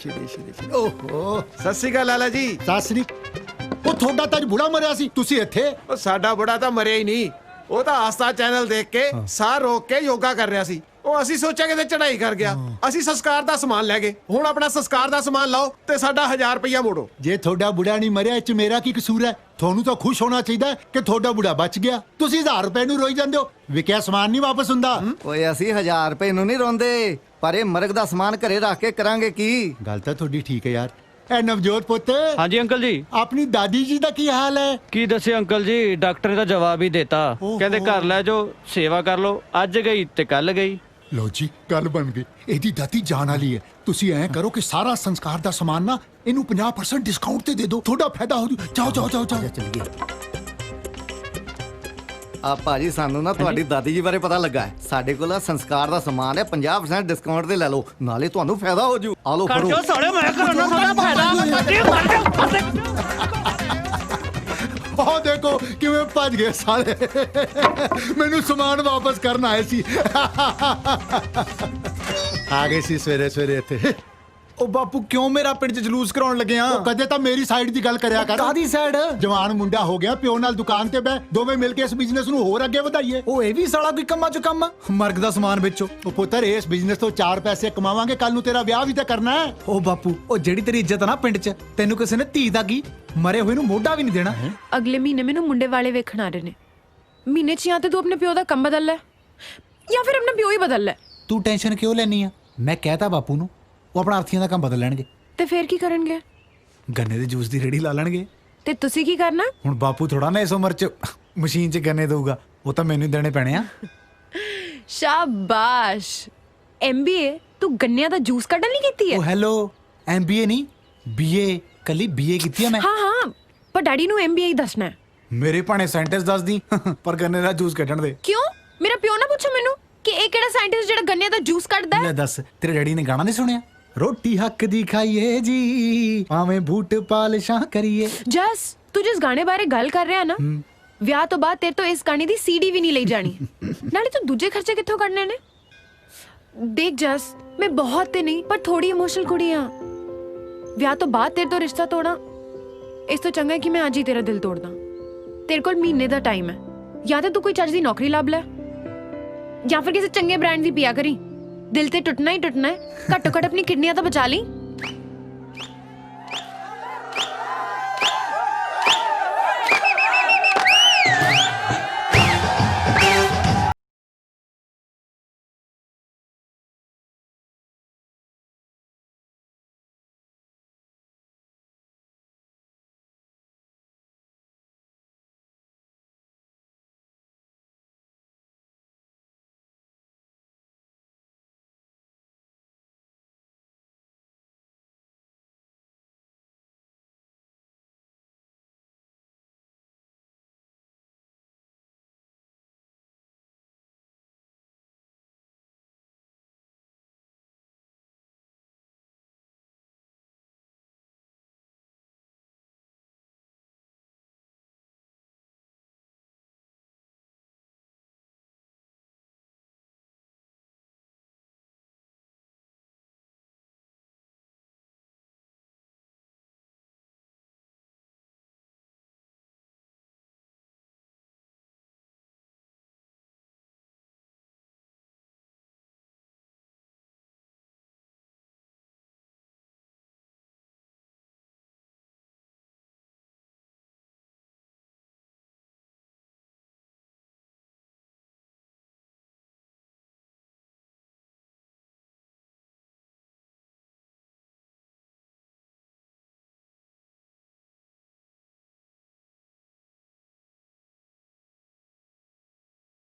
ਸ਼੍ਰੀ ਓਹੋ ਸਤਿ ਸ਼੍ਰੀ ਅਕਾਲ ਲਾਲਾ ਜੀ। ਸਾਸਰੀ ਉਹ ਤੁਹਾਡਾ ਤਾਂ ਅੱਜ ਬੁੜਾ ਮਰਿਆ ਸੀ, ਤੁਸੀਂ ਇੱਥੇ? ਉਹ ਸਾਡਾ ਬੁੜਾ ਤਾਂ ਮਰਿਆ ਹੀ ਨਹੀਂ, ਉਹ ਤਾਂ ਆਸਥਾ ਚੈਨਲ ਦੇਖ ਕੇ ਸਾਹ ਰੋਕ ਕੇ ਯੋਗਾ ਕਰ ਰਿਹਾ ਸੀ। ਉਹ ਅਸੀਂ ਸੋਚਿਆ ਕਿਤੇ ਚੜਾਈ ਕਰ ਗਿਆ। ਅਸੀਂ ਸੰਸਕਾਰ ਦਾ ਸਮਾਨ ਲੈ ਗਏ। ਹੁਣ ਆਪਣਾ ਸੰਸਕਾਰ ਦਾ ਸਮਾਨ ਲਾਓ ਤੇ ਸਾਡਾ 1000 ਰੁਪਇਆ ਮੋੜੋ। ਜੇ ਤੁਹਾਡਾ ਬੁੜਾ ਨਹੀਂ ਮਰਿਆ ਇਹ ਚ ਮੇਰਾ ਕੀ ਕਸੂਰ ਹੈ? ਤੁਹਾਨੂੰ ਤਾਂ ਖੁਸ਼ ਹੋਣਾ ਚਾਹੀਦਾ ਕਿ ਤੁਹਾਡਾ ਬੁੜਾ ਬਚ ਗਿਆ। ਤੁਸੀਂ 1000 ਰੁਪਏ ਨੂੰ ਰੋਈ ਜਾਂਦੇ ਹੋ, ਵਿਕਿਆ ਸਮਾਨ ਨਹੀਂ ਵਾਪਸ ਹੁੰਦਾ। ਓਏ ਅਸੀਂ 1000 ਰੁਪਏ ਨੂੰ ਨਹੀਂ ਰੋਂਦੇ, ਪਰ ਇਹ ਮਰਗ ਦਾ ਸਮਾਨ ਘਰੇ ਰੱਖ ਕੇ ਕਰਾਂਗੇ ਕੀ? ਗੱਲ ਤਾਂ ਤੁਹਾਡੀ ਠੀਕ ਹੈ ਯਾਰ। ਇਹ ਨਵਜੋਤ ਪੁੱਤ, ਹਾਂਜੀ ਅੰਕਲ ਜੀ। ਆਪਣੀ ਦਾਦੀ ਜੀ ਦਾ ਕੀ ਹਾਲ ਹੈ? ਕੀ ਦੱਸੇ ਅੰਕਲ ਜੀ, ਡਾਕਟਰ ਨੇ ਤਾਂ ਜਵਾਬ ਹੀ ਦਿੱਤਾ। ਕਹਿੰਦੇ ਘਰ ਲੈ ਜਾਓ, ਸੇਵਾ ਕਰ ਲਓ। ਅੱਜ ਗਈ ਤੇ ਕੱਲ ਗਈ। ਲੋ ਜੀ, ਗੱਲ ਬਣ ਗਈ। ਇਹਦੀ ਦਾਦੀ ਜਾਨ ਵਾਲੀ ਹੈ। ਤੁਸੀਂ ਐਂ ਕਰੋ ਕਿ ਸਾਰਾ ਸੰਸਕਾਰ ਦਾ ਸਮਾਨ ਨਾ ਇਹਨੂੰ 50% ਡਿਸਕਾਊਂਟ ਤੇ ਦੇ ਦਿਓ, ਤੁਹਾਡਾ ਫਾਇਦਾ ਹੋ ਜੂ। ਜਾਓ ਜਾਓ ਜਾਓ ਜਾਓ। ਚੱਲੀਏ। ਆ ਭਾਜੀ, ਸਾਨੂੰ ਨਾ ਤੁਹਾਡੀ ਦਾਦੀ ਜੀ ਬਾਰੇ ਪਤਾ ਲੱਗਾ ਹੈ। ਸਾਡੇ ਕੋਲ ਸੰਸਕਾਰ ਦਾ ਸਮਾਨ ਹੈ, 50% ਡਿਸਕਾਊਂਟ ਤੇ ਲੈ ਲਓ, ਨਾਲੇ ਤੁਹਾਨੂੰ ਫਾਇਦਾ ਹੋ ਜੂ। ਆ ਲਓ ਫੜੋ। ਖਰਚੋ ਸਾਲੇ, ਮੈਂ ਕਰਾਉਣਾ ਸਾਡਾ ਫਾਇਦਾ। ਉਹ ਦੇਖੋ ਕਿਵੇਂ ਭੱਜ ਗਏ ਸਾਲੇ। ਮੈਨੂੰ ਸਮਾਨ ਵਾਪਸ ਕਰਨ ਆਏ ਸੀ। ਆ ਗਏ ਸੀ ਸਵੇਰੇ ਸਵੇਰੇ ਇੱਥੇ। ਉਹ ਬਾਪੂ ਕਿਉਂ ਮੇਰਾ ਪਿੰਡ 'ਚ ਜਲੂਸ ਕਰਾਉਣ ਲੱਗੇ ਆ? ਉਹ ਕਦੇ ਤਾਂ ਮੇਰੀ ਸਾਈਡ ਦੀ ਗੱਲ ਕਰਿਆ ਕਰ। ਕਾਦੀ ਸਾਈਡ? ਜਵਾਨ ਮੁੰਡਾ ਹੋ ਗਿਆ, ਪਿਓ ਨਾਲ ਦੁਕਾਨ ਤੇ ਬਹਿ, ਦੋਵੇਂ ਮਿਲ ਕੇ ਇਸ ਬਿਜ਼ਨਸ ਨੂੰ ਹੋਰ ਅੱਗੇ ਵਧਾਈਏ। ਉਹ ਇਹ ਵੀ ਸਾਲਾ ਕੋਈ ਕੰਮਾਂ 'ਚ ਕੰਮ ਆ? ਮਰਗ ਦਾ ਸਮਾਨ ਵੇਚੋ। ਉਹ ਪੁੱਤਰ, ਇਸ ਬਿਜ਼ਨਸ ਤੋਂ 4 ਪੈਸੇ ਕਮਾਵਾਂਗੇ, ਕੱਲ ਨੂੰ ਤੇਰਾ ਵਿਆਹ ਵੀ ਤਾਂ ਕਰਨਾ ਹੈ। ਉਹ ਬਾਪੂ, ਉਹ ਜਿਹੜੀ ਤੇਰੀ ਇੱਜ਼ਤ ਆ ਨਾ ਪਿੰਡ 'ਚ, ਤੈਨੂੰ ਕਿਸੇ ਨੇ ਧੀ ਦਾ ਕੀ ਮਰੇ ਹੋਏ ਨੂੰ ਮੋਢਾ ਵੀ ਨਹੀਂ ਦੇਣਾ। ਅਗਲੇ ਮਹੀਨੇ ਮੈਨੂੰ ਮੁੰਡੇ ਵਾਲੇ ਵੇਖਣ ਆ ਰਹੇ ਨੇ। ਮਹੀਨੇ 'ਚ ਜਾਂ ਤੇ ਤੂੰ ਆਪਣੇ ਪਿਓ ਦਾ ਕੰਮ ਬਦਲ ਲੈ ਜਾਂ ਫਿਰ ਆਪਣਾ ਪਿਓ ਹੀ ਬਦਲ ਲੈ। ਤੂੰ ਟੈਨਸ਼ਨ ਕਿਉਂ ਲੈਣੀ ਆ? ਮੈਂ ਕਹਿਤਾ ਬਾਪੂ ਨੂੰ, ਉਹ ਆਪਣਾ ਅਰਥੀਆਂ ਦਾ ਕੰਮ ਬਦਲ ਲੈਣਗੇ ਤੇ ਫੇਰ ਕੀ ਕਰਨਗੇ? ਗੰਨੇ ਦੇ ਜੂਸ ਦੀ ਰੇੜੀ ਲਾ ਲੈਣਗੇ। ਤੇ ਤੁਸੀਂ ਕੀ ਕਰਨਾ? ਹੁਣ ਬਾਪੂ ਥੋੜਾ ਨਾ ਇਸ ਉਮਰ 'ਚ ਮਸ਼ੀਨ 'ਚ ਗੰਨੇ ਦਊਗਾ, ਉਹ ਤਾਂ ਮੈਨੂੰ ਹੀ ਦੇਣੇ ਪੈਣੇ ਆ। ਸ਼ਾਬਾਸ਼। MBA ਤੂੰ ਗੰਨਿਆਂ ਦਾ ਜੂਸ ਕੱਢਣ ਲਈ ਕੀਤੀ ਹੈ? ਉਹ ਹੈਲੋ, MBA ਨਹੀਂ BA, ਕੱਲੀ BA ਕੀਤੀ ਆ ਮੈਂ। ਹਾਂ ਪਰ ਡੈਡੀ ਨੂੰ MBA ਹੀ ਦੱਸਣਾ ਹੈ। ਮੇਰੇ ਭਾਣੇ ਸੈਂਟੈਂਸ ਦੱਸਦੀ ਪਰ ਗੰਨੇ ਦਾ ਜੂਸ ਕੱਢਣ ਦੇ। ਕਿਉਂ? ਮੇਰਾ ਪਿਓ ਨਾ ਪੁੱਛੋ ਮੈਨੂੰ ਕਿ ਇਹ ਕਿਹੜਾ ਸਾਇੰਟਿਸਟ ਜਿਹੜਾ ਗੰਨਿਆਂ ਦਾ ਜੂਸ ਕੱਢਦਾ ਹੈ? ਲੈ ਦੱਸ, ਤੇਰੇ ਡੈਡੀ ਨੇ ਗਾਣਾ ਨਹੀਂ ਸੁਣਿਆ? ਰੋਟੀ ਹੱਕ ਦੀ ਖਾਈਏ ਜੀ, ਭਾਵੇਂ ਬੂਟ ਪਾਲਿਸ਼ਾਂ ਕਰੀਏ। ਜਸ, ਤੂੰ ਜਿਸ ਗਾਣੇ ਬਾਰੇ ਗੱਲ ਕਰ ਰਿਹਾ ਨਾ, ਵਿਆਹ ਤੋਂ ਬਾਅਦ ਤੇਰੇ ਤੋਂ ਇਸ ਗਾਣੇ ਦੀ CD ਵੀ ਨਹੀਂ ਲਈ ਜਾਣੀ। ਨਾਲੇ ਤੂੰ ਦੂਜੇ ਖਰਚੇ ਕਿੱਥੋਂ ਕਰਨੇ ਨੇ? ਦੇਖ ਜਸ, ਮੈਂ ਬਹੁਤ ਤੇ ਨਹੀਂ ਪਰ ਥੋੜੀ ਇਮੋਸ਼ਨਲ ਕੁੜੀ ਆ। ਵਿਆਹ ਤੋਂ ਬਾਅਦ ਤੇਰੇ ਤੋਂ ਰਿਸ਼ਤਾ ਤੋੜਾਂ, ਇਸ ਤੋਂ ਚੰਗਾ ਹੈ ਕਿ ਮੈਂ ਅੱਜ ਹੀ ਤੇਰਾ ਦਿਲ ਤੋੜਦਾ। ਤੇਰੇ ਕੋਲ ਮਹੀਨੇ ਦਾ ਟਾਈਮ ਹੈ, ਜਾਂ ਤਾਂ ਤੂੰ ਕੋਈ ਚੱਜ ਦੀ ਨੌਕਰੀ ਲੱਭ ਲੈ ਜਾਂ ਫਿਰ ਕਿਸੇ ਚੰਗੇ ਬ੍ਰਾਂਡ ਦੀ ਪੀਆ ਕਰੀ। ਦਿਲ ਤੇ ਟੁੱਟਣਾ ਹੀ ਟੁੱਟਣਾ ਹੈ, ਘੱਟੋ ਘੱਟ ਆਪਣੀ ਕਿਡਨੀਆਂ ਤਾਂ ਬਚਾ ਲਈ।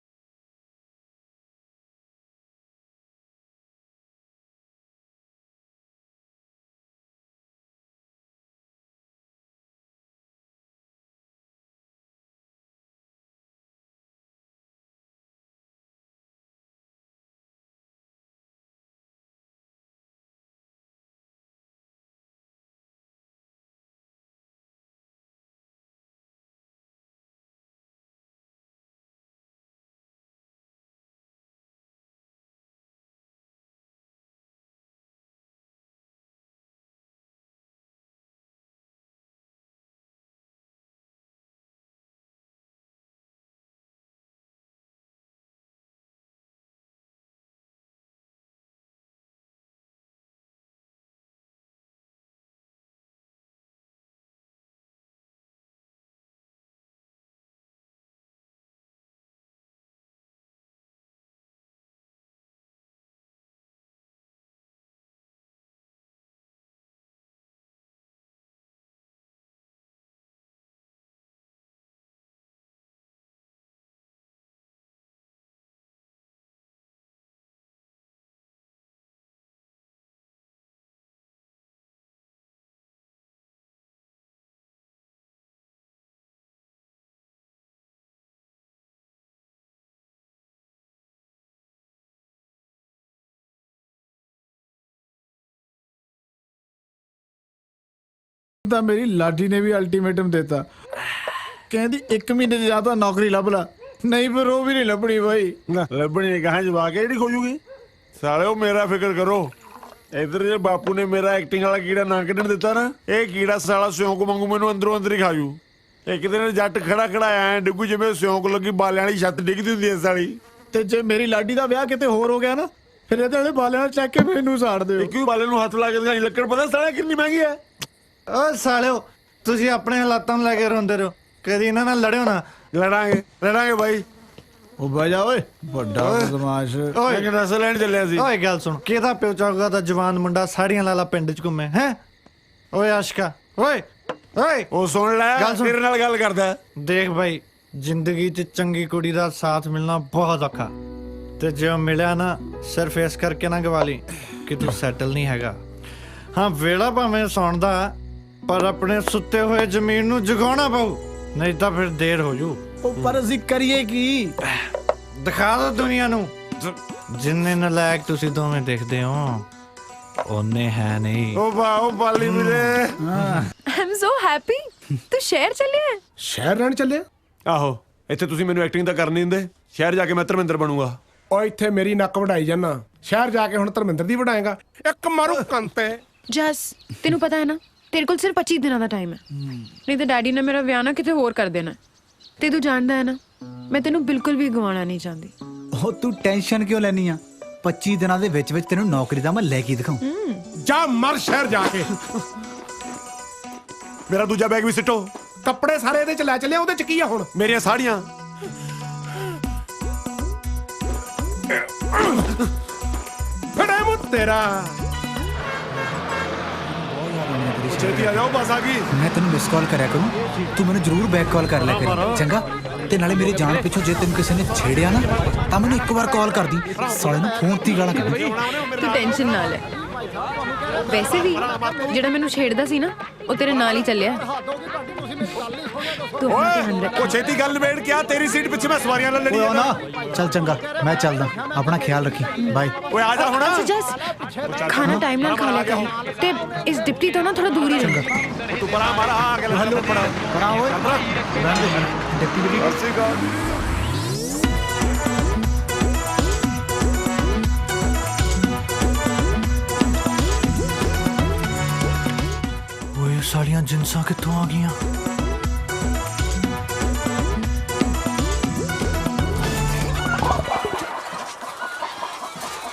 ਤਾਂ ਮੇਰੀ ਲਾਡੀ ਨੇ ਵੀ ਅਲਟੀਮੇਟਮ ਦਿੱਤਾ, ਕਹਿੰਦੀ 1 ਮਹੀਨੇ 'ਚ ਜਾਂ ਤਾਂ ਨੌਕਰੀ ਲੱਭ ਲਾ, ਨਹੀਂ ਫਿਰ ਉਹ ਵੀ ਨਹੀਂ ਲੱਭਣੀ ਬਾਈ। ਲੱਭਣੀ ਕਹਾਂ ਜਵਾ ਕੇ ਜਿਹੜੀ ਖੋਜੂਗੀ। ਸਾਲਿਓ ਮੇਰਾ ਫਿਕਰ ਕਰੋ, ਇਧਰ ਜੇ ਬਾਪੂ ਨੇ ਮੇਰਾ ਐਕਟਿੰਗ ਵਾਲਾ ਕੀੜਾ ਨਾ ਕੱਢਣ ਦਿੱਤਾ ਨਾ, ਇਹ ਕੀੜਾ ਸਾਲਾ ਸਿਉਂਕ ਵਾਂਗੂ ਮੈਨੂੰ ਅੰਦਰੋਂ ਅੰਦਰ ਹੀ ਖਾਜੂ। ਇੱਕ ਦਿਨ ਜੱਟ ਖੜਾ ਖੜਾ ਐ ਡਿੱਗੂ ਜਿਵੇਂ ਸਿਉਂਕ ਲੱਗੀ ਬਾਲਿਆਂ ਵਾਲੀ ਛੱਤ ਡਿੱਗਦੀ ਹੁੰਦੀ ਐ ਸਾਲੀ। ਤੇ ਜੇ ਮੇਰੀ ਲਾਡੀ ਦਾ ਵਿਆਹ ਕਿਤੇ ਹੋਰ ਹੋ ਗਿਆ ਨਾ, ਫਿਰ ਇਹਦੇ ਵਾਲੇ ਬਾਲਿਆਂ ਨਾਲ ਚੱਕ ਕੇ ਮੈਨੂੰ ਸਾੜ ਦਿਓ। ਇੱਕ ਵੀ ਬਾਲੇ ਨੂੰ ਹੱਥ ਲਾ ਕੇ ਦਿਖਾਈ, ਲੱਕੜ ਪਤਾ ਸਾਲਾ ਕਿੰਨੀ ਮਹਿੰਗੀ ਐ। ਓ ਸਾਲਿਓ, ਤੁਸੀਂ ਆਪਣੇ ਹਾਲਾਤਾਂ ਨੂੰ ਲੈ ਕੇ ਰੋਂਦੇ ਰਹੋ, ਕਦੀ ਇਹਨਾਂ ਨਾਲ ਲੜਿਓ ਨਾ। ਲੜਾਂਗੇ ਬਾਈ। ਉਹ ਬਹਿ ਜਾ ਓਏ, ਵੱਡਾ ਬਦਮਾਸ਼। ਓਏ ਕਿਹੜਾ ਲੈਣ ਚੱਲਿਆ ਸੀ। ਓਏ ਗੱਲ ਸੁਣ, ਕਿਹਦਾ ਪਿਓ ਚਾਹੂਗਾ ਤਾਂ ਜਵਾਨ ਮੁੰਡਾ ਸਾੜੀਆਂ ਲਾਲਾ ਪਿੰਡ 'ਚ ਘੁੰਮੇ ਹੈ। ਓਏ ਆਸ਼ਕਾ, ਓਏ ਓਏ ਉਹ ਸੁਣ ਲੈ, ਗੱਲ ਸੁਣ। ਤੇਰੇ ਨਾਲ ਗੱਲ ਕਰਦਾ। ਦੇਖ ਬਾਈ, ਜ਼ਿੰਦਗੀ 'ਚ ਚੰਗੀ ਕੁੜੀ ਦਾ ਸਾਥ ਮਿਲਣਾ ਬਹੁਤ ਔਖਾ, ਤੇ ਜੇ ਉਹ ਮਿਲਿਆ ਨਾ, ਸਿਰਫ ਇਸ ਕਰਕੇ ਨਾ ਗਵਾ ਲਈ ਕਿ ਤੂੰ ਸੈਟਲ ਨਹੀਂ ਹੈਗਾ। ਹਾਂ, ਵੇਲਾ ਭਾਵੇਂ ਸੌਣ ਦਾ, ਪਰ ਆਪਣੇ ਸੁੱਤੇ ਹੋਏ ਜ਼ਮੀਨ ਨੂੰ ਜਗਾਉਣਾ ਪਊ, ਨਹੀਂ ਤਾਂ ਫਿਰ ਦੇਰ ਹੋ ਜੂ। ਉਹ ਪਰ ਅਸੀਂ ਕਰੀਏ ਕੀ? ਦਿਖਾ ਦੋ ਦੁਨੀਆ ਨੂੰ, ਜਿੰਨੇ ਨਲਾਇਕ ਤੁਸੀਂ ਦੋਵੇਂ ਦੇਖਦੇ ਹੋ ਉਹਨੇ ਹੈ ਨਹੀਂ। ਉਹ ਵਾਹ ਬਾਲੀ ਵੀਰੇ। I am so happy. तू शहर चले है? ਸ਼ਹਿਰ ਰਹਿਣ ਚੱਲੇ ਆ? ਆਹੋ, ਇੱਥੇ ਤੁਸੀਂ ਮੈਨੂੰ ਐਕਟਿੰਗ ਤਾਂ ਕਰਨ ਨਹੀਂ ਦਿੰਦੇ। ਸ਼ਹਿਰ ਜਾ ਕੇ ਮੈਂ ਧਰਮਿੰਦਰ ਬਣੂੰਗਾ। ਓ ਇੱਥੇ ਮੇਰੀ ਨੱਕ ਵਢਾਈ ਜਾਨਾ, ਸ਼ਹਿਰ ਜਾ ਕੇ ਹੁਣ ਧਰਮਿੰਦਰ ਦੀ ਵਢਾਏਗਾ। ਇੱਕ ਮਾਰੂ ਕੰਤੇ। जस तेनू पता है ना, तेरे को सिर्फ 25 दिनों का टाइम है, नहीं तो डैडी ने मेरा विआह ना किते होर कर देना। ते तू जानदा है ना, मैं तेनू बिल्कुल भी गवाना नहीं चाहती। ਉਹ ਤੂੰ ਟੈਨਸ਼ਨ ਕਿਉਂ ਲੈਣੀ ਆ? 25 ਦਿਨਾਂ ਦੇ ਵਿੱਚ ਵਿੱਚ ਤੈਨੂੰ ਨੌਕਰੀ ਦਾ ਮੈਂ ਲੈ ਕੇ ਦਿਖਾਉਂ। ਜਾ ਮਰ ਸ਼ਹਿਰ ਜਾ ਕੇ। ਮੇਰਾ ਦੂਜਾ ਬੈਗ ਵੀ ਸਿੱਟੋ। ਕੱਪੜੇ ਸਾਰੇ ਇਹਦੇ ਚ ਲੈ ਚੱਲਿਆ, ਉਹਦੇ ਚ ਕੀ ਆ ਹੁਣ? ਮੇਰੀਆਂ ਸਾੜੀਆਂ। ਫੜੇ ਮੂੰ ਤੇਰਾ। ਛੇਤੀ ਆ ਜਾਓ, ਬਸ ਆ ਗਈ। ਮੈਂ ਤੈਨੂੰ ਮਿਸ ਕਾਲ ਕਰਿਆ ਕਰੂੰ, ਤੂੰ ਮੈਨੂੰ ਜ਼ਰੂਰ ਬੈਕ ਕਾਲ ਕਰ ਲਿਆ ਕਰੀ, ਚੰਗਾ? ਤੇ ਨਾਲੇ ਮੇਰੀ ਜਾਨ ਪਿੱਛੋਂ ਜੇ ਤੈਨੂੰ ਕਿਸੇ ਨੇ ਛੇੜਿਆ ਨਾ, ਤਾਂ ਮੈਨੂੰ ਇੱਕ ਵਾਰ ਕਾਲ ਕਰਦੀ, ਸਾਲੇ ਨੂੰ ਫੋਨ ਤੇ ਗਾਲਾਂ ਕੱਢੀ। तू टेंशन ना ले। वैसे भी जेड़ा मैनू छेड़दा सी ना, ਉਹ ਤੇਰੇ ਨਾਲ ਹੀ ਚੱਲਿਆ। ਤੂੰ ਆਪਣਾ ਧਿਆਨ ਰੱਖ। ਉਹ ਛੇਤੀ ਗੱਲ ਨਿਬੇੜ ਕੇ ਆ, ਤੇਰੀ ਸੀਟ ਪਿੱਛੇ ਮੈਂ ਸਵਾਰੀਆਂ ਨਾਲ ਲੜੀ ਓਏ ਜਾਂਦਾ। ਨਾ, ਚੱਲ ਚੰਗਾ, ਮੈਂ ਚੱਲਦਾ, ਆਪਣਾ ਖਿਆਲ ਰੱਖੀ, ਬਾਏ। ਓਏ ਆ ਜਾ ਹੁਣ। जस खाना टाइम नाल खा लिया कर, ते इस डिप्टी तो ना थोड़ा दूर ही रह। ਤੂੰ ਪਰਾਂ ਮਾਰ ਆ ਕੇ ਹੱਲੋ ਪੜਾ ਬਣਾ ਓਏ, ਡਿਪਟੀ ਅੱਛੀ ਗੱਲ। ਓਏ ਸਾਰੀਆਂ ਜਿੰਸਾਂ ਕਿੱਥੋਂ ਆ ਗਈਆਂ?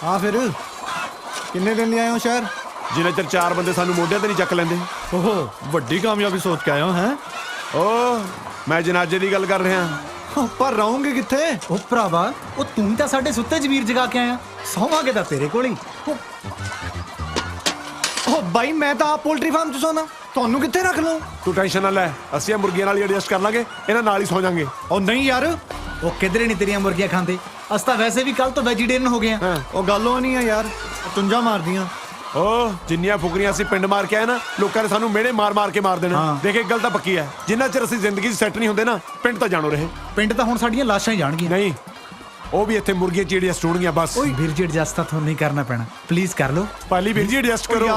ਆ ਫਿਰ ਕਿੰਨੇ ਦਿਨ ਲਈ ਆਏ ਹੋ ਸ਼ਹਿਰ? ਜਿੰਨੇ ਚਿਰ 4 ਬੰਦੇ ਸਾਨੂੰ ਮੋਢਿਆਂ ਤੇ ਨਹੀਂ ਚੱਕ ਲੈਂਦੇ। ਓਹੋ, ਵੱਡੀ ਕਾਮਯਾਬੀ ਸੋਚ ਕੇ ਆਏ ਹੋ ਹੈ? ਓ ਮੈਂ ਜਨਾਜੇ ਦੀ ਗੱਲ ਕਰ ਰਿਹਾ। ਪਰ ਰਹੋਗੇ ਕਿੱਥੇ? ਉਹ ਭਰਾਵਾ, ਉਹ ਤੂੰ ਤਾਂ ਸਾਡੇ ਸੁੱਤੇ ਜ਼ਮੀਰ ਜਗਾ ਕੇ ਆਇਆ, ਸੌਵਾਂਗੇ ਤਾਂ ਤੇਰੇ ਕੋਲ ਹੀ। ਓ ਬਾਈ, ਮੈਂ ਤਾਂ ਆਪ ਪੋਲਟਰੀ ਫਾਰਮ 'ਚ ਸੌਣਾ, ਤੁਹਾਨੂੰ ਕਿੱਥੇ ਰੱਖ ਲਵਾਂ? ਤੂੰ ਟੈਨਸ਼ਨ ਨਾ ਲੈ, ਅਸੀਂ ਇਹ ਮੁਰਗੀਆਂ ਨਾਲ ਹੀ ਐਡਜਸਟ ਕਰ ਲਾਂਗੇ, ਇਹਨਾਂ ਨਾਲ ਹੀ ਸੌ ਜਾਾਂਗੇ। ਓ ਨਹੀਂ ਯਾਰ, ਉਹ ਕਿਧਰੇ ਨਹੀਂ ਤੇਰੀਆਂ ਮੁਰਗੀਆਂ ਖਾਂਦੇ, ਅਸੀਂ ਤਾਂ ਵੈਸੇ ਵੀ ਕੱਲ ਤੋਂ ਵੈਜੀਟੇਰੀਅਨ ਹੋ ਗਏ ਆ। ਉਹ ਗੱਲ ਉਹ ਨਹੀਂ ਆ ਯਾਰ, ਤੁੰਜਾ ਮਾਰਦੀਆਂ। ਓ ਜਿੰਨੀਆਂ ਫੁਕਰੀਆਂ ਅਸੀਂ ਪਿੰਡ ਮਾਰ ਕੇ ਆਏ ਨਾ, ਲੋਕਾਂ ਨੇ ਸਾਨੂੰ ਮਿਹਣੇ ਮਾਰ ਮਾਰ ਕੇ ਮਾਰ ਦੇਣਾ। ਹਾਂ। ਦੇਖ, ਇੱਕ ਗੱਲ ਤਾਂ ਪੱਕੀ ਹੈ, ਜਿੰਨਾ ਚਿਰ ਅਸੀਂ ਜ਼ਿੰਦਗੀ 'ਚ ਸੈੱਟ ਨਹੀਂ ਹੁੰਦੇ ਨਾ, ਪਿੰਡ ਤਾਂ ਜਾਣੋ ਰਹੇ। ਪਿੰਡ ਤਾਂ ਹੁਣ ਸਾਡੀਆਂ ਲਾਸ਼ਾਂ ਹੀ ਜਾਣਗੀਆਂ। ਨਹੀਂ, ਉਹ ਵੀ ਇੱਥੇ ਮੁਰਗੀਆਂ ਚਿੜੀਆਂ ਸਟੂਣਗੀਆਂ ਬਸ। ਵੀਰ ਜੀ ਐਡਜਸਟ ਤਾਂ ਤੁਹਾਨੂੰ ਨਹੀਂ ਕਰਨਾ ਪੈਣਾ, ਪਲੀਜ਼ ਕਰ ਲਓ। ਪਾਲੀ ਵੀਰ ਜੀ ਐਡਜਸਟ ਕਰੋ,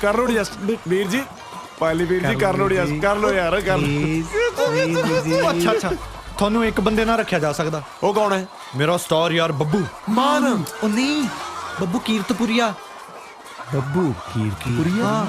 ਕਰ ਲਓ ਐਡਜਸਟ ਵੀਰ ਜੀ। ਪਾਲੀ ਵੀਰ ਜੀ ਕਰ ਲਓ ਐਡਜਸਟ, ਕਰ ਲਓ ਯਾਰ, ਕਰ ਲਓ। ਓ ਅੱਛਾ ਅੱਛਾ, ਤੁਹਾਨੂੰ ਇੱਕ ਬੰਦੇ ਨਾਲ ਰੱਖਿਆ ਜਾ ਸਕਦਾ। ਉਹ ਕੌਣ ਹੈ? ਮੇਰਾ ਸਟਾਰ ਯਾਰ ਬੱਬੂ। ਮਾਨ। ਉਹ ਨਹੀਂ, ਬੱਬੂ ਕੀਰਤਪੁਰੀਆ। ਬੱਬੂ ਕੀਰਤਪੁਰੀਆ।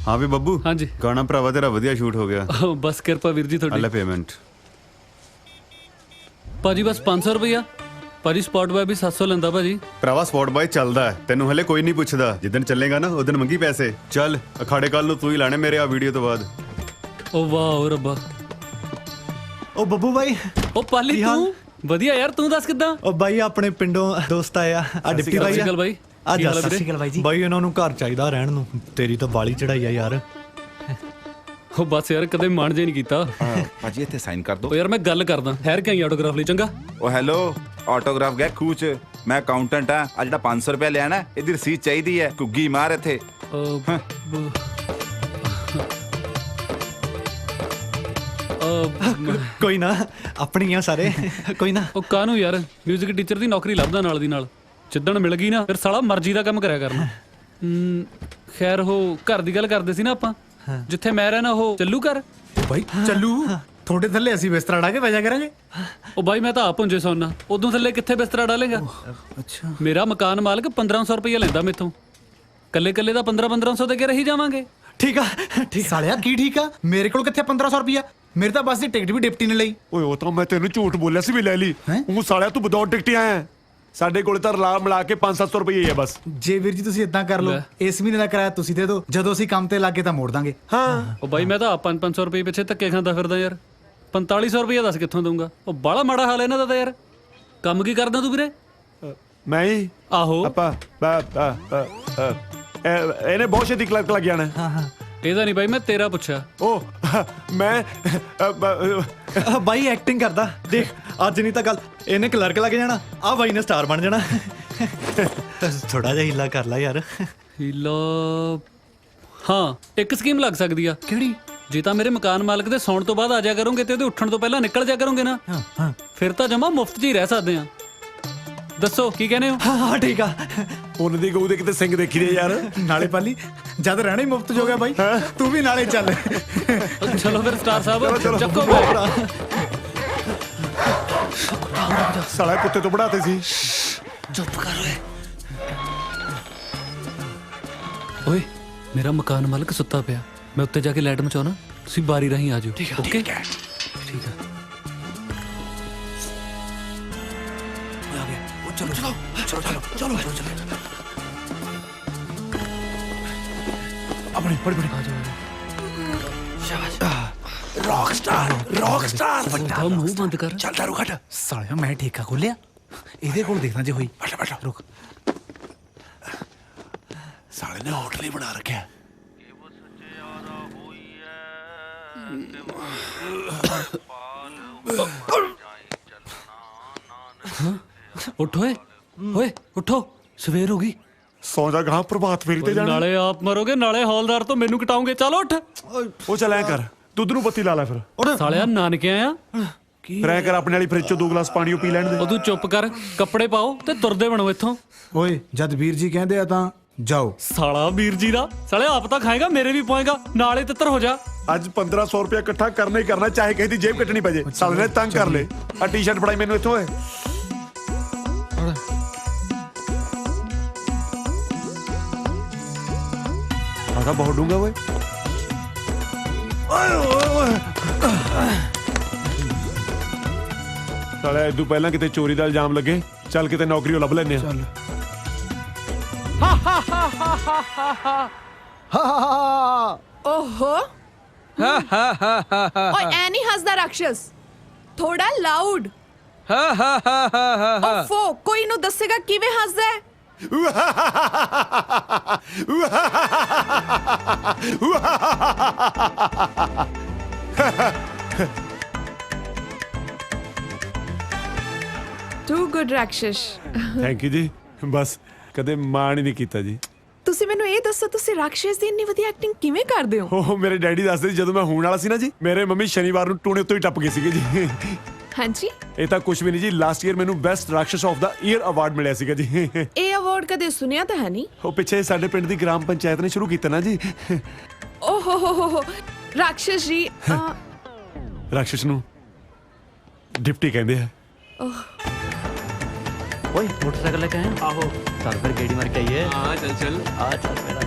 ਹਾਂ ਵੀ ਬੱਬੂ ਹਾਂਜੀ। ਗਾਣਾ ਭਰਾਵਾ ਤੇਰਾ ਵਧੀਆ ਸ਼ੂਟ ਹੋ ਗਿਆ। ਆਹੋ, ਬਸ ਕਿਰਪਾ ਵੀਰ ਜੀ ਲੈ ਤੁਹਾਡੀ। ਪੇਮੈਂਟ। ਭਾਜੀ ਬਸ 500 ਰੁਪਇਆ। ਭਾਜੀ ਸਪੌਟ ਬਾਏ ਵੀ 700 ਲੈਂਦਾ ਭਾਜੀ। ਭਰਾਵਾ ਸਪੋਰਟ ਬਾਈ ਚੱਲਦਾ ਹੈ, ਤੈਨੂੰ ਹਲੇ ਕੋਈ ਨਹੀਂ ਪੁੱਛਦਾ। ਜਿੱਦਣ ਚੱਲੇਗਾ ਨਾ ਉਦੋਂ ਮੰਗੀ ਪੈਸੇ। ਚੱਲ ਅਖਾੜੇ ਕੱਲ ਨੂੰ ਤੂੰ ਹੀ ਲਾਣੇ ਮੇਰੇ ਆ ਵੀਡੀਓ ਤੋਂ ਬਾਅਦ। ਓ ਵਾਹ ਰੱਬਾ। ਉਹ ਬੱਬੂ ਬਾਈ, ਓ ਪਾਲੀ ਕੀ ਹਾਲ? ਤੂੰ ਵਧੀਆ ਯਾਰ, ਤੂੰ ਦੱਸ ਕਿੱਦਾਂ? ਉਹ ਬਾਈ ਆਪਣੇ ਪਿੰਡੋਂ ਦੋਸਤ ਆਇਆ ਆ ਡਿਪਟੀ ਬਾਈ ਸਤਿ ਸ਼੍ਰੀ ਆ ਅਕਾਲ ਬਾਈ। ਆ ਕੀ ਹਾਲ ਆ ਸਤਿ ਵੀਰੇ? ਸ਼੍ਰੀ ਅਕਾਲ ਬਾਈ ਜੀ। ਬਾਈ ਇਹਨਾਂ ਨੂੰ ਘਰ ਚਾਹੀਦਾ ਰਹਿਣ ਨੂੰ। ਤੇਰੀ ਤਾਂ ਬਾਲੀ ਚੜਾਈ ਆ ਯਾਰ। ਉਹ ਬਸ ਯਾਰ ਕਦੇ ਮਨ ਜੇ ਨਹੀਂ ਕੀਤਾ। ਭਾਜੀ ਇੱਥੇ ਸਾਈਨ ਕਰ ਓ ਦੋ। ਯਾਰ ਮੈਂ ਗੱਲ ਕਰਦਾ, ਠਹਿਰ ਕੇ ਆਈ ਆਟੋਗ੍ਰਾਫ ਲਈ, ਚੰਗਾ? ਉਹ ਹੈਲੋ, ਆਟੋਗ੍ਰਾਫ ਗਿਆ ਖੂਹ ਚ। ਮੈਂ ਅਕਾਊਂਟੈਂਟ ਆ। ਆ ਜਿਹੜਾ 500 ਰੁਪਏ ਲਿਆ ਨਾ, ਇਹਦੀ ਰਸੀਦ ਚਾਹੀਦੀ ਹੈ। ਘੁੱਗੀ ਮਾਰ ਇੱਥੇ। ਕੋਈ ਨਾ, ਆਪਣੀਆਂ ਸਾਰੇ। ਕੋਈ ਨਾ। ਉਹ ਕਾਹਨੂੰ ਯਾਰ, 뮤직 ਟੀਚਰ ਦੀ ਨੌਕਰੀ ਲੱਭਦਾ ਨਾਲ ਦੀ ਨਾਲ। ਜਿੱਦਣ ਮਿਲ ਗਈ ਨਾ ਫਿਰ ਸਾਲਾ ਮਰਜ਼ੀ ਦਾ ਕੰਮ ਕਰਿਆ ਕਰਨਾ। ਖੈਰ ਉਹ ਘਰ ਦੀ ਗੱਲ ਕਰਦੇ ਸੀ ਨਾ ਆਪਾਂ, ਜਿੱਥੇ ਮੈਂ ਰਹਿਣਾ ਉਹ ਚੱਲੂ ਘਰ। ਬਾਈ ਚੱਲੂ ਤੁਹਾਡੇ ਥੱਲੇ ਅਸੀਂ ਬਿਸਤਰਾ ਡਾ ਕੇ ਵਜਾ ਕਰਾਂਗੇ। ਉਹ ਬਾਈ ਮੈਂ ਤਾਂ ਆਪ ਹੁੰਜੇ ਸੌਣਾ, ਉਦੋਂ ਥੱਲੇ ਕਿੱਥੇ ਬਿਸਤਰਾ ਡਾਲੇਗਾ? ਅੱਛਾ ਮੇਰਾ ਮਕਾਨ ਮਾਲਕ 1500 ਰੁਪਏ ਲੈਂਦਾ ਮੇਥੋਂ। ਕੱਲੇ ਕੱਲੇ ਦਾ 1500 ਦੇ ਕੇ ਰਹੀ ਜਾਵਾਂਗੇ। ਠੀਕ ਆ, ਠੀਕ। ਸਾਲਿਆ ਕੀ ਠੀਕ ਆ, ਮੇਰੇ ਕੋਲ ਕਿੱਥੇ 1500 ਰੁਪਿਆ? ਮੇਰੇ ਤਾਂ ਬੱਸ ਦੀ ਟਿਕਟ ਵੀ ਡਿਪਟੀ ਨੇ ਲਈ। ਓਏ ਉਹ ਤਾਂ ਮੈਂ ਤੈਨੂੰ ਝੂਠ ਬੋਲਿਆ ਸੀ ਵੀ ਲੈ ਲਈ। ਹੈਂ? ਉਹ ਸਾਲਿਆ ਤੂੰ ਬਦੌੜ ਟਿਕਟੀਆਂ ਆਇਆ। ਸਾਡੇ ਕੋਲੇ ਤਾਂ ਰਲਾ ਮਿਲਾ ਕੇ 500-700 ਰੁਪਏ ਹੀ ਹੈ ਬਸ। ਜੇ ਵੀਰ ਜੀ ਤੁਸੀਂ ਇਦਾਂ ਕਰ ਲਓ, ਇਸ ਮਹੀਨੇ ਦਾ ਕਿਰਾਇਆ ਤੁਸੀਂ ਦੇ ਦਿਓ, ਜਦੋਂ ਅਸੀਂ ਕੰਮ ਤੇ ਲੱਗੇ ਤਾਂ ਮੋੜ ਦਾਂਗੇ। ਹਾਂ ਉਹ ਬਾਈ ਮੈਂ ਤਾਂ 500 ਰੁਪਏ ਪਿੱਛੇ ਧੱਕੇ ਖਾਂਦਾ ਫਿਰਦਾ ਯਾਰ। 4500 ਰੁਪਏ ਦੱਸ ਕਿੱਥੋਂ ਦਊਂਗਾ? ਉਹ ਬਾਹਲਾ ਮਾੜਾ ਹਾਲ ਇਹਨਾਂ ਦਾ ਤਾਂ ਯਾਰ। ਕੰਮ ਕੀ ਕਰਦਾ ਤੂੰ ਵੀਰੇ? ਮੈਂ ਹੀ ਆਹੋ ਆਪਾਂ ਇਹਨੇ ਬਹੁਤ ਛੇਤੀ ਕਲਰਕ ਲੱਗ ਜਾਣਾ। ਇਹਦਾ ਨਹੀਂ ਬਾਈ, ਮੈਂ ਤੇਰਾ ਪੁੱਛਿਆ। ਉਹ ਮੈਂ ਬਾਈ ਐਕਟਿੰਗ ਕਰਦਾ ਦੇਖ। ਅੱਜ ਨਹੀਂ ਤਾਂ ਗੱਲ ਇਹਨੇ ਕਲਰਕ ਲੱਗ ਜਾਣਾ, ਆ ਬਾਈ ਨੇ ਸਟਾਰ ਬਣ ਜਾਣਾ। ਥੋੜਾ ਜਿਹਾ ਹੀਲਾ ਕਰ ਲੈ ਯਾਰ। ਹੀਲਾ? ਹਾਂ, ਇੱਕ ਸਕੀਮ ਲੱਗ ਸਕਦੀ ਆ। ਕਿਹੜੀ? ਜੇ ਤਾਂ ਮੇਰੇ ਮਕਾਨ ਮਾਲਕ ਦੇ ਸੌਣ ਤੋਂ ਬਾਅਦ ਆ ਜਾ ਕਰੋਗੇ ਤੇ ਉਹਦੇ ਉੱਠਣ ਤੋਂ ਪਹਿਲਾਂ ਨਿਕਲ ਜਾ ਕਰੋਗੇ ਨਾ, ਫਿਰ ਤਾਂ ਜਮਾ ਮੁਫਤ 'ਚ ਹੀ ਰਹਿ ਸਕਦੇ ਆ। ਦੱਸੋ ਕੀ ਕਹਿੰਦੇ ਹੋ? ਹਾਂ ਠੀਕ ਆ। ਉਹਨਾਂ ਦੀ ਗਊ ਦੇ ਕਿਤੇ ਸਿੰਘ ਦੇਖੀ ਦੇ ਯਾਰ। ਨਾਲੇ ਪਾਲੀ ਜਦ ਰਹਿਣਾ ਹੀ ਮੁਫਤ ਹੋ ਗਿਆ ਬਾਈ, ਤੂੰ ਵੀ ਨਾਲੇ ਚੱਲ। ਚਲੋ ਫਿਰ ਸਟਾਰ ਸਾਹਿਬ ਚੱਕੋ ਬੈਗ। ਸਾਲਾ ਕੁੱਤੇ ਤੋਂ ਬੜਾਤੇ ਸੀ। ਚੁੱਪ ਕਰ ਓਏ। ਓਏ ਮੇਰਾ ਮਕਾਨ ਮਾਲਕ ਸੁੱਤਾ ਪਿਆ, ਮੈਂ ਉੱਤੇ ਜਾ ਕੇ ਲਾਈਟ ਮਚਾਉਣਾ, ਤੁਸੀਂ ਬਾਰੀ ਰਾਹੀਂ ਆ ਜਾਓ। ਓਕੇ ਠੀਕ ਆ। ਚਲੋ ਚਲੋ ਚਲੋ ਚਲੋ ਚਲੋ ਆਪਣੀ ਬੜੀ ਆ ਜਾਓ। ਰੌਕ ਸਟਾਰ ਵੱਡਾ ਮੂੰਹ ਬੰਦ ਕਰ। ਚੱਲ ਦਾਰੂ ਘਟ। ਸਾਲਿਆ ਮੈਂ ਠੇਕਾ ਖੋਲਿਆ, ਇਹਦੇ ਕੋਲ ਦੇਖਣਾ ਜੇ ਹੋਈ। ਬੈਠਾ ਰੁਕ। ਸਾਲੇ ਨੇ ਹੋਟਲ ਹੀ ਬਣਾ ਰੱਖਿਆ। ਉੱਠ ਓਏ, ਓਏ ਉੱਠੋ, ਸਵੇਰ ਹੋ ਗਈ। ਸੌ ਜਾ ਗਾਂ ਪ੍ਰਭਾਤ ਫੇਰੀ ਤੇ ਜਾਣਾ। ਨਾਲੇ ਆਪ ਮਰੋਗੇ, ਨਾਲੇ ਹੌਲਦਾਰ ਤੋਂ ਮੈਨੂੰ ਕਟਾਉਂਗੇ। ਚਲ ਉੱਠ। ਉਹ ਚੱਲ ਐ ਕਰ, ਦੁੱਧ ਨੂੰ ਬੱਤੀ ਲਾ ਲੈ ਫਿਰ। ਸਾਲਿਆ ਨਾਨਕੇ ਆਇਆ। ਫਿਰ ਐ ਕਰ, ਆਪਣੇ ਵਾਲੀ ਫ੍ਰਿਜ ਚੋਂ 2 ਗਲਾਸ ਪਾਣੀ ਉਹ ਪੀ ਲੈਣ ਦੇ। ਉਹ ਤੂੰ ਚੁੱਪ ਕਰ, ਕੱਪੜੇ ਪਾਓ ਤੇ ਤੁਰਦੇ ਬਣੋ ਇੱਥੋਂ। ਓਏ ਜਦ ਵੀਰ ਜੀ ਕਹਿੰਦੇ ਆ ਤਾਂ ਜਾਓ। ਸਾਲਾ ਵੀਰ ਜੀ ਦਾ ਸਾਲੇ ਆਪ ਤਾਂ ਖਾਏਗਾ, ਮੇਰੇ ਵੀ ਪਾਏਗਾ, ਨਾਲੇ ਤਿੱਤਰ ਹੋ ਜਾ। ਅੱਜ 1500 ਰੁਪਏ ਇਕੱਠਾ ਕਰਨਾ ਹੀ ਕਰਨਾ, ਚਾਹੇ ਕਿਸੇ ਦੀ ਜੇਬ ਕੱਟਣੀ ਪੈ ਜੇ। ਸਾਲੇ ਨੇ ਤੰਗ ਕਰ ਲੈ। ਆ ਟੀ-ਸ਼ਰਟ ਫੜਾਈ ਮੈਨੂੰ ਇੱਥੋਂ। ਓਏ ਆਹ ਬਹੁਤ ਡੂੰਗਾ ਓਏ। ਸਾਲੇ ਇਦੋਂ ਪਹਿਲਾਂ ਕਿਤੇ ਚੋਰੀ ਦਾ ਇਲਜ਼ਾਮ ਲੱਗੇ, ਚੱਲ ਕਿਤੇ ਨੌਕਰੀ ਲੱਭ ਲੈਨੇ ਆ। ਓਹੋ ਓਏ ਐ ਨਹੀਂ ਹੱਸਦਾ ਰਾਕਸ਼ਸ, ਥੋੜਾ ਲਾਊਡ। ਓਫੋ, ਕੋਈ ਨੂੰ ਦੱਸੇਗਾ ਕਿਵੇਂ ਹੱਸਦਾ ਹੈ? ਟੂ ਗੁੱਡ ਰਾਕਸ਼ਸ। Thank you ji. ਬਸ ਕਦੇ ਮਾਣ ਹੀ ਨਹੀਂ ਕੀਤਾ ਜੀ। ਤੁਸੀਂ ਮੈਨੂੰ ਇਹ ਦੱਸੋ, ਤੁਸੀਂ ਰਾਕਸ਼ਸ ਦੀ ਇੰਨੀ ਵਧੀਆ ਐਕਟਿੰਗ ਕਿਵੇਂ ਕਰਦੇ ਹੋ? ਉਹ ਮੇਰੇ ਡੈਡੀ ਦੱਸਦੇ ਸੀ, ਜਦੋਂ ਮੈਂ ਹੋਣ ਵਾਲਾ ਸੀ ਨਾ ਜੀ, ਮੇਰੇ ਮੰਮੀ ਸ਼ਨੀਵਾਰ ਨੂੰ ਟੂਣੇ ਉੱਤੋਂ ਹੀ ਟੱਪ ਗਏ ਸੀਗੇ ਜੀ। ਹਾਂਜੀ, ਇਹ ਤਾਂ ਕੁਝ ਵੀ ਨਹੀਂ ਜੀ। ਲਾਸਟ ਈਅਰ ਮੈਨੂੰ ਬੈਸਟ ਰਾਕਸ਼ਸ ਆਫ ਦਾ ਈਅਰ ਅਵਾਰਡ ਮਿਲਿਆ ਸੀਗਾ ਜੀ। ਇਹ ਅਵਾਰਡ ਕਦੇ ਸੁਣਿਆ ਤਾਂ ਹੈ ਨਹੀਂ। ਉਹ ਪਿੱਛੇ ਸਾਡੇ ਪਿੰਡ ਦੀ ਗ੍ਰਾਮ ਪੰਚਾਇਤ ਨੇ ਸ਼ੁਰੂ ਕੀਤਾ ਨਾ ਜੀ। ਓਹੋ ਹੋ ਰਾਕਸ਼ਸ ਜੀ। ਰਾਕਸ਼ਸ ਨੂੰ ਡਿਪਟੀ ਕਹਿੰਦੇ ਆ। ਓਏ ਮੋਟਰਸਾਈਕਲ ਲੈ ਕੇ ਆਇਆ? ਆਹੋ ਚੱਲ ਫਿਰ ਗੇੜੀ ਮਾਰ ਕੇ ਆਈਏ। ਹਾਂ ਚੱਲ ਚੱਲ ਆ ਚੱਲ ਮੇਰਾ।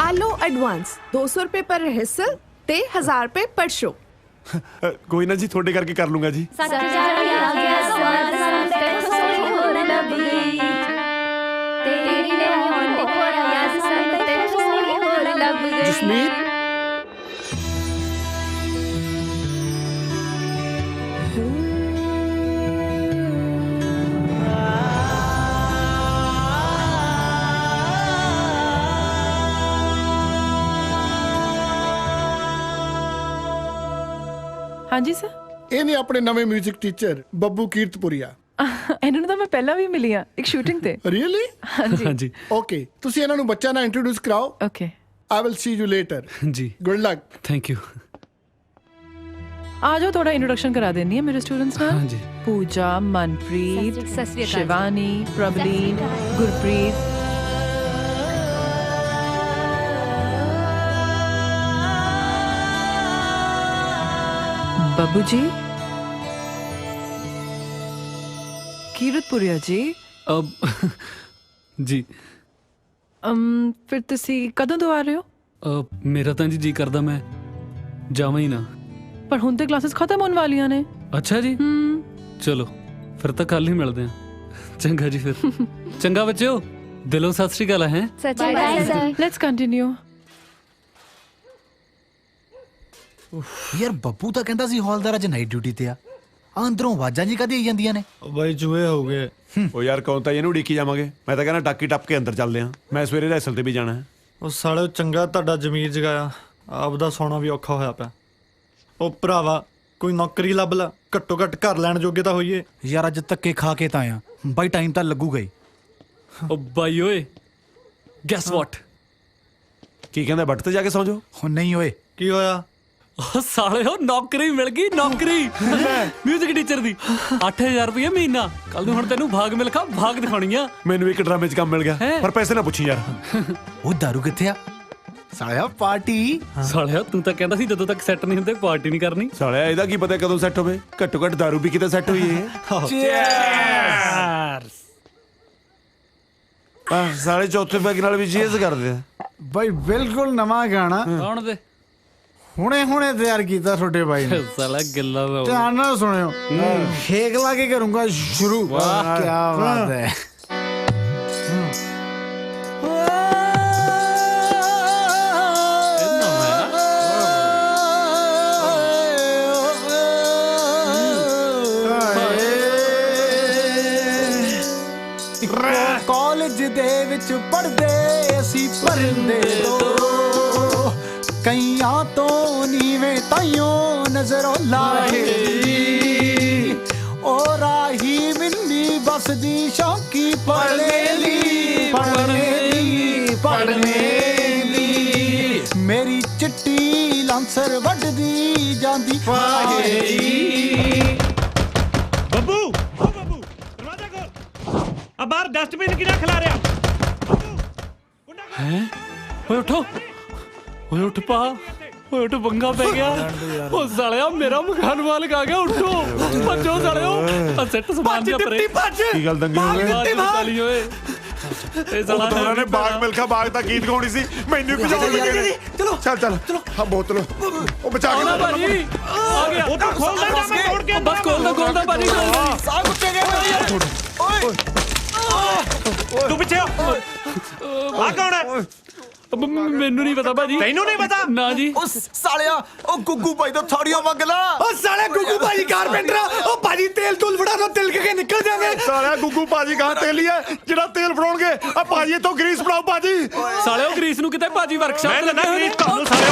ਆ ਲਓ ਐਡਵਾਂਸ 200 ਰੁਪਏ ਪਰ ਰਿਹਰਸਲ ਤੇ 1000 ਰੁਪਏ ਪਰ ਸ਼ੋ। ਕੋਈ ਨਾ ਜੀ, ਤੁਹਾਡੇ ਕਰਕੇ ਕਰ ਲੂੰਗਾ ਜੀ। ਜਸਮੀਤ ਹਾਂਜੀ ਸਰ। ਇਹ ਨੇ ਆਪਣੇ ਨਵੇਂ 뮤직 ਟੀਚਰ ਬੱਬੂ ਕੀਰਤਪੁਰੀਆ। ਇਹਨਾਂ ਨੂੰ ਤਾਂ ਮੈਂ ਪਹਿਲਾਂ ਵੀ ਮਿਲੀ ਆ ਇੱਕ ਸ਼ੂਟਿੰਗ ਤੇ। ਰੀਅਲੀ? ਹਾਂਜੀ ਓਕੇ, ਤੁਸੀਂ ਇਹਨਾਂ ਨੂੰ ਬੱਚਾ ਨਾਲ ਇੰਟਰੋਡਿਊਸ ਕਰਾਓ। Okay I will see you later. ਜੀ ਗੁੱਡ ਲੱਕ। Thank you. ਆ ਜਾਓ, ਥੋੜਾ ਇੰਟਰੋਡਕਸ਼ਨ ਕਰਾ ਦੇਣੀ ਹੈ ਮੇਰੇ ਸਟੂਡੈਂਟਸ ਨਾਲ। ਹਾਂਜੀ ਪੂਜਾ, ਮਨਪ੍ਰੀਤ, ਸ਼ਿਵਾਨੀ, ਪ੍ਰਭਲੀਨ, ਗੁਰਪ੍ਰੀਤ। ਬੱਬੂ ਜੀ, ਕੀਰਤਪੁਰੀਆ ਜੀ। ਅਬ ਜੀ ਫਿਰ ਤੁਸੀਂ ਕਦੋਂ ਤੋਂ ਆ ਰਹੇ ਹੋ? ਮੇਰਾ ਤਾਂ ਜੀ ਕਰਦਾ ਮੈਂ ਜਾਵਾਂ ਹੀ ਨਾ। ਪਰ ਹੁਣ ਤੇ ਕਲਾਸਿਸ ਖਤਮ ਹੋਣ ਵਾਲੀਆਂ ਨੇ। ਅੱਛਾ ਜੀ, ਚਲੋ ਫਿਰ ਤਾਂ ਕੱਲ ਹੀ ਮਿਲਦੇ ਹਾਂ। ਚੰਗਾ ਜੀ ਫਿਰ। ਚੰਗਾ ਬੱਚਿਓ, ਦਿਲੋਂ ਸਤਿ ਸ੍ਰੀ ਅਕਾਲ ਹੈ। Let's continue. ਯਾਰ ਬੱਬੂ ਤਾਂ ਕਹਿੰਦਾ ਸੀ ਹੌਲਦਾਰ ਅੱਜ ਨਾਈਟ ਡਿਊਟੀ ਤੇ ਆ ਅੰਦਰੋਂ ਆਵਾਜ਼ਾਂ ਜੀ ਕਦੇ ਆਈ ਜਾਂਦੀਆਂ ਨੇ। ਬਾਈ ਜੂਏ ਹੋ ਗਏ। ਉਹ ਯਾਰ ਕੌਣ ਤਾਂ ਇਹਨੂੰ ਉਡੀਕੀ ਜਾਵਾਂਗੇ। ਮੈਂ ਤਾਂ ਕਹਿੰਦਾ ਟਾਕੀ ਟੱਪ ਕੇ ਅੰਦਰ ਚੱਲਦੇ ਆ। ਮੈਂ ਸਵੇਰੇ ਰੈਸਲ ਤੇ ਵੀ ਜਾਣਾ ਹੈ। ਉਹ ਸਾਲੇ ਚੰਗਾ ਤੁਹਾਡਾ ਜ਼ਮੀਰ ਜਗਾਇਆ, ਆਪਦਾ ਸੌਣਾ ਵੀ ਔਖਾ ਹੋਇਆ ਪਿਆ। ਉਹ ਭਰਾਵਾ ਕੋਈ ਨੌਕਰੀ ਲੱਭ ਲਾ, ਘੱਟੋ ਘੱਟ ਘਰ ਲੈਣ ਜੋਗੇ ਤਾਂ ਹੋਈਏ। ਯਾਰ ਅੱਜ ਧੱਕੇ ਖਾ ਕੇ ਤਾਂ ਆਇਆ ਬਾਈ, ਟਾਈਮ ਤਾਂ ਲੱਗੂਗਾ ਹੀ। ਉਹ ਬਾਈ ਓਏ, ਗੈਸ ਵਾਟ? ਕੀ ਕਹਿੰਦਾ, ਬੱਟ ਤੇ ਜਾ ਕੇ ਸੌਂ ਜਾਓ। ਹੁਣ ਨਹੀਂ ਓਏ। ਕੀ ਹੋਇਆ? ਉਹ ਸਾਲਿਓ ਨੌਕਰੀ ਮਿਲ ਗਈ, ਨੌਕਰੀ 뮤직 ਟੀਚਰ ਦੀ। 8000 ਰੁਪਏ ਮਹੀਨਾ। ਕੱਲ ਨੂੰ ਹੁਣ ਤੈਨੂੰ ਭਾਗ ਮਿਲਖਾ ਭਾਗ ਦਿਖਾਉਣੀ ਆ। ਮੈਨੂੰ ਇੱਕ ਡਰਾਮੇ 'ਚ ਕੰਮ ਮਿਲ ਗਿਆ, ਪਰ ਪੈਸੇ ਨਾ ਪੁੱਛੀ ਯਾਰ। ਉਹ ਦਾਰੂ ਕਿੱਥੇ ਆ ਸਾਲਿਆ? ਪਾਰਟੀ। ਸਾਲਿਆ ਤੂੰ ਤਾਂ ਕਹਿੰਦਾ ਸੀ ਜਦੋਂ ਤੱਕ ਸੈੱਟ ਨਹੀਂ ਹੁੰਦੇ ਪਾਰਟੀ ਨਹੀਂ ਕਰਨੀ। ਸਾਲਿਆ ਇਹਦਾ ਕੀ ਪਤਾ ਕਦੋਂ ਸੈੱਟ ਹੋਵੇ। ਘੱਟੋ ਘੱਟ ਦਾਰੂ ਵੀ ਕਿਤੇ ਸੈੱਟ ਹੋਈ ਹੈ। ਸਾਲੇ ਚੌਥੇ ਪੈਗ ਨਾਲ ਵੀ ਚੀਜ਼ ਕਰਦੇ ਆ। ਬਾਈ ਬਿਲਕੁਲ ਨਵਾਂ ਗਾਣਾ ਕੌਣ ਦੇ? ਹੁਣੇ ਤਿਆਰ ਕੀਤਾ ਤੁਹਾਡੇ ਬਾਈ ਨੇ। ਸਾਲਾ ਗੱਲਾਂ ਦਾ ਧਿਆਨ ਨਾਲ ਸੁਣਿਓ। ਫੇਕ ਲਾ ਕੇ ਕਰੂੰਗਾ ਸ਼ੁਰੂ। ਵਾਹ ਕੀ ਬਾਤ ਹੈ। ਕਾਲਜ ਦੇ ਵਿੱਚ ਪੜ੍ਹਦੇ ਅਸੀਂ ਪਰਦੇ ਤੋਂ, ਕਈਆਂ ਤੋਂ ਨੀਵੇਂ ਤਾਈਓ ਨਜ਼ਰੋਂ ਲਾਹੇ। ਉਹ ਰਾਹੀ ਮਿੰਨੀ ਬਸਦੀ ਸ਼ੌਕੀ ਪੜ੍ਹਨੇ ਦੀ, ਪੜ੍ਹਨੇ ਦੀ। ਮੇਰੀ ਚਿੱਟੀ ਲਾਂਸਰ ਵੱਢਦੀ ਜਾਂਦੀ ਫਾਹੇ। ਬੱਬੂ ਦਰਵਾਜ਼ਾ ਖੋਲ। ਆ ਬਾਹਰ ਡਸਟਬਿਨ ਕਿਹੜਾ ਖਿਲਾ ਰਿਹਾ? ਹੈ? ਓਏ ਉਠੋ, ਓਏ ਉੱਠ ਪਾ, ਓਏ ਉੱਠ, ਪੰਗਾ ਪੈ ਗਿਆ। ਉਹ ਸਾਲਿਆ ਮੇਰਾ ਮਕਾਨ ਮਾਲਕ ਆ ਗਿਆ। ਉੱਠੋ ਭੱਜੋ ਸਾਲਿਓ। ਆ ਸੈੱਟ ਸਮਾਨ ਦੇ ਪਰੇ। ਕੀ ਗੱਲ ਦੰਗੇ ਹੋ ਗਏ? ਚੱਲੀ ਓਏ। ਇਹ ਸਾਲਾ ਉਹਨਾਂ ਨੇ ਬਾਗ ਮਿਲਖਾ ਬਾਗ ਦਾ ਗੀਤ ਗਾਉਣੀ ਸੀ, ਮੈਨੂੰ ਭਜਾਉਣ ਲੱਗੇ ਨੇ। ਚਲੋ ਚੱਲ ਚੱਲ ਹਾਂ ਬੋਤਲ। ਉਹ ਬਚਾ ਕੇ ਆਉਣਾ ਭਾਜੀ ਆ ਗਿਆ। ਉਹ ਤਾਂ ਖੋਲਦਾ ਜਾ, ਮੈਂ ਤੋੜ ਕੇ ਬਸ ਖੋਲਦਾ ਭਾਜੀ। ਸਾਹ ਕੁੱਤੇ ਗਏ। ਓਏ ਤੂੰ ਪਿੱਛੇ ਆ ਕੌਣ ਹੈ? ਮੈਨੂੰ ਨਹੀਂ ਪਤਾ ਭਾਜੀ। ਤੈਨੂੰ ਨਹੀਂ ਪਤਾ? ਨਾ ਜੀ। ਉਹ ਸਾਲਿਆ ਉਹ ਗੁੱਗੂ ਭਾਈ ਤੋਂ ਥੋੜੀਆਂ ਮੰਗ ਲਾ। ਉਹ ਸਾਲੇ ਗੁੱਗੂ ਭਾਈ ਕਾਰਪੈਂਟਰ। ਉਹ ਭਾਜੀ ਤੇਲ ਤੂਲ ਫੜਾ ਦੋ, ਤਿਲਕ ਕੇ ਨਿਕਲ ਜਾਵੇ। ਸਾਲਿਆ ਗੁੱਗੂ ਭਾਜੀ ਕਹਾਂ ਤੇਲੀ ਹੈ ਜਿਹੜਾ ਤੇਲ ਫੜਾਉਣਗੇ। ਆ ਭਾਜੀ ਇੱਥੋਂ ਗਰੀਸ ਫੜਾਓ ਭਾਜੀ। ਸਾਲਿਓ ਗਰੀਸ ਨੂੰ ਕਿਤੇ ਭਾਜੀ ਵਰਕਸ਼ਾਪ ਮੈਂ ਲੱਗਾ ਗਰੀਸ ਤੁਹਾਨੂੰ ਸਾਲਿਓ।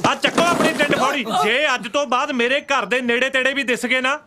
ਆ ਚੱਕੋ ਆਪਣੀ ਟਿੰਡ ਫੋੜੀ। ਜੇ ਅੱਜ ਤੋਂ ਬਾਅਦ ਮੇਰੇ ਘਰ ਦੇ ਨੇੜੇ ਤੇੜੇ ਵੀ ਦਿਸ ਗਏ ਨਾ,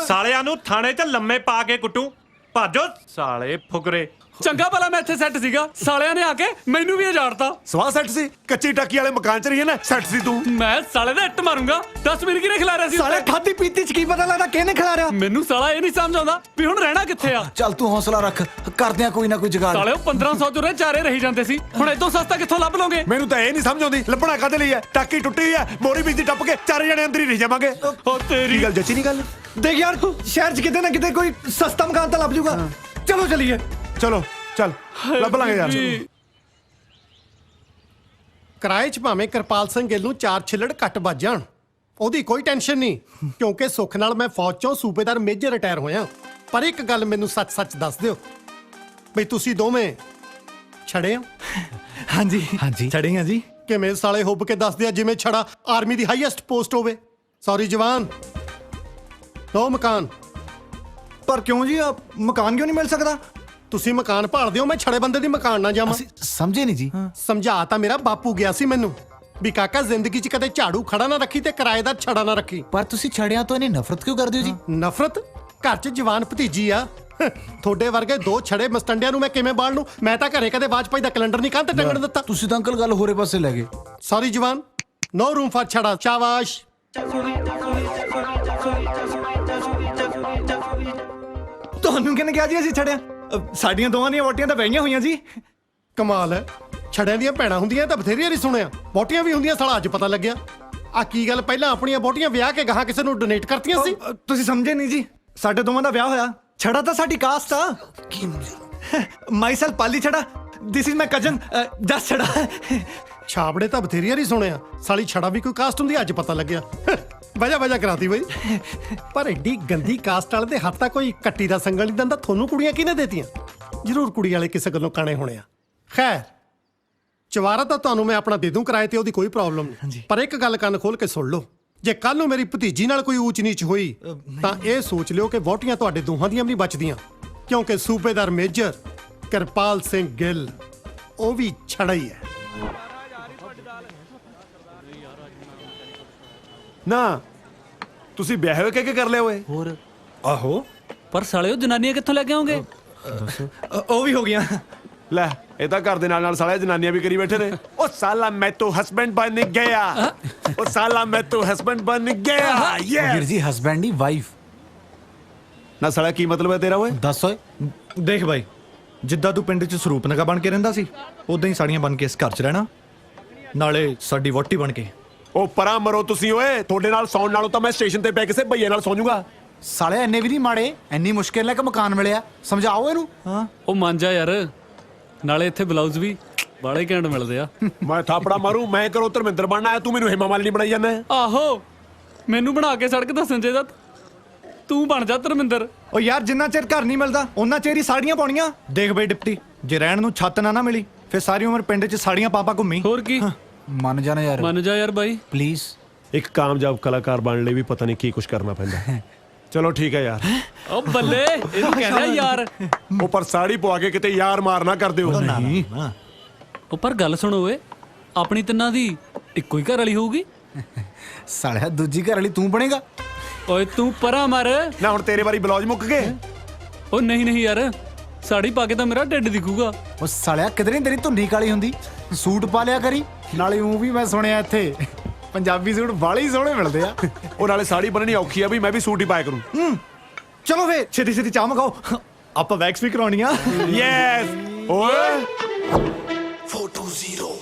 ਸਾਲਿਆਂ ਨੂੰ ਥਾਣੇ 'ਚ ਲੰਮੇ ਪਾ ਕੇ ਕੁੱਟੂ। ਭਾਜੋ ਸਾਲੇ ਫੁਕਰੇ। ਚੰਗਾ ਭਲਾ ਮੈਂ ਇੱਥੇ ਸੈੱਟ ਸੀਗਾ, ਸਾਲਿਆਂ ਨੇ ਆ ਕੇ ਮੈਨੂੰ ਵੀ ਉਜਾੜਤਾ। ਸਵਾਹ ਸੈੱਟ ਸੀ, ਕੱਚੀ ਟਾਕੀ ਵਾਲੇ ਮਕਾਨ 'ਚ ਰਹੀ ਹੈ ਨਾ, ਸੈੱਟ ਸੀ ਤੂੰ। ਮੈਂ ਸਾਲੇ ਦਾ ਇੱਟ ਮਾਰੂੰਗਾ। 10 ਮਿੰਟ ਕਿਹਨੇ ਖਿਲਾ ਰਿਹਾ ਸੀ? ਸਾਲੇ ਖਾਦੀ ਪੀਤੀ ਚ ਕੀ ਪਤਾ ਲੱਗਦਾ ਕਿਹਨੇ ਖਿਲਾ ਰਿਹਾ। ਮੈਨੂੰ ਸਾਲਾ ਇਹ ਨਹੀਂ ਸਮਝ ਆਉਂਦਾ ਵੀ ਹੁਣ ਰਹਿਣਾ ਕਿੱਥੇ ਆ। ਚੱਲ ਤੂੰ ਹੌਸਲਾ ਰੱਖ, ਕਰਦੇ ਆ ਕੋਈ ਨਾ ਕੋਈ ਜੁਗਾੜ। ਸਾਲਿਓ 1500 ਚ ਚਾਰੇ ਰਹੀ ਜਾਂਦੇ ਸੀ, ਹੁਣ ਇਦੋਂ ਸਸਤਾ ਕਿੱਥੋਂ ਲੱਭ ਲੋਗੇ? ਮੈਨੂੰ ਤਾਂ ਇਹ ਨਹੀਂ ਸਮਝ ਆਉਂਦੀ ਲੱਭਣਾ ਕਾਹਦੇ ਲਈ ਹੈ। ਟਾਕੀ ਟੁੱਟੀ ਹੈ, ਮੋਰੀ ਵਿੱਚ ਦੀ ਟੱਪ ਕੇ ਚਾਰੇ ਜਣੇ ਅੰਦਰ ਹੀ ਰਹਿ ਜਾਵਾਂਗੇ। ਉਹ ਤੇਰੀ ਗੱਲ ਜੱਚੀ ਨਹੀਂ ਗੱਲ। ਦੇਖ ਯਾਰ ਸ਼ਹਿਰ 'ਚ ਕਿਤੇ ਨਾ ਕਿਤੇ ਕੋਈ ਸਸਤਾ ਮਕਾਨ ਤਾਂ ਲੱਭ ਜੂਗਾ। ਚਲੋ ਚਲੀਏ। ਚਲੋ ਚੱਲ ਲੱਭ ਲਾਂਗੇ ਯਾਰ। ਕਿਰਾਏ 'ਚ ਭਾਵੇਂ ਕਿਰਪਾਲ ਸਿੰਘ ਗਿੱਲ ਨੂੰ 4 ਛਿੱਲੜ ਘੱਟ ਵੱਜ ਜਾਣ, ਉਹਦੀ ਕੋਈ ਟੈਨਸ਼ਨ ਨਹੀਂ, ਕਿਉਂਕਿ ਸੁੱਖ ਨਾਲ ਮੈਂ ਫੌਜ 'ਚੋਂ ਸੂਬੇਦਾਰ ਮੇਜਰ ਰਿਟਾਇਰ ਹੋਇਆ। ਪਰ ਇੱਕ ਗੱਲ ਮੈਨੂੰ ਸੱਚ-ਸੱਚ ਦੱਸ ਦਿਓ ਬਈ ਤੁਸੀਂ ਦੋਵੇਂ ਛੜੇ ਹੋ? ਹਾਂਜੀ ਛੜੇ ਆ ਜੀ। ਕਿਵੇਂ ਸਾਲੇ ਹੁੱਬ ਕੇ ਦੱਸਦੇ ਆ ਜਿਵੇਂ ਛੜਾ ਆਰਮੀ ਦੀ ਹਾਈਐਸਟ ਪੋਸਟ ਹੋਵੇ। ਸੌਰੀ ਜਵਾਨ, 2 ਮਕਾਨ। ਪਰ ਕਿਉਂ ਜੀ, ਮਕਾਨ ਕਿਉਂ ਨਹੀਂ ਮਿਲ ਸਕਦਾ? ਤੁਸੀਂ ਮਕਾਨ ਭਾਲਦੇ ਹੋ, ਮੈਂ ਛੜੇ ਬੰਦੇ ਦੀ ਮਕਾਨ ਨਾ ਜਾਵਾਂ। ਸਮਝੇ ਨਹੀਂ ਜੀ। ਸਮਝਾ ਤਾਂ ਮੇਰਾ ਬਾਪੂ ਗਿਆ ਸੀ ਮੈਨੂੰ ਵੀ ਕਾਕਾ ਜ਼ਿੰਦਗੀ 'ਚ ਕਦੇ ਝਾੜੂ ਖੜਾ ਨਾ ਰੱਖੀ ਤੇ ਕਿਰਾਏਦਾਰ ਛੜਾ ਨਾ ਰੱਖੀ। ਪਰ ਤੁਸੀਂ ਛੜਿਆਂ ਤੋਂ ਇਹਨੇ ਨਫ਼ਰਤ ਕਿਉਂ ਕਰਦੇ ਹੋ ਜੀ? ਨਫ਼ਰਤ? ਘਰ 'ਚ ਜਵਾਨ ਭਤੀਜੀ ਆ, ਤੁਹਾਡੇ ਵਰਗੇ 2 ਛੜੇ ਮਸਟੰਡਿਆਂ ਨੂੰ ਮੈਂ ਕਿਵੇਂ ਬਾਲ ਲੂੰ? ਮੈਂ ਤਾਂ ਘਰੇ ਕਦੇ ਵਾਜਪਾਈ ਦਾ ਕੈਲੰਡਰ ਨਹੀਂ ਕੰਨ ਤੇ ਟੰਗਣ ਦਿੱਤਾ। ਤੁਸੀਂ ਤਾਂ ਅੰਕਲ ਗੱਲ ਹੋਰੇ ਪਾਸੇ ਲੈ ਗਏ। ਸੌਰੀ ਜਵਾਨ, ਨੋ ਰੂਮ ਫਾਰ ਛੜਾ। ਸ਼ਾਬਾਸ਼। ਤੁਹਾਨੂੰ ਕਿਹਨੇ ਕਿਹਾ ਜੀ ਅਸੀਂ ਛੜਿਆ? ਸਾਡੀਆਂ ਦੋਵਾਂ ਦੀਆਂ ਵੋਟੀਆਂ ਤਾਂ ਪਈਆਂ ਹੋਈਆਂ ਜੀ। ਕਮਾਲ ਹੈ, ਛੜਿਆਂ ਦੀਆਂ ਭੈਣਾਂ ਹੁੰਦੀਆਂ ਤਾਂ ਬਥੇਰੀਆਂ ਨਹੀਂ ਸੁਣਿਆ, ਬੋਟੀਆਂ ਵੀ ਹੁੰਦੀਆਂ। ਸਾਲਾ ਅੱਜ ਪਤਾ ਲੱਗਿਆ। ਆ ਕੀ ਗੱਲ, ਪਹਿਲਾਂ ਆਪਣੀਆਂ ਬੋਟੀਆਂ ਵਿਆਹ ਕੇ ਗਾਹਾਂ ਕਿਸੇ ਨੂੰ ਡੋਨੇਟ ਕਰਤੀਆਂ ਸੀ? ਤੁਸੀਂ ਸਮਝੇ ਨਹੀਂ ਜੀ, ਸਾਡੇ ਦੋਵਾਂ ਦਾ ਵਿਆਹ ਹੋਇਆ। ਛੜਾ ਤਾਂ ਸਾਡੀ ਕਾਸਟ ਆ। Myself Pali Chhara, this is my cousin Jas Chhara. ਛਾਬੜੇ ਤਾਂ ਬਥੇਰੀਆਂ ਨਹੀਂ ਸੁਣਿਆ, ਸਾਲੀ ਛੜਾ ਵੀ ਕੋਈ ਕਾਸਟ ਹੁੰਦੀ, ਅੱਜ ਪਤਾ ਲੱਗਿਆ। ਵਜਾ ਕਰਾਤੀ ਬਈ। ਪਰ ਐਡੀ ਗੰਦੀ ਕਾਸਟ ਵਾਲੇ ਦੇ ਹੱਥ ਤਾਂ ਕੋਈ ਕੱਟੀ ਦਾ ਸੰਗਲ ਨਹੀਂ ਦਿੰਦਾ। ਤੁਹਾਨੂੰ ਕੁੜੀਆਂ ਕਿਹਨੇ ਦੇਤੀਆਂ? ਜ਼ਰੂਰ ਕੁੜੀ ਵਾਲੇ ਕਿਸੇ ਗੱਲੋਂ ਕਾਣੇ ਹੋਣੇ ਆ। ਖੈਰ, ਚਵਾਰਾ ਤਾਂ ਤੁਹਾਨੂੰ ਮੈਂ ਆਪਣਾ ਦੇ ਦੂੰ ਕਿਰਾਏ ਤੇ, ਉਹਦੀ ਕੋਈ ਪ੍ਰੋਬਲਮ ਨਹੀਂ। ਪਰ ਇੱਕ ਗੱਲ ਕੰਨ ਖੋਲ ਕੇ ਸੁਣ ਲਓ, ਜੇ ਕੱਲ ਨੂੰ ਮੇਰੀ ਭਤੀਜੀ ਨਾਲ ਕੋਈ ਊਚ ਨੀਚ ਹੋਈ ਤਾਂ ਇਹ ਸੋਚ ਲਿਓ ਕਿ ਵਹੁਟੀਆਂ ਤੁਹਾਡੇ ਦੋਹਾਂ ਦੀਆਂ ਵੀ ਨਹੀਂ ਬਚਦੀਆਂ, ਕਿਉਂਕਿ ਸੂਬੇਦਾਰ ਮੇਜਰ ਕਿਰਪਾਲ ਸਿੰਘ ਗਿੱਲ ਉਹ ਵੀ ਛੜਾ ਹੀ ਹੈ। ਨਾ ਤੁਸੀਂ ਵਿਆਹ ਹੋ ਕੇ ਕਰ ਲਿਆ ਓਏ? ਹੋਰ ਆਹੋ, ਪਰ ਸਾਲਿਓ ਜਨਾਨੀਆਂ ਕਿੱਥੋਂ ਲੈ ਕੇ ਆਉਂਗੇ? ਉਹ ਵੀ ਹੋ ਗਿਆ। ਲੈ, ਇਹ ਤਾਂ ਘਰ ਦੇ ਨਾਲ ਸਾਲੇ ਜਨਾਨੀਆਂ ਵੀ ਕਰੀ ਬੈਠੇ ਨੇ। ਉਹ ਸਾਲਾ ਮੈਂ ਤਾਂ ਹਸਬੈਂਡ ਬਣ ਗਿਆ। ਉਹ ਸਾਲਾ ਮੈਂ ਤਾਂ ਹਸਬੈਂਡ ਬਣ ਗਿਆ। ਵੀਰ ਜੀ, ਹਸਬੈਂਡ ਨਹੀਂ ਵਾਈਫ। ਨਾ ਸਾਲਾ ਕੀ ਮਤਲਬ ਹੈ ਤੇਰਾ ਓਏ? ਦੱਸ ਓਏ। ਦੇਖ ਬਾਈ, ਜਿੱਦਾਂ ਤੂੰ ਪਿੰਡ 'ਚ ਸਰੂਪ ਨਗਾ ਬਣ ਕੇ ਰਹਿੰਦਾ ਸੀ, ਉਦਾਂ ਹੀ ਸਾੜੀਆਂ ਬਣ ਕੇ ਇਸ ਘਰ 'ਚ ਰਹਿਣਾ, ਨਾਲੇ ਸਾਡੀ ਵੋਟੀ ਬਣ ਕੇ। ਉਹ ਪਰਾਂ ਮਰੋ ਤੁਸੀਂ ਓਏ, ਤੁਹਾਡੇ ਨਾਲ ਸੌਣ ਨਾਲੋਂ ਤਾਂ ਮੈਂ ਸਟੇਸ਼ਨ ਤੇ ਪੈ ਕਿਸੇ ਭਈਏ ਨਾਲ ਸੌਂ ਜਾਊਂਗਾ। ਸਾਲੇ ਇੰਨੇ ਵੀ ਨਹੀਂ ਮਾੜੇ, ਇੰਨੀ ਮੁਸ਼ਕਿਲ ਨਾਲ ਕਿ ਮਕਾਨ ਮਿਲਿਆ। ਸਮਝਾਓ ਇਹਨੂੰ। ਉਹ ਮੰਨ ਜਾ ਯਾਰ, ਨਾਲੇ ਇੱਥੇ ਬਲਾਊਜ਼ ਵੀ ਬਾਲੇ ਘੈਂਟ ਮਿਲਦੇ ਆ। ਮੈਂ ਥਾਪੜਾ ਮਾਰੂ, ਮੈਂ ਕਰੋ ਧਰਮਿੰਦਰ ਬਣਨਾ ਹੈ, ਤੂੰ ਮੈਨੂੰ ਹੇਮਾ ਮਾਲਿਨੀ ਬਣਾਈ ਜਾਂਦਾ। ਆਹੋ, ਮੈਨੂੰ ਬਣਾ ਕੇ ਸੜਕ ਦੱਸਣ ਚਾਹੀਦਾ, ਤੂੰ ਬਣ ਜਾ ਧਰਮਿੰਦਰ। ਉਹ ਯਾਰ, ਜਿੰਨਾ ਚਿਰ ਘਰ ਨਹੀਂ ਮਿਲਦਾ ਉਹਨਾਂ ਚਿਰ ਹੀ ਸਾੜੀਆਂ ਪਾਉਣੀਆਂ। ਦੇਖ ਬਈ ਡਿਪਟੀ, ਜੇ ਰਹਿਣ ਨੂੰ ਛੱਤ ਨਾ ਮਿਲੀ ਫਿਰ ਸਾਰੀ ਉਮਰ ਪਿੰਡ 'ਚ ਸਾੜੀਆਂ ਪਾ ਘੁੰਮੀ। ਹੋਰ ਕੀ, ਮੰਨ ਜਾ ਯਾਰ ਬਾਈ ਪਲੀਜ਼। ਇੱਕ ਕਾਮਯਾਬ ਕਲਾਕਾਰ ਬਣਨ ਲਈ ਵੀ ਪਤਾ ਨਹੀਂ ਕੀ ਕੁਝ ਕਰਨਾ ਪੈਂਦਾ। ਚਲੋ ਠੀਕ ਹੈ ਯਾਰ। ਉਹ ਬੱਲੇ, ਇਹਨੂੰ ਕਹਿੰਦਾ ਯਾਰ। ਉਹ ਪਰ ਸਾੜੀ ਪਵਾ ਕੇ ਕਿਤੇ ਯਾਰ ਮਾਰ ਨਾ ਕਰ ਦਿਓ। ਨਹੀਂ, ਉਹ ਪਰ ਗੱਲ ਸੁਣੋ ਓਏ, ਆਪਣੀ ਤਿੰਨਾਂ ਦੀ ਇੱਕੋ ਹੀ ਘਰ ਵਾਲੀ ਹੋਊਗੀ। ਸਾਲਿਆ ਦੂਜੀ ਘਰ ਵਾਲੀ ਤੂੰ ਬਣੇਗਾ? ਓਏ ਤੂੰ ਪਰਾਂ ਮਰ ਨਾ, ਹੁਣ ਤੇਰੇ ਵਾਰੀ ਬਲੌਜ ਮੁੱਕ ਗਏ। ਉਹ ਨਹੀਂ ਯਾਰ, ਸਾੜੀ ਪਾ ਕੇ ਤਾਂ ਮੇਰਾ ਢਿੱਡ ਦਿਖੂਗਾ। ਉਹ ਸਾਲਿਆ ਕਿਧਰੇ ਤੇਰੀ ਧੁੰਨੀ ਕਾਲੀ ਹੁੰਦੀ, ਸੂਟ ਪਾ ਲਿਆ ਕਰੀ। ਨਾਲੇ ਉਹ ਵੀ ਮੈਂ ਸੁਣਿਆ ਇੱਥੇ ਪੰਜਾਬੀ ਸੂਟ ਬਾਲੇ ਹੀ ਸੋਹਣੇ ਮਿਲਦੇ ਆ। ਉਹ ਨਾਲੇ ਸਾੜੀ ਬਣਨੀ ਔਖੀ ਆ, ਵੀ ਮੈਂ ਵੀ ਸੂਟ ਹੀ ਪਾਇਆ ਕਰੂੰ। ਚਲੋ ਫੇ ਛੇਤੀ ਚਾਹ ਮਗਾਓ, ਆਪਾਂ ਵੈਕਸ ਵੀ ਕਰਾਉਣੀ ਆ। ਯੈਸ ਓਏ। Photo zero.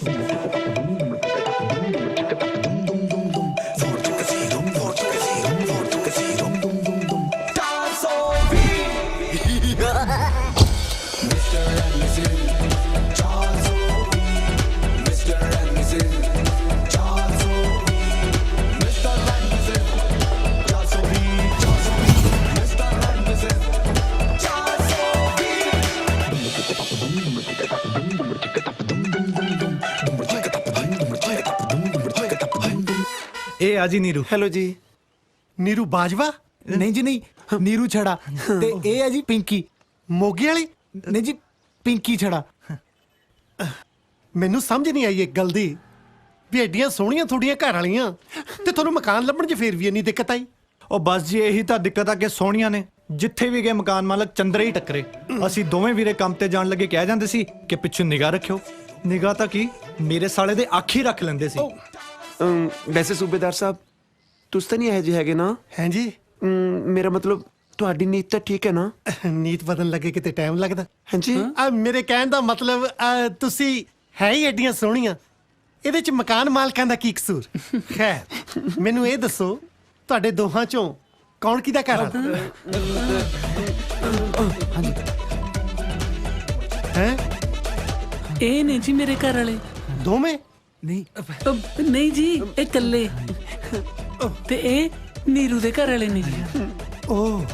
ਇਹ ਆ ਜੀ ਨੀਰੂ। ਹੈਲੋ ਜੀ। ਨੀਰੂ ਬਾਜਵਾ? ਨਹੀਂ ਜੀ ਨਹੀਂ, ਨੀਰੂ ਛੜਾ। ਤੇ ਇਹ ਹੈ ਜੀ ਪਿੰਕੀ। ਮੋਗੇ ਵਾਲੀ? ਨਹੀਂ ਜੀ, ਪਿੰਕੀ ਛੜਾ। ਮੈਨੂੰ ਸਮਝ ਨਹੀਂ ਆਈ ਇੱਕ ਗੱਲ ਦੀ, ਵੀ ਐਡੀਆਂ ਸੋਹਣੀਆਂ ਤੁਹਾਡੀਆਂ ਘਰ ਵਾਲੀਆਂ ਤੇ ਤੁਹਾਨੂੰ ਮਕਾਨ ਲੱਭਣ 'ਚ ਫੇਰ ਵੀ ਇੰਨੀ ਦਿੱਕਤ ਆਈ। ਉਹ ਬਸ ਜੀ, ਇਹੀ ਤਾਂ ਦਿੱਕਤ ਆ ਕਿ ਸੋਹਣੀਆਂ ਨੇ ਜਿੱਥੇ ਵੀ ਗਏ ਮਕਾਨ ਮਾਲਕ ਚੰਦਰੇ ਹੀ ਟੱਕਰੇ। ਅਸੀਂ ਦੋਵੇਂ ਵੀਰੇ ਕੰਮ ਤੇ ਜਾਣ ਲੱਗੇ ਕਹਿ ਜਾਂਦੇ ਸੀ ਕਿ ਪਿੱਛੇ ਨਿਗਾਹ ਰੱਖਿਓ। ਨਿਗਾਹ ਤਾਂ ਕੀ, ਮੇਰੇ ਸਾਲੇ ਦੇ ਅੱਖ ਹੀ ਰੱਖ ਲੈਂਦੇ ਸੀ। ਵੈਸੇ ਸੂਬੇਦਾਰ ਸਾਹਿਬ, ਤੁਸੀਂ ਤਾਂ ਨਹੀਂ ਇਹੋ ਜਿਹੇ ਹੈਗੇ ਨਾ? ਹੈਂ ਜੀ? ਮੇਰਾ ਮਤਲਬ ਤੁਹਾਡੀ ਨੀਤ ਤਾਂ ਠੀਕ ਹੈ ਨਾ? ਨੀਤ ਬਦਲਣ ਲੱਗੇ ਕਿਤੇ ਟਾਈਮ ਲੱਗਦਾ। ਹਾਂਜੀ, ਮੇਰੇ ਕਹਿਣ ਦਾ ਮਤਲਬ ਤੁਸੀਂ ਹੈ ਹੀ ਐਡੀਆਂ ਸੋਹਣੀਆਂ, ਇਹਦੇ 'ਚ ਮਕਾਨ ਮਾਲਕਾਂ ਦਾ ਕੀ ਕਸੂਰ? ਖੈਰ, ਮੈਨੂੰ ਇਹ ਦੱਸੋ, ਤੁਹਾਡੇ ਦੋਹਾਂ 'ਚੋਂ ਕੌਣ ਕਿਹਦਾ ਘਰ ਵਾਲਾ ਹੈ? ਇਹ ਨੇ ਜੀ ਮੇਰੇ ਘਰ ਵਾਲੇ ਦੋਵੇਂ। ਨਹੀਂ ਨਹੀਂ ਜੀ ਇਹ ਇਕੱਲੇ ਤੇ ਇਹ ਨੀਰੂ ਦੇ ਘਰ ਵਾਲੇ ਨੇ ਜੀ। ਓ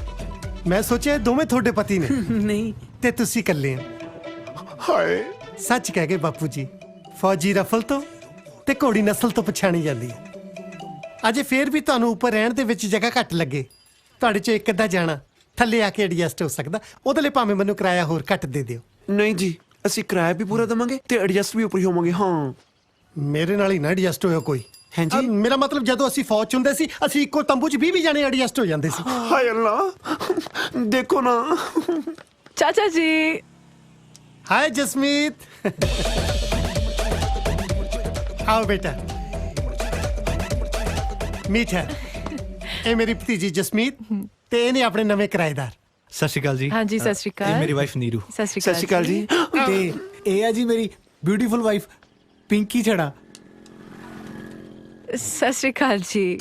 ਮੈਂ ਸੋਚਿਆ ਇਹ ਦੋਵੇਂ ਤੁਹਾਡੇ ਪਤੀ ਨੇ ਨਹੀਂ ਤੇ ਤੁਸੀਂ ਇਕੱਲੇ ਹੋ। ਹਾਏ ਸੱਚ ਕਹਿ ਗਏ ਬਾਪੂ ਜੀ, ਫੌਜੀ ਰਫਲ ਤੋਂ ਤੇ ਘੋੜੀ ਨਸਲ ਤੋਂ ਪਛਾਣੀ ਜਾਂਦੀ ਹੈ। ਅਜੇ ਫੇਰ ਵੀ ਤੁਹਾਨੂੰ ਉੱਪਰ ਰਹਿਣ ਦੇ ਵਿੱਚ ਜਗ੍ਹਾ ਘੱਟ ਲੱਗੇ, ਤੁਹਾਡੇ ਚੋਂ ਇੱਕ ਅੱਧਾ ਜਾਣਾ ਥੱਲੇ ਆ ਕੇ ਐਡਜਸਟ ਹੋ ਸਕਦਾ, ਉਹਦੇ ਲਈ ਭਾਵੇਂ ਮੈਨੂੰ ਕਿਰਾਇਆ ਹੋਰ ਘੱਟ ਦੇ ਦਿਓ। ਨਹੀਂ ਜੀ, ਅਸੀਂ ਕਿਰਾਇਆ ਵੀ ਪੂਰਾ ਦੇਵਾਂਗੇ ਤੇ ਐਡਜਸਟ ਵੀ ਉੱਪਰ ਹੀ ਹੋਵਾਂਗੇ। ਹਾਂ ਮੇਰੇ ਨਾਲ ਹੀ ਨਾ ਐਡਜਸਟ ਹੋਇਆ ਕੋਈ। ਹਾਂਜੀ ਮੇਰਾ ਮਤਲਬ ਜਦੋਂ ਅਸੀਂ ਫੌਜ ਚ ਹੁੰਦੇ ਸੀ, ਅਸੀਂ ਇੱਕੋ ਤੰਬੂ 'ਚ 20 ਜਾਣੇ ਐਡਜਸਟ ਹੋ ਜਾਂਦੇ ਸੀ। ਹਾਏ ਅੱਲਾ ਦੇਖੋ ਨਾ। ਚਾਚਾ ਜੀ ਹਾਏ ਜਸਮੀਤ, आओ बेटा, मीठ है। ਇਹ ਮੇਰੀ ਭਤੀਜੀ ਜਸਮੀਤ ਤੇ ਇਹਨੇ ਆਪਣੇ ਨਵੇਂ ਕਿਰਾਏਦਾਰ। ਸਤਿ ਸ਼੍ਰੀ ਅਕਾਲ ਜੀ। ਹਾਂਜੀ ਸਤਿ ਸ਼੍ਰੀ ਅਕਾਲ। ਇਹ ਮੇਰੀ ਵਾਈਫ ਨੀਰੂ। ਸਤਿ ਸ਼੍ਰੀ ਅਕਾਲ ਜੀ। ਤੇ ਇਹ ਆ ਜੀ ਮੇਰੀ ਬਿਊਟੀਫੁਲ ਵਾਈਫ ਪਿੰਕੀ ਛੜਾ। ਸਤਿ ਸ਼੍ਰੀ ਅਕਾਲ ਜੀ।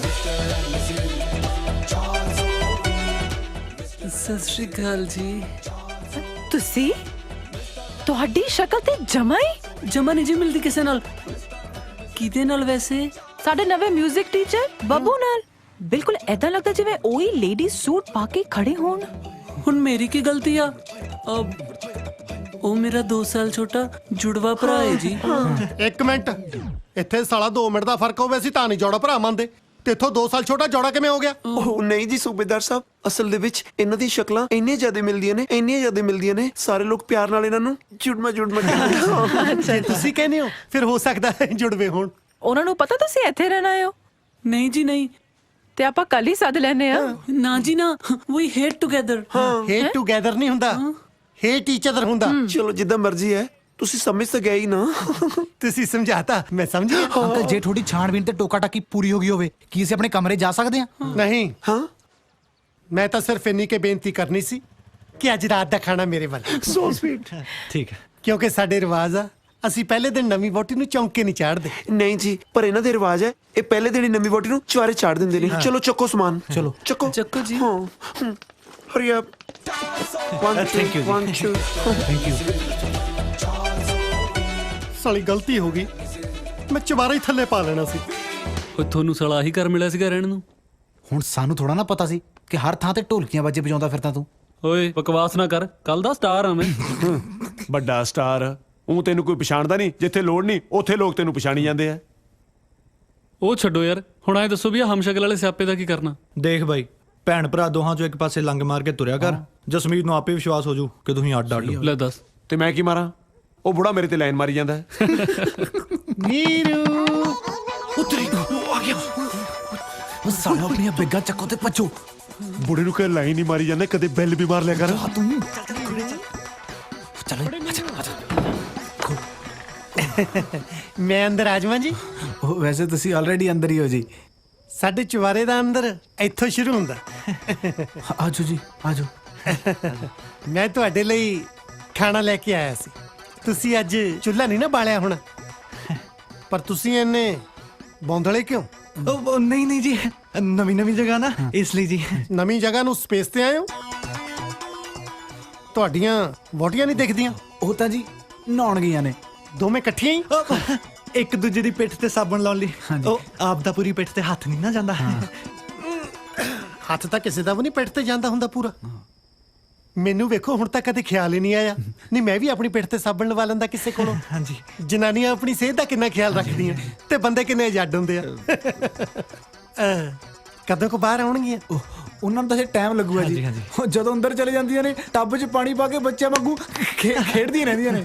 ਸਤਿ ਸ਼੍ਰੀ ਅਕਾਲ ਜੀ। ਤੁਸੀਂ ਤੁਹਾਡੀ ਸ਼ਕਲ ਤੇ ਜਮਾ ਨਹੀਂ ਜੀ ਮਿਲਦੀ ਕਿਸੇ ਨਾਲ। ਕਿਹਦੇ ਨਾਲ ਵੈਸੇ? ਸਾਡੇ ਨਵੇਂ 뮤직 ਟੀਚਰ ਬੱਬੂ ਨਾਲ। ਬਿਲਕੁਲ ਐਦਾਂ ਲੱਗਦਾ ਜਿਵੇਂ ਉਹੀ ਲੇਡੀ ਸੂਟ ਪਾ ਕੇ ਖੜੇ ਹੋਣ। ਹੁਣ ਮੇਰੀ ਕੀ ਗਲਤੀ ਆ? ਉਹ ਮੇਰਾ 2 ਸਾਲ ਛੋਟਾ ਜੁੜਵਾ ਭਰਾ ਹੈ ਜੀ। ਇੱਕ ਮਿੰਟ, ਇੱਥੇ ਸਾਲਾ 2 ਮਿੰਟ ਦਾ ਫਰਕ ਹੋਵੇ ਅਸੀਂ ਤਾਂ ਨਹੀਂ ਜੋੜਾ ਭਰਾ ਮੰਨਦੇ, ਤੇ ਇੱਥੋਂ 2 ਸਾਲ ਛੋਟਾ ਜੋੜਾ ਕਿਵੇਂ ਹੋ ਗਿਆ? ਉਹ ਨਹੀਂ ਜੀ ਸੂਬੇਦਾਰ ਸਾਹਿਬ, ਅਸਲ ਦੇ ਵਿੱਚ ਇਹਨਾਂ ਦੀ ਸ਼ਕਲਾਂ ਇੰਨੀਆਂ ਜ਼ਿਆਦਾ ਮਿਲਦੀਆਂ ਨੇ, ਸਾਰੇ ਲੋਕ ਪਿਆਰ ਨਾਲ ਇਹਨਾਂ ਨੂੰ ਜੁੜਮਾ ਕਹਿੰਦੇ। ਜੇ ਤੁਸੀਂ ਕਹਿੰਦੇ ਹੋ ਫਿਰ ਹੋ ਸਕਦਾ ਹੈ ਜੁੜਵੇ ਹੋਣ। ਉਹਨਾਂ ਨੂੰ ਪਤਾ ਤੁਸੀਂ ਇੱਥੇ ਰਹਿਣਾ ਆਇਓ? ਨਹੀਂ ਜੀ ਨਹੀਂ। ਤੇ ਆਪਾਂ ਕੱਲ ਹੀ ਸੱਦ ਲੈਨੇ ਆ। ਨਾ ਜੀ ਨਾ, ਵੀ ਹੇਟ ਟੁਗੇਦਰ। ਹੇਟ ਟੁਗੇਦਰ ਨਹੀਂ ਹੁੰਦਾ, ਹੇਟ ਈਚ ਅਦਰ ਹੁੰਦਾ। ਚਲੋ ਜਿੱਦਾਂ ਮਰਜ਼ੀ ਹੈ, ਤੁਸੀਂ ਸਮਝ ਤਾਂ ਗਏ ਹੀ ਨਾ। ਤੁਸੀਂ ਸਮਝਾਤਾ, ਮੈਂ ਸਮਝ ਗਿਆ। ਅੰਕਲ ਜੇ ਥੋੜੀ ਛਾਣਬੀਨ ਤੇ ਟੋਕਾ ਟਾਕੀ ਪੂਰੀ ਹੋ ਗਈ ਹੋਵੇ, ਕੀ ਅਸੀਂ ਆਪਣੇ ਕਮਰੇ ਜਾ ਸਕਦੇ ਹਾਂ? ਨਹੀਂ, ਹਾਂ ਮੈਂ ਤਾਂ ਸਿਰਫ ਇੰਨੀ ਕੇ ਬੇਨਤੀ ਕਰਨੀ ਸੀ ਕਿ ਅੱਜ ਰਾਤ ਦਾ ਖਾਣਾ ਮੇਰੇ ਵੱਲ। So sweet. ਠੀਕ ਹੈ। ਕਿਉਂਕਿ ਸਾਡੇ ਰਿਵਾਜ ਆ, ਅਸੀਂ ਪਹਿਲੇ ਦਿਨ ਨਵੀਂ ਵੋਟੀ ਨੂੰ ਚੌਂਕੇ ਨਹੀਂ ਚਾੜਦੇ। ਨਹੀਂ ਜੀ, ਪਰ ਇਹਨਾਂ ਦੇ ਰਿਵਾਜ ਹੈ, ਇਹ ਪਹਿਲੇ ਦਿਨ ਹੀ ਨਵੀਂ ਵੋਟੀ ਨੂੰ ਚੁਆਰੇ ਚਾੜ ਦਿੰਦੇ ਨੇ। ਚਲੋ ਚੱਕੋ ਸਮਾਨ। ਚਲੋ ਚੱਕੋ ਜੀ। ਹਾਂ ਹਰੀ ਅਪ। ਥੈਂਕ ਯੂ ਜੀ। Thank you. ਸਾਲੀ ਗਲਤੀ ਹੋ ਗਈ, ਮੈਂ ਚਵਾਰਾ ਹੀ ਥੱਲੇ ਪਾ ਲੈਣਾ ਸੀ। ਉਹ ਤੁਹਾਨੂੰ ਸਾਲਾ ਆਹੀ ਘਰ ਮਿਲਿਆ ਸੀਗਾ ਰਹਿਣ ਨੂੰ। ਹੁਣ ਸਾਨੂੰ ਥੋੜਾ ਨਾ ਪਤਾ ਸੀ ਕਿ ਹਰ ਥਾਂ ਤੇ ਢੋਲਕੀਆਂ ਬਾਜੇ ਵਜਾਉਂਦਾ ਫਿਰਦਾ ਤੂੰ। ਓਏ ਬਕਵਾਸ ਨਾ ਕਰ, ਕੱਲ ਦਾ ਸਟਾਰ ਆ ਮੈਂ। ਵੱਡਾ ਸਟਾਰ। ਉਹ ਤੈਨੂੰ ਕੋਈ ਪਛਾਣਦਾ ਨਹੀਂ, ਜਿੱਥੇ ਲੋੜ ਨਹੀਂ ਉੱਥੇ ਲੋਕ ਤੈਨੂੰ ਪਛਾਣੀ ਜਾਂਦੇ ਆ। ਉਹ ਛੱਡੋ ਯਾਰ, ਹੁਣ ਐ ਦੱਸੋ ਵੀ ਆ ਹਮਸ਼ਕਲ ਵਾਲੇ ਸਿਆਪੇ ਦਾ ਕੀ ਕਰਨਾ? ਦੇਖ ਬਾਈ, ਭੈਣ ਭਰਾ ਦੋਹਾਂ ਚੋਂ ਇੱਕ ਪਾਸੇ ਲੰਗ ਮਾਰ ਕੇ ਤੁਰਿਆ ਕਰ। ਜਸਮੀਤ ਨੂੰ ਆਪੇ ਵਿਸ਼ਵਾਸ ਹੋ ਜੂ ਕਿ ਤੁਸੀਂ ਅੱਡ ਅੱਡ ਹੋ। ਲੈ ਦੱਸ। ਤੇ ਮੈਂ ਕੀ ਮਾਰਾਂ? ਉਹ ਬੁੜਾ ਮੇਰੇ ਤੇ ਲਾਈਨ ਮਾਰੀ ਜਾਂਦਾ ਹੈ। ਨੀਰੂ ਉਹ ਆ ਗਿਆ। ਉਹ ਸਾਲਾ ਆਪਣੀਆਂ ਬੈਗਾਂ ਚੱਕੋ ਤੇ ਭੱਜੋ। ਬੁੜੇ ਨੂੰ ਕਹੇ ਲਾਈਨ ਹੀ ਮਾਰੀ ਜਾਂਦਾ, ਕਦੇ ਬੈਲ ਵੀ ਮਾਰ ਲਿਆ ਕਰ। ਤੂੰ ਚਲ ਮੈਂ ਅੰਦਰ ਆ ਜਾਵਾਂ ਜੀ? ਉਹ ਵੈਸੇ ਤੁਸੀਂ ਆਲਰੇਡੀ ਅੰਦਰ ਹੀ ਹੋ ਜੀ। ਸਾਡੇ ਚੁਬਾਰੇ ਦਾ ਅੰਦਰ ਇੱਥੋਂ ਸ਼ੁਰੂ ਹੁੰਦਾ। ਆਜੋ ਜੀ ਆਜੋ। ਮੈਂ ਤੁਹਾਡੇ ਲਈ ਖਾਣਾ ਲੈ ਕੇ ਆਇਆ ਸੀ। ਤੁਸੀਂ ਅੱਜ ਚੁੱਲ੍ਹਾ ਨਹੀਂ ਨਾ ਬਾਲਿਆ ਹੋਣਾ, ਪਰ ਤੁਸੀਂ ਇੰਨੇ ਬੌਂਦਲੇ ਕਿਉਂ? ਨਹੀਂ ਜੀ, ਨਵੀਂ ਜਗ੍ਹਾ ਨਾ, ਇਸ ਲਈ ਜੀ। ਨਵੀਂ ਜਗ੍ਹਾ ਨੂੰ ਸਪੇਸ ਤੇ ਆਏ ਹੋ? ਤੁਹਾਡੀਆਂ ਵੋਟੀਆਂ ਨਹੀਂ ਦਿਖਦੀਆਂ? ਉਹ ਤਾਂ ਜੀ ਨਹਾਉਣ ਗਈਆਂ ਨੇ। ਦੋਵੇਂ ਇਕੱਠੀਆਂ ਹੀ? ਇੱਕ ਦੂਜੇ ਦੀ ਪਿੱਠ ਤੇ ਸਾਬਣ ਲਾਉਣ ਲਈ। ਉਹ ਆਪ ਦਾ ਪੂਰੀ ਪਿੱਠ ਤੇ ਹੱਥ ਨਹੀਂ ਨਾ ਜਾਂਦਾ। ਹੱਥ ਤਾਂ ਕਿਸੇ ਦਾ ਵੀ ਨਹੀਂ ਪਿੱਠ ਤੇ ਜਾਂਦਾ ਹੁੰਦਾ ਪੂਰਾ। ਮੈਨੂੰ ਵੇਖੋ, ਹੁਣ ਤੱਕ ਕਦੇ ਖਿਆਲ ਹੀ ਨਹੀਂ ਆਇਆ। ਨਹੀਂ, ਮੈਂ ਵੀ ਆਪਣੀ ਪਿੱਠ ਤੇ ਸਾਬਣ ਲਵਾ ਲੈਂਦਾ ਕਿਸੇ ਕੋਲੋਂ। ਹਾਂਜੀ। ਜਨਾਨੀਆਂ ਆਪਣੀ ਸਿਹਤ ਦਾ ਕਿੰਨਾ ਖਿਆਲ ਰੱਖਦੀਆਂ ਤੇ ਬੰਦੇ ਕਿੰਨੇ ਆਜ਼ਾਦ ਹੁੰਦੇ ਆ। ਕਦੋਂ ਕੋ ਬਾਹਰ ਆਉਣਗੀਆਂ? ਉਹਨਾਂ ਨੂੰ ਤਾਂ ਟਾਈਮ ਲੱਗੂਗਾ ਜੀ। ਉਹ ਜਦੋਂ ਅੰਦਰ ਚਲੇ ਜਾਂਦੀਆਂ ਨੇ, ਟੱਬ 'ਚ ਪਾਣੀ ਪਾ ਕੇ ਬੱਚਿਆਂ ਵਾਂਗੂ ਖੇਡਦੀਆਂ ਰਹਿੰਦੀਆਂ ਨੇ।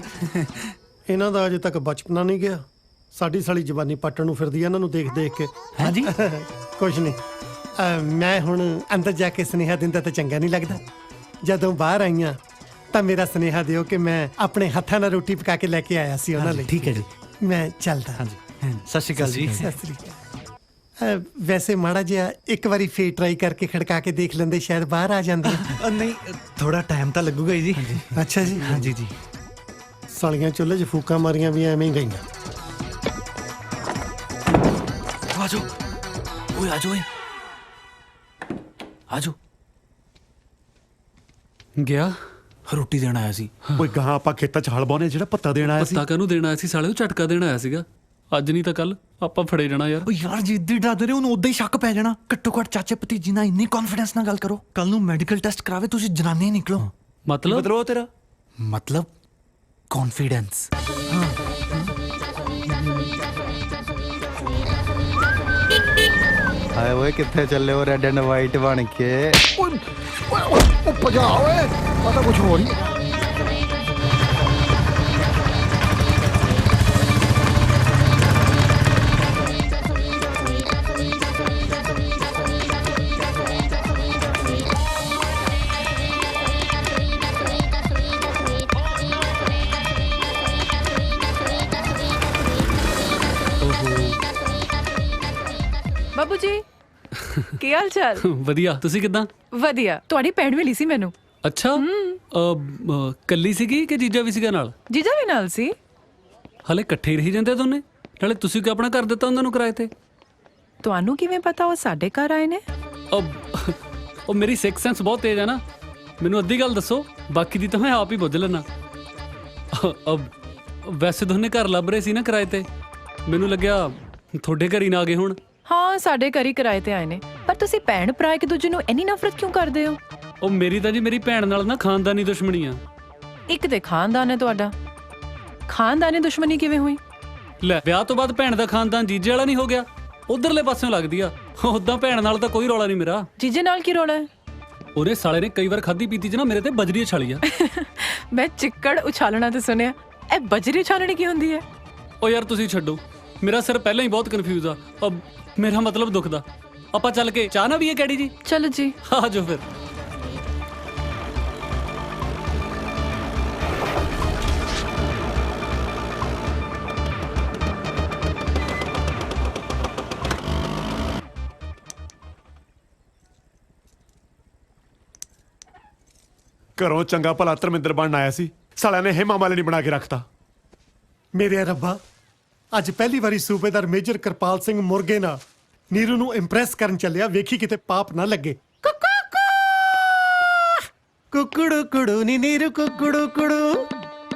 ਇਹਨਾਂ ਦਾ ਅਜੇ ਤੱਕ ਬਚਪਨਾ ਨਹੀਂ ਗਿਆ। ਸਾਡੀ ਸਾਲੀ ਜਵਾਨੀ ਪੱਟਣ ਨੂੰ ਫਿਰਦੀ ਆ ਇਹਨਾਂ ਨੂੰ ਦੇਖ ਦੇਖ ਕੇ। ਹਾਂਜੀ। ਕੁਛ ਨਹੀਂ, ਮੈਂ ਹੁਣ ਅੰਦਰ ਜਾ ਕੇ ਸੁਨੇਹਾ ਦਿੰਦਾ ਤਾਂ ਚੰਗਾ ਨਹੀਂ ਲੱਗਦਾ। ਜਦੋਂ ਬਾਹਰ ਆਈਆਂ ਤਾਂ ਮੇਰਾ ਸੁਨੇਹਾ ਦਿਓ ਕਿ ਮੈਂ ਆਪਣੇ ਹੱਥਾਂ ਨਾਲ ਰੋਟੀ ਪਕਾ ਕੇ ਲੈ ਕੇ ਆਇਆ ਸੀ ਉਹਨਾਂ ਲਈ। ਠੀਕ ਹੈ ਜੀ। ਮੈਂ ਚੱਲਦਾ। ਹਾਂਜੀ। ਸਤਿ ਸ਼੍ਰੀ ਅਕਾਲ ਜੀ। ਸਤਿ ਸ੍ਰੀ ਅਕਾਲ। ਵੈਸੇ ਮਾੜਾ ਜਿਹਾ ਇੱਕ ਵਾਰੀ ਫੇਰ ਟਰਾਈ ਕਰਕੇ ਖੜਕਾ ਕੇ ਦੇਖ ਲੈਂਦੇ, ਸ਼ਾਇਦ ਬਾਹਰ ਆ ਜਾਂਦੀ। ਨਹੀਂ, ਥੋੜਾ ਟਾਈਮ ਤਾਂ ਲੱਗੂਗਾ ਹੀ ਜੀ। ਅੱਛਾ ਜੀ। ਹਾਂਜੀ ਜੀ। ਸਾਲੀਆਂ ਚੁੱਲ੍ਹੇ 'ਚ ਫੂਕਾਂ ਮਾਰੀਆਂ ਵੀ ਐਵੇਂ ਹੀ ਗਈਆਂ। ਆਜੋ ਓਏ, ਆਜੋ ਓਏ, ਆਜੋ। ਗਿਆ ਰੋਟੀ ਦੇਣ ਆਇਆ ਸੀ। ਓਏ ਗਾਂ ਆਪਾਂ ਖੇਤਾਂ 'ਚ ਹਲ ਬਾਉਨੇ, ਜਿਹੜਾ ਪੱਤਾ ਦੇਣ ਆਇਆ ਸੀ। ਪੱਤਾ ਕਾਹਨੂੰ ਦੇਣ ਆਇਆ ਸੀ ਸਾਲੇ? ਉਹ ਝਟਕਾ ਦੇਣ ਆਇਆ ਸੀਗਾ। ਅੱਜ ਨਹੀਂ ਤਾਂ ਕੱਲ ਆਪਾਂ ਫੜੇ ਜਾਣਾ ਯਾਰ। ਓ ਯਾਰ ਜਿੱਦੀ ਡਰਦੇ ਰਹੇ ਉਹਨੂੰ ਉਦਾਂ ਹੀ ਸ਼ੱਕ ਪੈ ਜਾਣਾ। ਘੱਟੋ ਘੱਟ ਚਾਚੇ ਭਤੀਜੀ ਨਾਲ ਇੰਨੀ ਕੌਨਫੀਡੈਂਸ ਨਾਲ ਗੱਲ ਕਰੋ, ਕੱਲ ਨੂੰ ਮੈਡੀਕਲ ਟੈਸਟ ਕਰਾਵੇ ਤੁਸੀਂ ਜਨਾਨੀ ਨਿਕਲੋ। ਮਤਲਬ ਉਹ ਤੇਰਾ ਮਤਲਬ ਕੌਨਫੀਡੈਂਸ। ਹਾਏ ਓਏ ਕਿੱਥੇ ਚੱਲੇ ਹੋ ਰੈੱਡ ਐਂਡ ਵਾਈਟ ਬਣ ਕੇ? ਉਹ ਭਜਾ ਓਏ, ਪਤਾ ਕੁਝ ਹੋ ਨਹੀਂ। ਬਾਬੂ ਜੀ ਕੀ ਹਾਲ ਚਾਲ? ਵਧੀਆ, ਤੁਸੀਂ ਕਿੱਦਾਂ? ਵਧੀਆ। ਤੁਹਾਡੀ ਭੈਣ ਮਿਲੀ ਸੀ ਮੈਨੂੰ। ਅੱਛਾ, ਕੱਲੀ ਸੀਗੀ ਕਿ ਜੀਜਾ ਵੀ ਸੀਗਾ ਨਾਲ? ਜੀਜਾ ਵੀ ਨਾਲ ਸੀ। ਹਲੇ ਇਕੱਠੇ ਹੀ ਰਹੀ ਜਾਂਦੇ ਦੋਨੇ? ਨਾਲੇ ਤੁਸੀਂ ਕਿ ਆਪਣਾ ਘਰ ਦਿੱਤਾ ਉਹਨਾਂ ਨੂੰ ਕਿਰਾਏ ਤੇ? ਤੁਹਾਨੂੰ ਕਿਵੇਂ ਪਤਾ ਉਹ ਸਾਡੇ ਘਰ ਆਏ ਨੇ? ਉਹ ਮੇਰੀ ਸਿਕਸ ਸੈਂਸ ਬਹੁਤ ਤੇਜ਼ ਹੈ ਨਾ, ਮੈਨੂੰ ਅੱਧੀ ਗੱਲ ਦੱਸੋ, ਬਾਕੀ ਦੀ ਤਾਂ ਮੈਂ ਆਪ ਹੀ ਬੁੱਝ ਲੈਣਾ। ਵੈਸੇ ਦੋਨੇ ਘਰ ਲੱਭ ਰਹੇ ਸੀ ਨਾ ਕਿਰਾਏ ਤੇ, ਮੈਨੂੰ ਲੱਗਿਆ ਤੁਹਾਡੇ ਘਰ ਹੀ ਨਾ ਆ ਗਏ ਹੁਣ। ਹਾਂ ਸਾਡੇ ਘਰ ਹੀ ਕਿਰਾਏ ਤੇ ਆਏ ਨੇ। ਪਰ ਤੁਸੀਂ ਭੈਣ ਭਰਾ ਇੱਕ ਦੂਜੇ ਨੂੰ ਇੰਨੀ ਨਫ਼ਰਤ ਕਿਉਂ ਕਰਦੇ ਹੋ? ਉਹ ਮੇਰੀ ਤਾਂ ਜੀ ਮੇਰੀ ਭੈਣ ਨਾਲ ਨਾ ਖਾਨਦਾਨੀ ਦੁਸ਼ਮਣੀ ਆ। ਇੱਕ ਤੇ ਖਾਨਦਾਨ ਹੈ ਤੁਹਾਡਾ, ਖਾਨਦਾਨੀ ਦੁਸ਼ਮਣੀ ਕਿਵੇਂ ਹੋਈ? ਲੈ, ਵਿਆਹ ਤੋਂ ਬਾਅਦ ਭੈਣ ਦਾ ਖਾਨਦਾਨ ਜੀਜੇ ਵਾਲਾ ਨਹੀਂ ਹੋ ਗਿਆ? ਉਧਰਲੇ ਪਾਸਿਓਂ ਲੱਗਦੀ ਆ। ਉਦਾਂ ਭੈਣ ਨਾਲ ਤਾਂ ਕੋਈ ਰੌਲਾ ਨਹੀਂ ਮੇਰਾ। ਜੀਜੇ ਨਾਲ ਕੀ ਰੌਲਾ ਹੈ? ਉਹਦੇ ਸਾਲੇ ਨੇ ਕਈ ਵਾਰ ਖਾਦੀ ਪੀਤੀ ਚ ਨਾ ਮੇਰੇ ਤੇ ਬਜਰੀ ਉਛਾਲੀ ਆ। ਮੈਂ ਚਿੱਕੜ ਉਛਾਲਣਾ ਤੇ ਸੁਣਿਆ, ਇਹ ਬਜਰੀ ਉਛਾਲਣੀ ਕੀ ਹੁੰਦੀ ਹੈ? ਉਹ ਯਾਰ ਤੁਸੀਂ ਛੱਡੋ, ਮੇਰਾ ਸਿਰ ਪਹਿਲਾਂ ਹੀ ਬਹੁਤ ਕਨਫਿਊਜ਼ ਆ। ਮੇਰਾ ਮਤਲਬ ਦੁਖਦਾ। ਆਪਾਂ ਚੱਲ ਕੇ ਚਾਹ ਨਾ ਵੀ ਹੈ ਕੈਡੀ ਜੀ? ਚਲੋ ਜੀ, ਆ ਜਾਓ ਫਿਰ। ਘਰੋਂ ਚੰਗਾ ਭਲਾ ਧਰਮਿੰਦਰ ਬਣਨ ਆਇਆ ਸੀ, ਸਾਲਿਆਂ ਨੇ ਹੇਮਾ ਮਾਲਿਨੀ ਬਣਾ ਕੇ ਰੱਖਤਾ। ਮੇਰੇ ਰੱਬਾ, ਅੱਜ ਪਹਿਲੀ ਵਾਰੀ ਸੂਬੇਦਾਰ ਮੇਜਰ ਕਿਰਪਾਲ ਸਿੰਘ ਮੁਰਗੇ ਨਾਲ ਨੀਰੂ ਨੂੰ ਇੰਪ੍ਰੈਸ ਕਰਨ ਚੱਲਿਆ। ਵੇਖੀ ਕਿਤੇ ਪਾਪ ਨਾ ਲੱਗੇ। ਕੁਕੜੂ ਕੁੜੂ ਨੀ ਨੀਰੂ ਕੁਕੜੂ ਕੁੜੂ,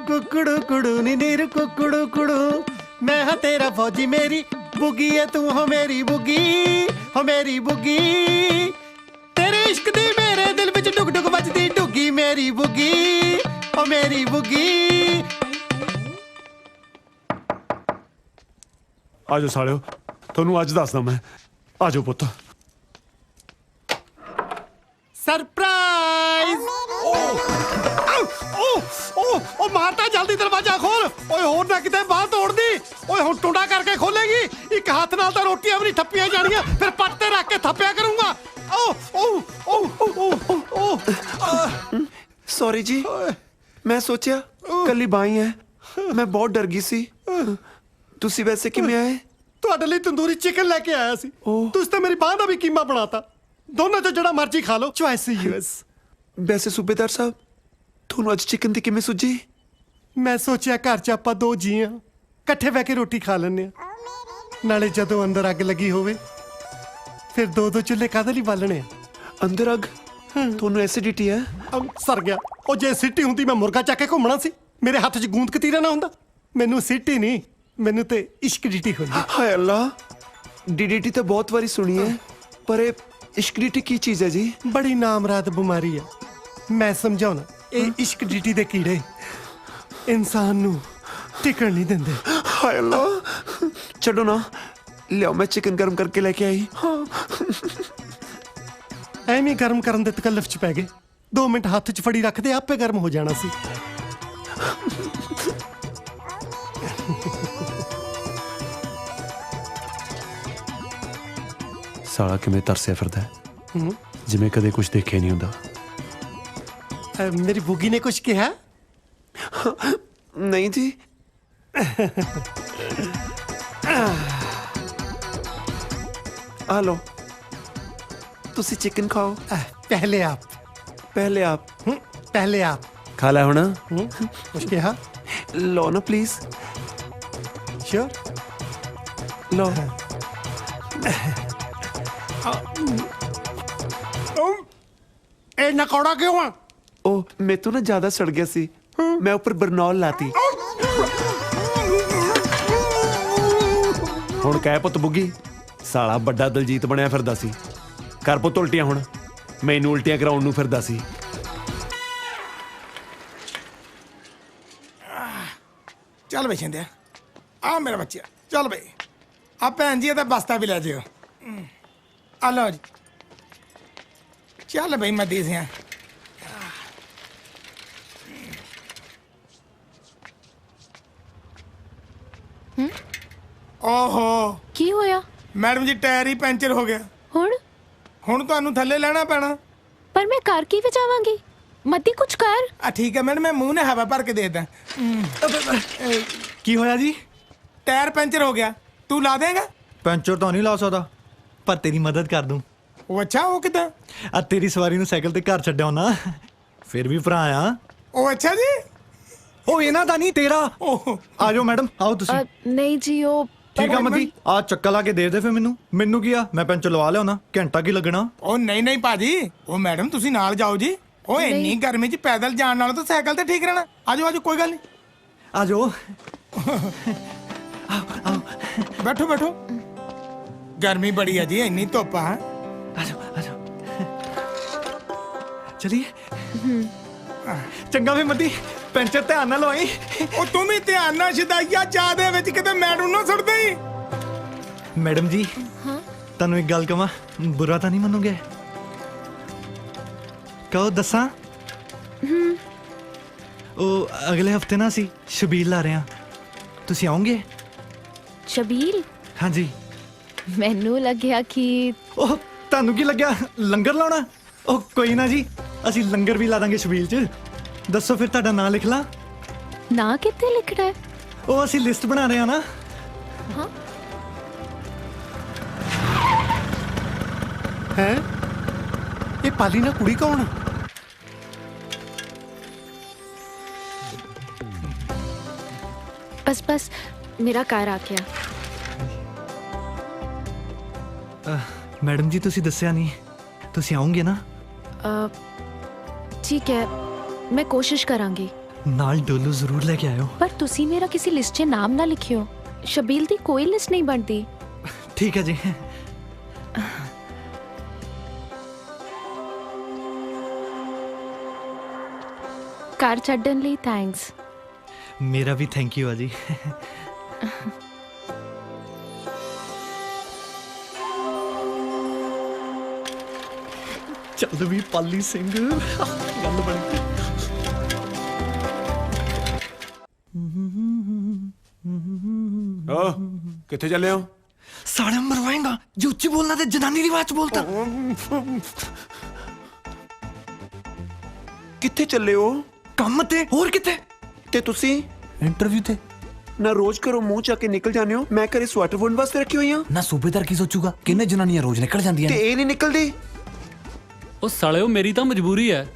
ਕੁਕੜੂ ਕੁੜੂ ਨੀ ਨੀਰੂ ਕੁਕੜੂ ਕੁੜੂ। ਮੈਂ ਹਾਂ ਤੇਰਾ ਫੌਜੀ, ਮੇਰੀ ਬੁੱਗੀ ਏ ਤੂੰ ਹੋ ਮੇਰੀ ਬੁੱਗੀ, ਹੋ ਮੇਰੀ ਬੁੱਗੀ। ਤੇਰੇ ਇਸ਼ਕ ਦੀ ਮੇਰੇ ਦਿਲ ਵਿੱਚ ਡੁਗ ਡੁਗ ਵੱਜਦੀ ਡੁੱਗੀ, ਮੇਰੀ ਬੁੱਗੀ, ਹੋ ਮੇਰੀ ਬੁੱਗੀ। ਆਜੋ ਸਾਲਿਓ, ਤੁਹਾਨੂੰ ਅੱਜ ਦੱਸਦਾ ਮੈਂ। ਆਜੋ ਪੁੱਤ। ਸਰਪ੍ਰਾਈਜ਼! ਓ ਮਾਰਤਾ, ਜਲਦੀ ਦਰਵਾਜ਼ਾ ਖੋਲ। ਓਏ ਹੋਰ ਨਾ ਕਿਤੇ ਬਾਹਰ ਤੋੜਦੀ। ਓਏ ਹੁਣ ਟੁੰਡਾ ਕਰਕੇ ਖੋਲੇਗੀ। ਇੱਕ ਹੱਥ ਨਾਲ ਤਾਂ ਰੋਟੀਆਂ ਵੀ ਨਹੀਂ ਥੱਪੀਆਂ ਜਾਣੀਆਂ, ਫਿਰ ਪੱਟ ਤੇ ਰੱਖ ਕੇ ਥੱਪਿਆ ਕਰੂੰਗਾ। ਸੌਰੀ ਜੀ, ਮੈਂ ਸੋਚਿਆ ਕੱਲੀ ਬਾਈ ਹੈ, ਮੈਂ ਬਹੁਤ ਡਰ ਗਈ ਸੀ। ਤੁਸੀਂ ਵੈਸੇ ਕਿਵੇਂ ਆਏ? ਤੁਹਾਡੇ ਲਈ ਤੰਦੂਰੀ ਚਿਕਨ ਲੈ ਕੇ ਆਇਆ ਸੀ। ਤੁਸੀਂ ਤਾਂ ਮੇਰੀ ਬਾਂਹ ਦਾ ਵੀ ਕੀਮਾ ਬਣਾਤਾ। ਦੋਨਾਂ ਚੋਂ ਜਿਹੜਾ ਮਰਜ਼ੀ ਖਾ ਲਓ, ਚੁਆਇਸ ਯੂਐਸ। ਵੈਸੇ ਸੂਬੇਦਾਰ ਸਾਹਿਬ, ਤੁਹਾਨੂੰ ਅੱਜ ਚਿਕਨ ਦੀ ਕਿਵੇਂ ਸੁੱਝੀ? ਮੈਂ ਸੋਚਿਆ ਘਰ 'ਚ ਆਪਾਂ ਦੋ ਜੀ ਆ, ਇਕੱਠੇ ਬਹਿ ਕੇ ਰੋਟੀ ਖਾ ਲੈਂਦੇ ਆ। ਨਾਲੇ ਜਦੋਂ ਅੰਦਰ ਅੱਗ ਲੱਗੀ ਹੋਵੇ, ਫਿਰ ਦੋ ਦੋ ਚੁੱਲ੍ਹੇ ਕਾਹਦੇ ਲਈ ਬਾਲਣੇ ਆ? ਅੰਦਰ ਅੱਗ? ਤੁਹਾਨੂੰ ਐਸਿਡਿਟੀ ਹੈ? ਸਰ ਗਿਆ। ਉਹ ਜੇ ਸਿੱਟੀ ਹੁੰਦੀ ਮੈਂ ਮੁਰਗਾ ਚੱਕ ਕੇ ਘੁੰਮਣਾ ਸੀ। ਮੇਰੇ ਹੱਥ 'ਚ ਗੂੰਦ ਕਤੀਰਾ ਨਾ ਹੁੰਦਾ। ਮੈਨੂੰ ਸਿੱਟੀ ਨਹੀਂ, ਮੈਨੂੰ ਤੇ ਇਸ਼ਕ ਡੀਟੀ ਹੁੰਦੀ। ਹਾਏ ਅੱਲਾ, ਡੀਡੀਟੀ ਤਾਂ ਬਹੁਤ ਵਾਰੀ ਸੁਣੀ ਹੈ, ਪਰ ਇਹ ਇਸ਼ਕ ਡੀਟੀ ਕੀ ਚੀਜ਼ ਹੈ ਜੀ? ਬੜੀ ਨਾਮਰਾਦ ਬਿਮਾਰੀ ਹੈ। ਮੈਂ ਸਮਝਾਉਣਾ, ਇਹ ਇਸ਼ਕ ਡੀਟੀ ਦੇ ਕੀੜੇ ਇਨਸਾਨ ਨੂੰ ਟਿਕਣ ਨਹੀਂ ਦਿੰਦੇ। ਹਾਏ ਅੱਲਾ, ਛੱਡੋ ਨਾ, ਲਿਆਓ ਮੈਂ ਚਿਕਨ ਗਰਮ ਕਰਕੇ ਲੈ ਕੇ ਆਈ। ਐਵੇਂ ਗਰਮ ਕਰਨ ਦੇ ਤਕੱਲਫ 'ਚ ਪੈ ਗਏ। 2 ਮਿੰਟ ਹੱਥ 'ਚ ਫੜੀ ਰੱਖਦੇ, ਆਪੇ ਗਰਮ ਹੋ ਜਾਣਾ ਸੀ। ਸਾਲਾ ਕਿਵੇਂ ਤਰਸਿਆ ਫਿਰਦਾ ਹੈ, ਜਿਵੇਂ ਕਦੇ ਕੁਝ ਦੇਖਿਆ ਨਹੀਂ ਹੁੰਦਾ। ਮੇਰੀ ਬੁੱਗੀ ਨੇ ਕੁਝ ਕਿਹਾ? ਨਹੀਂ ਜੀ। ਆ ਲੋ, ਤੁਸੀਂ ਚਿਕਨ ਖਾਓ। ਪਹਿਲੇ ਆਪ। ਪਹਿਲੇ ਆਪ? ਪਹਿਲੇ ਆਪ ਖਾ ਲੈ ਹੁਣ। ਕੁਝ ਕਿਹਾ? ਲੋ ਨਾ ਪਲੀਜ਼। श्योर लो ए नकौड़ा क्यों है? ओ मैं तो ना ज्यादा सड़ गया सी, मैं ऊपर बरनौल लाती। ਹੁਣ ਕਹਿ ਪੁੱਤ ਬੁੱਗੀ ਸਾਲਾ ਵੱਡਾ ਦਲਜੀਤ ਬਣਿਆ ਫਿਰਦਾ ਸੀ। ਕਰ ਪੁੱਤ ਉਲਟੀਆਂ ਹੁਣ, ਮੈਨੂੰ ਉਲਟੀਆਂ ਕਰਾਉਣ ਨੂੰ ਫਿਰਦਾ ਸੀ। ਚੱਲ ਬਈ ਸ਼ਿੰਦਿਆ, ਆ ਮੇਰਾ ਬੱਚਾ, ਚੱਲ ਬਈ। ਆ ਭੈਣ ਜੀ ਦਾ ਬਸਤਾ ਵੀ ਲੈ ਜਿਓ। ਆ ਲਓ ਜੀ, ਚੱਲ ਬਈ ਮੈਂ ਦੇ ਦਿਆਂ। ਓਹੋ, ਕੀ ਹੋਇਆ? ਮੈਡਮ ਜੀ ਟਾਇਰ ਹੀ ਪੈਂਚਰ ਹੋ ਗਿਆ। ਹੁਣ ਤੁਹਾਨੂੰ ਥੱਲੇ ਲੈਣਾ ਪੈਣਾ। ਪਰ ਮੈਂ ਕਾਰ ਕੀ ਵਜਾਵਾਂਗੀ? ਮੱਦੀ ਕੁਛ ਕਰ। ਆ ਠੀਕ ਹੈ ਮੈਡਮ, ਮੈਂ ਮੂੰਹ ਨੇ ਹਵਾ ਭਰ ਕੇ ਦੇ ਦਾਂ। ਕੀ ਹੋਇਆ ਜੀ? ਟਾਇਰ ਪੈਂਚਰ ਹੋ ਗਿਆ, ਤੂੰ ਲਾ ਦੇਗਾ? ਪੈਂਚਰ ਤਾਂ ਨਹੀਂ ਲਾ ਸਕਦਾ, ਪਰ ਤੇਰੀ ਮਦਦ ਕਰ ਦੂੰ। ਉਹ ਅੱਛਾ, ਉਹ ਕਿਦਾਂ? ਆ ਤੇਰੀ ਸਵਾਰੀ ਨੂੰ ਸਾਈਕਲ ਤੇ ਘਰ ਛੱਡਿਆ ਨਾ, ਫਿਰ ਵੀ ਭਰਾ ਆ। ਉਹ ਅੱਛਾ ਜੀ, ਉਹ ਇਹਨਾਂ ਦਾ ਨਹੀਂ ਤੇਰਾ। ਆ ਜਾਓ ਮੈਡਮ, ਆਓ ਤੁਸੀਂ। ਨਹੀਂ ਜੀ, ਉਹ ਠੀਕ ਆ ਮੱਦੀ, ਆ ਚੱਕਾ ਲਾ ਕੇ ਦੇ ਦੇ ਫਿਰ ਮੈਨੂੰ ਕੀ ਆ, ਮੈਂ ਪੈਂਚਰ ਲਵਾ ਲਿਆ ਨਾ, ਘੰਟਾ ਕੀ ਲੱਗਣਾ। ਉਹ ਨਹੀਂ ਭਾਜੀ, ਉਹ ਮੈਡਮ ਤੁਸੀਂ ਨਾਲ ਜਾਓ ਜੀ। ਉਹ ਇੰਨੀ ਗਰਮੀ 'ਚ ਪੈਦਲ ਜਾਣ ਨਾਲੋਂ ਤਾਂ ਸਾਈਕਲ ਤੇ ਠੀਕ ਰਹਿਣਾ। ਆਜੋ ਕੋਈ ਗੱਲ ਨਹੀਂ, ਆਜੋ। ਬੈਠੋ। ਗਰਮੀ ਬੜੀ ਹੈ ਜੀ, ਇੰਨੀ ਧੁੱਪ ਆ। ਆਜੋ ਚਲੀਏ। ਚੰਗਾ ਵੀ ਮੱਦੀ, ਪੈਂਚਰ ਧਿਆਨ ਨਾਲ ਲਵਾਈ। ਉਹ ਤੂੰ ਵੀ ਧਿਆਨ ਨਾਲ ਸ਼ਦਾਈਆ ਚਾਹ ਦੇ ਵਿੱਚ ਕਿਤੇ ਮੈਡਮ ਨਾ ਸੁੱਟ ਦੇਈ। ਮੈਡਮ ਜੀ, ਤੁਹਾਨੂੰ ਇੱਕ ਗੱਲ ਕਵਾਂ, ਬੁਰਾ ਤਾਂ ਨਹੀਂ ਮੰਨੋਗੇ? ਕਹੋ ਦੱਸਾਂ? ਉਹ ਅਗਲੇ ਹਫਤੇ ਨਾ ਅਸੀਂ ਸ਼ਬੀਲ ਲਾ ਰਹੇ ਹਾਂ, ਤੁਸੀਂ ਆਓਗੇ? ਸ਼ਬੀਲ? ਹਾਂਜੀ। ਮੈਨੂੰ ਲੱਗਿਆ ਕਿ ਉਹ ਤੁਹਾਨੂੰ ਕੀ ਲੱਗਿਆ, ਲੰਗਰ ਲਾਉਣਾ? ਉਹ ਕੋਈ ਨਾ ਜੀ, ਅਸੀਂ ਲੰਗਰ ਵੀ ਲਾ ਦਾਂਗੇ ਸ਼ਬੀਲ 'ਚ। ਦੱਸੋ ਫਿਰ ਤੁਹਾਡਾ ਨਾਂ ਲਿਖ ਲਾਂ? ਨਾਂ ਕਿੱਥੇ ਲਿਖਣਾ ਹੈ? ਉਹ ਅਸੀਂ ਲਿਸਟ ਬਣਾ ਰਹੇ ਹਾਂ ਨਾ। ਹੈ ਇਹ ਪਾਲੀ ਨਾ ਕੁੜੀ ਕੌਣ? ਬਸ ਮੇਰਾ ਕਾਰ ਆ ਗਿਆ। ਮੈਡਮ ਜੀ, ਤੁਸੀਂ ਦੱਸਿਆ ਨਹੀਂ, ਤੁਸੀਂ ਆਓਗੇ ਨਾ? ਠੀਕ ਹੈ, ਮੈਂ ਕੋਸ਼ਿਸ਼ ਕਰਾਂਗੀ। ਨਾਲ ਡੋਲੂ ਜ਼ਰੂਰ ਲੈ ਕੇ ਆਇਓ। ਪਰ ਤੁਸੀਂ ਮੇਰਾ ਕਿਸੇ ਲਿਸਟ 'ਚ ਨਾਮ ਨਾ ਲਿਖਿਓ, ਸ਼ਬੀਲ ਦੀ ਕੋਈ ਲਿਸਟ ਨਹੀਂ ਬਣਦੀ। ਠੀਕ ਹੈ ਜੀ। ਕਾਰ ਛੱਡਣ ਲਈ ਥੈਂਕਸ। ਮੇਰਾ ਵੀ ਥੈਂਕ ਯੂ ਆ ਜੀ। ਚੱਲ ਵੀ ਪਾਲੀ ਸਿੰਘ, ਗੱਲ ਬਣੀ। ਕਿੱਥੇ ਚੱਲੇ ਹੋ? ਸਾਲੇ ਮਰਵਾਏਗਾ ਜੇ ਉੱਚੀ ਬੋਲਣਾ ਤੇ ਜਨਾਨੀ ਦੀ ਆਵਾਜ਼ 'ਚ ਬੋਲਦਾ। ਕਿੱਥੇ ਚੱਲੇ ਹੋ? ਕੰਮ ਤੇ, ਹੋਰ ਕਿੱਥੇ? ਤੇ ਤੁਸੀਂ ਇੰਟਰਵਿਊ ਤੇ ਨਾ ਰੋਜ਼ ਘਰੋਂ ਮੂੰਹ ਚੱਕ ਕੇ ਨਿਕਲ ਜਾਂਦੇ ਹੋ। ਮੈਂ ਘਰੇ ਸਵੈਟਰ ਬੁਣਨ ਵਾਸਤੇ ਰੱਖੀ ਹੋਈ ਆ। ਨਾ ਸੂਬੇਦਾਰ ਕੀ ਸੋਚੂਗਾ, ਕਿੰਨੇ ਜਨਾਨੀਆਂ ਰੋਜ਼ ਨਿਕਲ ਜਾਂਦੀਆਂ ਤੇ ਨੇ। ਇਹ ਨਹੀਂ ਨਿਕਲਦੀ। ਉਹ ਸਾਲਿਓ, ਮੇਰੀ ਤਾਂ ਮਜਬੂਰੀ ਹੈ।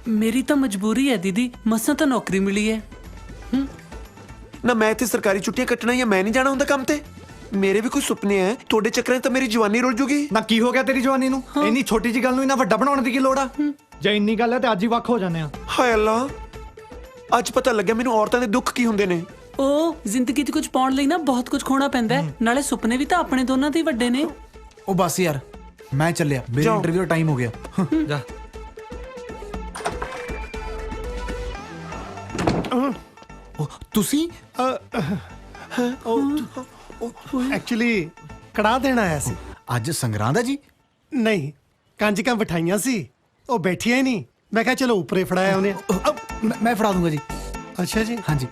ਮੇਰੀ ਤਾਂ ਮਜਬੂਰੀ ਹੈ ਦੀਦੀ, ਮਸਾਂ ਤਾਂ ਨੌਕਰੀ ਮਿਲੀ ਹੈ। ਨਾ ਮੈਂ ਇੱਥੇ ਸਰਕਾਰੀ ਛੁੱਟੀਆਂ ਕੱਟਣਾ ਜਾਂ ਮੈਂ ਨਹੀਂ ਜਾਣਾ ਹੁੰਦਾ ਕੰਮ ਤੇ। ਮੇਰੇ ਵੀ ਕੋਈ ਸੁਪਨੇ ਐ, ਤੁਹਾਡੇ ਚੱਕਰਾਂ 'ਚ ਤਾਂ ਮੇਰੀ ਜਵਾਨੀ ਰੁਲ ਜੂਗੀ। ਨਾ ਕੀ ਹੋ ਗਿਆ ਤੇਰੀ ਜਵਾਨੀ ਨੂੰ? ਇੰਨੀ ਛੋਟੀ ਜੀ ਗੱਲ ਨੂੰ ਇੰਨਾ ਵੱਡਾ ਬਣਾਉਣ ਦੀ ਕੀ ਲੋੜ ਆ? ਜੇ ਇੰਨੀ ਗੱਲ ਹੈ ਤੇ ਅੱਜ ਹੀ ਵੱਖ ਹੋ ਜਾਂਦੇ ਆ। ਹਾਏ ਅੱਲਾ, ਅੱਜ ਪਤਾ ਲੱਗਿਆ ਮੈਨੂੰ ਔਰਤਾਂ ਦੇ ਦੁੱਖ ਕੀ ਹੁੰਦੇ ਨੇ। ਉਹ ਜ਼ਿੰਦਗੀ 'ਚ ਕੁਝ ਪਾਉਣ ਲਈ ਨਾ ਬਹੁਤ ਕੁਝ ਖੋਣਾ ਪੈਂਦਾ ਹੈ, ਨਾਲੇ ਸੁਪਨੇ ਵੀ ਤਾਂ ਆਪਣੇ ਦੋਨਾਂ ਦੇ ਹੀ ਵੱਡੇ ਨੇ। ਉਹ ਬਸ ਯਾਰ, ਮੈਂ ਚੱਲਿਆ, ਮੇਰੇ ਇੰਟਰਵਿਊ ਦਾ ਟਾਈਮ ਹੋ ਗਿਆ। ਜਾ। ਤੁਸੀਂ ਐਕਚੁਅਲੀ ਕੜਾ ਦੇਣ ਆਇਆ ਸੀ। ਅੱਜ ਸੰਗਰਾਂਦ ਹੈ ਜੀ? ਨਹੀਂ, ਕੰਜਕਾਂ ਬਿਠਾਈਆਂ ਸੀ, ਉਹ ਬੈਠੀਆਂ ਹੀ ਨਹੀਂ। ਮੈਂ ਕਿਹਾ ਚਲੋ ਉੱਪਰੇ ਫੜਾਇਆ ਉਹਨੇ। ਮੈਂ ਫੜਾ ਦੂੰਗਾ ਜੀ। ਅੱਛਾ ਜੀ। ਹਾਂਜੀ।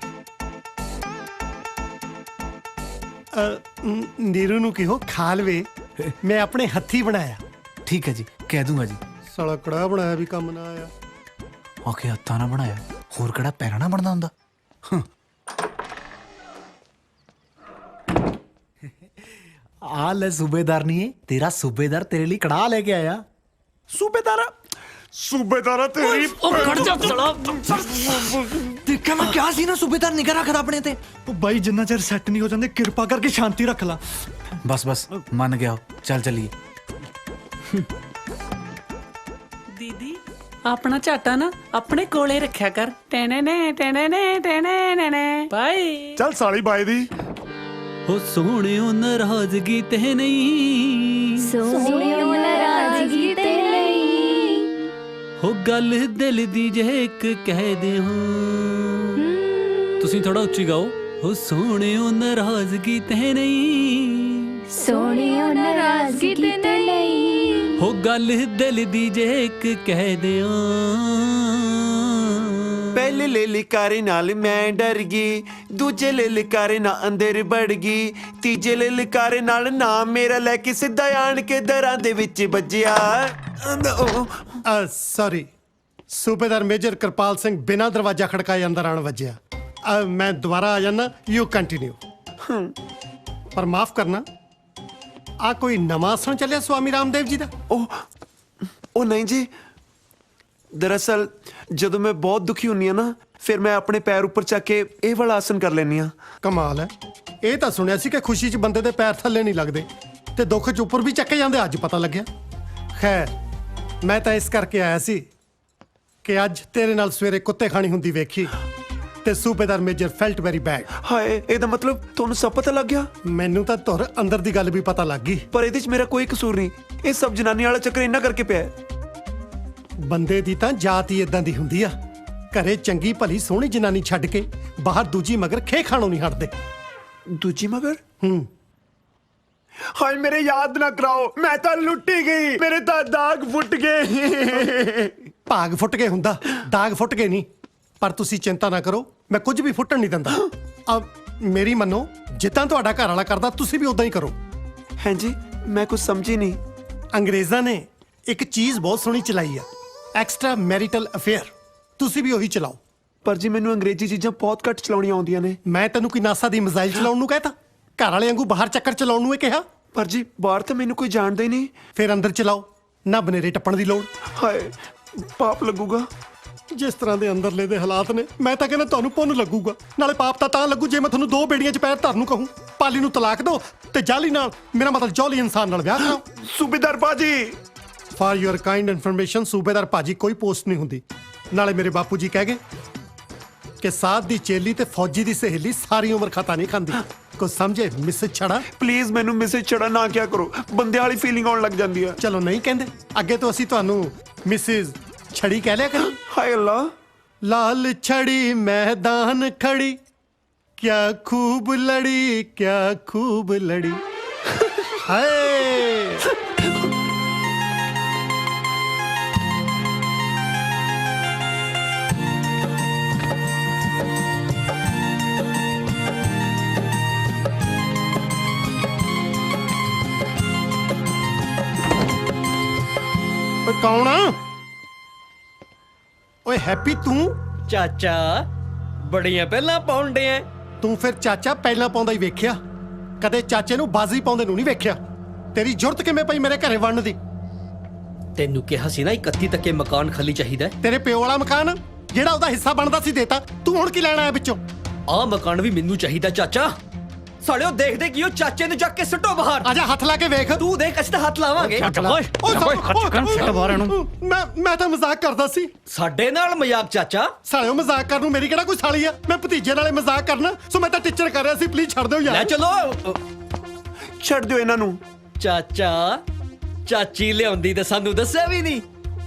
ਨੀਰੂ ਨੂੰ ਕਿਹੋ ਖਾ ਲਵੇ, ਮੈਂ ਆਪਣੇ ਹੱਥੀ ਬਣਾਇਆ। ਠੀਕ ਹੈ ਜੀ, ਕਹਿ ਦੂੰਗਾ ਜੀ। ਸਾਲਾ ਕੜਾ ਬਣਾਇਆ ਵੀ ਕੰਮ ਨਾ ਆਇਆ। ਆਖੇ ਹੱਥਾਂ ਨਾਲ ਬਣਾਇਆ, ਹੋਰ ਕਿਹੜਾ ਪੈਰਾਂ ਨਾਲ ਬਣਦਾ ਹੁੰਦਾ। ਆ ਲੈ ਸੂਬੇਦਾਰ ਨਹੀਂ, ਤੇਰਾ ਸੂਬੇਦਾਰ ਤੇਰੇ ਲਈ ਕੜਾ ਲੈ ਕੇ ਆਇਆ। ਸੂਬੇਦਾਰਾ ਤੇਰੀ ਖੜ ਜਾ ਸਾਲਾ। ਦੇਖਿਆ ਮੈਂ ਕਿਹਾ ਸੀ ਨਾ, ਸੂਬੇਦਾਰ ਨਿਗਾਹ ਰੱਖਦਾ ਆਪਣੇ ਤੇ। ਉਹ ਬਾਈ, ਜਿੰਨਾ ਚਿਰ ਸੈੱਟ ਨਹੀਂ ਹੋ ਜਾਂਦੇ, ਕਿਰਪਾ ਕਰਕੇ ਸ਼ਾਂਤੀ ਰੱਖ ਲਾ। ਬਸ ਮੰਨ ਗਿਆ, ਚੱਲ ਚੱਲੀਏ। ਦੀਦੀ, ਆਪਣਾ ਝਾਟਾ ਨਾ ਆਪਣੇ ਕੋਲੇ ਰੱਖਿਆ ਕਰ। ਟੈਨੇ ਨੇ ਬਾਈ। ਚੱਲ ਸਾਲੀ ਬਾਈ ਦੀ। ਹੋ ਸੋਹਣਿਓ ਨਾਰਾਜ਼ਗੀ ਤੇ ਨਹੀਂ, ਸੋਹਣਿਓ ਨਾਰਾਜ਼ਗੀ ਤੇ ਨਹੀਂ, ਹੋ ਗੱਲ ਦਿਲ ਦੀ ਜੇ ਇੱਕ ਕਹਿ ਦਿਓ। ਤੁਸੀਂ ਥੋੜਾ ਉੱਚੀ ਗਾਓ। ਹੋ ਸੋਹਣਿਓ ਨਾਰਾਜ਼ਗੀ ਤੇ ਨਹੀਂ, ਸੋਹਣਿਓ ਨਾਰਾਜ਼ਗੀ ਤੇ ਨਹੀਂ, ਹੋ ਗੱਲ ਦਿਲ ਦੀ ਜੇ ਇੱਕ ਕਹਿ ਦਿਓ। ਪਹਿਲੇ ਲਲਕਾਰੇ ਨਾਲ ਮੈਂ ਡਰ ਗਈ, ਦੂਜੇ ਲਲਕਾਰੇ ਨਾਲ ਅੰਦਰ ਵੜ ਗਈ, ਤੀਜੇ ਲਲਕਾਰੇ ਨਾਲ ਨਾਮ ਮੇਰਾ ਲੈ ਕੇ ਸਿੱਧਾ ਆਣ ਕੇ ਦਰਾਂ ਦੇ ਵਿੱਚ ਵੱਜਿਆ। ਸੌਰੀ, ਸੂਬੇਦਾਰ ਮੇਜਰ ਕਿਰਪਾਲ ਸਿੰਘ ਬਿਨਾਂ ਦਰਵਾਜ਼ਾ ਖੜਕਾਏ ਅੰਦਰ ਆਣ ਵੱਜਿਆ। ਮੈਂ ਦੁਬਾਰਾ ਆ ਜਾਣਾ, ਯੂ ਕੰਟੀਨਿਊ। ਪਰ ਮਾਫ ਕਰਨਾ, ਆ ਕੋਈ ਨਵਾਂ ਆਸਣ ਚੱਲਿਆ ਸਵਾਮੀ ਰਾਮਦੇਵ ਜੀ ਦਾ? ਉਹ ਨਹੀਂ ਜੀ, ਦਰਅਸਲ ਜਦੋਂ ਮੈਂ ਬਹੁਤ ਦੁਖੀ ਹੁੰਨੀ ਆ ਨਾ, ਫਿਰ ਮੈਂ ਆਪਣੇ ਪੈਰ ਉੱਪਰ ਚੱਕ ਕੇ ਇਹ ਵਾਲਾ ਆਸਨ ਕਰ ਲੈਂਦੀ ਆ। ਕਮਾਲ ਹੈ, ਇਹ ਤਾਂ ਸੁਣਿਆ ਸੀ ਕਿ ਖੁਸ਼ੀ 'ਚ ਬੰਦੇ ਦੇ ਪੈਰ ਥੱਲੇ ਨਹੀਂ ਲੱਗਦੇ ਤੇ ਦੁੱਖ 'ਚ ਉੱਪਰ ਵੀ ਚੱਕੇ ਜਾਂਦੇ, ਅੱਜ ਪਤਾ ਲੱਗਿਆ। ਖੈਰ, ਮੈਂ ਤਾਂ ਇਸ ਕਰਕੇ ਆਇਆ ਸੀ ਕਿ ਅੱਜ ਤੇਰੇ ਨਾਲ ਸਵੇਰੇ ਕੁੱਤੇ ਖਾਣੀ ਹੁੰਦੀ ਵੇਖੀ ਤੇ ਸੂਬੇਦਾਰ ਮੇਜਰ ਫੈਲਟ ਵੈਰੀ ਬੈਡ। ਹਾਏ, ਇਹਦਾ ਮਤਲਬ ਤੁਹਾਨੂੰ ਸਭ ਪਤਾ ਲੱਗ ਗਿਆ? ਮੈਨੂੰ ਤਾਂ ਧੁਰ ਅੰਦਰ ਦੀ ਗੱਲ ਵੀ ਪਤਾ ਲੱਗ ਗਈ। ਪਰ ਇਹਦੇ 'ਚ ਮੇਰਾ ਕੋਈ ਕਸੂਰ ਨਹੀਂ, ਇਹ ਸਭ ਜਨਾਨੀ ਵਾਲਾ ਚੱਕਰ ਇੰਨਾ ਕਰਕੇ ਪਿਆ। ਬੰਦੇ ਦੀ ਤਾਂ ਜਾਤ ਹੀ ਇਦਾਂ ਦੀ ਹੁੰਦੀ ਆ, ਘਰੇ ਚੰਗੀ ਭਲੀ ਸੋਹਣੀ ਜਨਾਨੀ ਛੱਡ ਕੇ ਬਾਹਰ ਦੂਜੀ ਮਗਰ ਖੇ ਖਾਣੋਂ ਨਹੀਂ ਹਟਦੇ। ਦੂਜੀ ਮਗਰ? ਹਾਏ, ਮੇਰੇ ਯਾਦ ਨਾ ਕਰਾਓ, ਮੈਂ ਤਾਂ ਲੁੱਟੀ ਗਈ, ਮੇਰੇ ਤਾਂ ਦਾਗ ਫੁੱਟ ਗਏ। ਭਾਗ ਫੁੱਟ ਕੇ ਹੁੰਦਾ, ਦਾਗ ਫੁੱਟ ਕੇ ਨਹੀਂ। ਪਰ ਤੁਸੀਂ ਚਿੰਤਾ ਨਾ ਕਰੋ, ਮੈਂ ਕੁਝ ਵੀ ਫੁੱਟਣ ਨਹੀਂ ਦਿੰਦਾ। ਮੇਰੀ ਮੰਨੋ, ਜਿੱਦਾਂ ਤੁਹਾਡਾ ਘਰ ਵਾਲਾ ਕਰਦਾ ਤੁਸੀਂ ਵੀ ਉਦਾਂ ਹੀ ਕਰੋ। ਹਾਂਜੀ, ਮੈਂ ਕੁਝ ਸਮਝੀ ਨਹੀਂ। ਅੰਗਰੇਜ਼ਾਂ ਨੇ ਇੱਕ ਚੀਜ਼ ਬਹੁਤ ਸੋਹਣੀ ਚਲਾਈ ਆ, ਐਕਸਟਰਾ ਮੈਰਿਟਲ ਅਫੇਅਰ। ਤੁਸੀਂ ਵੀ ਉਹੀ ਚਲਾਓ। ਪਰ ਜੀ, ਮੈਨੂੰ ਅੰਗਰੇਜ਼ੀ ਚੀਜ਼ਾਂ ਬਹੁਤ ਘੱਟ ਚਲਾਉਣੀਆਂ ਆਉਂਦੀਆਂ ਨੇ। ਮੈਂ ਤੈਨੂੰ ਕੋਈ ਨਾਸਾ ਦੀ ਮਿਜ਼ਾਈਲ ਚਲਾਉਣ ਨੂੰ ਕਹਿਤਾ? ਘਰ ਵਾਲੇ ਵਾਂਗੂ ਬਾਹਰ ਚੱਕਰ ਚਲਾਉਣ ਨੂੰ ਇਹ ਕਿਹਾ? ਪਰ ਜੀ, ਬਾਹਰ ਤਾਂ ਮੈਨੂੰ ਕੋਈ ਜਾਣਦਾ ਹੀ ਨਹੀਂ। ਫਿਰ ਅੰਦਰ ਚਲਾਓ, ਨਾ ਬਨੇਰੇ ਟੱਪਣ ਦੀ ਲੋੜ। ਹਾਏ, ਪਾਪ ਲੱਗੂਗਾ। ਜਿਸ ਤਰ੍ਹਾਂ ਦੇ ਅੰਦਰਲੇ ਦੇ ਹਾਲਾਤ ਨੇ, ਮੈਂ ਤਾਂ ਕਹਿੰਦਾ ਤੁਹਾਨੂੰ ਪੁੰਨ ਲੱਗੂਗਾ। ਨਾਲੇ ਪਾਪ ਤਾਂ ਲੱਗੂ ਜੇ ਮੈਂ ਤੁਹਾਨੂੰ 2 ਬੇੜੀਆਂ 'ਚ ਪੈਰ ਧਰਨ ਨੂੰ ਕਹੂੰ। ਪਾਲੀ ਨੂੰ ਤਲਾਕ ਦਿਓ ਤੇ ਜਾਲੀ ਨਾਲ, ਮੇਰਾ ਮਤਲਬ ਜੌਲੀ ਇਨਸਾਨ ਨਾਲ ਵਿਆਹ ਕਰਾਓ। ਸੂਬੇਦਾਰ ਬਾਜੀ, ਫॉर योर काइंड ਇਨਫੋਰਮੇਸ਼ਨ, ਸੂਬੇਦਾਰ ਭਾਜੀ ਕੋਈ ਪੋਸਟ ਨਹੀਂ ਹੁੰਦੀ। ਨਾਲੇ ਮੇਰੇ ਬਾਪੂ ਜੀ ਕਹਿ ਗਏ ਕਿ ਸਾਧ ਦੀ ਚੇਲੀ ਤੇ ਫੌਜੀ ਦੀ ਸਹੇਲੀ ਸਾਰੀ ਉਮਰ ਖਤਾ ਨਹੀਂ ਖਾਂਦੀ। ਕੁਝ ਸਮਝੇ ਮਿਸਿਸ ਛੜਾ? ਪਲੀਜ਼ ਮੈਨੂੰ ਮਿਸਿਸ ਛੜਾ ਨਾ ਕਿਹਾ ਕਰੋ, ਬੰਦੇ ਵਾਲੀ ਫੀਲਿੰਗ ਆਉਣ ਲੱਗ ਜਾਂਦੀ ਆ। ਚਲੋ ਨਹੀਂ ਕਹਿੰਦੇ, ਅੱਗੇ ਤੋਂ ਅਸੀਂ ਤੁਹਾਨੂੰ ਮਿਸਿਸ ਛੜੀ ਕਹਿ ਲਿਆ ਕਰੀ। ਹਾਏ ਅੱਲਾ। ਲਾਲ ਛੜੀ मैदान खड़ी, क्या खूब लड़ी, क्या खूब लड़ी। हाय, कौन? ਓਏ ਹੈਪੀ, ਤੂੰ? ਚਾਚਾ, ਬੜੀਆਂ ਪਹਿਲਾਂ ਪਾਉਂਦੇ ਐ। ਤੂੰ ਫਿਰ ਚਾਚਾ ਪਹਿਲਾਂ ਪਾਉਂਦਾ ਹੀ ਵੇਖਿਆ, ਕਦੇ ਚਾਚੇ ਨੂੰ ਬਾਜ਼ੀ ਪਾਉਂਦੇ ਨੂੰ ਨਹੀਂ ਵੇਖਿਆ। ਤੇਰੀ ਜ਼ਰੂਰਤ ਕਿਵੇਂ ਪਈ ਮੇਰੇ ਘਰੇ ਵੜਨ ਦੀ? ਤੈਨੂੰ ਕਿਹਾ ਸੀ ਨਾ 31 ਤੱਕ ਇਹ ਮਕਾਨ ਖਾਲੀ ਚਾਹੀਦਾ। ਤੇਰੇ ਪਿਓ ਵਾਲਾ ਮਕਾਨ ਜਿਹੜਾ ਉਹਦਾ ਹਿੱਸਾ ਬਣਦਾ ਸੀ ਦੇਤਾ, ਤੂੰ ਹੁਣ ਕੀ ਲੈਣਾ ਹੈ ਵਿੱਚੋਂ? ਆਹ ਮਕਾਨ ਵੀ ਮੈਨੂੰ ਚਾਹੀਦਾ ਚਾਚਾ। ਸਾਲਿਓ ਦੇਖਦੇ ਕੀ ਉਹ ਚਾਚੇ ਨੂੰ ਚੱਕ ਕੇ ਸੁੱਟੋ ਬਾਹਰ। ਆਜਾ ਹੱਥ ਲਾ ਕੇ ਵੇਖ। ਤੂੰ ਦੇਖ, ਅਸੀਂ ਤਾਂ ਹੱਥ ਲਾਵਾਂਗੇ। ਮੈਂ ਤਾਂ ਮਜ਼ਾਕ ਕਰਦਾ ਸੀ। ਸਾਡੇ ਨਾਲ ਮਜ਼ਾਕ ਚਾਚਾ? ਸਾਲਿਓ, ਮਜ਼ਾਕ ਕਰਨ ਨੂੰ ਮੇਰੀ ਕਿਹੜਾ ਕੋਈ ਸਾਲੀ ਆ? ਮੈਂ ਭਤੀਜੇ ਨਾਲੇ ਮਜ਼ਾਕ ਕਰਨਾ, ਸੋ ਮੈਂ ਤਾਂ ਟੀਚਰ ਕਰ ਰਿਹਾ ਸੀ। ਪਲੀਜ਼ ਛੱਡ ਦਿਓ ਯਾਰ। ਲੈ ਚਲੋ, ਛੱਡ ਦਿਓ ਇਹਨਾਂ ਨੂੰ। ਚਾਚਾ, ਚਾਚੀ ਲਿਆਉਂਦੀ ਤਾਂ ਸਾਨੂੰ ਦੱਸਿਆ ਵੀ ਨਹੀਂ।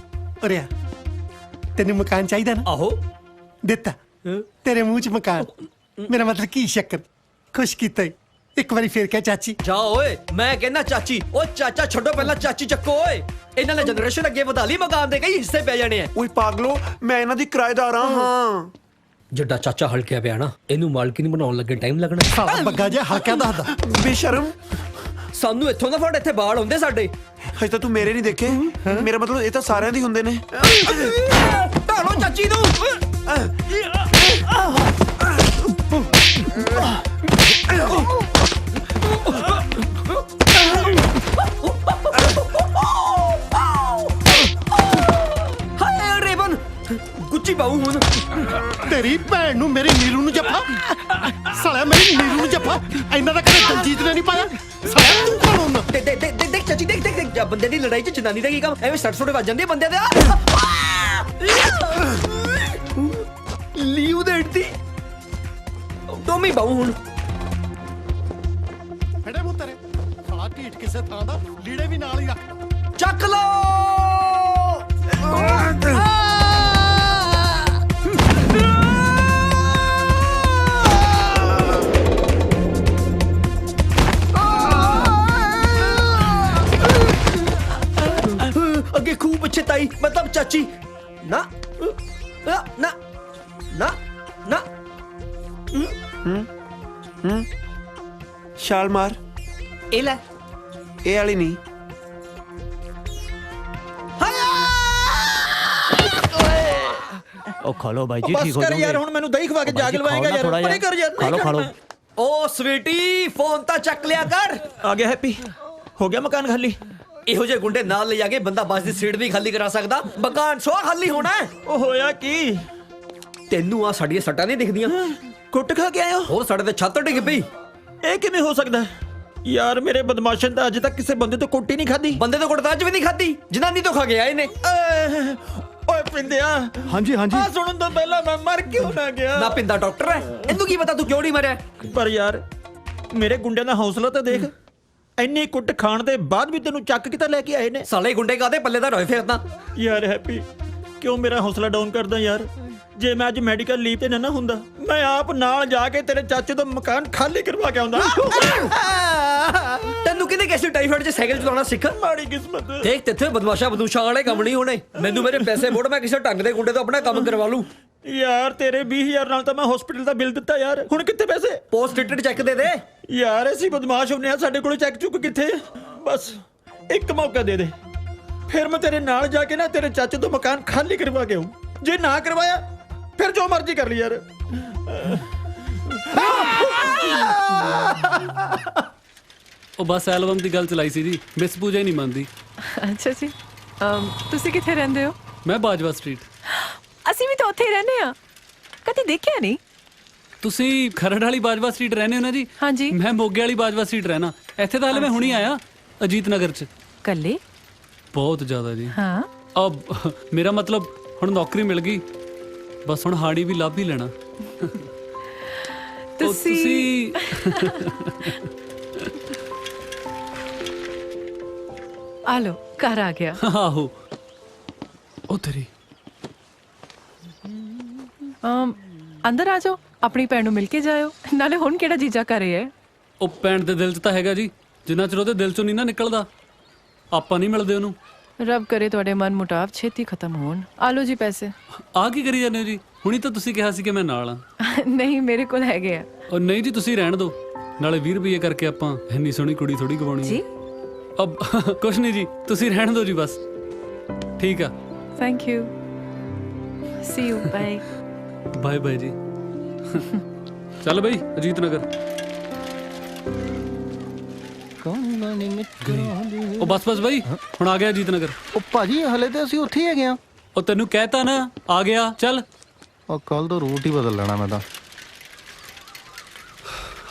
ਅਰੇ, ਤੈਨੂੰ ਮਕਾਨ ਚਾਹੀਦਾ ਨਾ? ਆਹੋ, ਦਿੱਤਾ। ਤੇਰੇ ਮੂੰਹ 'ਚ ਮਕਾਨ, ਮੇਰਾ ਮਤਲਬ ਕੀ ਸ਼ੱਕਰ, ਖੁਸ਼ ਕੀਤਾ। ਇੱਕ ਵਾਰੀ ਫੇਰ ਕਹਿ ਚਾਚੀ। ਜਾ ਓਏ, ਮੈਂ ਕਹਿੰਦਾ ਚਾਚੀ। ਓ ਚਾਚਾ ਛੱਡੋ, ਪਹਿਲਾਂ ਚਾਚੀ ਚੱਕੋ ਓਏ। ਇਹਨਾਂ ਨੇ ਜਨਰੇਸ਼ਨ ਅੱਗੇ ਵਧਾ ਲਈ, ਮਕਾਨ ਦੇ ਕਈ ਹਿੱਸੇ ਪੈ ਜਾਣੇ ਆ। ਓਏ ਪਾਗਲੋ, ਮੈਂ ਇਹਨਾਂ ਦੀ ਕਿਰਾਏਦਾਰ ਹਾਂ। ਜਿੱਡਾ ਚਾਚਾ ਹਲਕਿਆ ਪਿਆ ਨਾ, ਇਹਨੂੰ ਮਾਲਕਿਨ ਬਣਾਉਣ ਲੱਗੇ ਟਾਈਮ ਲੱਗਣਾ। ਸਾਲਾ ਬੱਗਾ ਜਿਹਾ ਹਲਕਿਆ ਦੱਸਦਾ। ਬੇਸ਼ਰਮ, ਸਾਨੂੰ ਇੱਥੋਂ ਦਾ ਫੜ, ਇੱਥੇ ਬਾਲ ਹੁੰਦੇ ਸਾਡੇ। ਹਜੇ ਤਾਂ ਤੂੰ ਮੇਰੇ ਨਹੀਂ ਦੇਖੇ। ਮੇਰਾ ਮਤਲਬ ਇਹ ਤਾਂ ਸਾਰਿਆਂ ਦੀ ਹੁੰਦੇ ਨੇ। ਢਾਲੋ ਚਾਚੀ ਨੂੰ। ਹਾਏ ਰੇਬਨ, ਗੁੱਚੀ ਬਾਹੂ ਹੁਣ। ਤੇਰੀ ਭੈਣ ਨੂੰ, ਮੇਰੀ ਨੀਰੂ ਨੂੰ ਜੱਫਾ। ਸਾਲਿਆ, ਮੇਰੀ ਨੀਰੂ ਨੂੰ ਜੱਫਾ। ਇੰਨਾ ਤਾਂ ਕਦੇ ਦਲਜੀਤ ਨੇ ਨਹੀਂ ਪਾਇਆ। ਸਾਲਿਆ, ਤੂੰ ਕੌਣ ਹੁੰਦਾ? ਦੇਖ ਚਾਚੀ, ਦੇਖ ਬੰਦੇ ਦੀ ਲੜਾਈ 'ਚ ਜਨਾਨੀ ਦਾ ਕੀ ਕੰਮ? ਐਵੇਂ ਸੱਟ ਸੁੱਟ ਵੱਜ ਜਾਂਦੀ ਹੈ ਬੰਦੇ ਦੇ। ਲੀਉ ਦੇੜਦੀ ਟੋਮੀ ਬਾਹੂ ਹੁਣ। ਢੀਠ ਕਿਸੇ ਥਾਂ ਦਾ ਲੀੜੇ ਵੀ ਨਾਲ ਹੀ ਰੱਖ। ਚੱਕ ਲੋ। ਅੱਗੇ ਖੂਹ ਪਿੱਛੇ ਤਾਈ ਮਤਲਬ ਚਾਚੀ। ਨਾ ਨਾ ਨਾ ਨਾ ਨਾ। ਛਾਲ ਮਾਰ। ਇਹ ਲੈ। ਇਹ ਵਾਲੀ ਨਹੀਂ। ਉਹ ਖਾ ਲੋ ਬਾਈ ਜੀ, ਬਸ ਠੀਕ ਹੋ ਕਰ ਜਾਓਗੇ। ਯਾਰ, ਹੁਣ ਮੈਨੂੰ ਦਹੀਂ ਖਵਾ ਕੇ ਜਾਗ ਲਵਾਏਗਾ ਯਾਰ। ਪਰੇ ਕਰ ਯਾਰ। ਖਾ ਲੋ ਖਾ ਲੋ। ਓ ਸਵੀਟੀ, ਫੋਨ ਤਾਂ ਚੱਕ ਲਿਆ ਕਰ। ਆ ਗਿਆ ਹੈਪੀ, ਹੋ ਗਿਆ ਮਕਾਨ ਖਾਲੀ। ਇਹੋ ਜਿਹੇ ਗੁੰਡੇ ਨਾਲ ਲੈ ਜਾ ਕੇ ਬੰਦਾ ਬੱਸ ਦੀ ਸੀਟ ਵੀ ਖਾਲੀ ਕਰਾ ਸਕਦਾ, ਮਕਾਨ ਸੋ ਖਾਲੀ ਹੋਣਾ। ਉਹ ਹੋਇਆ ਕੀ? ਤੈਨੂੰ ਆ ਸਾਡੀਆਂ ਸੱਟਾਂ ਨਹੀਂ ਦਿਖਦੀਆਂ? ਕੁੱਟ ਖਾ ਕੇ ਆਇਆ? ਹੋਰ ਸਾਡੇ ਤੇ ਛੱਤ ਡਿੱਗ ਪਈ। ਇਹ ਕਿਵੇਂ ਹੋ ਸਕਦਾ ਯਾਰ? ਮੇਰੇ ਬਦਮਾਸ਼ਨ ਤਾਂ ਅੱਜ ਤੱਕ ਕਿਸੇ ਬੰਦੇ ਤੋਂ ਕੁੱਟ ਹੀ ਨਹੀਂ ਖਾਦੀ। ਬੰਦੇ ਤੋਂ ਕੁੱਟ ਤਾਂ ਅੱਜ ਵੀ ਨਹੀਂ ਖਾਦੀ, ਜਨਾਨੀ ਤੋਂ ਖਾ ਕੇ ਆਏ ਨੇ। ਓਏ ਪਿੰਦਿਆ। ਹਾਂਜੀ ਹਾਂਜੀ। ਆ ਸੁਣਨ ਤੋਂ ਪਹਿਲਾਂ ਮੈਂ ਮਰ ਕਿਉਂ ਨਾ ਗਿਆ? ਨਾ ਪਿੰਦਾ ਡਾਕਟਰ ਹੈ, ਇਹਨੂੰ ਕੀ ਪਤਾ ਤੂੰ ਕਿਉਂ ਨਹੀਂ ਮਰਿਆ? ਪਰ ਯਾਰ ਮੇਰੇ ਗੁੰਡਿਆਂ ਦਾ ਹੌਸਲਾ ਤਾਂ ਦੇਖ। ਇੰਨੀ ਕੁੱਟ ਖਾਣ ਦੇ ਬਾਅਦ ਵੀ ਤੈਨੂੰ ਚੱਕ ਕਿਤਾ ਲੈ ਕੇ ਆਏ ਨੇ। ਸਾਲੇ ਗੁੰਡੇ ਕਾਦੇ ਪੱਲੇ ਦਾ ਰੋਏ ਫਿਰਦਾ ਯਾਰ। ਹੈਪੀ ਕਿਉਂ ਮੇਰਾ ਹੌਸਲਾ ਡਾਊਨ ਕਰਦਾ ਯਾਰ? ਜੇ ਮੈਂ ਅੱਜ ਮੈਡੀਕਲ ਲੀਵ ਤੇ ਨਾ ਹੁੰਦਾ, ਮੈਂ ਆਪ ਨਾਲ ਜਾ ਕੇ ਤੇਰੇ ਚਾਚੇ ਦਾ ਮਕਾਨ ਖਾਲੀ ਕਰਵਾ ਕੇ ਆਉਂਦਾ। ਤੈਨੂੰ ਕਿਹਨੇ ਕਿਸੇ ਟਾਈਫਾਇਡ 'ਚ ਸਾਈਕਲ ਚਲਾਉਣਾ ਸਿੱਖ? ਮਾੜੀ ਕਿਸਮਤ। ਦੇਖ ਤੇਥੇ ਬਦਮਾਸ਼ਾ ਬਦੂਸ਼ਾ ਵਾਲੇ ਕੰਮ ਨਹੀਂ ਹੋਣੇ। ਮੈਨੂੰ ਮੇਰੇ ਪੈਸੇ ਮੋੜ, ਮੈਂ ਕਿਸੇ ਢੰਗ ਦੇ ਗੁੰਡੇ ਤੋਂ ਆਪਣਾ ਕੰਮ ਕਰਵਾ ਲੂੰ। ਯਾਰ ਤੇਰੇ 20,000 ਨਾਲ ਤਾਂ ਮੈਂ ਹਸਪੀਟਲ ਦਾ ਬਿੱਲ ਦਿੱਤਾ ਯਾਰ। ਹੁਣ ਕਿੱਥੇ ਪੈਸੇ? ਪੋਸਟ ਡੇਟਡ ਚੈੱਕ ਦੇ ਦੇ ਯਾਰ। ਅਸੀਂ ਬਦਮਾਸ਼ ਹੁੰਨੇ ਆ, ਸਾਡੇ ਕੋਲ ਚੈੱਕ ਚੁੱਕ ਕਿੱਥੇ? ਬਸ ਇੱਕ ਮੌਕਾ ਦੇ ਦੇ, ਫਿਰ ਮੈਂ ਤੇਰੇ ਨਾਲ ਜਾ ਕੇ ਨਾ ਤੇਰੇ ਚਾਚੇ ਤੋਂ ਮਕਾਨ ਖਾਲੀ ਕਰਵਾ ਕੇ ਆਊਂ। ਜੇ ਨਾ ਕਰਵਾਇਆ ਫਿਰ ਜੋ ਮਰਜ਼ੀ ਕਰ ਲਈ ਯਾਰ। ਉਹ ਬਸ ਐਲਬਮ ਦੀ ਗੱਲ ਚਲਾਈ ਸੀ ਜੀ, ਮਿਸ ਪੂਜਾ ਹੀ ਨਹੀਂ ਮੰਨਦੀ। ਅੱਛਾ ਜੀ, ਤੁਸੀਂ ਕਿੱਥੇ ਰਹਿੰਦੇ ਹੋ? ਮੈਂ ਬਾਜਵਾ ਸਟਰੀਟ। ਅਸੀਂ ਵੀ ਤਾਂ ਉੱਥੇ ਹੀ ਰਹਿੰਦੇ ਆ, ਕਦੀ ਦੇਖਿਆ ਨਹੀਂ। ਤੁਸੀਂ ਖਰੜ ਵਾਲੀ ਬਾਜਵਾ ਸਟਰੀਟ ਰਹਿੰਦੇ ਹੋ ਨਾ ਜੀ? ਹਾਂਜੀ। ਮੈਂ ਮੋਗੇ ਵਾਲੀ ਬਾਜਵਾ ਸਟਰੀਟ ਰਹਿਣਾ। ਇੱਥੇ ਤਾਂ ਹਲੇ ਮੈਂ ਹੁਣੀ ਆਇਆ, ਅਜੀਤ ਨਗਰ 'ਚ। ਕੱਲੇ? ਬਹੁਤ ਜ਼ਿਆਦਾ ਜੀ। ਹਾਂ। ਅਬ ਮੇਰਾ ਮਤਲਬ ਹੁਣ ਨੌਕਰੀ ਮਿਲ ਗਈ, ਬਸ ਹੁਣ ਹਾੜੀ ਵੀ ਲੱਭ ਹੀ ਲੈਣਾ। ਤੁਸੀਂ ਆ ਲੋ, ਘਰ ਆ ਗਿਆ। ਆਹੋ ਉਹ ਤੇਰੀ। ਅੰਦਰ ਆ ਜਾਓ, ਆਪਣੀ ਭੈਣ ਨੂੰ ਮਿਲ ਕੇ ਜਾਇਓ। ਨਾਲੇ ਹੁਣ ਕਿਹੜਾ ਜੀਜਾ ਘਰੇ ਹੈ? ਉਹ ਭੈਣ ਦੇ ਦਿਲ 'ਚ ਤਾਂ ਹੈਗਾ ਜੀ, ਜਿੰਨਾ ਚਿਰ ਉਹਦੇ ਦਿਲ 'ਚੋਂ ਨਹੀਂ ਨਾ ਨਿਕਲਦਾ ਆਪਾਂ ਨਹੀਂ ਮਿਲਦੇ ਉਹਨੂੰ। ਰੱਬ ਕਰੇ ਤੁਹਾਡੇ ਮਨ ਮੁਟਾਵ ਛੇਤੀ ਖਤਮ ਹੋਣ। ਆ ਲੋ ਜੀ ਪੈਸੇ। ਆ ਕੀ ਕਰੀ ਜਾਂਦੇ ਹੋ ਜੀ? ਹੁਣੀ ਤਾਂ ਤੁਸੀਂ ਕਿਹਾ ਸੀ ਕਿ ਮੈਂ ਨਾਲ ਆ। ਨਹੀਂ, ਮੇਰੇ ਕੋਲ ਹੈਗੇ ਆ। ਉਹ ਨਹੀਂ ਜੀ, ਤੁਸੀਂ ਰਹਿਣ ਦਿਓ। ਨਾਲੇ 20 ਰੁਪਏ ਕਰਕੇ ਆਪਾਂ ਇੰਨੀ ਸੋਹਣੀ ਕੁੜੀ ਥੋੜੀ ਗਵਾਉਣੀ ਜੀ। ਅਬ ਕੁਛ ਨਹੀਂ ਜੀ, ਤੁਸੀਂ ਰਹਿਣ ਦਿਓ ਜੀ ਬਸ। ਠੀਕ ਆ। Thank you. See you. Bye bye bye ਜੀ। ਚੱਲ ਬਈ, ਅਜੀਤ ਨਗਰ। ਉਹ ਬਸ ਬਸ ਬਾਈ, ਹੁਣ ਆ ਗਿਆ ਅਜੀਤ ਨਗਰ। ਉਹ ਭਾਜੀ ਹਲੇ ਤੇ ਅਸੀਂ ਉੱਥੇ ਹੀ ਹੈਗੇ ਆ। ਉਹ ਤੈਨੂੰ ਕਹਿਤਾ ਨਾ, ਆ ਗਿਆ। ਚੱਲ। ਉਹ ਕੱਲ ਤੋਂ ਰੂਟ ਹੀ ਬਦਲ ਲੈਣਾ ਮੈਂ ਤਾਂ।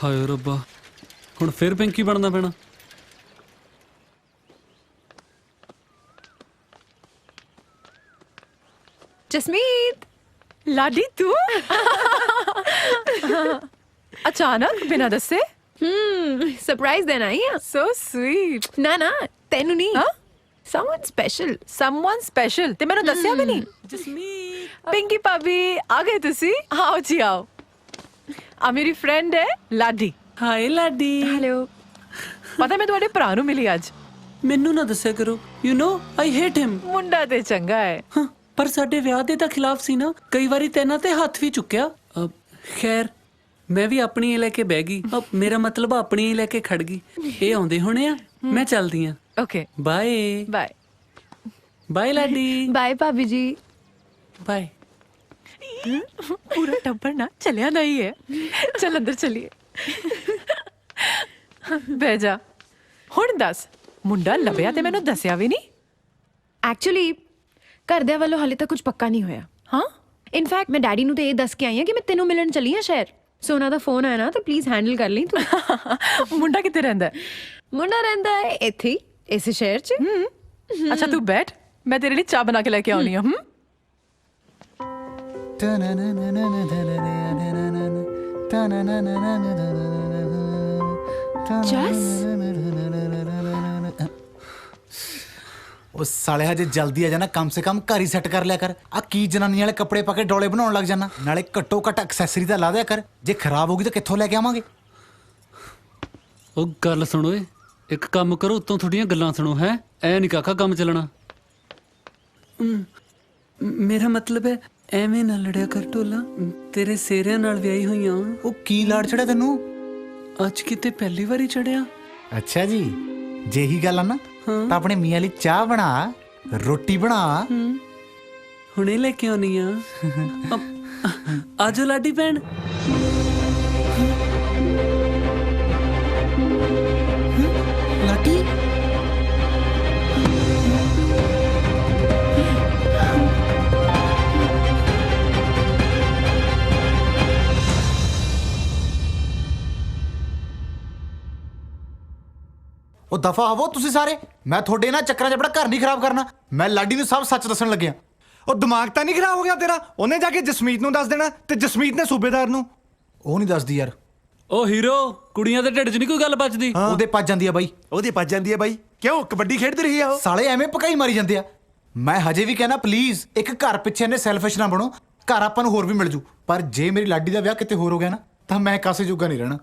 ਹਾਏ ਰੱਬਾ, ਹੁਣ ਫਿਰ ਪਿੰਕੀ ਬਣਨਾ ਪੈਣਾ। जसमीत, लाडी तू अचानक बिना दसे? सरप्राइज देना ही है। So sweet। ना ना, तेनू नहीं। हाँ? Someone special। Someone special। ते मैंने दसिया भी नहीं। जसमीत, पिंकी भाभी आ गए तुसी? आओ जी आओ। आ मेरी फ्रेंड है लाडी। ਹਾਏ ਲਾਡੀ। हेलो। पता मैं तुम्हारे भरा नू मिली आज। ਮੈਨੂੰ ਨਾ ਦੱਸਿਆ ਕਰੋ। ਯੂ نو ਆਈ ਹੇਟ ਹਿਮ। ਮੁੰਡਾ ਤੇ ਚੰਗਾ ਹੈ। ਪਰ ਸਾਡੇ ਵਿਆਹ ਦੇ ਤਾਂ ਖਿਲਾਫ ਸੀ ਨਾ, ਕਈ ਵਾਰੀ ਤੈਨਾਂ ਤੇ ਹੱਥ ਵੀ ਚੁੱਕਿਆ। ਖੈਰ ਮੈਂ ਵੀ ਆਪਣੀ ਹੀ ਲੈ ਕੇ ਬਹਿ ਗਈ। ਮੇਰਾ ਮਤਲਬ ਆਪਣੀ ਹੀ ਲੈ ਕੇ ਖੜ ਗਈ। ਇਹ ਆਉਂਦੇ ਹੋਣੇ ਆ, ਮੈਂ ਚੱਲਦੀ ਆ। Okay bye. Bye bye Laadi. Bye भाभी जी। ਬਾਏ। पूरा टब्बर ना चलिया नहीं है। चल अंदर चलिए। ਬਹਿ ਜਾ। ਹੁਣ ਦੱਸ, ਮੁੰਡਾ ਲੱਭਿਆ ਤੇ ਮੈਨੂੰ ਦੱਸਿਆ ਵੀ ਨਹੀਂ? ਐਕਚੁਅਲੀ ਘਰਦਿਆਂ ਵੱਲੋਂ ਹਾਲੇ ਤੱਕ ਕੁਝ ਪੱਕਾ ਨਹੀਂ ਹੋਇਆ। ਹਾਂ, ਇਨਫੈਕਟ ਮੈਂ ਡੈਡੀ ਨੂੰ ਤੇ ਇਹ ਦੱਸ ਕੇ ਆਈ ਹਾਂ ਕਿ ਮੈਂ ਤੈਨੂੰ ਮਿਲਣ ਚੱਲੀ ਹਾਂ ਸ਼ਹਿਰ। ਸੋ ਉਹਨਾਂ ਦਾ ਫੋਨ ਆਇਆ ਨਾ, ਤਾਂ ਪਲੀਜ਼ ਹੈਂਡਲ ਕਰ ਲਈ ਤੂੰ। ਮੁੰਡਾ ਕਿੱਥੇ ਰਹਿੰਦਾ? ਮੁੰਡਾ ਰਹਿੰਦਾ ਹੈ ਇੱਥੇ ਹੀ, ਇਸੇ ਸ਼ਹਿਰ 'ਚ। ਅੱਛਾ ਤੂੰ ਬੈਠ, ਮੈਂ ਤੇਰੇ ਲਈ ਚਾਹ ਬਣਾ ਕੇ ਲੈ ਕੇ ਆਉਣੀ ਆ। ਜਸ ਉਹ ਸਾਲੇ ਹਜੇ ਜਲਦੀ ਆ ਜਾਣਾ, ਕਮ ਸੇ ਕਮ ਘਰ ਹੀ ਸੈੱਟ ਕਰ ਲਿਆ ਕਰ। ਆ ਕੀ ਜਨਾਨੀ ਵਾਲੇ ਕੱਪੜੇ ਪਾ ਕੇ ਡੋਲੇ ਬਣਾਉਣ ਲੱਗ ਜਾਣਾ। ਨਾਲੇ ਘੱਟੋ ਘੱਟ ਐਕਸੈਸਰੀ ਤਾਂ ਲਾ ਦਿਆ ਕਰ, ਜੇ ਖਰਾਬ ਹੋ ਗਈ ਤਾਂ ਕਿੱਥੋਂ ਲੈ ਕੇ ਆਵਾਂਗੇ। ਉਹ ਗੱਲ ਸੁਣੋ ਏ, ਇੱਕ ਕੰਮ ਕਰੋ, ਉੱਤੋਂ ਥੋੜੀਆਂ ਗੱਲਾਂ ਸੁਣੋ। ਹੈ ਐ ਨਹੀਂ ਕਾਕਾ ਕੰਮ ਚੱਲਣਾ। ਮੇਰਾ ਮਤਲਬ ਹੈ ਐਵੇਂ ਨਾ ਲੜਿਆ ਕਰ ਢੋਲਾ, ਤੇਰੇ ਸੇਰਿਆਂ ਨਾਲ ਵਿਆਹੀ ਹੋਈਆਂ। ਉਹ ਕੀ ਲਾੜ ਚੜਿਆ ਤੈਨੂੰ? ਅੱਜ ਕਿਤੇ ਪਹਿਲੀ ਵਾਰੀ ਚੜਿਆ। ਅੱਛਾ ਜੀ, ਜੇ ਹੀ ਗੱਲ ਆ ਨਾ ਤਾਂ ਆਪਣੇ ਮੀਆਂ ਲਈ ਚਾਹ ਬਣਾ, ਰੋਟੀ ਬਣਾ। ਹੁਣੇ ਲੈ ਕੇ ਆਉਣੀ ਆ। ਆਜੋ ਲਾਡੀ ਭੈਣ। ਲਾਡੀ ਉਹ ਦਫਾ ਹੋਵੋ ਤੁਸੀਂ ਸਾਰੇ। ਮੈਂ ਤੁਹਾਡੇ ਨਾਲ ਚੱਕਰਾਂ 'ਚ ਆਪਣਾ ਘਰ ਨਹੀਂ ਖਰਾਬ ਕਰਨਾ। ਮੈਂ ਲਾਡੀ ਨੂੰ ਸਭ ਸੱਚ ਦੱਸਣ ਲੱਗਿਆ। ਉਹ ਦਿਮਾਗ ਤਾਂ ਨਹੀਂ ਖਰਾਬ ਹੋ ਗਿਆ ਤੇਰਾ? ਉਹਨੇ ਜਾ ਕੇ ਜਸਮੀਤ ਨੂੰ ਦੱਸ ਦੇਣਾ ਤੇ ਜਸਮੀਤ ਨੇ ਸੂਬੇਦਾਰ ਨੂੰ। ਉਹ ਨਹੀਂ ਦੱਸਦੀ ਯਾਰ। ਉਹ ਹੀਰੋ, ਕੁੜੀਆਂ ਦੇ ਢਿੱਡ 'ਚ ਨਹੀਂ ਕੋਈ ਗੱਲ ਬਚਦੀ। ਉਹਦੇ ਪੱਜ ਜਾਂਦੀ ਆ ਬਾਈ। ਉਹਦੇ ਪੱਜ ਜਾਂਦੀ ਆ ਬਾਈ? ਕਿਉਂ, ਕਬੱਡੀ ਖੇਡਦੀ ਰਹੀ ਆ ਉਹ? ਸਾਲੇ ਐਵੇਂ ਪਕਾਈ ਮਾਰੀ ਜਾਂਦੇ ਆ। ਮੈਂ ਹਜੇ ਵੀ ਕਹਿਣਾ ਪਲੀਜ਼ ਇੱਕ ਘਰ ਪਿੱਛੇ ਇਹਨੇ ਸੈਲਫਿਸ਼ ਨਾ ਬਣੋ। ਘਰ ਆਪਾਂ ਨੂੰ ਹੋਰ ਵੀ ਮਿਲ ਜੂ, ਪਰ ਜੇ ਮੇਰੀ ਲਾਡੀ ਦਾ ਵਿਆਹ ਕਿਤੇ ਹੋਰ ਹੋ ਗਿਆ ਨਾ ਤਾਂ ਮੈਂ ਕਾਸੇ ਜੋਗਾ ਨਹੀਂ ਰਹਿਣਾ।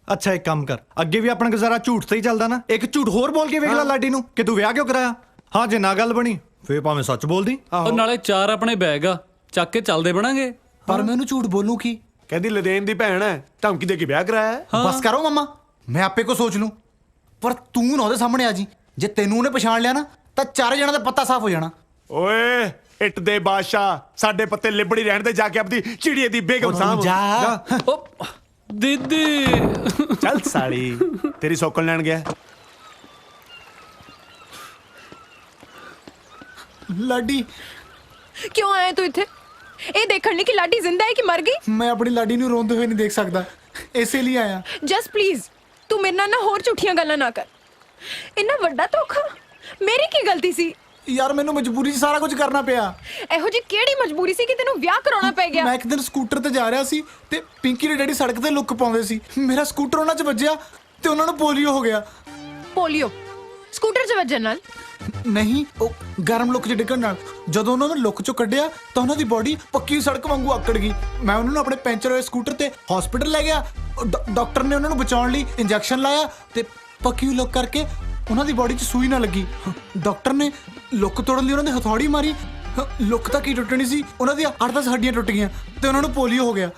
ਅੱਛਾ ਇੱਕ ਕੰਮ ਕਰ, ਅੱਗੇ ਵੀ ਆਪਣਾ ਗੁਜ਼ਾਰਾ ਝੂਠ ਤੇ ਹੀ ਚੱਲਦਾ ਨਾ, ਇੱਕ ਝੂਠ ਹੋਰ ਬੋਲ ਕੇ ਵੇਖ ਲੈ ਲਾਡੀ ਨੂੰ ਕਿ ਤੂੰ ਵਿਆਹ ਕਿਉਂ ਕਰਾਇਆ। ਹਾਂ ਜੇ ਨਾ ਗੱਲ ਬਣੀ ਫੇਰ ਭਾਵੇਂ ਸੱਚ ਬੋਲਦੀ। ਉਹ ਨਾਲੇ 4 ਆਪਣੇ ਬੈਗ ਆ, ਚੱਕ ਕੇ ਚੱਲਦੇ ਬਣਾਂਗੇ। ਪਰ ਮੈਂ ਉਹਨੂੰ ਝੂਠ ਬੋਲੂ ਕੀ? ਕਹਿੰਦੀ ਲਦੇਨ ਦੀ ਭੈਣ ਹੈ, ਧਮਕੀ ਦੇ ਕੇ ਵਿਆਹ ਕਰਾਇਆ। ਬਸ ਕਰੋ ਮਮਾ, ਮੈਂ ਆਪੇ ਕੋ ਸੋਚ ਲੂੰ। ਪਰ ਤੂੰ ਨਾ ਉਹਦੇ ਸਾਹਮਣੇ ਆ ਜੀ। ਜੇ ਤੈਨੂੰ ਉਹਨੇ ਪਛਾਣ ਲਿਆ ਨਾ ਤਾਂ 4 ਜਣਾਂ ਦਾ ਪੱਤਾ ਸਾਫ਼ ਹੋ ਜਾਣਾ। ਓਏ ਇੱਟ ਦੇ ਬਾਦਸ਼ਾਹ, ਸਾਡੇ ਪੱਤੇ ਲਿਬੜੀ ਰਹਿਣ ਦੇ, ਜਾ ਕੇ ਆਪਦੀ ਚਿੜੀਏ ਦੀ ਬੇਗਮ ਸਾਹਬ ਜਾ। ਦੀਦੀ ਚੱਲ ਸਾਲੀ, ਤੇਰੀ ਸੌਕਲ ਲੈਣ ਗਿਆ। ਲਾਡੀ ਕਿਉਂ ਆਇਆ ਤੂੰ ਇੱਥੇ? ਇਹ ਦੇਖਣ ਲਈ ਕਿ ਲਾਡੀ ਜ਼ਿੰਦਾ ਹੈ ਕਿ ਮਰ ਗਈ? ਮੈਂ ਆਪਣੀ ਲਾਡੀ ਨੂੰ ਰੋਂਦੇ ਹੋਏ ਨਹੀਂ ਦੇਖ ਸਕਦਾ, ਇਸੇ ਲਈ ਆਇਆ। ਜਸਟ ਪਲੀਜ਼ ਤੂੰ ਮੇਰੇ ਨਾਲ ਨਾ ਹੋਰ ਝੂਠੀਆਂ ਗੱਲਾਂ ਨਾ ਕਰ। ਇੰਨਾ ਵੱਡਾ ਧੋਖਾ, ਮੇਰੀ ਕੀ ਗਲਤੀ ਸੀ? ਯਾਰ ਮੈਨੂੰ ਮਜਬੂਰੀ 'ਚ ਸਾਰਾ ਕੁਝ ਕਰਨਾ ਪਿਆ। ਇਹੋ ਜਿਹੀ ਕਿਹੜੀ ਮਜਬੂਰੀ ਸੀ ਕਿ ਤੈਨੂੰ ਵਿਆਹ ਕਰਾਉਣਾ ਪੈ ਗਿਆ? ਮੈਂ ਇੱਕ ਦਿਨ ਸਕੂਟਰ ਤੇ ਜਾ ਰਿਹਾ ਸੀ ਤੇ ਪਿੰਕੀ ਦੇ ਡੈਡੀ ਸੜਕ ਤੇ ਲੁੱਕ ਪਾਉਂਦੇ ਸੀ। ਮੇਰਾ ਸਕੂਟਰ ਉਹਨਾਂ 'ਚ ਵੱਜਿਆ ਤੇ ਉਹਨਾਂ ਨੂੰ ਪੋਲੀਓ ਹੋ ਗਿਆ। ਪੋਲੀਓ ਸਕੂਟਰ 'ਚ ਵੱਜਣ ਨਾਲ? ਨਹੀਂ, ਉਹ ਗਰਮ ਲੁੱਕ 'ਚ ਡਿੱਗਣ ਨਾਲ। ਜਦੋਂ ਉਹਨਾਂ ਨੂੰ ਲੁੱਕ 'ਚੋਂ ਕੱਢਿਆ ਤਾਂ ਉਹਨਾਂ ਦੀ ਬੋਡੀ ਪੱਕੀ ਸੜਕ ਵਾਂਗੂ ਆਕੜ ਗਈ। ਮੈਂ ਉਹਨਾਂ ਨੂੰ ਆਪਣੇ ਪੈਂਚਰ ਹੋਏ ਸਕੂਟਰ ਤੇ ਹਸਪੀਟਲ ਲੈ ਗਿਆ। ਡਾਕਟਰ ਨੇ ਉਹਨਾਂ ਨੂੰ ਬਚਾਉਣ ਲਈ ਇੰਜੈਕਸ਼ਨ ਲਾਇਆ ਤੇ ਪੱਕੀ ਲੁੱਕ ਕਰਕੇ ਉਹਨਾਂ ਦੀ ਬੋਡੀ 'ਚ ਸੂਈ ਨਾ ਲੱਗੀ। ਡਾਕਟਰ ਨੇ ਲੁੱਕ ਤੋੜਨ ਲਈ ਉਹਨਾਂ ਦੇ ਹਥੌੜੀ ਮਾਰੀ। ਲੁੱਕ ਤਾਂ ਕੀ ਟੁੱਟਣੀ ਸੀ, ਉਹਨਾਂ ਦੀਆਂ 8-10 ਹੱਡੀਆਂ ਟੁੱਟ ਗਈਆਂ ਤੇ ਉਹਨਾਂ ਨੂੰ ਪੋਲੀਓ ਹੋ ਗਿਆ।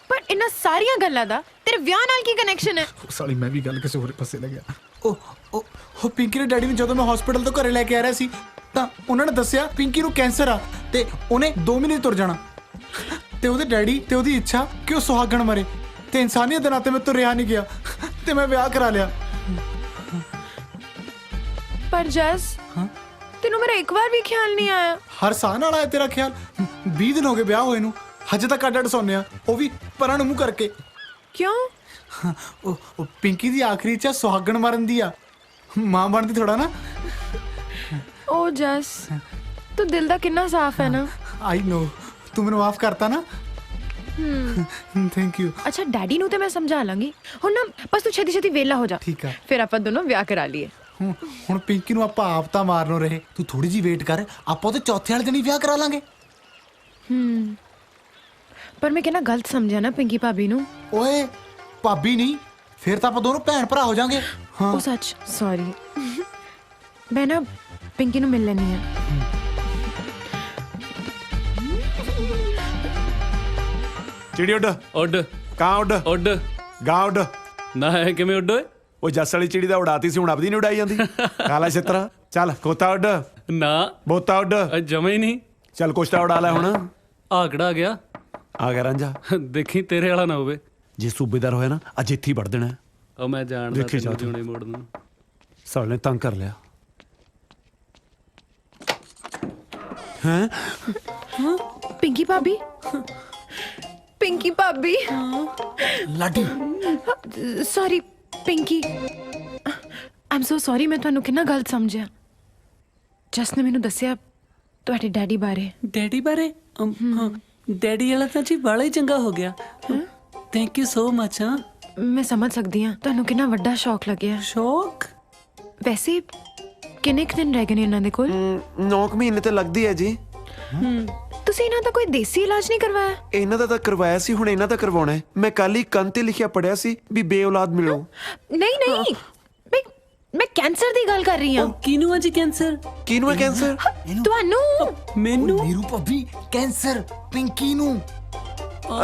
ਪਰ ਇਹਨਾਂ ਸਾਰੀਆਂ ਗੱਲਾਂ ਦਾ ਤੇਰੇ ਵਿਆਹ ਨਾਲ ਕੀ ਕਨੈਕਸ਼ਨ ਹੈ? ਸਾਲੀ ਮੈਂ ਵੀ ਗੱਲ ਕਿਸੇ ਹੋਰ ਪਾਸੇ ਲੱਗਿਆ। ਉਹ ਪਿੰਕੀ ਦੇ ਡੈਡੀ ਨੂੰ ਜਦੋਂ ਮੈਂ ਹਸਪੀਟਲ ਤੋਂ ਘਰੇ ਲੈ ਕੇ ਆ ਰਿਹਾ ਸੀ ਤਾਂ ਉਹਨਾਂ ਨੇ ਦੱਸਿਆ ਪਿੰਕੀ ਨੂੰ ਕੈਂਸਰ ਆ ਤੇ ਉਹਨੇ 2 ਮਹੀਨੇ ਤੁਰ ਜਾਣਾ। ਤੇ ਉਹਦੇ ਡੈਡੀ ਤੇ ਉਹਦੀ ਇੱਛਾ ਕਿ ਉਹ ਸੁਹਾਗਣ ਮਰੇ ਤੇ ਇਨਸਾਨੀਅਤ ਦੇ ਨਾਤੇ ਮੈਂ ਤੁਰਿਆ ਨਹੀਂ ਗਿਆ ਤੇ ਮੈਂ ਵਿਆਹ ਕਰਾ ਲਿਆ। ਪਰ ਜਸ, ਤੈਨੂੰ ਮੇਰਾ ਇੱਕ ਵਾਰ ਵੀ ਖਿਆਲ ਨਹੀਂ ਆਇਆ? ਹਰ ਸਾਹ ਨਾਲ ਆਇਆ ਤੇਰਾ ਖਿਆਲ। 20 ਦਿਨ ਹੋ ਗਏ ਵਿਆਹ ਹੋਏ ਨੂੰ, ਹਜੇ ਤੱਕ ਅੱਡ ਸੌਂਦੇ ਆ, ਉਹ ਵੀ ਪਰਾਂ ਨੂੰ ਮੂੰਹ ਕਰਕੇ। ਕਿਉਂ? ਉਹ ਪਿੰਕੀ ਦੀ ਆਖਰੀ ਇੱਛਾ ਸੁਹਾਗਣ ਮਰਨ ਦੀ ਆ, ਮਾਂ ਬਣਦੀ ਥੋੜਾ ਨਾ। ਓ ਜਸ, ਤੂੰ ਦਿਲ ਦਾ ਕਿੰਨਾ ਸਾਫ਼ ਹੈ ਨਾ। ਆਈ ਨੋ, ਤੂੰ ਮੈਨੂੰ ਮਾਫ ਕਰਤਾ ਨਾ। Thank you. ਅੱਛਾ ਡੈਡੀ ਨੂੰ ਤੇ ਮੈਂ ਸਮਝਾ ਲਾਂਗੀ। ਹੁਣ ਨਾ ਬਸ ਤੂੰ ਛੇਤੀ ਛੇਤੀ ਵਿਹਲਾ ਹੋ ਜਾ। ਠੀਕ ਆ। ਫਿਰ ਆਪਾਂ ਦੋਨੋਂ ਵਿਆਹ ਕਰਾ ਲਈਏ। ਹੁਣ ਪਿੰਕੀ ਨੂੰ ਆਪਾਂ ਆਪ ਤਾਂ ਮਾਰਨੋਂ ਰਹੇ, ਤੂੰ ਥੋੜੀ ਜੀ ਵੇਟ ਕਰ, ਆਪਾਂ ਉਹਦੇ ਚੌਥੇ ਵਾਲੇ ਦਿਨ ਹੀ ਵਿਆਹ ਕਰਾ ਲਾਂਗੇ। ਪਰ ਮੈਂ ਕਿਹਨਾਂ ਗਲਤ ਸਮਝਿਆ ਨਾ ਪਿੰਕੀ ਭਾਬੀ ਨੂੰ। ਓਏ ਭਾਬੀ ਨਹੀਂ, ਫਿਰ ਤਾਂ ਆਪਾਂ ਦੋਨੋਂ ਭੈਣ ਭਰਾ ਹੋ ਜਾਾਂਗੇ। ਹਾਂ ਉਹ ਸੱਚ, ਸੌਰੀ। ਮੈਂ ਨਾ ਪਿੰਕੀ ਨੂੰ ਮਿਲ ਲੈਣੀ ਆ। ਚਿੜੀ ਉੱਡ ਉੱਡ, ਕਾਂ ਉੱਡ, ਉੱਡ, ਗਾਂ ਉੱਡ। ਨਾ ਹੈ ਕਿਵੇਂ ਉੱਡ ਓਏ? ਉਹ ਜੱਸ ਵਾਲੀ ਚਿੜੀ ਦਾ ਉਡਾਤੀ ਸੀ, ਹੁਣ ਆਪਦੀ ਨਹੀਂ ਉਡਾਈ ਜਾਂਦੀ। ਕਾਲਾ ਛਿੱਤਰਾ, ਚੱਲ ਕੋਤਾ ਉੱਡ। ਨਾ ਬੋਤਾ ਉੱਡ। ਜਮੇ ਹੀ ਨਹੀਂ। ਚੱਲ ਕੁਛ ਤਾਂ ਉਡਾ ਲੈ ਹੁਣ। ਆਕੜਾ ਗਿਆ। ਆ ਗਿਆ ਰਾਂਝਾ। ਦੇਖੀ ਤੇਰੇ ਵਾਲਾ ਨਾ ਹੋਵੇ। ਜੇ ਸੂਬੇਦਾਰ ਹੋਇਆ ਨਾ ਅੱਜ ਇੱਥੇ ਹੀ ਵੜ ਦੇਣਾ। ਉਹ ਮੈਂ ਜਾਣਦਾ ਤੈਨੂੰ ਜੁਣੇ ਮੋੜ ਨੂੰ। ਸਾਲ ਨੇ ਤੰਗ ਕਰ ਲਿਆ। ਹੈਂ? ਪਿੰਕੀ ਭਾਬੀ, ਪਿੰਕੀ ਭਾਬੀ। ਲਾਡੀ ਸੌਰੀ ਪਿੰਕੀ, ਆਮ ਸੋ ਸੌਰੀ। ਮੈਂ ਤੁਹਾਨੂੰ ਕਿੰਨਾ ਗਲਤ ਸਮਝਿਆ। ਜਸ ਨੇ ਮੈਨੂੰ ਦੱਸਿਆ ਤੁਹਾਡੇ ਡੈਡੀ ਬਾਰੇ। ਡੈਡੀ ਬਾਰੇ? ਹਾਂ, ਡੈਡੀ ਵਾਲਾ ਤਾਂ ਜੀ ਬੜਾ ਹੀ ਚੰਗਾ ਹੋ ਗਿਆ। Thank you so much. ਹਾਂ ਮੈਂ ਸਮਝ ਸਕਦੀ ਹਾਂ ਤੁਹਾਨੂੰ ਕਿੰਨਾ ਵੱਡਾ ਸ਼ੌਕ ਲੱਗਿਆ। ਸ਼ੌਕ? ਵੈਸੇ ਕਿੰਨੇ ਕੁ ਦਿਨ ਰਹਿ ਗਏ ਨੇ ਇਹਨਾਂ ਦੇ ਕੋਲ? 9 ਮਹੀਨੇ ਤੇ ਲੱਗਦੀ ਹੈ ਜੀ। ਤੁਸੀਂ ਇਹਨਾਂ ਦਾ ਕੋਈ ਦੇਸੀ ਇਲਾਜ ਨਹੀਂ ਕਰਵਾਇਆ? ਇਹਨਾਂ ਦਾ ਤਾਂ ਕਰਵਾਇਆ ਸੀ, ਹੁਣ ਇਹਨਾਂ ਦਾ ਕਰਵਾਉਣਾ ਹੈ। ਮੈਂ ਕੱਲ ਹੀ ਕੰਨ ਤੇ ਲਿਖਿਆ ਪੜਿਆ ਸੀ ਵੀ ਬੇਔਲਾਦ ਮਿਲੋ। ਨਹੀਂ ਨਹੀਂ, ਮੈਂ ਕੈਂਸਰ ਦੀ ਗੱਲ ਕਰ ਰਹੀ ਹਾਂ। ਕਿਹਨੂੰ ਹੈ ਜੀ ਕੈਂਸਰ? ਕਿਹਨੂੰ ਹੈ ਕੈਂਸਰ? ਤੁਹਾਨੂੰ। ਮੈਨੂੰ? ਨੀਰੂ ਭਾਬੀ ਕੈਂਸਰ ਪਿੰਕੀ ਨੂੰ।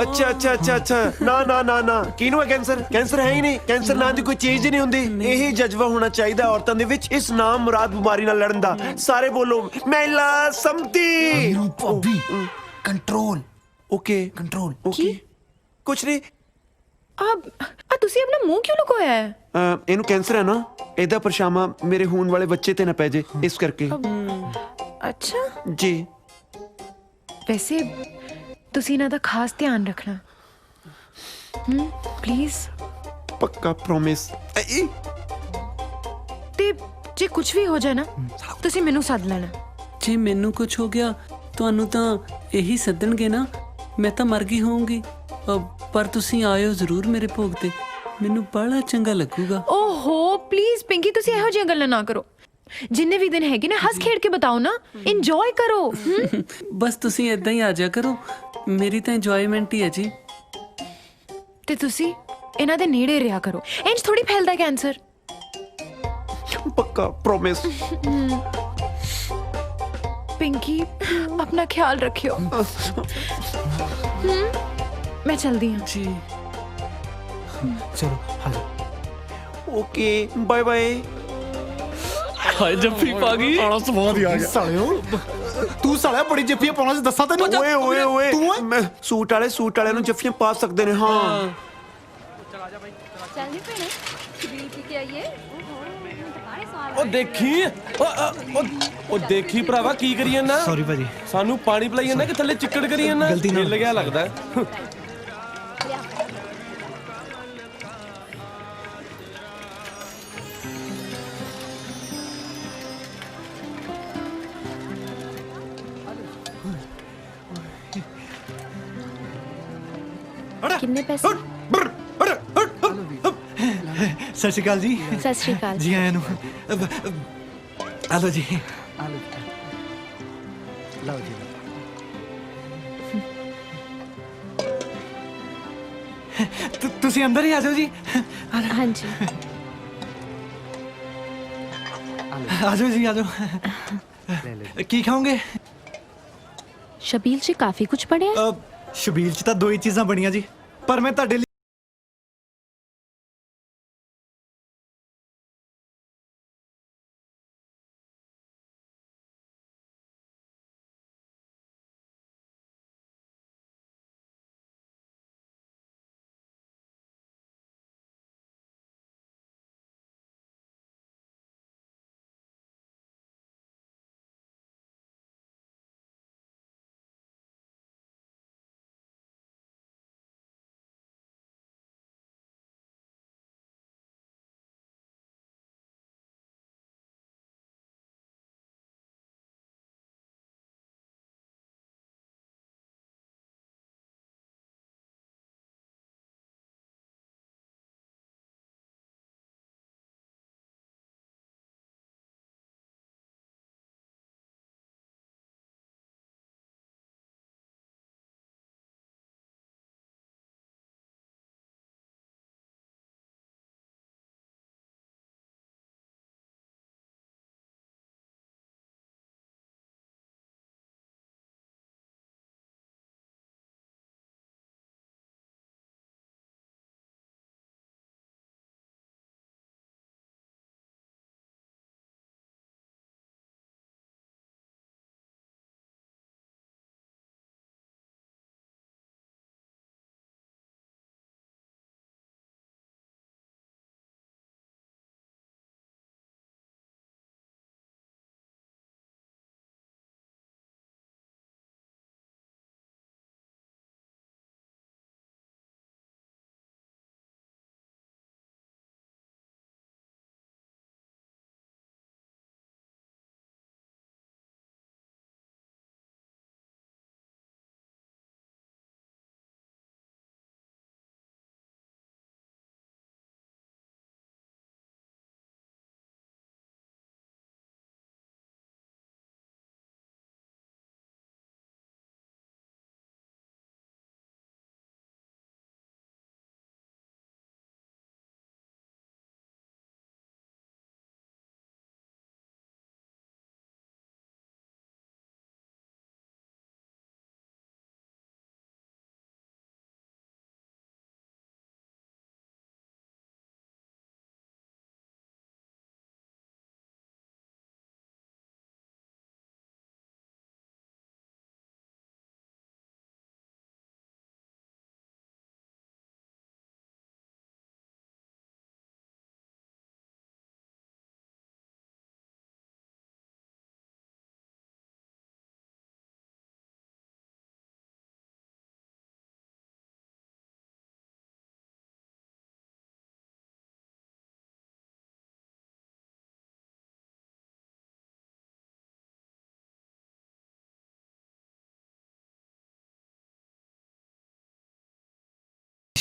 ਅੱਛਾ ਅੱਛਾ ਅੱਛਾ ਅੱਛਾ, ਨਾ ਨਾ ਨਾ ਨਾ, ਕਿਹਨੂੰ ਹੈ ਕੈਂਸਰ? ਕੈਂਸਰ ਹੈ ਹੀ ਨਹੀਂ। ਕੈਂਸਰ ਨਾਂ ਦੀ ਕੋਈ ਚੀਜ਼ ਹੀ ਨਹੀਂ ਹੁੰਦੀ। ਇਹ ਜਜ਼ਬਾ ਹੋਣਾ ਚਾਹੀਦਾ ਔਰਤਾਂ ਦੇ ਵਿੱਚ ਇਸ ਨਾਮ ਮੁਰਾਦ ਬਿਮਾਰੀ ਨਾਲ ਲੜਨ ਦਾ। ਸਾਰੇ ਬੋਲੋ ਮਹਿਲਾ ਸੰਮਤੀ। ਨੀਰੂ ਭਾਬੀ ਕੰਟਰੋਲ। Okay control. ਓਕੇ, ਕੁਛ ਨਹੀਂ। ਆ ਤੁਸੀਂ ਆਪਣਾ ਮੂੰਹ ਕਿਉਂ ਲੁਕੋਇਆ ਹੈ? ਇਹਨੂੰ ਕੈਂਸਰ ਹੈ ਨਾ, ਇਹਦਾ ਪਰਛਾਵਾਂ ਮੇਰੇ ਹੋਣ ਵਾਲੇ ਬੱਚੇ ਤੇ ਨਾ ਪੈ ਜੇ, ਇਸ ਕਰਕੇ। ਅੱਛਾ ਜੀ। ਵੈਸੇ ਤੁਸੀਂ ਇਹਨਾਂ ਦਾ ਖਾਸ ਧਿਆਨ ਰੱਖਣਾ, ਪਲੀਜ਼। ਪੱਕਾ ਪ੍ਰੋਮਿਸ। ਤੇ ਜੇ ਕੁਝ ਵੀ ਹੋ ਜਾਏ ਨਾ, ਤੁਸੀਂ ਮੈਨੂੰ ਸੱਦ ਲੈਣਾ। ਜੇ ਮੈਨੂੰ ਕੁਝ ਹੋ ਗਿਆ ਤੁਹਾਨੂੰ ਤਾਂ ਇਹੀ ਸੱਦਣਗੇ ਨਾ। ਮੈਂ ਤਾਂ ਮਰ ਗਈ ਹੋਊਂਗੀ, ਪਰ ਤੁਸੀਂ ਆਇਓ ਜ਼ਰੂਰ ਮੇਰੇ ਭੋਗ ਤੇ, ਮੈਨੂੰ ਬੜਾ ਚੰਗਾ ਲੱਗੂਗਾ। ਓਹੋ ਪਲੀਜ਼ ਪਿੰਕੀ, ਤੁਸੀਂ ਇਹੋ ਜਿਹੀਆਂ ਗੱਲਾਂ ਨਾ ਕਰੋ। ਜਿੰਨੇ ਵੀ ਦਿਨ ਹੈਗੇ ਨਾ, ਹੱਸ ਖੇਡ ਕੇ ਬਿਤਾਓ ਨਾ, ਇੰਜੋਏ ਕਰੋ। ਬਸ ਤੁਸੀਂ ਇਦਾਂ ਹੀ ਆ ਜਾ ਕਰੋ, ਮੇਰੀ ਤਾਂ ਇੰਜੋਇਮੈਂਟ ਹੀ ਹੈ ਜੀ। ਤੇ ਤੁਸੀਂ ਇਹਨਾਂ ਦੇ ਨੇੜੇ ਰਿਹਾ ਕਰੋ, ਇੰਜ ਥੋੜੀ ਫੈਲਦਾ ਕੈਂਸਰ। ਪੱਕਾ ਪ੍ਰੋਮਿਸ। ਪਿੰਕੀ ਆਪਣਾ ਖਿਆਲ ਰੱਖਿਓ। ਮੈਂ ਚਲਦੀ ਹਾਂ ਜੀ। ਚਲੋ ਹਾਜ਼ਰ। Okay bye bye. ਹਾਏ ਜੱਫੀ ਪਾ ਗਈ। ਆਲਾ ਸਵਾਦ ਹੀ ਆ ਗਿਆ। ਸਾਲਿਓ ਤੂੰ ਸਾਲਿਆ ਬੜੀ ਜੱਫੀਆਂ ਪਾਉਣਾ ਸੀ, ਦੱਸਾਂ ਤੈਨੂੰ। ਓਏ ਓਏ ਓਏ, ਮੈਂ ਸੂਟ ਵਾਲਿਆਂ ਨੂੰ ਜੱਫੀਆਂ ਪਾ ਸਕਦੇ ਨੇ। ਹਾਂ ਚੱਲਦੀ ਭੈਣੇ ਛਬੀਲ ਪੀ ਕੇ ਆਈਏ। ਉਹ ਦੇਖੀ ਉਹ ਦੇਖੀ ਭਰਾਵਾ ਕੀ ਕਰੀ ਜਾਂਦਾ। ਸੌਰੀ ਭਾਜੀ, ਸਾਨੂੰ ਪਾਣੀ ਪਿਲਾਈ ਜਾਂਦਾ ਕਿ ਥੱਲੇ ਚਿੱਕੜ ਕਰੀ ਜਾਂਦਾ। ਗਲਤੀ ਨਾਲ ਲੱਗਿਆ ਲੱਗਦਾ। ਕਿੰਨੇ ਪੈਸੇ? ਸਤਿ ਸ਼੍ਰੀ ਅਕਾਲ ਜੀ। ਸਤਿ ਸ਼੍ਰੀ ਅਕਾਲ ਜੀ ਆਇਆਂ ਨੂੰ। ਆਲੋ ਜੀ। ਲਓ ਜੀ। ਤੁਸੀਂ ਅੰਦਰ ਹੀ ਆ ਜਾਓ ਜੀ। ਹਾਂਜੀ ਆ ਜਾਓ ਜੀ, ਆ ਜਾਓ। ਕੀ ਖਾਓਗੇ? ਸ਼ਬੀਲ 'ਚ ਕਾਫੀ ਕੁਝ ਪੜਿਆ। ਸ਼ਬੀਲ 'ਚ ਤਾਂ 2 ਹੀ ਚੀਜ਼ਾਂ ਬਣੀਆਂ ਜੀ, ਪਰ ਮੈਂ ਤੁਹਾਡੇ ਲਈ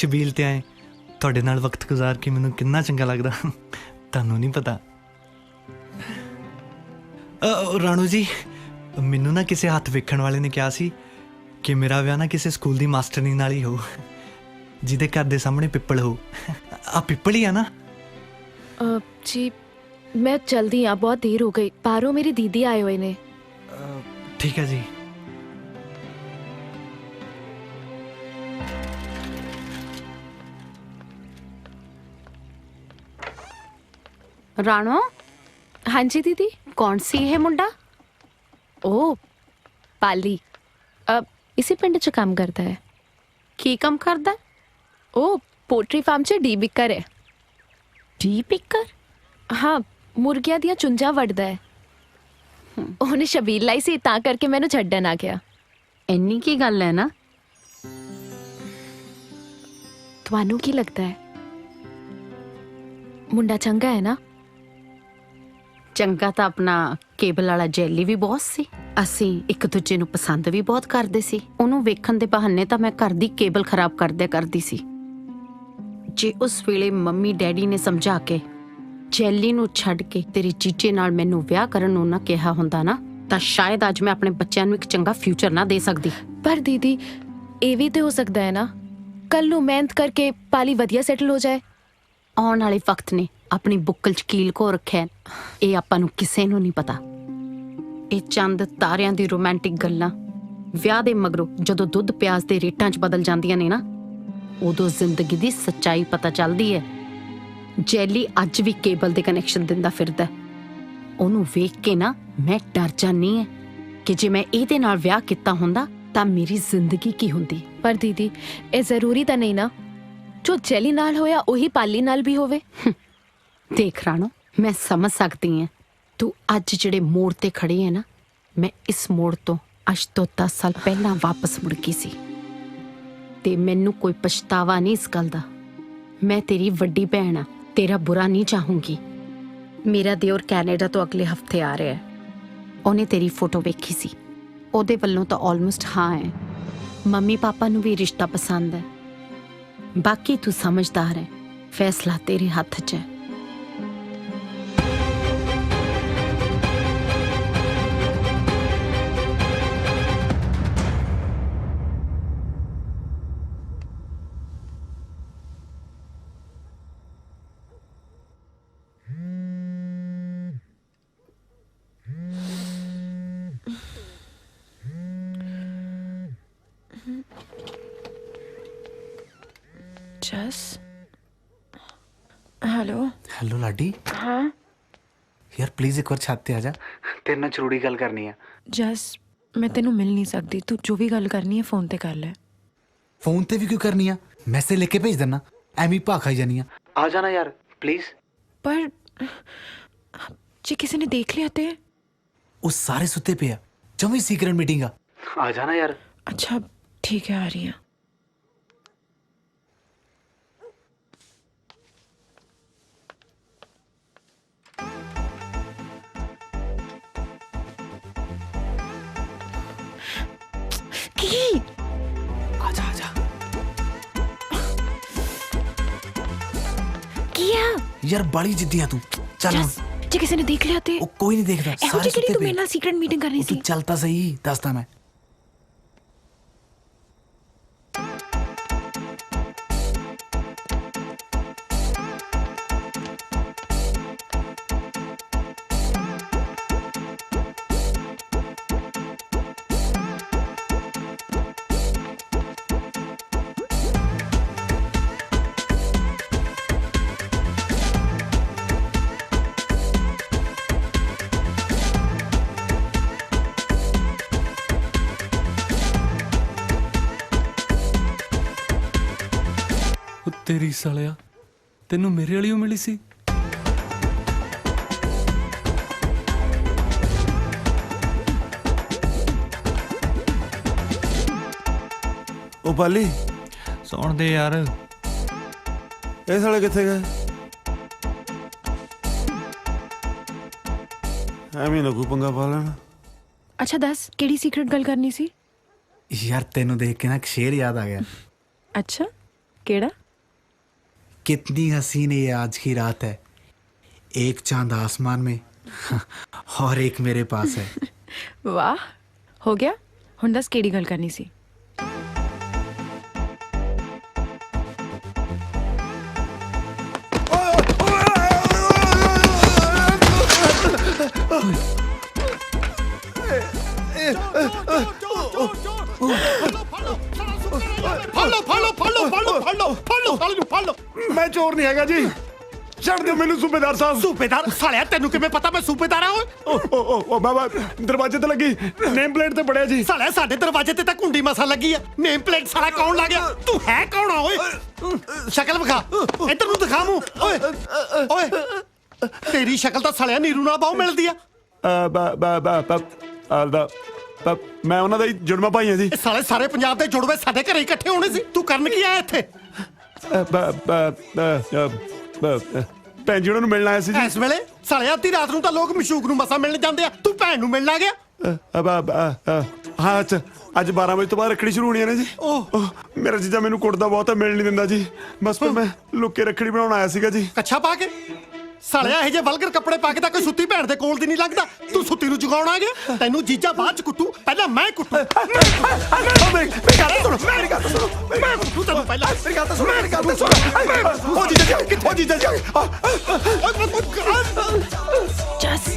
ਛਬੀਲ ਤੇ ਆਏ ਤੁਹਾਡੇ ਨਾਲ ਵਕਤ ਗੁਜ਼ਾਰ ਕੇ ਮੈਨੂੰ ਕਿੰਨਾ ਚੰਗਾ ਲੱਗਦਾ ਤੁਹਾਨੂੰ ਨਹੀਂ ਪਤਾ। ਰਾਣੂ ਜੀ, ਮੈਨੂੰ ਨਾ ਕਿਸੇ ਹੱਥ ਵੇਖਣ ਵਾਲੇ ਨੇ ਕਿਹਾ ਸੀ ਕਿ ਮੇਰਾ ਵਿਆਹ ਨਾ ਕਿਸੇ ਸਕੂਲ ਦੀ ਮਾਸਟਰਨੀ ਨਾਲ ਹੀ ਹੋ, ਜਿਹਦੇ ਘਰ ਦੇ ਸਾਹਮਣੇ ਪਿੱਪਲ ਹੋ। ਆ ਪਿੱਪਲ ਹੀ ਆ ਨਾ? ਜੀ मैं जल्दी आ, बहुत देर हो गई। पारो मेरी दीदी आए हुए ने। ठीक है जी। राणो। हाँ जी दीदी। कौन सी है मुंडा? ओ पाली। अब इसी पिंड च काम करता है। की काम करता है? ओ पोल्ट्री फार्म च डी बिकर है। D beaker? हाँ, मुर्गियां दियां चुंजा वड़दा है। ਉਹਨੇ ਸ਼ਬੀਲ ਲਾਈ ਸੀ ਤਾਂ ਕਰਕੇ ਮੈਨੂੰ ਛੱਡਣ ਆ ਗਿਆ। ਇੰਨੀ ਕੀ ਗੱਲ ਹੈ ਨਾ? ਤੁਹਾਨੂੰ ਕੀ ਲੱਗਦਾ ਹੈ ਮੁੰਡਾ ਚੰਗਾ ਹੈ ਨਾ? ਚੰਗਾ ਤਾਂ ਆਪਣਾ ਕੇਬਲ ਵਾਲਾ ਜੈਲੀ ਵੀ ਬਹੁਤ ਸੀ। ਅਸੀਂ ਇੱਕ ਦੂਜੇ ਨੂੰ ਪਸੰਦ ਵੀ ਬਹੁਤ ਕਰਦੇ ਸੀ। ਉਹਨੂੰ ਵੇਖਣ ਦੇ ਬਹਾਨੇ ਤਾਂ ਮੈਂ ਘਰ ਦੀ ਕੇਬਲ ਖਰਾਬ ਕਰਦਿਆ ਕਰਦੀ ਸੀ। ਜੇ ਉਸ ਵੇਲੇ ਮੰਮੀ ਡੈਡੀ ਨੇ ਸਮਝਾ ਕੇ ਜੈਲੀ ਨੂੰ ਛੱਡ ਕੇ ਤੇਰੀ ਜੀਜੇ ਨਾਲ ਮੈਨੂੰ ਵਿਆਹ ਕਰਨ ਨੂੰ ਨਾ ਕਿਹਾ ਹੁੰਦਾ ਨਾ, ਤਾਂ ਸ਼ਾਇਦ ਅੱਜ ਮੈਂ ਆਪਣੇ ਬੱਚਿਆਂ ਨੂੰ ਇੱਕ ਚੰਗਾ ਫਿਊਚਰ ਨਾ ਦੇ ਸਕਦੀ। ਪਰ ਦੀਦੀ ਇਹ ਵੀ ਤੇ ਹੋ ਸਕਦਾ ਹੈ ਨਾ, ਕੱਲ ਨੂੰ ਮਿਹਨਤ ਕਰਕੇ ਪਾਲੀ ਵਧੀਆ ਸੈਟਲ ਹੋ ਜਾਏ। ਆਉਣ ਵਾਲੇ ਵਕਤ ਨੇ ਆਪਣੀ ਬੁੱਕਲ 'ਚ ਕੀਲ ਕੋ ਰੱਖਿਆ, ਇਹ ਆਪਾਂ ਨੂੰ ਕਿਸੇ ਨੂੰ ਨਹੀਂ ਪਤਾ। ਇਹ ਚੰਦ ਤਾਰਿਆਂ ਦੀ ਰੋਮਾਂਟਿਕ ਗੱਲਾਂ ਵਿਆਹ ਦੇ ਮਗਰੋਂ ਜਦੋਂ ਦੁੱਧ ਪਿਆਜ਼ ਦੇ ਰੇਟਾਂ 'ਚ ਬਦਲ ਜਾਂਦੀਆਂ ਨੇ ਨਾ, ਉਦੋਂ ਜ਼ਿੰਦਗੀ ਦੀ ਸੱਚਾਈ ਪਤਾ ਚੱਲਦੀ ਹੈ। ਜੈਲੀ ਅੱਜ ਵੀ ਕੇਬਲ ਦੇ ਕਨੈਕਸ਼ਨ ਦਿੰਦਾ ਫਿਰਦਾ। ਉਹਨੂੰ ਵੇਖ ਕੇ ਨਾ ਮੈਂ ਡਰ ਜਾਂਦੀ ਹਾਂ ਕਿ ਜੇ ਮੈਂ ਇਹਦੇ ਨਾਲ ਵਿਆਹ ਕੀਤਾ ਹੁੰਦਾ ਤਾਂ ਮੇਰੀ ਜ਼ਿੰਦਗੀ ਕੀ ਹੁੰਦੀ। ਪਰ ਦੀਦੀ ਇਹ ਜ਼ਰੂਰੀ ਤਾਂ ਨਹੀਂ ਨਾ, ਜੋ ਜੈਲੀ ਨਾਲ ਹੋਇਆ ਉਹੀ ਪਾਲੀ ਨਾਲ ਵੀ ਹੋਵੇ। ਦੇਖ ਰਾਣੋ, ਮੈਂ ਸਮਝ ਸਕਦੀ ਹਾਂ ਤੂੰ ਅੱਜ ਜਿਹੜੇ ਮੋੜ ਤੇ ਖੜੀ ਹੈ ਨਾ, ਮੈਂ ਇਸ ਮੋੜ ਤੋਂ ਅੱਜ ਤੋਂ 10 ਸਾਲ ਪਹਿਲਾਂ ਵਾਪਸ ਮੁੜ ਗਈ ਸੀ ਤੇ ਮੈਨੂੰ ਕੋਈ ਪਛਤਾਵਾ ਨਹੀਂ ਇਸ ਗੱਲ ਦਾ। ਮੈਂ ਤੇਰੀ ਵੱਡੀ ਭੈਣ ਆ, ਤੇਰਾ ਬੁਰਾ ਨਹੀਂ ਚਾਹੂੰਗੀ। ਮੇਰਾ ਦਿਓਰ ਕੈਨੇਡਾ ਤੋਂ ਅਗਲੇ ਹਫਤੇ ਆ ਰਿਹਾ ਹੈ। ਉਹਨੇ ਤੇਰੀ ਫੋਟੋ ਵੇਖੀ ਸੀ, ਉਹਦੇ ਵੱਲੋਂ ਤਾਂ ਆਲਮੋਸਟ ਹਾਂ ਹੈ। ਮੰਮੀ ਪਾਪਾ ਨੂੰ ਵੀ ਰਿਸ਼ਤਾ ਪਸੰਦ ਹੈ। ਬਾਕੀ ਤੂੰ ਸਮਝਦਾਰ ਹੈ, ਫੈਸਲਾ ਤੇਰੇ ਹੱਥ 'ਚ ਹੈ। जस हेलो हेलो लाडी। हाँ यार प्लीज एक बार छत ते आ जा, तेरे नाल जरूरी गल करनी है। जस मैं तेनू मिल नहीं सकती, तू जो भी गल करनी है फोन ते कर ले। फोन ते भी क्यों करनी है? मैसेज लिख के भेज देना, एमी भा खाई जानी है। आ जाना यार प्लीज। पर जे किसी ने देख लिया ते? वो सारे सुते पे है, जमी सीक्रेट मीटिंग आ जाना यार। अच्छा ठीक है, आ रही है। आजा आजा। किया यार बड़ी जिद्दी है तू, चल। जे किसी ने देख लिया ते? ओ कोई नहीं देखदा, सारे सुते तू पे। मेरे नाल सीक्रेट मीटिंग करनी तू सी। चलता सही, दसदा मैं। ਤੇਰੀ ਸਾਲਿਆ, ਤੈਨੂੰ ਮੇਰੇ ਵਾਲੀ ਓ ਮਿਲੀ ਸੀ? ਉਹ ਪਾਲੀ ਸੌਣ ਦੇ ਯਾਰ। ਇਹ ਸਾਲੇ ਕਿੱਥੇ ਗਏ? ਐਵੇਂ ਨਾ ਕੋਈ ਪੰਗਾ ਪਾ ਲੈਣਾ। अच्छा दस केड़ी सीक्रेट गल करनी सी? यार तेनू देख के ना एक शेर याद आ गया। अच्छा ਕਿਹੜਾ? कितनी हसीन ये आज की रात है, एक चांद आसमान में और एक मेरे पास है। ਵਾਹ ਹੋ ਗਿਆ। ਹੁਣ ਦੱਸ ਕਿਹੜੀ ਗੱਲ ਕਰਨੀ ਸੀ? ਮੈਂ ਚੋਰ ਨਹੀਂ ਹੈਗਾ ਜੀ, ਛੱਡ ਦਿਓ ਮੈਨੂੰ ਸੂਬੇਦਾਰ ਸਾਹਿਬ। ਸੂਬੇਦਾਰ ਸਾਲਿਆ ਤੈਨੂੰ ਕਿਵੇਂ ਪਤਾ ਮੈਂ ਸੂਬੇਦਾਰ ਆ ਓਏ? ਓ ਬਾਬਾ, ਦਰਵਾਜ਼ੇ ਤੇ ਲੱਗੀ ਨੇਮ ਪਲੇਟ ਤੇ ਬੜਿਆ ਜੀ। ਸਾਲਿਆ ਸਾਡੇ ਦਰਵਾਜ਼ੇ ਤੇ ਤਾਂ ਕੁੰਡੀ ਮਸਾ ਲੱਗੀ ਆ, ਨੇਮ ਪਲੇਟ ਸਾਲਾ ਕੌਣ ਲਾ ਗਿਆ? ਤੂੰ ਹੈ ਕੌਣ ਆ ਓਏ? ਸ਼ਕਲ ਵਿਖਾ, ਇੱਧਰ ਨੂੰ ਦਿਖਾ ਮੂੰਹ। ਓਏ ਓਏ ਤੇਰੀ ਸ਼ਕਲ ਤਾਂ ਸਾਲਿਆ ਨੀਰੂ ਨਾਲ ਬਹੁਤ ਮਿਲਦੀ ਆ। ਮੈਂ ਉਹਨਾਂ ਦਾ ਹੀ ਜੁੜਵਾ ਭਾਈ ਹਾਂ ਜੀ। ਇਹ ਸਾਲੇ ਸਾਰੇ ਪੰਜਾਬ ਦੇ ਜੁੜਵੇ ਸਾਡੇ ਘਰੇ ਇਕੱਠੇ ਹੋਣੇ ਸੀ, ਤੂੰ ਕਰਨ ਕੀ ਆਇਆ ਇੱਥੇ? ਭੈਣ ਜੀ ਉਹਨਾਂ ਨੂੰ ਮਿਲਣ ਆਇਆ ਸੀ ਜੀ। ਇਸ ਵੇਲੇ ਸਾਲਿਆ ਅੱਧੀ ਰਾਤ ਨੂੰ ਤਾਂ ਲੋਕ ਮਸ਼ੂਕ ਨੂੰ ਮਸਾ ਮਿਲਣ ਜਾਂਦੇ ਆ, ਤੂੰ ਭੈਣ ਨੂੰ ਮਿਲਣ ਆ ਗਿਆ? ਹਾਂ ਅੱਛਾ, ਅੱਜ 12 ਵਜੇ ਤੋਂ ਬਾਅਦ ਰੱਖੜੀ ਸ਼ੁਰੂ ਹੋਣੀ ਹੈ ਨਾ ਜੀ। ਮੇਰਾ ਜੀਜਾ ਮੈਨੂੰ ਕੁੱਟਦਾ ਬਹੁਤ ਹੈ, ਮਿਲ ਨਹੀਂ ਦਿੰਦਾ ਜੀ। ਬਸ ਫਿਰ ਮੈਂ ਲੁੱਕ ਕੇ ਰੱਖੜੀ ਬਣਾਉਣ ਆਇਆ ਸੀਗਾ ਜੀ। ਕੱਛਾ ਪਾ ਕੇ? ਸਾਲਿਆ ਇਹ ਜੇ ਵਲਗਰ ਕੱਪੜੇ ਪਾ ਕੇ ਤਾਂ ਕੋਈ ਸੁੱਤੀ ਭੈਣ ਦੇ ਕੋਲ ਦੀ ਨਹੀਂ ਲੱਗਦਾ, ਤੂੰ ਸੁੱਤੀ ਨੂੰ ਜਗਾਉਣ ਆ ਗਿਆ? ਤੈਨੂੰ ਜੀਜਾ ਬਾਅਦ ਚ ਕੁੱਟੂ, ਪਹਿਲਾਂ ਮੈਂ ਕੁੱਟੂ। ਮੇਰੀ ਗੱਲ ਸੁਣੋ, ਮੇਰੀ ਗੱਲ ਸੁਣੋ, ਮੈਂ ਕੁੱਟੂ ਤੈਨੂੰ ਪਹਿਲਾਂ। ਮੇਰੀ ਗੱਲ ਸੁਣੋ, ਮੇਰੀ ਗੱਲ ਸੁਣੋ। ਉਹ ਜੀਜਾ ਜੀ, ਉਹ ਜੀਜਾ ਜੀ। ਜਸ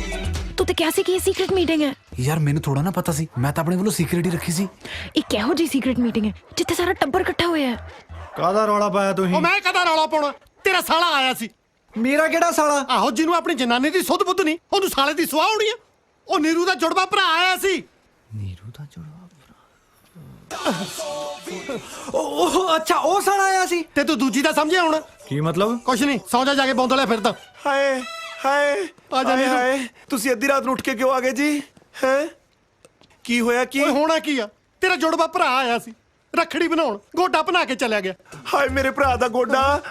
ਤੂੰ ਤੇ ਕਿਹਾ ਸੀ ਕਿ ਇਹ ਸੀਕ੍ਰੀਟ ਮੀਟਿੰਗ ਹੈ। ਯਾਰ ਮੈਨੂੰ ਥੋੜਾ ਨਾ ਪਤਾ ਸੀ, ਮੈਂ ਤਾਂ ਆਪਣੇ ਵੱਲੋਂ ਸੀਕ੍ਰੀਟ ਹੀ ਰੱਖੀ ਸੀ। ਇਹ ਕਿਹੋ ਜੀ ਸੀਕ੍ਰੀਟ ਮੀਟਿੰਗ ਹੈ ਜਿੱਥੇ ਸਾਰਾ ਟੱਬਰ ਇਕੱਠਾ ਹੋਇਆ ਹੈ? ਕਾਹਦਾ ਰੌਲਾ ਪਾਇਆ ਤੁਸੀਂ? ਉਹ ਮੈਂ ਕਾਹਦਾ ਰੌਲਾ ਪਾਉਣਾ? ਤੇਰਾ ਸਾਲਾ ਆਇਆ ਸੀ। ਮੇਰਾ ਕਿਹੜਾ ਸਾਲਾ? ਆਹੋ, ਜਿਹਨੂੰ ਆਪਣੀ ਜਨਾਨੀ ਦੀ ਸੁੱਧ ਬੁੱਧ ਨਹੀਂ, ਉਹਨੂੰ ਸਾਲੇ ਦੀ ਸੁਆਹ ਹੋਣੀ ਆ। ਉਹ ਨੀਰੂ ਦਾ ਜੁੜਵਾ ਭਰਾ ਆਇਆ ਸੀ। ਨੀਰੂ ਦਾ ਜੁੜਵਾ ਉਹ ਅੱਛਾ, ਉਹ ਸਾਲਾ ਆਇਆ ਸੀ। ਤੇ ਤੂੰ ਦੂਜੀ ਦਾ ਸਮਝਿਆ ਹੁਣ? ਕੀ ਮਤਲਬ? ਕੁਛ ਨਹੀਂ, ਸੌਂ ਜਾ ਕੇ ਬੌਂਦਲਿਆ ਫਿਰਦਾ। ਹਾਏ ਹਾਏ ਆ ਜਾ ਨੀਰੂ। ਹਾਏ, ਤੁਸੀਂ ਅੱਧੀ ਰਾਤ ਨੂੰ ਉੱਠ ਕੇ ਕਿਉਂ ਆ ਗਏ ਜੀ? ਹੈ ਕੀ ਹੋਇਆ? ਕੀ ਓਏ ਹੋਣਾ ਕੀ ਆ, ਤੇਰਾ ਜੁੜਵਾ ਭਰਾ ਆਇਆ ਸੀ ਰੱਖੜੀ ਬਣਾਉਣ, ਗੋਡਾ ਬਣਾ ਕੇ ਚਲਿਆ ਗਿਆ। ਹਾਏ ਮੇਰੇ ਭਰਾ ਦਾ ਗੋਡਾ।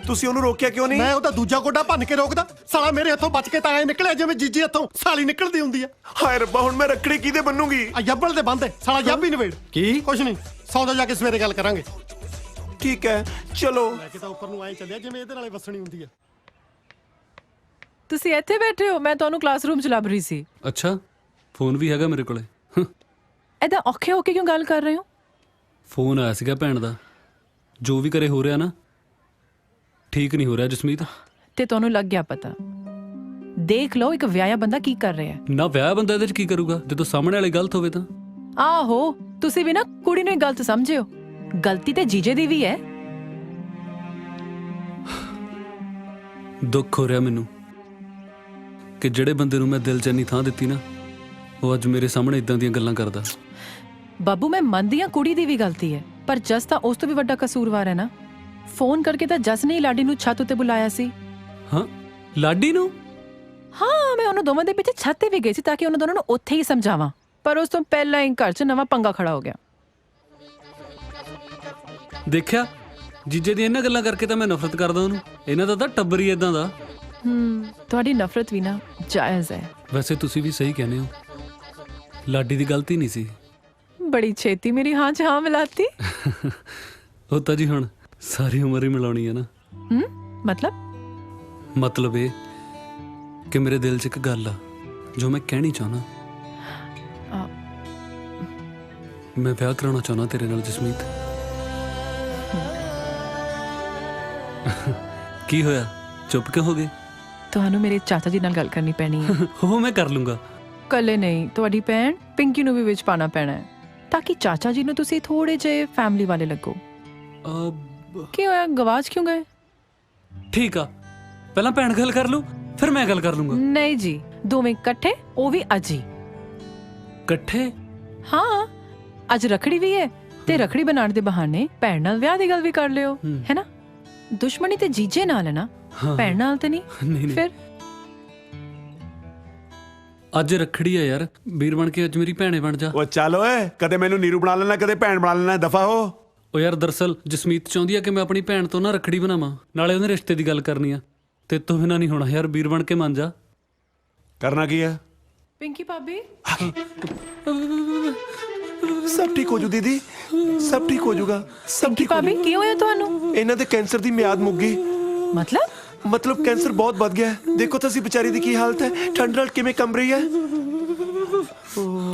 ਤੁਸੀਂ ਉਹਨੂੰ ਰੋਕਿਆ ਕਿਉਂ ਨਹੀਂ? ਮੈਂ ਉਹਦਾ ਦੂਜਾ ਗੋਡਾ ਭੰਨ ਕੇ ਰੋਕਦਾ, ਸਾਲਾ ਮੇਰੇ ਹੱਥੋਂ ਬਚ ਕੇ ਤਾਂ ਐ ਨਿਕਲਿਆ ਜਿਵੇਂ ਜੀਜੀ ਹੱਥੋਂ ਸਾਲੀ ਨਿਕਲਦੀ ਹੁੰਦੀ ਆ। ਹਾਏ ਰੱਬਾ, ਹੁਣ ਮੈਂ ਰੱਖੜੀ ਕਿਹਦੇ ਬੰਨੂਗੀ? ਆ ਜੱਬਲ ਦੇ ਬੰਦੇ, ਸਾਲਾ ਜੱਬ ਹੀ ਨਵੇੜ। ਕੀ? ਕੁਛ ਨਹੀਂ, ਸੌਂ ਜਾ ਕੇ ਸਵੇਰੇ ਗੱਲ ਕਰਾਂਗੇ। ਠੀਕ ਹੈ, ਚਲੋ। ਲੈ ਕੇ ਤਾਂ ਉੱਪਰ ਨੂੰ ਐ ਚੱਲਿਆ ਜਿਵੇਂ ਇਹਦੇ ਨਾਲੇ ਵਸਣੀ ਹੁੰਦੀ ਆ। ਤੁਸੀਂ ਇੱਥੇ ਬੈਠੇ ਹੋ, ਮੈਂ ਤੁਹਾਨੂੰ ਕਲਾਸਰੂਮ ਚ ਲੱਭ ਰਹੀ ਸੀ। ਅੱਛਾ, ਫੋਨ ਵੀ ਹੈਗਾ ਮੇਰੇ ਕੋਲੇ। ਐਦਾਂ ਔਖੇ ਹੋ ਕੇ ਕਿਉਂ ਗੱਲ ਕਰ ਰਹੇ ਹੋ? ਫੋਨ ਆਇਆ ਸੀਗਾ ਭੈਣ ਦਾ। ਜੋ ਵੀ ਕਰੇ ਹੋ ਰਿਹਾ ਨਾ, ਠੀਕ ਨਹੀਂ ਹੋ ਰਿਹਾ ਜਸਮੀਤ। ਤੇ ਤੁਹਾਨੂੰ ਲੱਗ ਗਿਆ ਪਤਾ? ਦੇਖ ਲਓ ਇੱਕ ਵਿਆਹਿਆ ਬੰਦਾ ਕੀ ਕਰ ਰਿਹਾ ਹੈ। ਨਾ ਵਿਆਹ ਬੰਦਾ ਇਹਦੇ ਚ ਕੀ ਕਰੂਗਾ ਜਦੋਂ ਸਾਹਮਣੇ ਵਾਲੀ ਗਲਤ ਹੋਵੇ ਤਾਂ? ਆਹੋ, ਤੁਸੀਂ ਵੀ ਨਾ ਕੁੜੀ ਨੂੰ ਹੀ ਗਲਤ ਸਮਝਿਓ, ਗਲਤੀ ਤੇ ਜੀਜੇ ਦੀ ਵੀ ਹੈ। ਦੁੱਖ ਹੋ ਰਿਹਾ ਮੈਨੂੰ ਕਿ ਜਿਹੜੇ ਬੰਦੇ ਨੂੰ ਮੈਂ ਦਿਲ 'ਚ ਇੰਨੀ ਥਾਂ ਦਿੱਤੀ ਨਾ, ਉਹ ਅੱਜ ਮੇਰੇ ਸਾਹਮਣੇ ਇਦਾਂ ਦੀਆਂ ਗੱਲਾਂ ਕਰਦਾ। ਬਾਬੂ ਮੈਂ ਮੰਨਦੀ ਹਾਂ ਕੁੜੀ ਦੀ ਵੀ ਗਲਤੀ ਹੈ, ਪਰ ਜਸ ਤਾਂ ਉਸ ਤੋਂ ਵੀ ਵੱਡਾ ਕਸੂਰਵਾਰ ਹੈ ਨਾ। ਫੋਨ ਕਰਕੇ ਤਾਂ ਜਸ ਨੇ ਹੀ ਲਾਡੀ ਨੂੰ ਛੱਤ ਉੱਤੇ ਬੁਲਾਇਆ ਸੀ। ਹਾਂ, ਲਾਡੀ ਨੂੰ? ਹਾਂ, ਮੈਂ ਉਹਨਾਂ ਦੋਵਾਂ ਦੇ ਪਿੱਛੇ ਛੱਤ ਤੇ ਵੀ ਗਈ ਸੀ ਤਾਂ ਕਿ ਉਹਨਾਂ ਦੋਨਾਂ ਨੂੰ ਉੱਥੇ ਹੀ ਸਮਝਾਵਾਂ, ਪਰ ਉਸ ਤੋਂ ਪਹਿਲਾਂ ਹੀ ਘਰ 'ਚ ਨਵਾਂ ਪੰਗਾ ਖੜਾ ਹੋ ਗਿਆ। ਦੇਖਿਆ, ਜੀਜੇ ਦੀਆਂ ਇਹਨਾਂ ਗੱਲਾਂ ਕਰਕੇ ਤਾਂ ਮੈਂ ਨਫ਼ਰਤ ਕਰਦਾ ਉਹਨੂੰ। ਇਹਨਾਂ ਦਾ ਤਾਂ ਟੱਬਰ ਹੀ ਇਦਾਂ ਦਾ। ਤੁਹਾਡੀ ਨਫ਼ਰਤ ਵੀ ਨਾ ਜਾਇਜ਼ ਹੈ। ਵੈਸੇ ਤੁਸੀਂ ਵੀ ਸਹੀ ਕਹਿੰਦੇ ਹੋ, ਲਾਡੀ ਦੀ ਗਲਤੀ ਨਹੀਂ ਸੀ। ਬੜੀ ਛੇਤੀ ਮੇਰੀ ਹਾਂ 'ਚ ਹਾਂ ਮਿਲਾਤੀ। ਉਹ ਤਾਂ ਜੀ ਹੁਣ ਸਾਰੀ ਉਮਰ ਹੀ ਮਿਲਾਉਣੀ ਹੈ ਨਾ। ਮਤਲਬ ਇਹ ਕਿ ਮੇਰੇ ਦਿਲ 'ਚ ਇੱਕ ਗੱਲ ਆ ਜੋ ਮੈਂ ਕਹਿਣੀ ਚਾਹੁੰਦਾ। ਮੈਂ ਵਿਆਹ ਕਰਾਉਣਾ ਚਾਹੁੰਦਾ ਤੇਰੇ ਨਾਲ ਜਸਮੀਤ। ਕੀ ਹੋਇਆ, ਚੁੱਪ ਕਿਉਂ ਹੋ ਗਏ? ਤੁਹਾਨੂੰ ਮੇਰੇ ਚਾਚਾ ਜੀ ਨਾਲ ਗੱਲ ਕਰਨੀ ਪੈਣੀ ਹੈ। ਉਹ ਮੈਂ ਕਰ ਲੂੰਗਾ। ਕੱਲੇ ਨਹੀਂ, ਤੁਹਾਡੀ ਭੈਣ ਪਿੰਕੀ ਨੂੰ ਵੀ ਵਿੱਚ ਪਾਣਾ ਪੈਣਾ ਹੈ ਤਾਂ ਕਿ ਚਾਚਾ ਜੀ ਨੂੰ ਤੁਸੀਂ ਥੋੜੇ ਜਿਹੇ ਫੈਮਿਲੀ ਵਾਲੇ ਲੱਗੋ। ਕੀ ਹੋਇਆ, ਗਵਾਚ ਕਿਉਂ ਗਏ? ਠੀਕ ਆ, ਪਹਿਲਾਂ ਭੈਣ ਗੱਲ ਕਰ ਲੂ, ਫਿਰ ਮੈਂ ਗੱਲ ਕਰ ਲੂੰਗਾ। ਨਹੀਂ ਜੀ, ਦੋਵੇਂ ਇਕੱਠੇ, ਉਹ ਵੀ ਅੱਜ ਹੀ। ਇਕੱਠੇ? ਹਾਂ, ਅੱਜ ਰੱਖੜੀ ਵੀ ਹੈ ਤੇ ਰੱਖੜੀ ਬਣਾਉਣ ਦੇ ਬਹਾਨੇ ਭੈਣ ਨਾਲ ਵਿਆਹ ਦੀ ਗੱਲ ਵੀ ਕਰ ਲਿਓ, ਹੈ ਨਾ? ਦੁਸ਼ਮਣੀ ਤੇ ਜੀਜੇ ਨਾਲ ਹੈ ਨਾ, ਭੈਣ ਨਾਲ ਤੇ ਨਹੀਂ। ਫਿਰ ਅੱਜ ਰੱਖੜੀ ਆ ਯਾਰ, ਵੀਰ ਬਣ ਕੇ ਅੱਜ ਮੇਰੀ ਭੈਣੇ ਬਣ ਜਾ। ਉਹ ਚੱਲ ਓਏ, ਕਦੇ ਮੈਨੂੰ ਨੀਰੂ ਬਣਾ ਲੈਣਾ, ਕਦੇ ਭੈਣ ਬਣਾ ਲੈਣਾ, ਦਫਾ ਹੋ। ਉਹ ਯਾਰ ਦਰਅਸਲ ਜਸਮੀਤ ਚਾਹੁੰਦੀ ਆ ਕਿ ਮੈਂ ਆਪਣੀ ਭੈਣ ਤੋਂ ਨਾ ਰੱਖੜੀ ਬਣਾਵਾਂ, ਨਾਲੇ ਉਹਦੇ ਰਿਸ਼ਤੇ ਦੀ ਗੱਲ ਕਰਨੀ ਆ। ਤੇ ਤੋਂ ਬਿਨਾਂ ਨਹੀਂ ਹੋਣਾ ਯਾਰ, ਵੀਰ ਬਣ ਕੇ ਮੰਨ ਜਾ। ਕਰਨਾ ਕੀ ਆ? ਪਿੰਕੀ ਭਾਬੀ ਸਭ ਠੀਕ ਹੋ ਜੂ ਦੀਦੀ, ਸਭ ਠੀਕ ਹੋ ਜਾਊਗਾ, ਸਭ ਠੀਕ ਹੋ ਭਾਬੀ ਕੀ ਹੋਇਆ ਤੁਹਾਨੂੰ? ਇਹਨਾਂ ਦੇ ਕੈਂਸਰ ਦੀ ਮਿਆਦ ਮੁੱਕ ਗਈ। ਮਤਲਬ ਕੈਂਸਰ ਬਹੁਤ ਵੱਧ ਗਿਆ ਹੈ। ਦੇਖੋ ਤਾਂ ਅਸੀਂ ਵਿਚਾਰੀ ਦੀ ਕੀ ਹਾਲਤ ਹੈ, ਠੰਡ ਨਾਲ ਕਿਵੇਂ ਕੰਬ ਰਹੀ ਹੈ।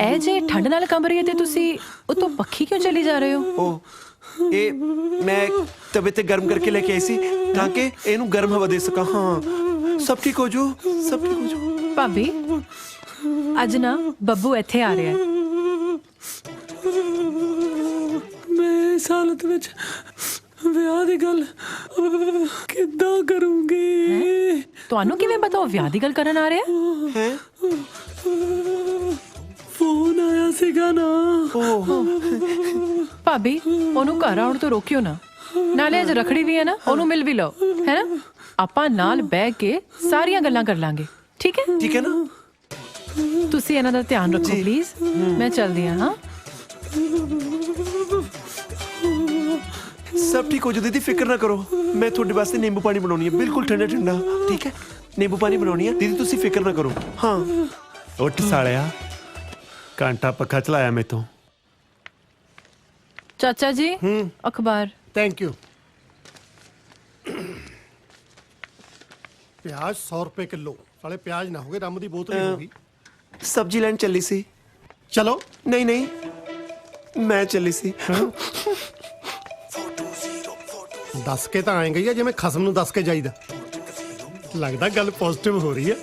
ਇਹ ਜੇ ਠੰਡ ਨਾਲ ਕੰਬ ਰਹੀ ਹੈ ਤੇ ਤੁਸੀਂ ਉਤੋਂ ਪੱਖੀ ਕਿਉਂ ਚਲੀ ਜਾ ਰਹੇ ਹੋ? ਇਹ ਮੈਂ ਤਬੀਅਤ ਤੇ ਗਰਮ ਕਰਕੇ ਲੈ ਕੇ ਆਈ ਸੀ ਤਾਂ ਕਿ ਇਹਨੂੰ ਗਰਮ ਹਵਾ ਦੇ ਸਕਾਂ। ਹਾਂ ਸਭ ਠੀਕ ਹੋ ਜੂ, ਸਭ ਠੀਕ ਹੋ ਜੂ। ਭਾਬੀ ਅੱਜ ਨਾ ਬੱਬੂ ਇੱਥੇ ਆ ਰਿਹਾ ਹੈ। ਮੈਂ ਇਸ ਹਾਲਤ ਵਿੱਚ ਵਿਆਹ ਦੀ ਗੱਲ ਕਿੱਦਾਂ ਕਰੂੰਗੀ? ਤੁਹਾਨੂੰ ਕਿਵੇਂ ਪਤਾ ਉਹ ਵਿਆਹ ਦੀ ਗੱਲ ਕਰਨ ਆ ਰਿਹਾ ਹੈ? ਫੋਨ ਆਇਆ ਸੀਗਾ ਨਾ। ਭਾਬੀ ਉਹਨੂੰ ਘਰ ਆਉਣ ਤੋਂ ਰੋਕਿਓ ਨਾ, ਨਾਲੇ ਅੱਜ ਰੱਖੜੀ ਵੀ ਹੈ ਨਾ, ਉਹਨੂੰ ਮਿਲ ਵੀ ਲਓ, ਹੈ ਨਾ? ਆਪਾਂ ਨਾਲ ਬਹਿ ਕੇ ਸਾਰੀਆਂ ਗੱਲਾਂ ਕਰ ਲਾਂਗੇ, ਠੀਕ ਹੈ? ਠੀਕ ਹੈ ਨਾ? ਤੁਸੀਂ ਇਹਨਾਂ ਦਾ ਧਿਆਨ ਰੱਖੋ ਪਲੀਜ਼। ਮੈਂ ਚੱਲਦੀ ਹਾਂ। ਸਭ ਠੀਕ ਹੋ ਜੂ ਦੀਦੀ, ਫਿਕਰ ਨਾ ਕਰੋ। ਮੈਂ ਤੁਹਾਡੇ ਵਾਸਤੇ ਨਿੰਬੂ ਪਾਣੀ ਬਣਾਉਣੀ ਹੈ, ਬਿਲਕੁਲ ਠੰਡਾ ਠੰਡਾ, ਠੀਕ ਹੈ? ਨਿੰਬੂ ਪਾਣੀ ਬਣਾਉਣੀ ਹੈ ਦੀਦੀ, ਤੁਸੀਂ ਫਿਕਰ ਨਾ ਕਰੋ। ਹਾਂ ਉੱਠ ਸਾਲਿਆ, ਘੰਟਾ ਪੱਖਾ ਚਲਾਇਆ ਮੈਥੋਂ। ਚਾਚਾ ਜੀ ਅਖਬਾਰ। Thank you. ਪਿਆਜ਼ 100 ਰੁਪਏ ਕਿਲੋ। ਸਾਲੇ ਪਿਆਜ਼ ਨਾ ਹੋਗੇ, ਰੰਮ ਦੀ ਬੋਤਲ ਹੀ ਹੋਗੀ। ਸਬਜ਼ੀ ਲੈਣ ਚੱਲੀ ਸੀ। ਚਲੋ। ਨਹੀਂ ਨਹੀਂ ਮੈਂ ਚੱਲੀ ਸੀ। ਦੱਸ ਕੇ ਤਾਂ ਆਏ ਗਈ ਆ ਜਿਵੇਂ ਖਸਮ ਨੂੰ ਦੱਸ ਕੇ ਜਾਈਦਾ। ਲੱਗਦਾ ਗੱਲ ਪੋਜ਼ਿਟਿਵ ਹੋ ਰਹੀ ਹੈ।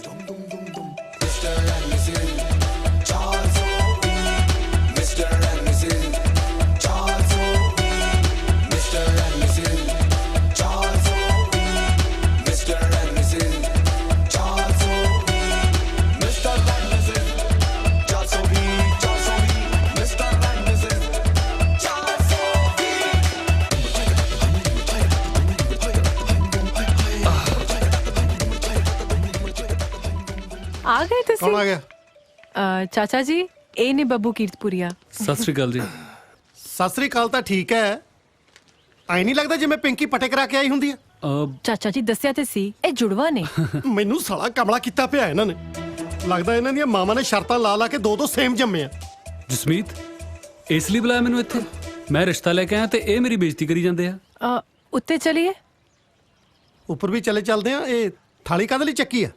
ਆ ਗਏ ਤੁਸੀਂ? ਕੌਣ ਆ ਗਿਆ? ਚਾਚਾ ਜੀ ਇਹ ਨੇ ਬੱਬੂ ਕੀਰਤਪੁਰੀਆ। ਸਤਿ ਸ੍ਰੀ ਅਕਾਲ ਜੀ। ਸਤਿ ਸ੍ਰੀ ਅਕਾਲ ਤਾਂ ਠੀਕ ਹੈ, ਆਈ ਨਹੀਂ ਲੱਗਦਾ ਜਿਵੇਂ ਪਿੰਕੀ ਪਟੇ ਕਰਾ ਕੇ ਆਈ ਹੁੰਦੀ ਹੈ। ਚਾਚਾ ਜੀ ਦੱਸਿਆ ਤੇ ਸੀ ਇਹ ਜੁੜਵਾ ਨੇ। ਮੈਨੂੰ ਸਾਲਾ ਕਮਲਾ ਕੀਤਾ ਪਿਆ ਇਹਨਾਂ ਨੇ। ਲੱਗਦਾ ਇਹਨਾਂ ਦੀਆਂ ਮਾਵਾਂ ਨੇ ਸ਼ਰਤਾਂ ਲਾ ਲਾ ਕੇ ਦੋ ਸੇਮ ਜੰਮੇ ਆ। ਜਸਮੀਤ ਇਸ ਲਈ ਬੁਲਾਇਆ ਮੈਨੂੰ ਇੱਥੇ? ਮੈਂ ਰਿਸ਼ਤਾ ਲੈ ਕੇ ਆਇਆ ਤੇ ਇਹ ਮੇਰੀ ਬੇਇੱਜ਼ਤੀ ਕਰੀ ਜਾਂਦੇ ਆ। ਉੱਤੇ ਚਲੀਏ? ਉੱਪਰ ਵੀ ਚੱਲਦੇ ਆ। ਇਹ ਥਾਲੀ ਕਾਹਦੇ ਲਈ ਚੱਕੀ ਆ?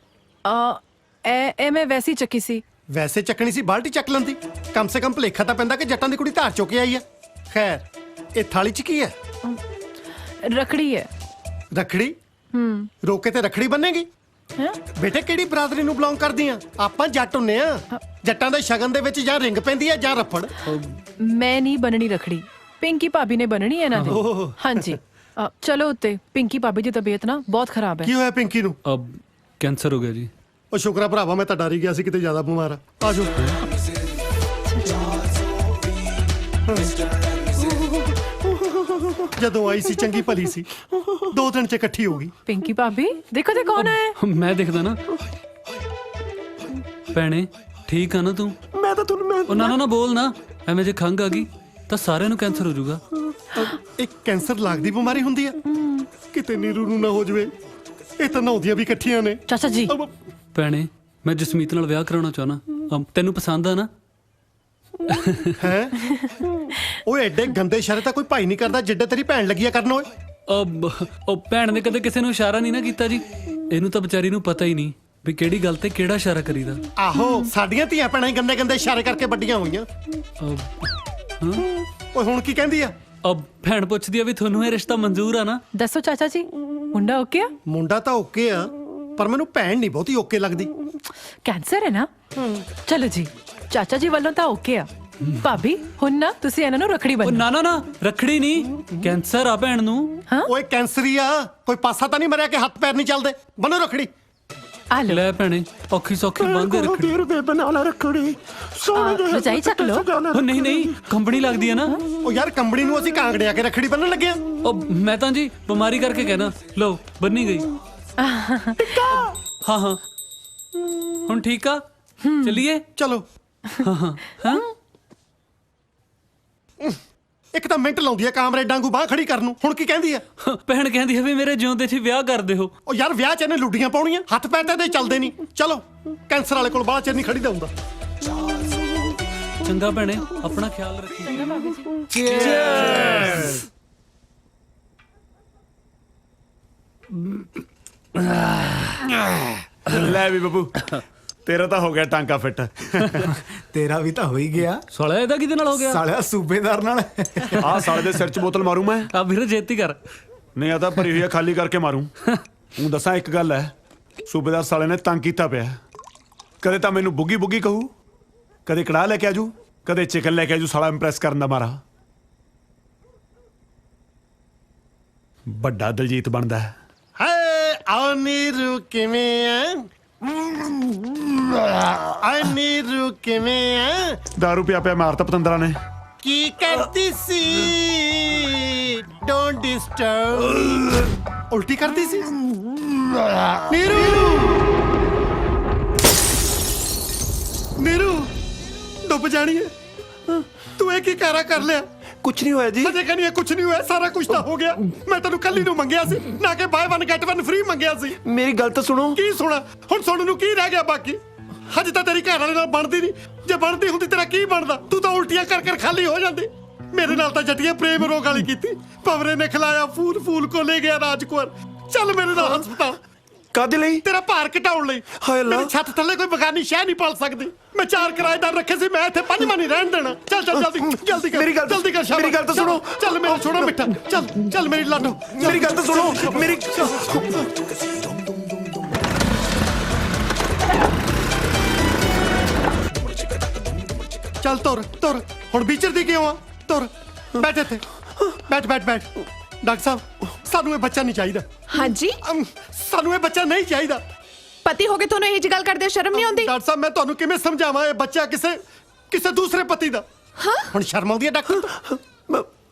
ਇਹ ਮੈਂ ਵੈਸੀ ਚੱਕੀ ਸੀ। ਵੈਸੇ ਚੱਕਣੀ ਸੀ, ਬਾਲਟੀ ਚੱਕ ਲੈਂਦੀ। ਕਮ ਸੇ ਕਮ ਭੁਲੇਖਾ ਤਾਂ ਪੈਂਦਾ ਕਿ ਜੱਟਾਂ ਦੀ ਕੁੜੀ ਧਾਰ ਚੁੱਕ ਕੇ ਆਈ ਆ। ਖੈਰ ਇਹ ਥਾਲੀ 'ਚ ਕੀ ਹੈ? ਰੱਖੜੀ ਹੈ। ਰੱਖੜੀ? ਰੋਕੇ ਤੇ ਰੱਖੜੀ ਬੰਨੇਗੀ? ਬੇਟੇ ਕਿਹੜੀ ਬਰਾਦਰੀ ਨੂੰ ਬਿਲੋਂਗ ਕਰਦੀ ਆ? ਆਪਾਂ ਜੱਟ ਹੁੰਨੇ ਆ। ਜੱਟਾਂ ਦੇ ਸ਼ਗਨ ਦੇ ਵਿੱਚ ਜਾਂ ਰਿੰਗ ਪੈਂਦੀ ਆ ਜਾਂ ਰੱਫੜ। ਮੈਂ ਨਹੀਂ ਬੰਨਣੀ ਰੱਖੜੀ, ਪਿੰਕੀ ਭਾਬੀ ਨੇ ਬੰਨਣੀ ਹੈ ਇਹਨਾਂ ਦੇ। ਹਾਂਜੀ ਚਲੋ ਉੱਤੇ। ਪਿੰਕੀ ਭਾਬੀ ਦੀ ਤਬੀਅਤ ਨਾ ਬਹੁਤ ਖਰਾਬ ਹੈ। ਕੀ ਹੋਇਆ ਪਿੰਕੀ ਨੂੰ? ਕੈਂਸਰ ਹੋ ਗਿਆ ਜੀ। ਉਹ ਸ਼ੁਕਰਾ ਭਰਾਵਾ, ਮੈਂ ਤਾਂ ਡਰ ਹੀ ਗਿਆ ਸੀ ਕਿਤੇ ਜ਼ਿਆਦਾ ਬਿਮਾਰ ਆ। ਆਜੋ। ਜਦੋਂ ਆਈ ਸੀ ਚੰਗੀ ਭਲੀ ਸੀ, 2 ਦਿਨ 'ਚ ਇਕੱਠੀ ਹੋ ਗਈ। ਪਿੰਕੀ ਭਾਬੀ ਦੇਖੋ ਤੇ ਕੌਣ ਹੈ। ਮੈਂ ਦੇਖਦਾ ਨਾ। ਭੈਣੇ ਠੀਕ ਆ ਨਾ ਤੂੰ? ਮੈਂ ਤਾਂ ਤੁਹਾਨੂੰ ਉਹ ਨਾ ਬੋਲ ਨਾ, ਐਵੇਂ ਜੇ ਖੰਘ ਆ ਗਈ ਤਾਂ ਸਾਰਿਆਂ ਨੂੰ ਕੈਂਸਰ ਹੋ ਜਾਊਗਾ। ਇੱਕ ਕੈਂਸਰ ਲੱਗਦੀ ਬਿਮਾਰੀ ਹੁੰਦੀ ਆ? ਕਿਤੇ ਨੀਰੂ ਨੂੰ ਨਾ ਹੋ ਜਵੇ। ਇਹ ਤਾਂ ਨਹਾਉਂਦੀਆਂ ਵੀ ਇਕੱਠੀਆਂ ਨੇ। ਚਾਚਾ ਜੀ ਭੈਣੇ ਮੈਂ ਜਸਮੀਤ ਨਾਲ ਵਿਆਹ ਕਰਾਉਣਾ ਚਾਹਨਾ। ਤੈਨੂੰ ਪਸੰਦ ਆ ਨਾ? ਹੈ ਓਏ ਐਡੇ ਗੰਦੇ ਇਸ਼ਾਰੇ ਤਾਂ ਕੋਈ ਭਾਈ ਨਹੀਂ ਕਰਦਾ ਜਿੱਡੇ ਤੇਰੀ ਭੈਣ ਲੱਗੀ ਆ ਕਰਨ। ਓਏ ਉਹ ਭੈਣ ਨੇ ਕਦੇ ਕਿਸੇ ਨੂੰ ਇਸ਼ਾਰਾ ਨਹੀਂ ਨਾ ਕੀਤਾ ਜੀ। ਇਹਨੂੰ ਤਾਂ ਵਿਚਾਰੀ ਨੂੰ ਪਤਾ ਹੀ ਨਹੀਂ ਵੀ ਕਿਹੜੀ ਗੱਲ ਤੇ ਕਿਹੜਾ ਇਸ਼ਾਰਾ ਕਰੀਦਾ। ਆਹੋ ਸਾਡੀਆਂ ਧੀਆਂ ਭੈਣਾਂ ਹੀ ਗੰਦੇ ਗੰਦੇ ਇਸ਼ਾਰੇ ਕਰਕੇ ਵੱਡੀਆਂ ਹੋਈਆਂ। ਓਏ ਹੁਣ ਕੀ ਕਹਿੰਦੀ ਆ? ਭੈਣ ਪੁੱਛਦੀ ਆ ਵੀ ਤੁਹਾਨੂੰ ਇਹ ਰਿਸ਼ਤਾ ਮਨਜ਼ੂਰ ਆ ਨਾ? ਦੱਸੋ ਚਾਚਾ ਜੀ ਮੁੰਡਾ ਓਕੇ ਆ? ਮੁੰਡਾ ਤਾਂ ਓਕੇ ਆ, ਪਰ ਮੈਨੂੰ ਭੈਣ ਨਹੀਂ ਬਹੁਤੀ ਓਕੇ ਲੱਗਦੀ। ਕੈਂਸਰ ਹੈ ਨਾ? ਚਲੋ ਜੀ ਚਾਚਾ ਜੀ ਵੱਲੋਂ ਤਾਂ ਓਕੇ ਆ। ਭਾਬੀ ਹੁਣ ਨਾ ਤੁਸੀਂ ਇਹਨਾਂ ਨੂੰ ਰੱਖੜੀ ਬੰਨੋ। ਨਾ ਰੱਖੜੀ ਨਹੀਂ, ਕੈਂਸਰ ਆ ਭੈਣ ਨੂੰ। ਓਏ ਕੈਂਸਰੀ ਆ, ਕੋਈ ਪਾਸਾ ਤਾਂ ਨਹੀਂ ਮਰਿਆ ਕਿ ਹੱਥ ਪੈਰ ਨਹੀਂ ਚੱਲਦੇ। ਬੰਨੋ ਰੱਖੜੀ। ਲੈ ਭੈਣੇ ਔਖੀ ਸੌਖੀ ਬੰਨ੍ਹ ਦੇ ਰੱਖੜੀ। ਰੁਪਏ ਬਣਾ ਲਾ ਰੱਖੜੀ। ਰਜਾਈ ਚੱਕ ਲੋ। ਉਹ ਨਹੀਂ ਕੰਬਣੀ ਲੱਗਦੀ ਹੈ ਨਾ। ਉਹ ਯਾਰ ਕੰਬਣੀ ਨੂੰ ਅਸੀਂ ਕਾਂਗੜਿਆ ਕੇ ਰੱਖੜੀ ਬੰਨਣ ਲੱਗੇ ਆ। ਉਹ ਮੈਂ ਤਾਂ ਜੀ ਬਿਮਾਰੀ ਕਰਕੇ ਕਹਿਣਾ। ਲਓ ਬੰਨੀ ਗਈ। ਹਾਂ ਹੁਣ ਠੀਕ ਆ, ਚਲਿਏ। ਚਲੋ। ਹਾਂ ਇੱਕ ਤਾਂ ਮਿੰਟ ਲਾਉਂਦੀ ਆ ਕਾਮਰੇ ਡਾਂਗੂ ਬਾਹ ਖੜੀ ਕਰਨ ਨੂੰ। ਹੁਣ ਕੀ ਕਹਿੰਦੀ ਆ? ਭੈਣ ਕਹਿੰਦੀ ਆ ਵੀ ਮੇਰੇ ਜਿਉਂਦੇ 'ਚ ਵਿਆਹ ਕਰਦੇ ਹੋ। ਉਹ ਯਾਰ ਵਿਆਹ 'ਚ ਇਹਨੇ ਲੁੱਡੀਆਂ ਪਾਉਣੀਆਂ, ਹੱਥ ਪੈਰ ਤੇ ਚੱਲਦੇ ਨਹੀਂ। ਚਲੋ ਕੈਂਸਰ ਵਾਲੇ ਕੋਲ ਬਾਹਲਾ ਚਿਰ ਨਹੀਂ ਖੜੀਦਾ ਹੁੰਦਾ। ਚੰਗਾ ਭੈਣੇ, ਆਪਣਾ ਖਿਆਲ ਰੱਖੀ। ਚੰਗਾ ਬਾਬੂ ਜੀ। ਚੀਅਰਸ। ਲੈ ਵੀ ਬੱਬੂ, ਤੇਰਾ ਤਾਂ ਹੋ ਗਿਆ ਟਾਂਕਾ ਫਿੱਟ। ਤੇਰਾ ਵੀ ਤਾਂ ਹੋ ਹੀ ਗਿਆ। ਸਾਲਿਆ ਇਹਦਾ ਕਿਹਦੇ ਨਾਲ ਹੋ ਗਿਆ? ਸਾਲਿਆ ਸੂਬੇਦਾਰ ਨਾਲ। ਆਹ ਸਾਲੇ ਦੇ ਸਿਰ 'ਚ ਬੋਤਲ ਮਾਰੂ ਮੈਂ। ਆ ਵੀਰ ਜੇਤੀ ਕਰ। ਨਹੀਂ ਆ ਤਾਂ ਭਰੀ ਹੋਈ ਆ, ਖਾਲੀ ਕਰਕੇ ਮਾਰੂ। ਹੁਣ ਦੱਸਾਂ ਇੱਕ ਗੱਲ ਹੈ, ਸੂਬੇਦਾਰ ਸਾਲੇ ਨੇ ਤੰਗ ਕੀਤਾ ਪਿਆ। ਕਦੇ ਤਾਂ ਮੈਨੂੰ ਬੁੱਗੀ ਬੁੱਗੀ ਕਹੂ, ਕਦੇ ਕੜਾਹ ਲੈ ਕੇ ਆਜੂ, ਕਦੇ ਚਿਕਨ ਲੈ ਕੇ ਆਜੂ, ਸਾਲਾ ਇੰਪ੍ਰੈਸ ਕਰਨ ਦਾ ਮਾਰਾ। ਵੱਡਾ ਦਲਜੀਤ ਬਣਦਾ ਹੈ। ਹਾਏ ਆਓ ਨੀਰੂ ਕਿਵੇਂ ਆ? ਆ ਨੀਰੂ ਕਿਵੇਂ ਆ? ਦਾਰੂ ਪਿਆ ਪਿਆ ਮਾਰਤਾ ਪਤੰਦਰਾਂ ਨੇ। ਕੀ ਕਰਦੀ ਸੀ? Don't disturb. ਉਲਟੀ ਕਰਦੀ ਸੀ ਨੀਰੂ। ਨੀਰੂ ਡੁੱਬ ਜਾਣੀ ਹੈ। ਤੂੰ ਇਹ ਕੀ ਕਾਰਾ ਕਰ ਲਿਆ? ਕੁਛ ਨਹੀਂ ਹੋਇਆ ਜੀ। ਅਜੇ ਕਹਿੰਦੀ ਕੁਛ ਨਹੀਂ ਹੋਇਆ, ਸਾਰਾ ਕੁਝ ਤਾਂ ਹੋ ਗਿਆ। ਮੈਂ ਤੈਨੂੰ ਕੱਲੀ ਨੂੰ ਮੰਗਿਆ ਸੀ, ਨਾ ਕਿ ਬਾਏ 1 ਗੈਟ 1 ਫ੍ਰੀ ਮੰਗਿਆ ਸੀ। ਮੇਰੀ ਗੱਲ ਤਾਂ ਸੁਣੋ। ਕੀ ਸੁਣਾ? ਹੁਣ ਸੁਣਨ ਨੂੰ ਕੀ ਰਹਿ ਗਿਆ ਬਾਕੀ? ਹਜੇ ਤਾਂ ਤੇਰੀ ਘਰ ਵਾਲੇ ਨਾਲ ਬਣਦੀ ਨਹੀਂ। ਜੇ ਬਣਦੀ ਹੁੰਦੀ ਤੇਰਾ ਕੀ ਬਣਦਾ? ਤੂੰ ਤਾਂ ਉਲਟੀਆਂ ਕਰ ਕਰ ਖਾਲੀ ਹੋ ਜਾਂਦੀ। ਮੇਰੇ ਨਾਲ ਤਾਂ ਜੱਟੀਆਂ ਪ੍ਰੇਮ ਰੋਗ ਵਾਲੀ ਕੀਤੀ। ਪਵਰੇ ਨੇ ਖਿਲਾਇਆ, ਫੂਲ ਫੂਲ ਕੋ ਲੈ ਗਿਆ ਰਾਜਕੁਮਾਰ। ਚੱਲ ਮੇਰੇ ਨਾਲ ਹਸਪਤਾਲ। ਕਾਹਦੇ ਲਈ? ਤੇਰਾ ਭਾਰ ਘਟਾਉਣ ਲਈ। ਹਾਏ ਅੱਲਾ। ਮੇਰੀ ਛੱਤ ਥੱਲੇ ਕੋਈ ਬਗਾਨੀ ਸ਼ਹਿ ਨਹੀਂ ਪਾਲ ਸਕਦੀ। ਮੈਂ 4 ਕਿਰਾਏਦਾਰ ਰੱਖੇ ਸੀ, ਮੈਂ ਇੱਥੇ 5ਵਾਂ ਨਹੀਂ ਰਹਿਣ ਦੇਣਾ। ਚੱਲ ਚੱਲ ਜਲਦੀ ਜਲਦੀ ਕਰ। ਮੇਰੀ ਗੱਲ ਜਲਦੀ ਕਰ। ਮੇਰੀ ਗੱਲ ਤਾਂ ਸੁਣੋ। ਚੱਲ ਮੇਰਾ ਛੋੜਾ ਮਿੱਠਾ। ਚੱਲ ਚੱਲ ਮੇਰੀ ਲਾਡੋ। ਮੇਰੀ ਗੱਲ ਤਾਂ ਸੁਣੋ। ਮੇਰੀ ਚੱਲ ਤੁਰ ਤੁਰ। ਹੁਣ ਵਿਚਰਦੀ ਕਿਉਂ ਆ? ਤੁਰ। ਬੈਠ ਇੱਥੇ। ਬੈਠ ਬੈਠ ਬੈਠ। ਡਾਕਟਰ ਸਾਹਿਬ, ਸਾਨੂੰ ਇਹ ਬੱਚਾ ਨਹੀਂ ਚਾਹੀਦਾ। ਹਾਂਜੀ, ਸਾਨੂੰ ਇਹ ਬੱਚਾ ਨਹੀਂ ਚਾਹੀਦਾ। ਪਤੀ ਹੋ ਕੇ ਤੁਹਾਨੂੰ ਇਹ ਜੀ ਗੱਲ ਕਰਦੇ ਸ਼ਰਮ ਨਹੀਂ ਆਉਂਦੀ? ਡਾਕਟਰ ਸਾਹਿਬ, ਮੈਂ ਤੁਹਾਨੂੰ ਕਿਵੇਂ ਸਮਝਾਵਾਂ? ਇਹ ਬੱਚਾ ਕਿਸੇ ਦੂਸਰੇ ਪਤੀ ਦਾ। ਹੁਣ ਸ਼ਰਮ ਆਉਂਦੀ ਹੈ ਡਾਕਟਰ?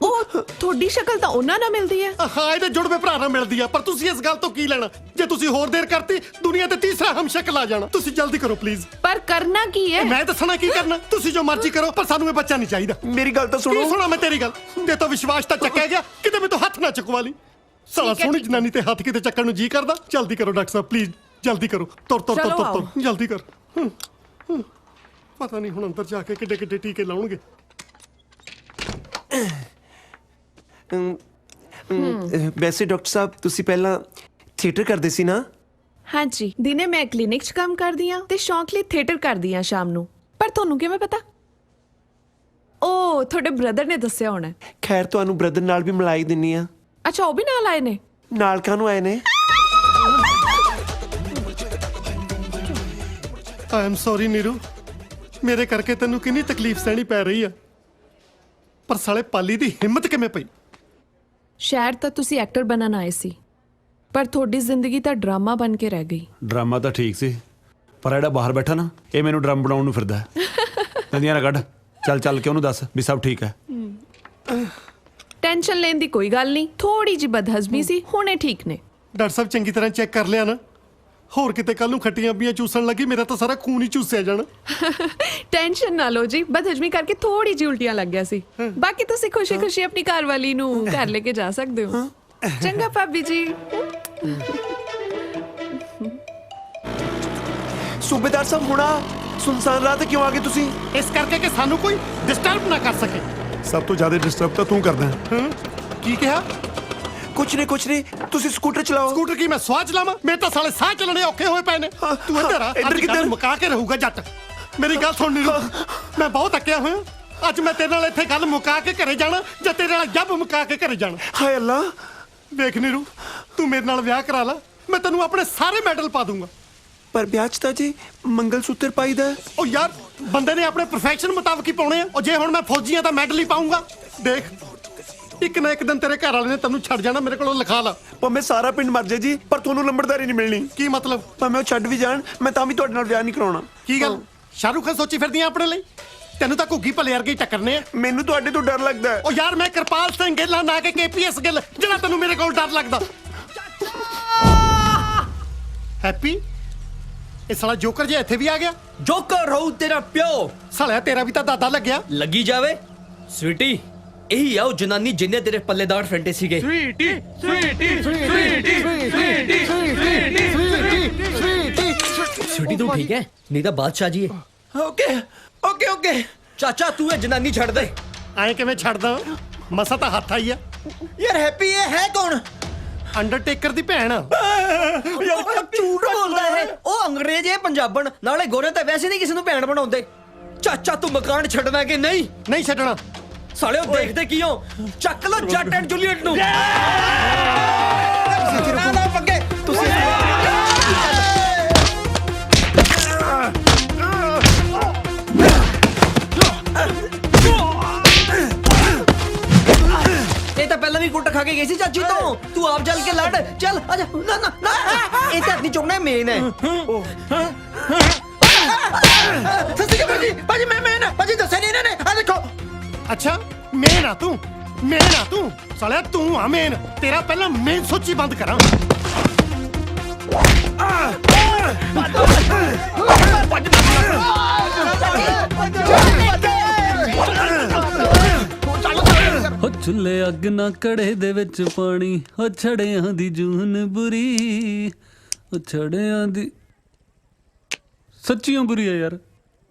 ਉਹ ਤੁਹਾਡੀ ਸ਼ਕਲ ਤਾਂ ਉਹਨਾਂ ਨਾਲ ਮਿਲਦੀ ਹੈ। ਹਾਂ, ਇਹਦੇ ਜੁੜਵੇਂ ਭਰਾ ਨਾਲ ਮਿਲਦੀ ਆ। ਪਰ ਤੁਸੀਂ ਇਸ ਗੱਲ ਤੋਂ ਕੀ ਲੈਣਾ? ਜੇ ਤੁਸੀਂ ਹੋਰ ਦੇਰ ਕਰਤੀ, ਦੁਨੀਆ ਤੇ ਤੀਸਰਾ ਹਮਸ਼ਕਲ ਆ ਜਾਣਾ। ਤੁਸੀਂ ਜਲਦੀ ਕਰੋ ਪਲੀਜ਼। ਪਰ ਕਰਨਾ ਕੀ ਹੈ? ਮੈਂ ਦੱਸਣਾ ਕੀ ਕਰਨਾ। ਤੁਸੀਂ ਜੋ ਮਰਜ਼ੀ ਕਰੋ, ਪਰ ਸਾਨੂੰ ਇਹ ਬੱਚਾ ਨਹੀਂ ਚਾਹੀਦਾ। ਮੇਰੀ ਗੱਲ ਤਾਂ ਸੁਣੋ। ਕੀ ਸੁਣਾ ਮੈਂ ਤੇਰੀ ਗੱਲ? ਜੇ ਤਾਂ ਵਿਸ਼ਵਾਸ ਤਾਂ ਚੱਕਿਆ ਗਿਆ, ਕਿਤੇ ਮੈਂ ਤੋਂ ਹੱਥ ਨਾ ਚੁਕਵਾ ਲਈ। ਸਾਲਾ ਸੋਹਣੀ ਜਨਾਨੀ ਤੇ ਹੱਥ ਕਿਤੇ ਚੱਕਣ ਨੂੰ ਜੀ ਕਰਦਾ। ਜਲਦੀ ਕਰੋ ਡਾਕਟਰ ਸਾਹਿਬ, ਪਲੀਜ਼ ਜਲਦੀ ਕਰੋ। ਤੁਰ ਤੁਰ ਤੁਰ ਤੁਰ ਤੁਰ ਜਲਦੀ ਕਰ। ਪਤਾ ਨਹੀਂ ਹੁਣ ਅੰਦਰ ਜਾ ਕੇ ਕਿੱਡੇ ਕਿੱਡੇ ਟੀਕੇ ਲਾਉਣਗੇ। ਵੈਸੇ ਡਾਕਟਰ ਸਾਹਿਬ, ਤੁਸੀਂ ਪਹਿਲਾਂ ਥੀਏਟਰ ਕਰਦੇ ਸੀ ਨਾ? ਹਾਂਜੀ, ਦਿਨੇ ਮੈਂ ਕਲੀਨਿਕ 'ਚ ਕੰਮ ਕਰਦੀ ਆ ਤੇ ਸ਼ੌਂਕ ਲਈ ਥੀਏਟਰ ਕਰਦੀ ਆ ਸ਼ਾਮ ਨੂੰ। ਪਰ ਤੁਹਾਨੂੰ ਕਿਵੇਂ ਪਤਾ? ਉਹ ਤੁਹਾਡੇ ਬ੍ਰਦਰ ਨੇ ਦੱਸਿਆ ਹੋਣਾ। ਖੈਰ, ਤੁਹਾਨੂੰ ਬ੍ਰਦਰ ਨਾਲ ਵੀ ਮਿਲਾਈ ਦਿੰਨੀ ਆ। ਅੱਛਾ, ਉਹ ਵੀ ਨਾਲ ਆਏ ਨੇ? ਨਾਲ ਕਾਹਨੂੰ ਆਏ ਨੇ? ਆਈ ਐਮ ਸੌਰੀ ਨੀਰੂ, ਮੇਰੇ ਕਰਕੇ ਤੈਨੂੰ ਕਿੰਨੀ ਤਕਲੀਫ ਸਹਿਣੀ ਪੈ ਰਹੀ ਆ। ਪਰ ਸਾਲੇ ਪਾਲੀ ਦੀ ਹਿੰਮਤ ਕਿਵੇਂ ਪਈ? ਸ਼ਾਇਦ ਤਾਂ ਤੁਸੀਂ ਐਕਟਰ ਬਣਨ ਆਏ ਸੀ, ਪਰ ਤੁਹਾਡੀ ਜ਼ਿੰਦਗੀ ਤਾਂ ਡਰਾਮਾ ਬਣ ਕੇ ਰਹਿ ਗਈ। ਡਰਾਮਾ ਤਾਂ ਠੀਕ ਸੀ, ਪਰ ਜਿਹੜਾ ਬਾਹਰ ਬੈਠਾ ਨਾ, ਇਹ ਮੈਨੂੰ ਡਰਮ ਬਣਾਉਣ ਨੂੰ ਫਿਰਦਾ। ਨਦੀਆਂ ਨਾ ਕੱਢ। ਚੱਲ ਚੱਲ ਕੇ ਉਹਨੂੰ ਦੱਸ ਵੀ ਸਭ ਠੀਕ ਹੈ। ਟੈਨਸ਼ਨ ਲੈਣ ਦੀ ਕੋਈ ਗੱਲ ਨਹੀਂ। ਥੋੜੀ ਜਿਹੀ ਬਦਹਜ਼ਮੀ ਸੀ, ਹੁਣੇ ਠੀਕ ਨੇ। ਡਾਕਟਰ ਸਾਹਿਬ, ਚੰਗੀ ਤਰ੍ਹਾਂ ਚੈੱਕ ਕਰ ਲਿਆ ਨਾ? ਹੋਰ ਕਿਤੇ ਕੱਲ ਨੂੰ ਖੱਟੀਆਂ ਬੀਆਂ ਚੂਸਣ ਲੱਗੀ, ਮੇਰਾ ਤਾਂ ਸਾਰਾ ਖੂਨ ਹੀ ਚੂਸਿਆ ਜਾਣਾ। ਟੈਨਸ਼ਨ ਨਾ ਲਓ ਜੀ, ਬਦਹਜ਼ਮੀ ਕਰਕੇ ਥੋੜੀ ਜਿਹੀ ਉਲਟੀਆਂ ਲੱਗ ਗਿਆ ਸੀ। ਬਾਕੀ ਤੁਸੀਂ ਖੁਸ਼ੀ ਖੁਸ਼ੀ ਆਪਣੀ ਘਰ ਵਾਲੀ ਨੂੰ ਘਰ ਲੈ ਕੇ ਜਾ ਸਕਦੇ ਹੋ। ਚੰਗਾ ਭਾਬੀ ਜੀ। ਸੂਬੇਦਾਰ ਸਾਹਿਬ, ਹੁਣਾ ਸੁਨਸਾਨ ਰਾਤ ਕਿਉਂ ਆ ਗਏ ਤੁਸੀਂ? ਇਸ ਕਰਕੇ ਕਿ ਸਾਨੂੰ ਕੋਈ ਡਿਸਟਰਬ ਨਾ ਕਰ ਸਕੇ। ਸਭ ਤੋਂ ਜ਼ਿਆਦਾ ਡਿਸਟਰਬ ਤਾਂ ਤੂੰ ਕਰਦਾ। ਕੀ ਕਿਹਾ? ਕੁਛ ਨਹੀਂ। ਤੁਸੀਂ ਸਕੂਟਰ ਚਲਾਓ। ਸਕੂਟਰ ਕੀ ਮੈਂ ਸਵਾਹ ਚਲਾਵਾਂ? ਮੇਰੇ ਤਾਂ ਸਾਲੇ ਸਾਹ ਚੱਲਣੇ ਔਖੇ ਹੋਏ ਪਏ ਨੇ। ਤੂੰ ਇੱਧਰ ਆ। ਇੱਧਰ ਕਿੱਧਰ? ਮੁਕਾ ਕੇ ਰਹੂਗਾ ਜੱਟ। ਮੇਰੀ ਗੱਲ ਸੁਣ ਨੀਰੂ, ਮੈਂ ਬਹੁਤ ਅੱਕਿਆ ਹੋਇਆ। ਅੱਜ ਮੈਂ ਤੇਰੇ ਨਾਲ ਇੱਥੇ ਗੱਲ ਮੁਕਾ ਕੇ ਘਰੇ ਜਾਣਾ ਜਾਂ ਤੇਰੇ ਨਾਲ ਜੱਬ ਮੁਕਾ ਕੇ ਘਰੇ ਜਾਣਾ। ਹਾਏ ਅੱਲਾ। ਵੇਖ ਨੀਰੂ, ਤੂੰ ਮੇਰੇ ਨਾਲ ਵਿਆਹ ਕਰਾ ਲਾ, ਮੈਂ ਤੈਨੂੰ ਆਪਣੇ ਸਾਰੇ ਮੈਡਲ ਪਾ ਦੂੰਗਾ। ਪਰ ਵਿਆਹ 'ਚ ਤਾਂ ਜੀ ਮੰਗਲ ਸੂਤਰ ਪਾਈਦਾ। ਉਹ ਯਾਰ, ਬੰਦੇ ਨੇ ਆਪਣੇ ਪ੍ਰੋਫੈਸ਼ਨ ਮੁਤਾਬਕ ਹੀ ਪਾਉਣੇ ਆ। ਉਹ ਜੇ ਹੁਣ ਮੈਂ ਫੌਜੀ ਆ ਤਾਂ ਮੈਡਲ ਹੀ ਪਾਉਂਗਾ। ਦੇਖ, ਇੱਕ ਨਾ ਇੱਕ ਦਿਨ ਤੇਰੇ ਘਰ ਵਾਲੇ ਨੇ ਤੈਨੂੰ ਛੱਡ ਜਾਣਾ। ਮੇਰੇ ਕੋਲੋਂ ਲਿਖਾ ਲਾ। ਭਾਵੇਂ ਸਾਰਾ ਪਿੰਡ ਮਰ ਜਾਏ ਜੀ, ਪਰ ਤੁਹਾਨੂੰ ਲੰਬੜਦਾਰੀ ਨਹੀਂ ਮਿਲਣੀ। ਕੀ ਮਤਲਬ? ਭਾਵੇਂ ਉਹ ਛੱਡ ਵੀ ਜਾਣ, ਮੈਂ ਤਾਂ ਵੀ ਤੁਹਾਡੇ ਨਾਲ ਵਿਆਹ ਨਹੀਂ ਕਰਾਉਣਾ। ਕੀ ਗੱਲ, ਸ਼ਾਹਰੁਖ ਖਾਨ ਸੋਚੀ ਫਿਰਦੀਆਂ ਆਪਣੇ ਲਈ? ਤੈਨੂੰ ਤਾਂ ਘੁੱਗੀ ਭਲੇ ਵਰਗੇ ਟੱਕਰਨੇ ਆ। ਮੈਨੂੰ ਤੁਹਾਡੇ ਤੋਂ ਡਰ ਲੱਗਦਾ ਹੈ। ਉਹ ਯਾਰ, ਮੈਂ ਕਿਰਪਾਲ ਸਿੰਘ ਗਿੱਲ ਨਾ ਕਿ KPS ਗਿੱਲ, ਜਿਹੜਾ ਤੈਨੂੰ ਮੇਰੇ ਕੋਲ ਡਰ ਲੱਗਦਾ। ਹੈਪੀ, ਇਹ ਸਾਲਾ ਜੋਕਰ ਜੇ ਇੱਥੇ ਵੀ ਆ ਗਿਆ। ਜੋਕਰ ਰਹੂ ਤੇਰਾ ਪਿਓ। ਸਾਲਿਆ, ਤੇਰਾ ਵੀ ਤਾਂ ਦਾਦਾ ਲੱਗਿਆ। ਲੱਗੀ ਜਾਵੇ ਸਵੀਟੀ, ਇਹੀ ਆ ਉਹ ਜਨਾਨੀ ਜਿੰਨੇ ਤੇਰੇ ਪੱਲੇਦਾਰ ਫਰੰਟੇ ਸੀਗੇ। ਸਵੀਟੀ ਸਵੀਟੀ ਤੂੰ ਠੀਕ ਹੈ? ਨਹੀਂ ਤਾਂ ਬਾਦਸ਼ਾਹ ਜੀ ਹੈ। ਓਕੇ। ਚਾਚਾ ਤੂੰ ਇਹ ਜਨਾਨੀ ਛੱਡ ਦੇ। ਐਂ ਕਿਵੇਂ ਛੱਡਦਾ? ਮਸਾ ਤਾਂ ਹੱਥ ਆਈ ਆ। ਯਾਰ ਹੈਪੀ ਇਹ ਹੈ ਕੌਣ? ਅੰਡਰਟੇਕਰ ਦੀ ਭੈਣ। ਯਾਰ ਝੂਠ ਬੋਲਦਾ ਹੈ। ਉਹ ਅੰਗਰੇਜ਼ ਹੈ ਪੰਜਾਬਣ, ਨਾਲੇ ਗੋਰੇ ਤਾਂ ਵੈਸੇ ਨਹੀਂ ਕਿਸੇ ਨੂੰ ਭੈਣ ਬਣਾਉਂਦੇ। ਚਾਚਾ ਤੂੰ ਮਕਾਨ ਛੱਡਣਾ ਕਿ ਨਹੀਂ? ਨਹੀਂ ਛੱਡਣਾ। ਸਾਲਿਓ ਦੇਖਦੇ ਕੀ ਹੋ? ਚੱਕ ਲੋ ਜੱਟ ਐਂਡ ਜੂਲੀਅਟ ਨੂੰ। ਨਾ ਪੱਕੇ ਤੁਸੀਂ ਇਹ ਤਾਂ ਪਹਿਲਾਂ ਵੀ ਕੁੱਟ ਖਾ ਕੇ ਗਈ ਸੀ ਚਾਚੀ ਤੋਂ। ਤੂੰ ਆਪ ਜਲ ਕੇ ਲੜ। ਚੱਲ ਆ ਜਾ। ਨਾ ਨਾ ਨਾ ਇਹ ਤਾਂ ਆਪਣੀ ਚੁਗਣਾ ਮੇਨ ਹੈ। ਸੱਚੀ ਭਾਜੀ ਭਾਜੀ ਮੈਂ ਮੇਨ ਭਾਜੀ ਦੱਸਿਆ ਨਹੀਂ ਇਹਨਾਂ ਨੇ। ਆ ਦੇਖੋ। ਅੱਛਾ ਮੇਨ ਆ ਤੂੰ? ਮੇਨ ਆ ਤੂੰ? ਸਾਲਿਆ ਤੂੰ ਆ ਮੇਨ। ਤੇਰਾ ਪਹਿਲਾਂ ਮੇਨ ਸੋਚੀ ਬੰਦ ਕਰਾਂ। ਹੋ ਚੁੱਲ੍ਹੇ ਅੱਗ ਨਾ ਕੜੇ ਦੇ ਵਿੱਚ ਪਾਣੀ, ਹੋ ਛੜਿਆਂ ਦੀ ਜੂਨ ਬੁਰੀ, ਹੋ ਛੜਿਆਂ ਦੀ ਸੱਚੀਆਂ ਬੁਰੀ ਆ ਯਾਰ।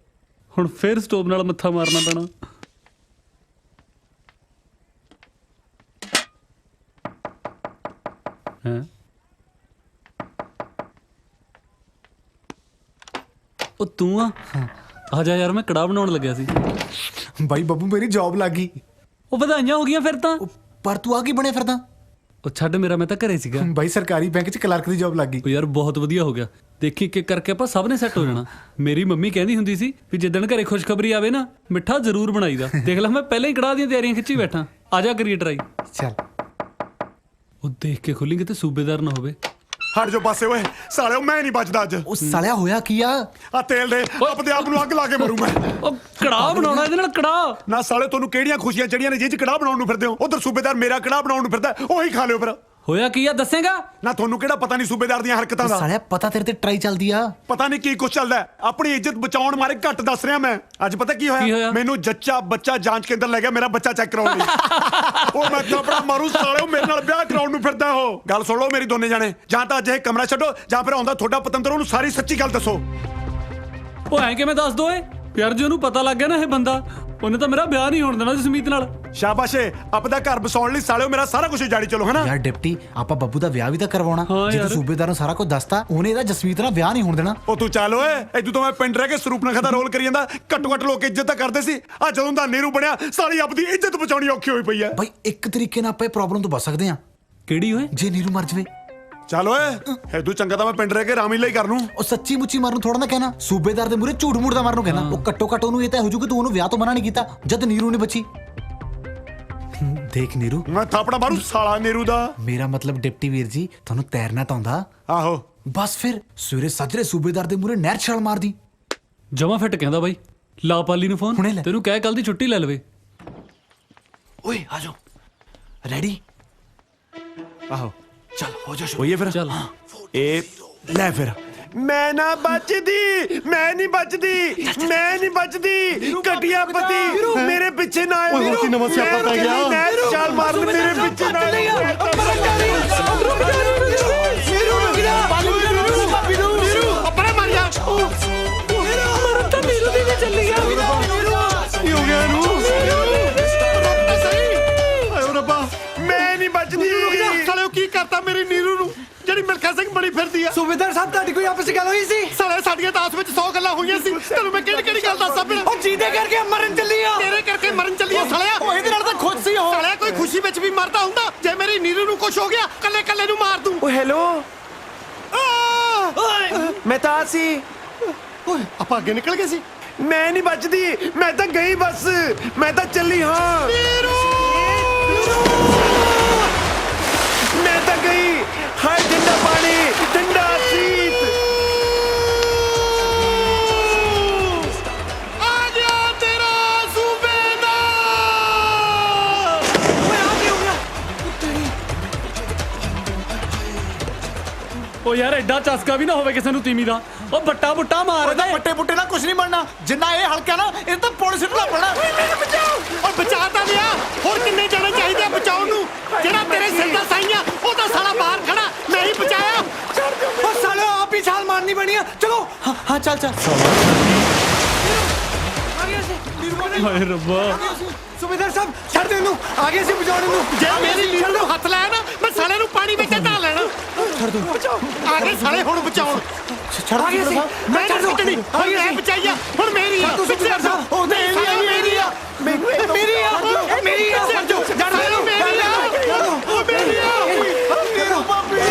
ਹੁਣ ਫੇਰ ਸਟੋਵ ਨਾਲ ਮੱਥਾ ਮਾਰਨਾ ਪੈਣਾ। ਹੈ ਉਹ ਤੂੰ ਆ ਜਾ ਯਾਰ, ਮੈਂ ਕੜਾਹ ਬਣਾਉਣ ਲੱਗਿਆ ਸੀ। ਬਾਈ ਬੱਬੂ ਮੇਰੀ ਜੌਬ ਲੱਗ ਗਈ। ਉਹ ਵਧਾਈਆਂ ਹੋ ਗਈਆਂ ਫਿਰ ਤਾਂ। ਪਰ ਤੂੰ ਆ ਕੀ ਬਣਿਆ ਫਿਰਦਾ? ਉਹ ਛੱਡ ਮੇਰਾ, ਮੈਂ ਤਾਂ ਘਰੇ ਸੀਗਾ। ਬਾਈ ਸਰਕਾਰੀ ਬੈਂਕ 'ਚ ਕਲਰਕ ਦੀ ਜੌਬ ਲੱਗ ਗਈ। ਉਹ ਯਾਰ ਬਹੁਤ ਵਧੀਆ ਹੋ ਗਿਆ। ਦੇਖੀ ਇੱਕ ਕਰਕੇ ਆਪਾਂ ਸਭ ਨੇ ਸੈੱਟ ਹੋ ਜਾਣਾ। ਮੇਰੀ ਮੰਮੀ ਕਹਿੰਦੀ ਹੁੰਦੀ ਸੀ ਵੀ ਜਿੱਦਣ ਘਰੇ ਖੁਸ਼ਖਬਰੀ ਆਵੇ ਨਾ, ਮਿੱਠਾ ਜ਼ਰੂਰ ਬਣਾਈਦਾ। ਦੇਖ ਲੈ ਮੈਂ ਪਹਿਲਾਂ ਹੀ ਕੜਾਹ ਦੀਆਂ ਤਿਆਰੀਆਂ ਖਿੱਚੀ ਬੈਠਾ। ਆ ਜਾ ਕਰੀਏ ਟਰਾਈ। ਚੱਲ ਉਹ ਦੇਖ ਕੇ ਖੁੱਲੀ ਕਿਤੇ ਸੂਬੇਦਾਰ ਨਾ ਹੋਵੇ। ਹਟ ਜੋ ਪਾਸੇ ਓਏ ਸਾਲਿਓ, ਮੈਂ ਨਹੀਂ ਬਚਦਾ ਅੱਜ। ਉਹ ਸਾਲਿਆ ਹੋਇਆ ਕੀ ਆ? ਆ ਤੇਲ ਦੇ ਆਪਣੇ ਆਪ ਨੂੰ ਅੱਗ ਲਾ ਕੇ ਮਰੂ ਮੈਂ। ਉਹ ਕੜਾਹ ਬਣਾਉਣਾ ਇਹਦੇ ਨਾਲ ਕੜਾਹ। ਨਾ ਸਾਲੇ ਤੁਹਾਨੂੰ ਕਿਹੜੀਆਂ ਖੁਸ਼ੀਆਂ ਚੜੀਆਂ ਨੇ ਜਿਹਦੇ ਚ ਕੜਾਹ ਬਣਾਉਣ ਨੂੰ ਫਿਰਦੇ ਹੋ? ਉਧਰ ਸੂਬੇਦਾਰ ਮੇਰਾ ਕੜਾਹ ਬਣਾਉਣ ਨੂੰ ਫਿਰਦਾ, ਉਹੀ ਖਾ ਲਿਓ ਫਿਰ। ਹੋਇਆ ਕੀ ਆ ਦੱਸੇਗਾ? ਨਾ ਤੁਹਾਨੂੰ ਕਿਹੜਾ ਪਤਾ ਨਹੀਂ ਸੂਬੇਦਾਰ ਦੀਆਂ ਹਰਕਤਾਂ ਦਾ? ਸਾਲਿਆ ਪਤਾ ਤੇਰੇ ਤੇ ਟਰਾਈ ਚੱਲਦੀ ਆ। ਪਤਾ ਨਹੀਂ ਕੀ ਕੁਛ ਚੱਲਦਾ ਹੈ। ਆਪਣੀ ਇੱਜ਼ਤ ਬਚਾਉਣ ਮਾਰੇ ਘੱਟ ਦੱਸ ਰਿਹਾ ਮੈਂ। ਅੱਜ ਪਤਾ ਕੀ ਹੋਇਆ? ਮੈਨੂੰ ਜੱਚਾ ਬੱਚਾ ਜਾਂਚ ਕੇਂਦਰ ਲੈ ਗਿਆ ਮੇਰਾ ਬੱਚਾ ਚੈੱਕ ਕਰਾਉਣ ਲਈ। ਉਹ ਮੈਂ ਥਾਪੜਾ ਮਾਰੂ ਸਾਲਿਓ, ਮੇਰੇ ਨਾਲ ਵਿਆਹ ਕਰਾਉਣ ਨੂੰ ਫਿਰਦਾ ਉਹ। ਗੱਲ ਸੁਣ ਲਓ ਮੇਰੀ ਦੋਨੇ ਜਾਣੇ, ਜਾਂ ਤਾਂ ਅੱਜ ਇਹ ਕਮਰਾ ਛੱਡੋ ਜਾਂ ਫਿਰ ਆਉਂਦਾ ਤੁਹਾਡਾ ਪਤੰਦਰ, ਉਹਨੂੰ ਸਾਰੀ ਸੱਚੀ ਗੱਲ ਦੱਸੋ। ਉਹ ਐਂ ਕਿਵੇਂ ਦੱਸ ਦੋ ਏ ਯਾਰ? ਜੇ ਉਹਨੂੰ ਪਤਾ ਲੱਗ ਗਿਆ ਨਾ ਇਹ ਬੰਦਾ, ਉਹਨੇ ਤਾਂ ਮੇਰਾ ਵਿਆਹ ਨਹੀਂ ਹੋਣ ਦੇਣਾ ਜਸਮੀਤ ਨਾਲ। ਸ਼ਾਬਾਸ਼ੇ, ਆਪਦਾ ਘਰ ਬਸਾਉਣ ਲਈ ਸਾਲਿਓ ਮੇਰਾ ਸਾਰਾ ਕੁਝ ਉਜਾੜੀ ਚਲੋ, ਹਨਾ? ਯਾਰ ਡਿਪਟੀ, ਆਪਾਂ ਬੱਬੂ ਦਾ ਵਿਆਹ ਵੀ ਤਾਂ ਕਰਵਾਉਣਾ। ਜੇ ਤੂੰ ਸੂਬੇਦਾਰ ਨੂੰ ਸਾਰਾ ਕੁਝ ਦੱਸਤਾ, ਉਹਨੇ ਇਹਦਾ ਜਸਮੀਤ ਨਾਲ ਵਿਆਹ ਨਹੀਂ ਹੋਣ ਦੇਣਾ। ਉਹ ਤੂੰ ਚੱਲ ਓਏ, ਇਦੋਂ ਤਾਂ ਮੈਂ ਪਿੰਡ ਰਹਿ ਕੇ ਸਰੂਪਨਖਾ ਦਾ ਰੋਲ ਕਰੀ ਜਾਂਦਾ। ਘੱਟੋ ਘੱਟ ਲੋਕ ਇੱਜ਼ਤ ਤਾਂ ਕਰਦੇ ਸੀ। ਆ ਜਦੋਂ ਦਾ ਨੀਰੂ ਬਣਿਆ, ਸਾਲੀ ਆਪਦੀ ਇੱਜ਼ਤ ਬਚਾਉਣੀ ਔਖੀ ਹੋਈ ਪਈ ਐ। ਬਾਈ ਇੱਕ ਤਰੀਕੇ ਨਾਲ ਆਪਾਂ ਇਹ ਪ੍ਰੋਬਲਮ ਤੋਂ ਬਚ ਸਕਦੇ ਆ। ਕਿਹੜੀ ਓਏ? ਜੇ ਨੀਰੂ ਮਰ ਜਵੇ। ਚੱਲ ਓਏ, ਇਦੋਂ ਚੰਗਾ ਤਾਂ ਮੈਂ ਪਿੰਡ ਰਹਿ ਕੇ ਰਾਮਲੀਲਾ ਹੀ ਕਰ ਲੂੰ। ਉਹ ਸੱਚੀ ਮੁੱਚੀ ਮਰਨ ਨੂੰ ਥੋੜਾ ਨਾ ਕਹਿਣਾ, ਸੂਬੇਦਾਰ ਦੇ ਮੂਹਰੇ ਝੂਠ ਮੂਠ ਦਾ ਮਰਨ ਨੂੰ ਕਹਿਣਾ। ਉਹ ਘੱਟੋ ਘੱਟ ਉਹਨੂੰ ਇਹ ਤਾਂ ਹੋ ਜੂ ਕਿ ਤੂੰ ਉਹਨੂੰ ਵਿਆਹ ਤੋਂ ਮਨਾ ਨਹੀਂ ਕੀਤਾ ਜਦ ਨੀਰੂ ਨੇ ਬਚੀ। ਦੇਖ ਨੀਰੂ, ਮੈਂ ਥਾਪੜਾ ਮਾਰੂ ਸਾਲਾ ਨੀਰੂ ਦਾ। ਮੇਰਾ ਮਤਲਬ ਡਿਪਟੀ ਵੀਰ ਜੀ, ਤੁਹਾਨੂੰ ਤੈਰਨਾ ਤਾਂ ਆਉਂਦਾ? ਆਹੋ। ਬਸ ਫਿਰ ਸਵੇਰੇ ਸਾਜਰੇ ਸੂਬੇਦਾਰ ਦੇ ਮੂਹਰੇ ਨਹਿਰ ਛਾਲ ਮਾਰਦੀ। ਜਮਾ ਫਿੱਟ ਕਹਿੰਦਾ ਬਾਈ, ਲਾ ਪਾਲੀ ਨੂੰ ਫੋਨ, ਤੈਨੂੰ ਕਹਿ ਕੱਲ ਦੀ ਛੁੱਟੀ ਲੈ ਲਵੇ। ਓਏ ਆ ਜਾਓ। ਰੈਡੀ? ਆਹੋ ਚੱਲ ਹੋ ਜਾ। ਹੋਈਏ ਫਿਰ। ਚੱਲ ਇਹ ਲੈ ਫਿਰ। ਮੈਂ ਨਾ ਬਚਦੀ, ਮੈਂ ਨਹੀਂ ਬਚਦੀ, ਮੈਂ ਨਹੀਂ ਬਚਦੀ। ਘਟਿਆ ਪਤੀ ਮੇਰੇ ਪਿੱਛੇ ਨਾ ਆਏ। ਓਏ ਹੋਰ ਕੀ ਨਵਾਂ ਸਿਆਪਾ ਪੈ ਗਿਆ? ਮੈਂ ਚਾਲ ਮਾਰ ਮੇਰੇ ਪਿੱਛੇ ਨਾ ਆਏ। ਮੈਂ ਨਹੀਂ ਬਚਦੀ। ਸਾਲਿਓ ਕੀ ਕਰਤਾ ਮੇਰੀ ਨੀਰੂ ਨੂੰ, ਜਿਹੜੀ ਮਿਲਖਾ ਸਿੰਘ ਬਣੀ ਫਿਰਦੀ ਆ? ਸੂਬੇਦਾਰ ਸਾਹਿਬ ਤੁਹਾਡੀ ਕੋਈ ਆਪਸ ਵਿੱਚ ਗੱਲ ਹੋਈ ਸੀ? ਸਾਲੇ ਸਾਡੀਆਂ ਤਾਂ ਆਪਸ ਵਿੱਚ 100 ਗੱਲਾਂ ਹੋਈਆਂ ਸੀ। ਤੈਨੂੰ ਮੈਂ ਕਿਹੜੀ ਕਿਹੜੀ ਗੱਲ ਦੱਸਾਂ ਫਿਰ? ਉਹ ਜਿਹਦੇ ਕਰਕੇ ਮਰਨ ਚੱਲੀ ਆ। ਤੇਰੇ ਕਰਕੇ ਮਰਨ ਚੱਲੀ ਆ ਸਾਲਿਆ। ਉਹ ਇਹਦੇ ਨਾਲ ਤਾਂ ਖੁਸ਼ ਸੀ ਉਹ। ਸਾਲਿਆ ਕੋਈ ਖੁਸ਼ੀ ਵਿੱਚ ਵੀ ਮਰਦਾ ਹੁੰਦਾ। ਜੇ ਮੇਰੀ ਨੀਰੂ ਨੂੰ ਕੁਝ ਹੋ ਗਿਆ, ਕੱਲੇ ਕੱਲੇ ਨੂੰ ਮਾਰ ਦੂੰ। ਓ ਹੈਲੋ, ਮੈਂ ਤਾਂ ਸੀ। ਓਏ ਆਪਾਂ ਅੱਗੇ ਨਿਕਲ ਗਏ ਸੀ। ਮੈਂ ਨਹੀਂ ਬਚਦੀ, ਮੈਂ ਤਾਂ ਗਈ ਬਸ। ਮੈਂ ਤਾਂ ਚੱਲੀ ਹਾਂ। ਮੈਂ ਤਾਂ ਗਈ। ਹਾਏ ਠੰਡਾ ਪਾਣੀ, ਠੰਡਾ ਸੀਤ। ਆ ਗਿਆ ਤੇਰਾ ਸੂਬੇਦਾਰ। ਓਏ ਆ ਕੀ ਹੋ ਗਿਆ? ਉਹ ਯਾਰ ਐਡਾ ਚਸਕਾ ਵੀ ਨਾ ਹੋਵੇ ਕਿਸੇ ਨੂੰ ਤੀਮੀ ਦਾ। ਉਹ ਬੱਟਾ ਬੁੱਟਾ ਮਾਰ ਦੇ। ਬੱਟੇ ਬੁੱਟੇ ਨਾਲ ਕੁਝ ਨਹੀਂ ਬਣਨਾ। ਜਿੰਨਾ ਇਹ ਹਲਕਾ ਨਾ, ਇਹ ਤਾਂ ਪੁਲਿਸ ਸਿੱਟਣਾ ਪੈਣਾ। ਮੈਨੂੰ ਬਚਾਓ। ਓਏ ਬਚਾ ਤਾਂ ਲਿਆ। ਹੋਰ ਕਿੰਨੇ ਜਾਣੇ ਚਾਹੀਦੇ ਆ ਬਚਾਉਣ ਨੂੰ? ਜਿਹੜਾ ਤੇਰੇ ਸਿਰ ਦਾ ਸਾਈਆਂ, ਉਹ ਤਾਂ ਸਾਲਾ ਬਾਹਰ ਖੜਾ। ਮੈਂ ਹੀ ਬਚਾਇਆ। ਉਹ ਸਾਲਿਓ ਆਪ ਹੀ ਛਾਲ ਮਾਰਨੀ ਬਣੀ ਆ। ਚਲੋ ਹਾਂ ਚੱਲ ਚੱਲ। ਹਾਏ ਰੱਬਾ ਸੁਬੇਦਾਰ ਸਾਹਿਬ ਛੱਡ ਦੇ ਇਹਨੂੰ ਆਗੇ ਸੀ ਬਚਾਉਣ ਨੂੰ ਜੇ ਮੇਰੀ ਲੀਡਰ ਨੂੰ ਹੱਥ ਲਾਇਆ ਨਾ ਮੈਂ ਸਾਲੇ ਨੂੰ ਪਾਣੀ ਵਿੱਚ ਢਾ ਲੈਣਾ ਛੱਡ ਦੋ ਬਚਾਓ ਆਗੇ ਸਾਲੇ ਹੁਣ ਬਚਾਉਣ ਛੱਡ ਦੋ ਮੈਂ ਛੱਡ ਦੋ ਆਗੇ ਮੈਂ ਬਚਾਈਆ ਹੁਣ ਮੇਰੀ ਆ ਸੁਬੇਦਾਰ ਸਾਹਿਬ ਉਹ ਮੇਰੀ ਆ ਮੇਰੀ ਆ ਮੇਰੀ ਆ ਮੇਰੀ ਆ ਛੱਡ ਦੋ ਛੱਡ ਦੋ ਮੇਰੀ ਆ ਉਹ ਮੇਰੀ ਆ ਮੇਰੂ ਬਾਬੇ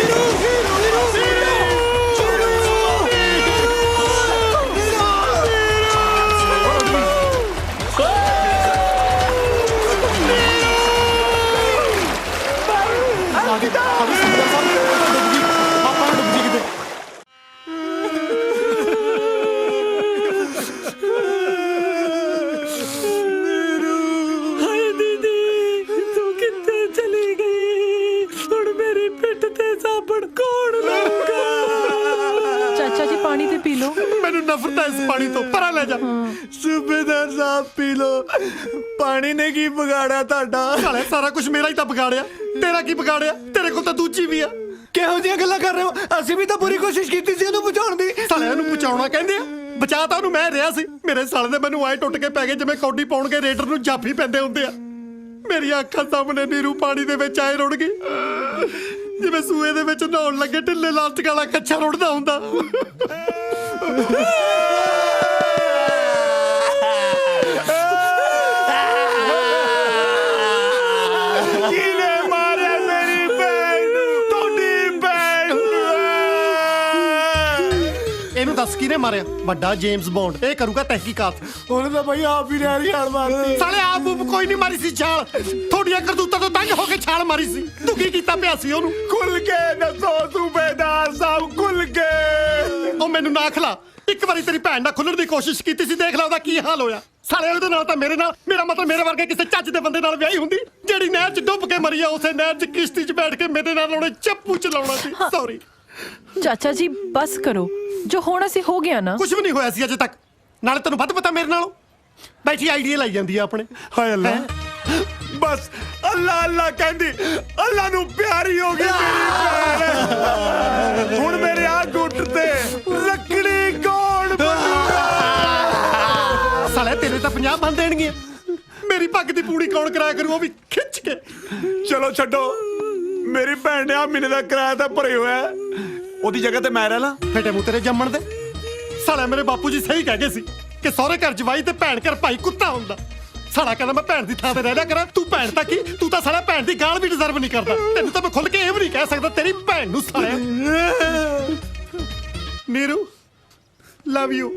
ਹਾਏ ਦੀਦੀ ਤੂੰ ਕਿੱਥੇ ਚਲੀ ਗਈ ਹੁਣ ਮੇਰੀ ਪਿੱਠ ਤੇ ਸਾਬਣ ਕੌਣ ਲਾਊਗਾ ਚਾਚਾ ਜੀ ਪਾਣੀ ਤੇ ਪੀ ਲਓ ਮੈਨੂੰ ਨਫ਼ਰਤ ਹੈ ਇਸ ਪਾਣੀ ਤੋਂ ਪਰਾਂ ਲੈ ਜਾ ਸੂਬੇਦਾਰ ਸਾਹਿਬ ਪੀ ਲੋ ਪਾਣੀ ਨੇ ਕੀ ਵਿਗਾੜਿਆ ਤੁਹਾਡਾ ਸਾਲੇ ਸਾਰਾ ਕੁਝ ਮੇਰਾ ਹੀ ਤਾਂ ਵਿਗਾੜਿਆ ਤੇਰਾ ਕੀ ਵਿਗਾੜਿਆ ਤੇਰੇ ਕੋਲ ਤਾਂ ਦੂਜੀ ਵੀ ਆ ਕਿਹੋ ਜਿਹੀਆਂ ਗੱਲਾਂ ਕਰ ਰਹੇ ਹੋ ਅਸੀਂ ਵੀ ਤਾਂ ਪੂਰੀ ਕੋਸ਼ਿਸ਼ ਕੀਤੀ ਸੀ ਉਹਨੂੰ ਬਚਾਉਣ ਦੀ ਸਾਲੇ ਨੂੰ ਬਚਾਉਣਾ ਕਹਿੰਦੇ ਆ ਬਚਾ ਤਾਂ ਉਹਨੂੰ ਮੈਂ ਰਿਹਾ ਸੀ ਮੇਰੇ ਸਾਲੇ ਦੇ ਮੈਨੂੰ ਆਏ ਟੁੱਟ ਕੇ ਪੈ ਗਏ ਜਿਵੇਂ ਕੌਡੀ ਪਾਉਣ ਕੇ ਰੇਡਰ ਨੂੰ ਜਾਫੀ ਪੈਂਦੇ ਹੁੰਦੇ ਆ ਮੇਰੀਆਂ ਅੱਖਾਂ ਸਾਹਮਣੇ ਨੀਰੂ ਪਾਣੀ ਦੇ ਵਿੱਚ ਆਏ ਰੁੜ ਗਈ ਜਿਵੇਂ ਸੂਏ ਦੇ ਵਿੱਚ ਨਹਾਉਣ ਲੱਗੇ ਢਿੱਲੇ ਲਾਸਟਿਕ ਵਾਲਾ ਕੱਛਾ ਰੁੜਦਾ ਹੁੰਦਾ ਕਿਹਨੇ ਮਾਰਿਆ ਮੇਰੀ ਭੈਣ ਨੂੰ ਤੁਹਾਡੀ ਭੈਣ ਇਹਨੂੰ ਦੱਸ ਕਿਹਨੇ ਮਾਰਿਆ ਵੱਡਾ ਜੇਮਸ ਬੌਂਡ ਇਹ ਕਰੂਗਾ ਤਹਿਕੀਕਾਤ ਉਹਨੇ ਤਾਂ ਬਈ ਆਪ ਹੀ ਰਹਿ ਛਾਲ ਮਾਰਤੀ ਸਾਲੇ ਆਪ ਕੋਈ ਨਹੀਂ ਮਾਰੀ ਸੀ ਛਾਲ ਤੁਹਾਡੀਆਂ ਕਰਤੂਤਾਂ ਤੋਂ ਤੰਗ ਹੋ ਕੇ ਛਾਲ ਮਾਰੀ ਸੀ ਤੂੰ ਕੀ ਕੀਤਾ ਪਿਆ ਸੀ ਉਹਨੂੰ ਖੁੱਲ ਕੇ ਦੱਸੋ ਸੂਬੇਦਾਰ ਸਾਹਿਬ ਖੁੱਲ ਕੇ ਉਹ ਮੈਨੂੰ ਨਾ ਖਲਾ ਇੱਕ ਵਾਰੀ ਤੇਰੀ ਭੈਣ ਨਾਲ ਖੁੱਲਣ ਦੀ ਕੋਸ਼ਿਸ਼ ਕੀਤੀ ਸੀ ਦੇਖ ਲੈ ਉਹਦਾ ਕੀ ਹਾਲ ਹੋਇਆ ਸਾਲੇ ਉਹਦੇ ਨਾਲ ਤਾਂ ਮੇਰੇ ਨਾਲ ਮੇਰਾ ਮਤਲਬ ਮੇਰੇ ਵਰਗੇ ਕਿਸੇ ਚੱਜ ਦੇ ਬੰਦੇ ਨਾਲ ਵਿਆਹੀ ਹੁੰਦੀ ਜਿਹੜੀ ਨਹਿਰ 'ਚ ਡੁੱਬ ਕੇ ਮਰੀ ਆ ਉਸੇ ਨਹਿਰ 'ਚ ਕਿਸ਼ਤੀ 'ਚ ਬੈਠ ਕੇ ਮੇਰੇ ਨਾਲ ਉਹਨੇ ਚੱਪੂ ਚਲਾਉਣਾ ਸੀ ਸੌਰੀ ਚਾਚਾ ਜੀ ਬਸ ਕਰੋ ਜੋ ਹੋਣਾ ਸੀ ਹੋ ਗਿਆ ਨਾ ਕੁਝ ਵੀ ਨਹੀਂ ਹੋਇਆ ਸੀ ਅਜੇ ਤੱਕ ਨਾਲੇ ਤੈਨੂੰ ਵੱਧ ਪਤਾ ਮੇਰੇ ਨਾਲੋਂ ਬੈਠੀ ਆਈਡੀਆ ਲਾਈ ਜਾਂਦੀ ਆ ਆਪਣੇ ਹਾਏ ਅੱਲਾ ਬਸ ਅੱਲਾ ਅੱਲਾ ਕਹਿੰਦੀ ਅੱਲਾ ਨੂੰ ਪਿਆਰੀ ਹੋ ਗਈ ਮੇਰੀ ਭੈਣ ਹੁਣ ਮੇਰੇ ਆ ਗੁੱਟ ਤੇ ਲੱਕੜੀ ਕੌਣ ਬਣੂਗਾ ਸਾਲੇ ਤੇਰੇ ਤਾਂ 50 ਬੰਨ ਦੇਣਗੇ ਮੇਰੀ ਪੱਗ ਦੀ ਪੂੜੀ ਕੌਣ ਕਰਾਇਆ ਕਰੂ ਉਹ ਵੀ ਖਿੱਚ ਕੇ ਚਲੋ ਛੱਡੋ ਮੇਰੀ ਭੈਣ ਨੇ ਆ ਮਹੀਨੇ ਦਾ ਕਿਰਾਇਆ ਤਾਂ ਭਰੇ ਹੋਇਆ ਉਹਦੀ ਜਗ੍ਹਾ ਤੇ ਮੈਂ ਰਹਿ ਲਾਂ ਫੇਟੇ ਮੂੰਹ ਤੇਰੇ ਜੰਮਣ ਦੇ ਸਾਲਾ ਮੇਰੇ ਬਾਪੂ ਜੀ ਸਹੀ ਕਹਿ ਗਏ ਸੀ ਕਿ ਸਹੁਰੇ ਘਰ ਜਵਾਈ ਤੇ ਭੈਣ ਘਰ ਭਾਈ ਕੁੱਤਾ ਹੁੰਦਾ ਸਾਲਾ ਕਹਿੰਦਾ ਮੈਂ ਭੈਣ ਦੀ ਥਾਂ ਤੇ ਰਹਿ ਲਿਆ ਕਰਾਂ ਤੂੰ ਭੈਣ ਤਾਂ ਕੀ ਤੂੰ ਤਾਂ ਸਾਲਾ ਭੈਣ ਦੀ ਗਾਲ ਵੀ ਡਿਜ਼ਰਵ ਨਹੀਂ ਕਰਦਾ ਤੈਨੂੰ ਤਾਂ ਮੈਂ ਖੁੱਲ ਕੇ ਇਹ ਵੀ ਨਹੀਂ ਕਹਿ ਸਕਦਾ ਤੇਰੀ ਭੈਣ ਨੂੰ ਸਾਲਿਆ ਨੀਰੂ ਲਵ ਯੂ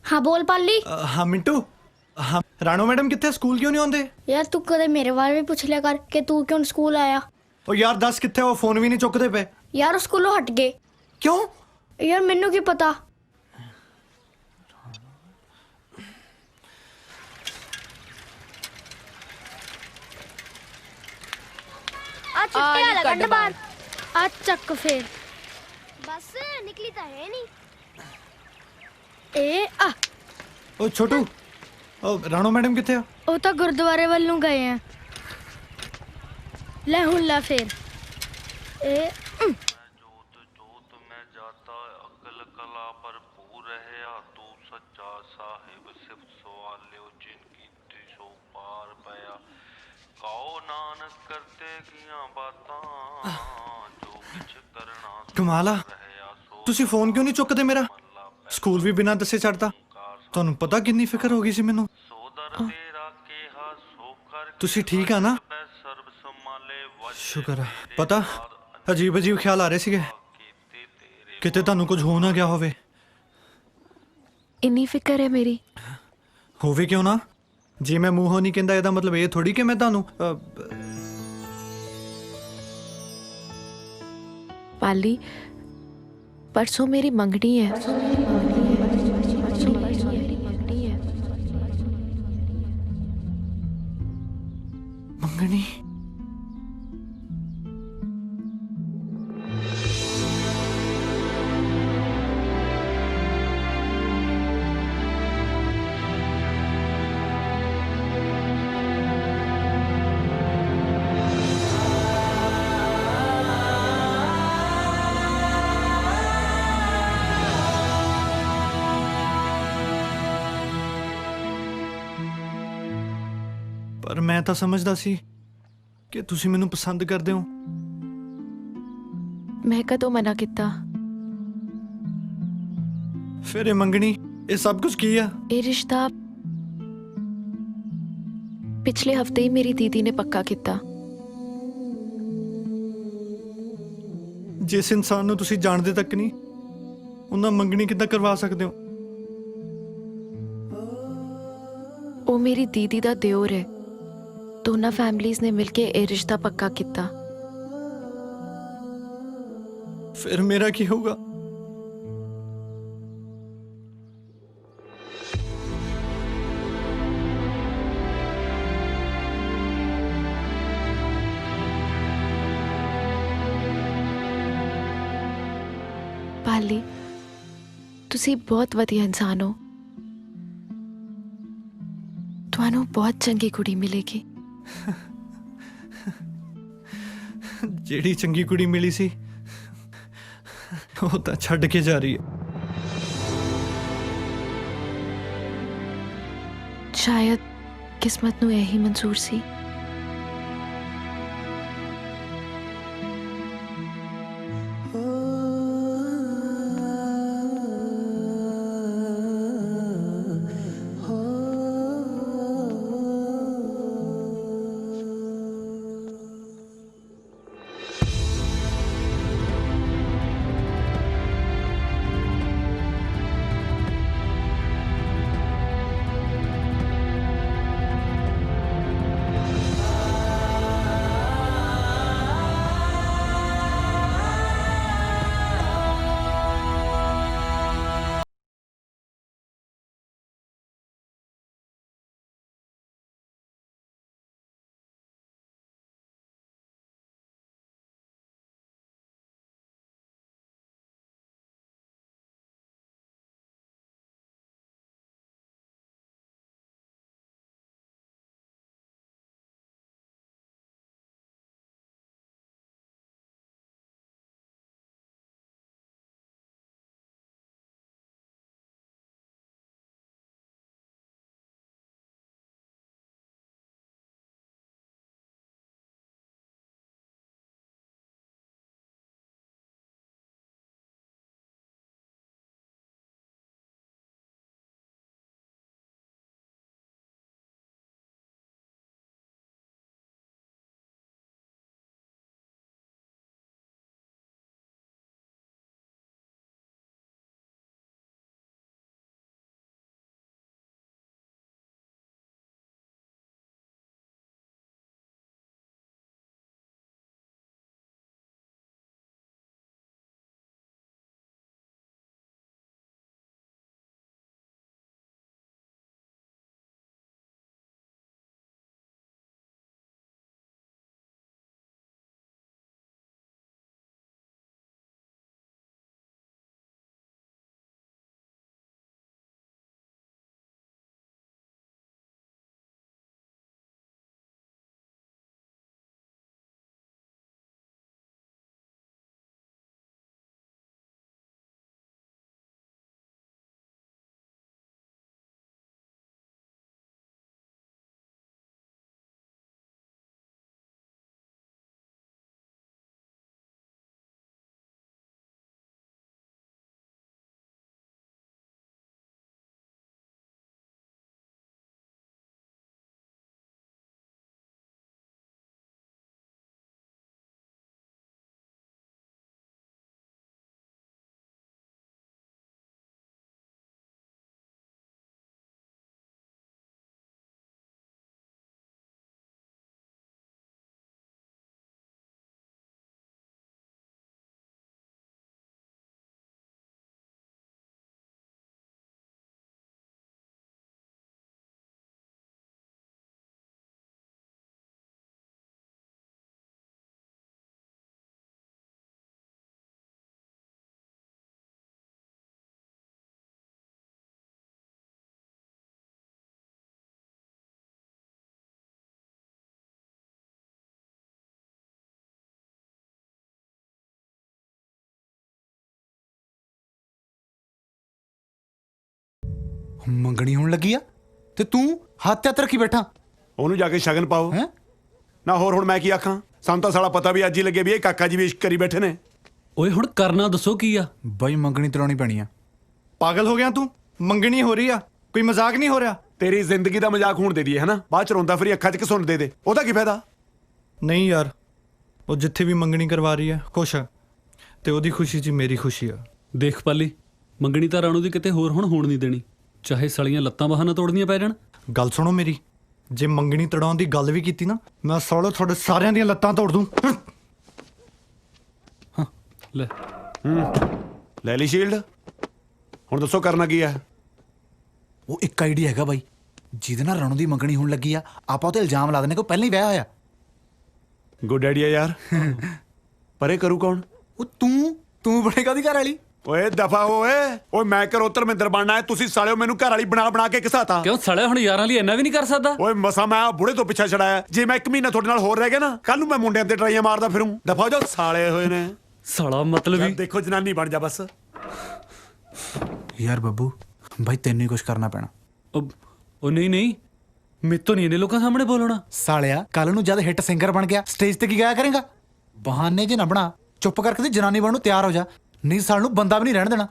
हाँ बोल पाली हाँ मिंटू हाँ राणो मैडम कितने स्कूल क्यों नहीं आते यार तू कदे मेरे बारे में पूछ लिया कर कि तू क्यों स्कूल आया ओ यार दस कितने वो फोन भी नहीं चुकते पे यार स्कूलों हट गए क्यों यार मैनू की पता आज छुट्टी वाला गंड बार आज चक फिर बस निकली तो है नहीं ए आ ओ छोटू ओ राणो मैडम कितने हो ਉਹ ਤਾਂ ਗੁਰਦੁਆਰੇ ਵੱਲ ਨੂੰ ਗਏ ਆ ਲੈ ਹੁਣ ਲੈ ਫੇਰ ਇਹ ਕਮਾਲਾ ਤੁਸੀਂ ਫੋਨ ਕਿਉਂ ਨਹੀਂ ਚੁੱਕਦੇ ਮੇਰਾ ਸਕੂਲ ਵੀ ਬਿਨਾਂ ਦੱਸੇ ਛੱਡਦਾ ਤੁਹਾਨੂੰ ਪਤਾ ਕਿੰਨੀ ਫਿਕਰ ਹੋ ਗਈ ਸੀ ਮੈਨੂੰ ਤੁਸੀਂ ਠੀਕ ਆ ਨਾ ਸ਼ੁਕਰ ਹੈ ਪਤਾ ਅਜੀਬ ਅਜੀਬ ਖਿਆਲ ਆ ਰਹੇ ਸੀਗੇ ਕਿਤੇ ਤੁਹਾਨੂੰ ਕੁਝ ਹੋ ਨਾ ਗਿਆ ਹੋਵੇ ਇੰਨੀ ਫਿਕਰ ਹੈ ਮੇਰੀ ਹੋਵੇ ਕਿਉਂ ਨਾ ਜੇ ਮੈਂ ਮੂੰਹੋਂ ਨਹੀਂ ਕਹਿੰਦਾ ਇਹਦਾ ਮਤਲਬ ਇਹ ਥੋੜੀ ਕਿ ਮੈਂ ਤੁਹਾਨੂੰ ਪਾਲੀ परसों मेरी मंगनी है ਮੰਗਣੀ ਪਰ ਮੈਂ ਤਾਂ ਸਮਝਦਾ ਸੀ ਕਿ ਤੁਸੀਂ ਮੈਨੂੰ ਪਸੰਦ ਕਰਦੇ ਹੋ। ਮੈਂ ਕਦੋਂ ਮਨਾ ਕੀਤਾ? ਫਿਰ ਇਹ ਮੰਗਣੀ, ਇਹ ਸਭ ਕੁਝ ਕੀ ਆ? ਇਹ ਰਿਸ਼ਤਾ ਪਿਛਲੇ ਹਫਤੇ ਹੀ ਮੇਰੀ ਦੀਦੀ ਨੇ ਪੱਕਾ ਕੀਤਾ। ਜਿਸ ਇਨਸਾਨ ਨੂੰ ਤੁਸੀਂ ਜਾਣਦੇ ਤੱਕ ਨਹੀਂ, ਉਹਨਾਂ ਮੰਗਣੀ ਕਿੱਦਾਂ ਕਰਵਾ ਸਕਦੇ ਹੋ? ਉਹ ਮੇਰੀ ਦੀਦੀ ਦਾ ਦਿਓਰ ਹੈ। ਦੋਨਾਂ ਫੈਮਲੀਜ਼ ਨੇ ਮਿਲ ਕੇ ਇਹ ਰਿਸ਼ਤਾ ਪੱਕਾ ਕੀਤਾ। ਫਿਰ ਮੇਰਾ ਕੀ ਹੋਊਗਾ? ਪਾਲੀ, ਤੁਸੀਂ ਬਹੁਤ ਵਧੀਆ ਇਨਸਾਨ ਹੋ। ਤੁਹਾਨੂੰ ਬਹੁਤ ਚੰਗੀ ਕੁੜੀ ਮਿਲੇਗੀ। ਜਿਹੜੀ ਚੰਗੀ ਕੁੜੀ ਮਿਲੀ ਸੀ ਉਹ ਤਾਂ ਛੱਡ ਕੇ ਜਾ ਰਹੀ ਹੈ। ਸ਼ਾਇਦ ਕਿਸਮਤ ਨੂੰ ਇਹੀ ਮਨਜ਼ੂਰ ਸੀ। ਮੰਗਣੀ ਹੋਣ ਲੱਗੀ ਆ ਤੇ ਤੂੰ ਹੱਥ ਤੇ ਰੱਖੀ ਬੈਠਾ। ਉਹਨੂੰ ਜਾ ਕੇ ਸ਼ਗਨ ਪਾਓ ਨਾ। ਹੋਰ ਹੁਣ ਮੈਂ ਕੀ ਆਖਾਂ? ਸਾਨੂੰ ਤਾਂ ਸਾਲਾ ਪਤਾ ਵੀ ਅੱਜ ਹੀ ਲੱਗੇ ਵੀ ਇਹ ਕਾਕਾ ਜੀ ਵੀ ਇਸ਼ਕ ਕਰੀ ਬੈਠੇ ਨੇ। ਓਏ ਹੁਣ ਕਰਨਾ ਦੱਸੋ ਕੀ ਆ? ਬਾਈ ਮੰਗਣੀ ਤਰਾਉਣੀ ਪੈਣੀ ਆ। ਪਾਗਲ ਹੋ ਗਿਆ ਤੂੰ? ਮੰਗਣੀ ਹੋ ਰਹੀ ਆ, ਕੋਈ ਮਜ਼ਾਕ ਨਹੀਂ ਹੋ ਰਿਹਾ। ਤੇਰੀ ਜ਼ਿੰਦਗੀ ਦਾ ਮਜ਼ਾਕ ਹੋਣ ਦੇ ਦਈਏ ਹਨਾ, ਬਾਅਦ ਚ ਰੋਂਦਾ ਫਿਰੀ ਅੱਖਾਂ 'ਚ ਘਸੁੰਨ ਦੇ ਉਹਦਾ ਕੀ ਫਾਇਦਾ? ਨਹੀਂ ਯਾਰ, ਉਹ ਜਿੱਥੇ ਵੀ ਮੰਗਣੀ ਕਰਵਾ ਰਹੀ ਹੈ ਖੁਸ਼ ਆ, ਤੇ ਉਹਦੀ ਖੁਸ਼ੀ 'ਚ ਮੇਰੀ ਖੁਸ਼ੀ ਆ। ਦੇਖ ਪਾਲੀ, ਮੰਗਣੀ ਤਾਂ ਰਾਣੂ ਦੀ ਕਿਤੇ ਹੋਰ ਹੁਣ ਹੋਣ ਨਹੀਂ ਦੇਣੀ, ਚਾਹੇ ਸਲੀਆਂ ਲੱਤਾਂ ਬਾਹਾਂ ਨਾ ਤੋੜਨੀਆਂ ਪੈ ਜਾਣ। ਗੱਲ ਸੁਣੋ ਮੇਰੀ, ਜੇ ਮੰਗਣੀ ਤੜਾਉਣ ਦੀ ਗੱਲ ਵੀ ਕੀਤੀ ਨਾ, ਮੈਂ ਸਾਲੋ ਤੁਹਾਡੇ ਸਾਰਿਆਂ ਦੀਆਂ ਲੱਤਾਂ ਤੋੜ ਦੂੰ। ਲੈ ਲੈ ਲਈ ਸ਼ੀਲਡ, ਹੁਣ ਦੱਸੋ ਕਰਨਾ ਕੀ ਹੈ? ਉਹ ਇੱਕ ਆਈਡੀਆ ਹੈਗਾ ਬਾਈ, ਜਿਹਦੇ ਨਾਲ ਰਾਣੂ ਦੀ ਮੰਗਣੀ ਹੋਣ ਲੱਗੀ ਆ, ਆਪਾਂ ਉਹ ਤੇ ਇਲਜ਼ਾਮ ਲਾ ਦੇਣੇ ਕੋ ਪਹਿਲਾਂ ਹੀ ਵਿਆਹ ਹੋਇਆ। ਗੁੱਡ ਆਈਡੀਆ ਯਾਰ। ਪਰ ਇਹ ਕਰੂ ਕੌਣ? ਉਹ ਤੂੰ ਬਣੇਗਾ ਦੀ ਘਰ ਵਾਲੀ। ਓਏ ਦਫਾ ਓਏ ਮੈਂ ਕਰੋ ਧਰਮਿੰਦਰ ਬਣਨਾ ਹੈ, ਤੁਸੀਂ ਸਾਲਿਓ ਮੈਨੂੰ ਘਰ ਵਾਲੀ ਬਣਾ ਕੇ ਘਸਾਤਾ। ਕਿਉਂ ਸਾਲਿਆ, ਹੁਣ ਯਾਰਾਂ ਲਈ ਇੰਨਾ ਵੀ ਨਹੀਂ ਕਰ ਸਕਦਾ? ਓਏ ਮਸਾ ਮੈਂ ਬੁੜੇ ਤੋਂ ਪਿੱਛਾ ਛੜਾਇਆ, ਜੇ ਮੈਂ 1 ਮਹੀਨਾ ਤੁਹਾਡੇ ਨਾਲ ਹੋਰ ਰਹਿ ਗਿਆ ਨਾ, ਕੱਲ ਨੂੰ ਮੈਂ ਮੁੰਡਿਆਂ ਤੇ ਟਰਾਈਆਂ ਮਾਰਦਾ ਫਿਰੂੰ। ਦਫਾ ਜੋ ਸਾਲੇ ਹੋਏ ਨੇ। ਸਾਲਾ ਮਤਲਬ ਹੀ ਦੇਖੋ ਜਨਾਨੀ ਬਣ ਜਾ ਬਸ। ਯਾਰ ਬੱਬੂ ਬਾਈ ਤੈਨੂੰ ਹੀ ਕੁਝ ਕਰਨਾ ਪੈਣਾ। ਉਹ ਨਹੀਂ, ਮੇਤੋਂ ਨਹੀਂ ਇਹਨੇ ਲੋਕਾਂ ਸਾਹਮਣੇ ਬੋਲਣਾ। ਸਾਲਿਆ ਕੱਲ ਨੂੰ ਜਦ ਹਿੱਟ ਸਿੰਗਰ ਬਣ ਗਿਆ, ਸਟੇਜ ਤੇ ਕੀ ਗਾਇਆ ਕਰੇਗਾ? ਬਹਾਨੇ ਜੇ ਨਾ ਬਣਾ, ਚੁੱਪ ਕਰਕੇ ਤੇ ਜਨਾਨੀ ਬਣਨ ਨੂੰ ਤਿਆਰ ਹੋ ਜਾ, ਨਹੀਂ ਸਾਲ ਨੂੰ ਬੰਦਾ ਵੀ ਨਹੀਂ ਰਹਿਣ ਦੇਣਾ।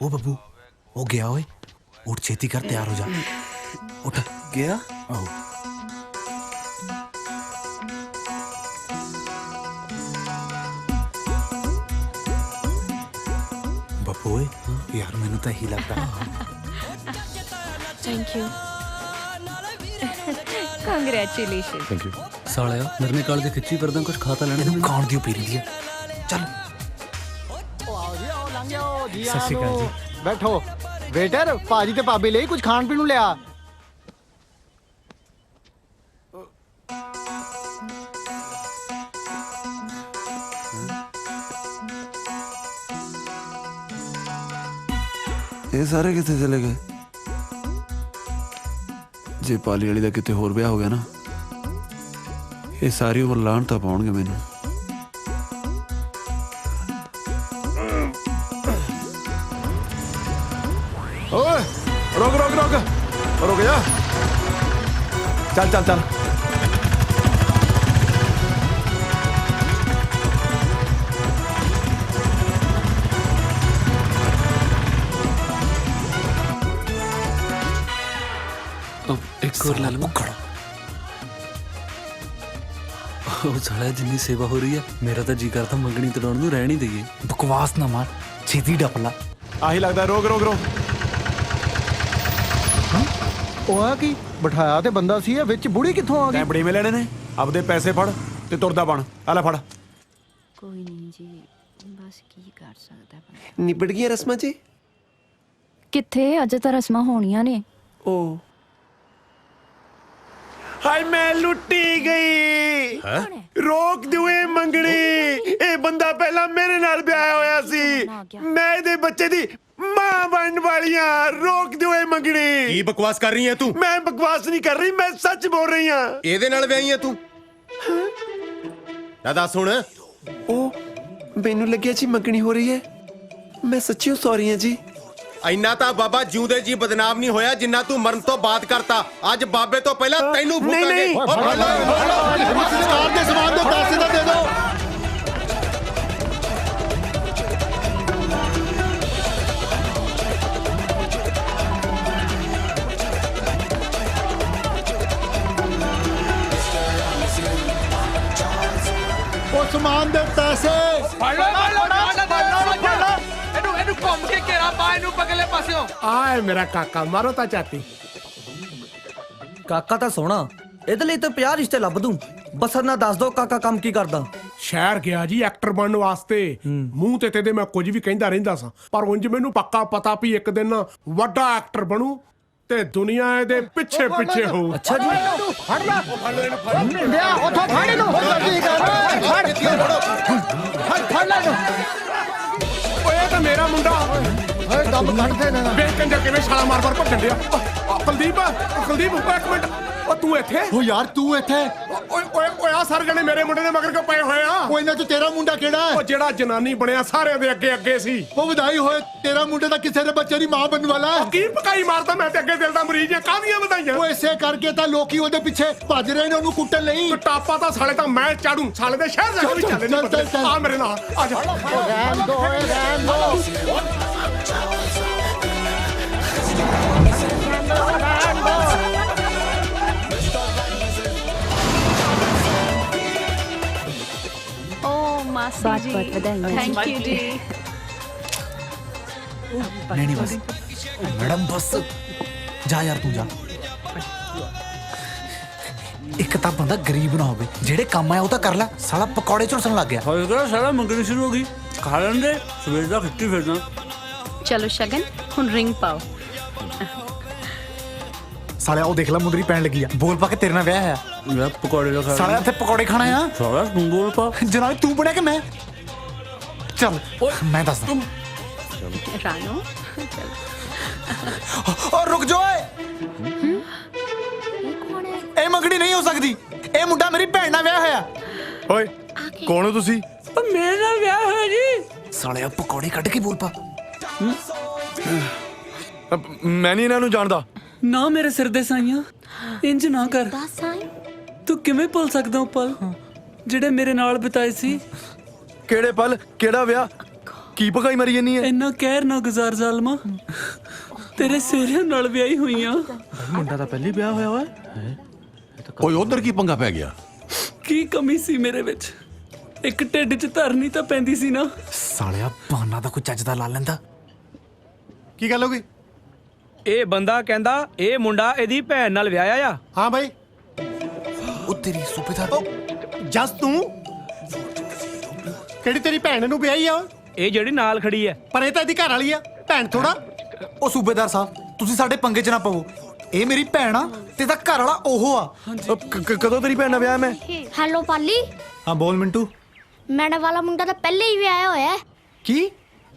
ਉਹ ਬੱਬੂ ਉਹ ਗਿਆ ਓਏ, ਉੱਠ ਛੇਤੀ ਕਰ, ਤਿਆਰ ਹੋ ਜਾ। ਉੱਠ ਗਿਆ। ਆਹੋ ਬੱਬੂ ਓਏ, ਯਾਰ ਮੈਨੂੰ ਤਾਂ ਇਹੀ ਲੱਗਦਾ। Thank you, congratulation. Thank you. ਸਾਲਿਆ ਮੇਰੇ ਨੇ ਕਾਲ ਦੇ ਖਿੱਚੀ ਫਿਰਦਾ, ਕੁਝ ਖਾਤਾ ਲੈਣਾ ਖਾਣ ਦੀ ਪੀ ਰਹੀ ਹੈ। ਚੱਲ ਸਤਿ ਸ਼੍ਰੀ ਅਕਾਲ ਜੀ। ਬੈਠੋ ਵੇਟਰ, ਭਾਜੀ ਤੇ ਭਾਬੀ ਲਈ ਕੁਝ ਖਾਣ ਪੀਣ ਨੂੰ ਲਿਆ। ਇਹ ਸਾਰੇ ਕਿੱਥੇ ਚਲੇ ਗਏ? ਜੇ ਪਾਲੀ ਵਾਲੀ ਦਾ ਕਿਤੇ ਹੋਰ ਵਿਆਹ ਹੋ ਗਿਆ ਨਾ, ਇਹ ਸਾਰੀ ਉਮਰ ਲਾਹਣ ਤਾਂ ਪਾਉਣਗੇ ਮੈਨੂੰ। ਓਏ ਰੁਕ ਜਾ। ਚੱਲ ਇੱਕ ਹੋਰ ਲੈ ਲਵਾਂ। ਉਹ ਸਾਲਿਆ ਜਿੰਨੀ ਸੇਵਾ ਹੋ ਰਹੀ ਹੈ, ਮੇਰਾ ਤਾਂ ਜੀ ਕਰਦਾ ਮੰਗਣੀ ਤੜਾਉਣ ਨੂੰ ਰਹਿਣ ਹੀ ਦਈਏ। ਬਕਵਾਸ ਨਾ ਮਾਰ, ਛੇਤੀ ਡੱਪਲਾ। ਆਹੀ ਲੱਗਦਾ। ਰੋਕ ਉਹ ਆ ਕੀ ਬਿਠਾਇਆ ਤੇ ਬੰਦਾ ਸੀ, ਵਿੱਚ ਬੁੜੀ ਕਿੱਥੋਂ ਆ ਗਈ? ਬੜੀ ਮੇ ਲੈਣੇ ਨੇ, ਆਪਦੇ ਪੈਸੇ ਫੜ ਤੇ ਤੁਰਦਾ ਬਣ। ਆ ਲੈ ਫੜ। ਕੋਈ ਨਹੀਂ ਜੀ, ਬਸ ਕੀ ਕਰ ਸਕਦਾ ਬੰਦਾ। ਨਿਬੜ ਗਈਆਂ ਰਸਮਾਂ ਜੀ? ਕਿੱਥੇ, ਅਜੇ ਤਾਂ ਰਸਮਾਂ ਹੋਣੀਆਂ ਨੇ। ਓ ਹਾਏ ਮੈਂ ਲੁੱਟੀ ਗਈ। ਰੋਕ ਦਿਓ ਮੰਗਣੀ, ਇਹ ਬੰਦਾ ਪਹਿਲਾਂ ਮੇਰੇ ਨਾਲ ਵਿਆਹਿਆ ਹੋਇਆ ਸੀ, ਮੈਂ ਇਹਦੇ ਬੱਚੇ ਦੀ ਮਾਂ ਬਣਨ ਵਾਲੀਆਂ। ਰੋਕ ਦਿਓ ਮੰਗਣੀ। ਕੀ ਬਕਵਾਸ ਕਰ ਰਹੀ ਹੈ ਤੂੰ? ਮੈਂ ਬਕਵਾਸ ਨਹੀਂ ਕਰ ਰਹੀ, ਮੈਂ ਸੱਚ ਬੋਲ ਰਹੀ ਹਾਂ। ਇਹਦੇ ਨਾਲ ਵਿਆਹੀ ਹੈ ਤੂੰ? ਦਾਦਾ ਸੁਣ, ਉਹ ਮੈਨੂੰ ਲੱਗਿਆ ਜੀ ਮੰਗਣੀ ਹੋ ਰਹੀ ਹੈ। ਮੈਂ ਸੱਚੀ ਸੌਰੀ ਹਾਂ ਜੀ। ਇੰਨਾ ਤਾਂ ਬਾਬਾ ਜਿਉਂਦੇ ਜੀ ਬਦਨਾਮ ਨਹੀਂ ਹੋਇਆ ਜਿੰਨਾ ਤੂੰ ਮਰਨ ਤੋਂ ਬਾਅਦ ਕਰਤਾ। ਅੱਜ ਬਾਬੇ ਤੋਂ ਪਹਿਲਾਂ ਤੈਨੂੰ ਫੂਕਾਂਗੇ। ਸੰਸਕਾਰ ਦੇ ਸਮਾਨ ਦੇ ਪੈਸੇ ਤਾਂ ਦੇ ਦਿਓ। ਉਹ ਸਮਾਨ ਦੇ ਪੈਸੇ ਫੜ ਲਓ ਇਹਨੂੰ ਘੁੰਮ ਕੇ ਘੇਰਾ ਪਾ, ਇਹਨੂੰ ਪਗਲੇ ਪਾਸਿਓਂ। ਆਏ ਮੇਰਾ ਕਾਕਾ, ਮਾਰੋ ਤਾਂ ਚਾਤੀ। ਕਾਕਾ ਤਾਂ ਸੋਹਣਾ, ਇਹਦੇ ਲਈ ਤਾਂ 50 ਰਿਸ਼ਤੇ ਲੱਭ ਦੂੰ। ਬਸ ਨਾ ਦੱਸ ਦੋ ਕਾਕਾ ਕੰਮ ਕੀ ਕਰਦਾ। ਸ਼ਹਿਰ ਗਿਆ ਜੀ ਐਕਟਰ ਬਣਨ ਵਾਸਤੇ। ਮੂੰਹ ਤੇ ਤੇਦੇ ਮੈਂ ਕੁਝ ਵੀ ਕਹਿੰਦਾ ਰਹਿੰਦਾ ਸਾਂ, ਪਰ ਉਂਝ ਮੈਨੂੰ ਪੱਕਾ ਪਤਾ ਵੀ ਇੱਕ ਦਿਨ ਵੱਡਾ ਐਕਟਰ ਬਣੂ ਤੇ ਦੁਨੀਆ ਇਹਦੇ ਪਿੱਛੇ ਪਿੱਛੇ ਹੋਊ। ਅੱਛਾ ਜੀ, ਫੜ ਲੈ ਲਿਆ ਉਥੋਂ ਫੜ ਇਹਨੂੰ ਜਲਦੀ ਕਰ ਫੜ ਲੈ ਇਹਨੂੰ। ਓਏ ਇਹ ਤਾਂ ਮੇਰਾ ਮੁੰਡਾ। ਓਏ ਦਮ ਕੱਢਦੇ ਨੇ ਵੇਖ ਕੰਜਰ ਕਿਵੇਂ ਛਾਲਾ ਮਾਰ-ਮਾਰ ਭੱਜਣ ਡਿਆ। ਕੁਲਦੀਪ ਇੱਕ ਮਿੰਟ। ਓ ਤੂੰ ਇੱਥੇ? ਓ ਯਾਰ ਤੂੰ ਇੱਥੇ? ਓਏ ਓਏ ਓਏ ਆ ਸਾਰੇ ਜਣੇ ਮੇਰੇ ਮੁੰਡੇ ਦੇ ਮਗਰ ਕਿਉਂ ਪਏ ਹੋਏ ਆ? ਓ ਇਹਨਾਂ ਚ ਤੇਰਾ ਮੁੰਡਾ ਕਿਹੜਾ ਹੈ? ਓ ਜਿਹੜਾ ਜਨਾਨੀ ਬਣਿਆ ਸਾਰਿਆਂ ਦੇ ਅੱਗੇ ਅੱਗੇ ਸੀ। ਓ ਵਧਾਈ ਹੋਏ, ਤੇਰਾ ਮੁੰਡੇ ਦਾ ਕਿਸੇ ਦੇ ਬੱਚੇ ਦੀ ਮਾਂ ਬਣਨ ਵਾਲਾ ਹੈ। ਕੀ ਪਕਾਈ ਮਾਰਦਾ, ਮੈਂ ਤੇ ਅੱਗੇ ਦਿਲ ਦਾ ਮਰੀਜ਼ ਆ। ਕਾਹਦੀਆਂ ਵਧਾਈਆਂ? ਓ ਇਸੇ ਕਰਕੇ ਤਾਂ ਲੋਕੀ ਉਹਦੇ ਪਿੱਛੇ ਭੱਜ ਰਹੇ ਨੇ ਉਹਨੂੰ ਕੁੱਟਣ ਲਈ। ਟਾਪਾ ਤਾਂ ਸਾਲੇ ਤਾਂ ਮੈਂ ਚਾੜੂ, ਸਾਲੇ ਦੇ ਸ਼ਹਿਰ ਜਾ ਕੇ ਵੀ ਚੱਲੇ ਨਹੀਂ। ਆ ਮੇਰੇ ਨਾਲ ਆ ਜਾ। ਰਹਿਣ ਦੋ ਓਏ, ਰਹਿਣ ਦੋ। मासी जी, थैंक यू जी। नहीं बस मैडम बस जा यार तू जा। एक ਤਾਂ ਬੰਦਾ ਗਰੀਬ ਨਾ ਹੋਵੇ, ਜਿਹੜੇ ਕੰਮ ਆਇਆ ਉਹ ਤਾਂ ਕਰ ਲੈ। ਸਾਲਾ ਪਕੌੜੇ ਝੁਲਸਣ ਲੱਗ ਗਿਆ। ਹੋਏਗਾ ਸਾਲਾ ਮੰਗਣੀ ਸ਼ੁਰੂ ਹੋ ਗਈ। ਖਾ ਲੈਂਦੇ ਸਵੇਰ ਦਾ ਖਿੱਟੀ ਫਿਰਨਾ। चलो शगन हुन रिंग पाओ। ਸਾਲਿਆ ਉਹ ਦੇਖ ਲੈ ਮੁੰਦਰੀ ਪੈਣ ਲੱਗੀ ਆ। ਬੋਲ ਪਾ ਕੇ ਤੇਰੇ ਨਾਲ ਵਿਆਹ ਹੈ ਮੈਂ ਪਕੌੜੇ ਦਾ ਖਾ ਸਾਲਿਆ ਇੱਥੇ ਪਕੌੜੇ ਖਾਣਾ ਆ। ਸਾਲਾ ਤੂੰ ਬੋਲ ਪਾ। ਜਨਾਬ ਤੂੰ ਬਣਿਆ ਕਿ ਮੈਂ? ਚੱਲ ਮੈਂ ਦੱਸਦਾ। रानो ਓ ਰੁਕ ਜਾ ਓਏ। ਇਹ ਮੰਗਣੀ ਨਹੀਂ ਹੋ ਸਕਦੀ। ਇਹ ਮੁੰਡਾ ਮੇਰੀ ਭੈਣ ਨਾਲ ਵਿਆਹ ਹੋਇਆ। ਓਏ ਕੌਣ ਹੋ ਤੁਸੀਂ? ਮੇਰੇ ਨਾਲ ਵਿਆਹ ਹੋਇਆ ਜੀ। ਸਾਲਿਆ ਪਕੌੜੇ ਕੱਢ ਕੇ ਬੋਲ ਪਾ। ਮੈਂ ਨਹੀਂ ਇਹਨਾਂ ਨੂੰ ਜਾਣਦਾ। ਨਾ ਮੇਰੇ ਸਿਰ ਦੇ ਸਾਈਆਂ, ਇੰਜ ਨਾ ਕਰ। ਤੂੰ ਕਿਵੇਂ ਭੁੱਲ ਸਕਦਾ ਉਹ ਪਲ ਜਿਹੜੇ ਮੇਰੇ ਨਾਲ ਬਿਤਾਏ ਸੀ? ਕਿਹੜੇ ਪਲ, ਕਿਹੜਾ ਵਿਆਹ, ਕੀ ਪਕਾਈ ਮਰੀ ਜਾਨੀ ਹੈ? ਇੰਨਾ ਕਹਿਰ ਨਾ ਗੁਜ਼ਾਰ ਜ਼ਾਲਮਾ, ਤੇਰੇ ਸਿਹਰਿਆਂ ਨਾਲ ਵਿਆਹੀ ਹੋਈਆਂ। ਮੁੰਡਾ ਤਾਂ ਪਹਿਲੀ ਵਿਆਹ ਹੋਇਆ ਵਾ। ਓਏ ਉਧਰ ਕੀ ਪੰਗਾ ਪੈ ਗਿਆ? ਕੀ ਕਮੀ ਸੀ ਮੇਰੇ ਵਿੱਚ? ਇੱਕ ਢਿੱਡ 'ਚ ਧਰਨੀ ਤਾਂ ਪੈਂਦੀ ਸੀ ਨਾ। ਸਾਲਿਆ ਬਹਾਨਾ ਤਾਂ ਕੋਈ ਚੱਜ ਦਾ ਲਾ ਲੈਂਦਾ। ਕੀ ਗੱਲ ਹੋ ਗਈ? ਇਹ ਬੰਦਾ ਕਹਿੰਦਾ ਇਹ ਮੁੰਡਾ ਇਹਦੀ ਭੈਣ ਨਾਲ ਵਿਆਹਿਆ ਆ। ਹਾਂ ਬਾਈ। ਉਹ ਤੇਰੀ ਸੂਬੇਦਾਰ ਜਸ ਤੂੰ ਕਿਹੜੀ ਤੇਰੀ ਭੈਣ ਨੂੰ ਵਿਆਹੀ ਆ? ਇਹ ਜਿਹੜੀ ਨਾਲ ਖੜੀ ਹੈ। ਪਰ ਇਹ ਤਾਂ ਇਹਦੀ ਘਰ ਵਾਲੀ ਆ, ਭੈਣ ਥੋੜਾ। ਉਹ ਸੂਬੇਦਾਰ ਸਾਹਿਬ ਤੁਸੀਂ ਸਾਡੇ ਪੰਗੇ 'ਚ ਨਾ ਪਵੋ। ਇਹ ਮੇਰੀ ਭੈਣ ਆ ਤੇ ਇਹਦਾ ਘਰ ਵਾਲਾ ਉਹ ਆ। ਕਦੋਂ ਤੇਰੀ ਭੈਣ ਨਾਲ ਵਿਆਹ ਮੈਂ? ਹੈਲੋ ਪਾਲੀ। ਹਾਂ ਬੋਲ ਮਿੰਟੂ। ਮੈਡਮ ਵਾਲਾ ਮੁੰਡਾ ਤਾਂ ਪਹਿਲੇ ਹੀ ਵਿਆਹਿਆ ਹੋਇਆ ਹੈ। ਕੀ?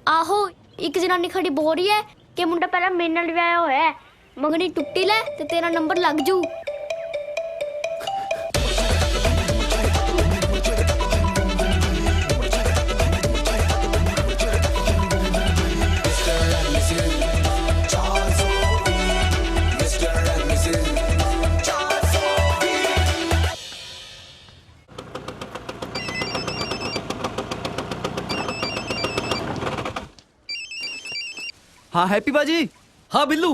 ਆਹੋ, ਇੱਕ ਜਨਾਨੀ ਖੜੀ ਬੋਲ ਰਹੀ ਹੈ ਕਿ ਮੁੰਡਾ ਪਹਿਲਾਂ ਮੇਰੇ ਨਾਲ ਵਿਆਹਿਆ ਹੋਇਆ ਹੈ। ਮੰਗਣੀ ਟੁੱਟੀ ਲੈ ਤੇ ਤੇਰਾ ਨੰਬਰ ਲੱਗ ਜੂ। हाँ हैप्पी बाजी। हाँ बिल्लू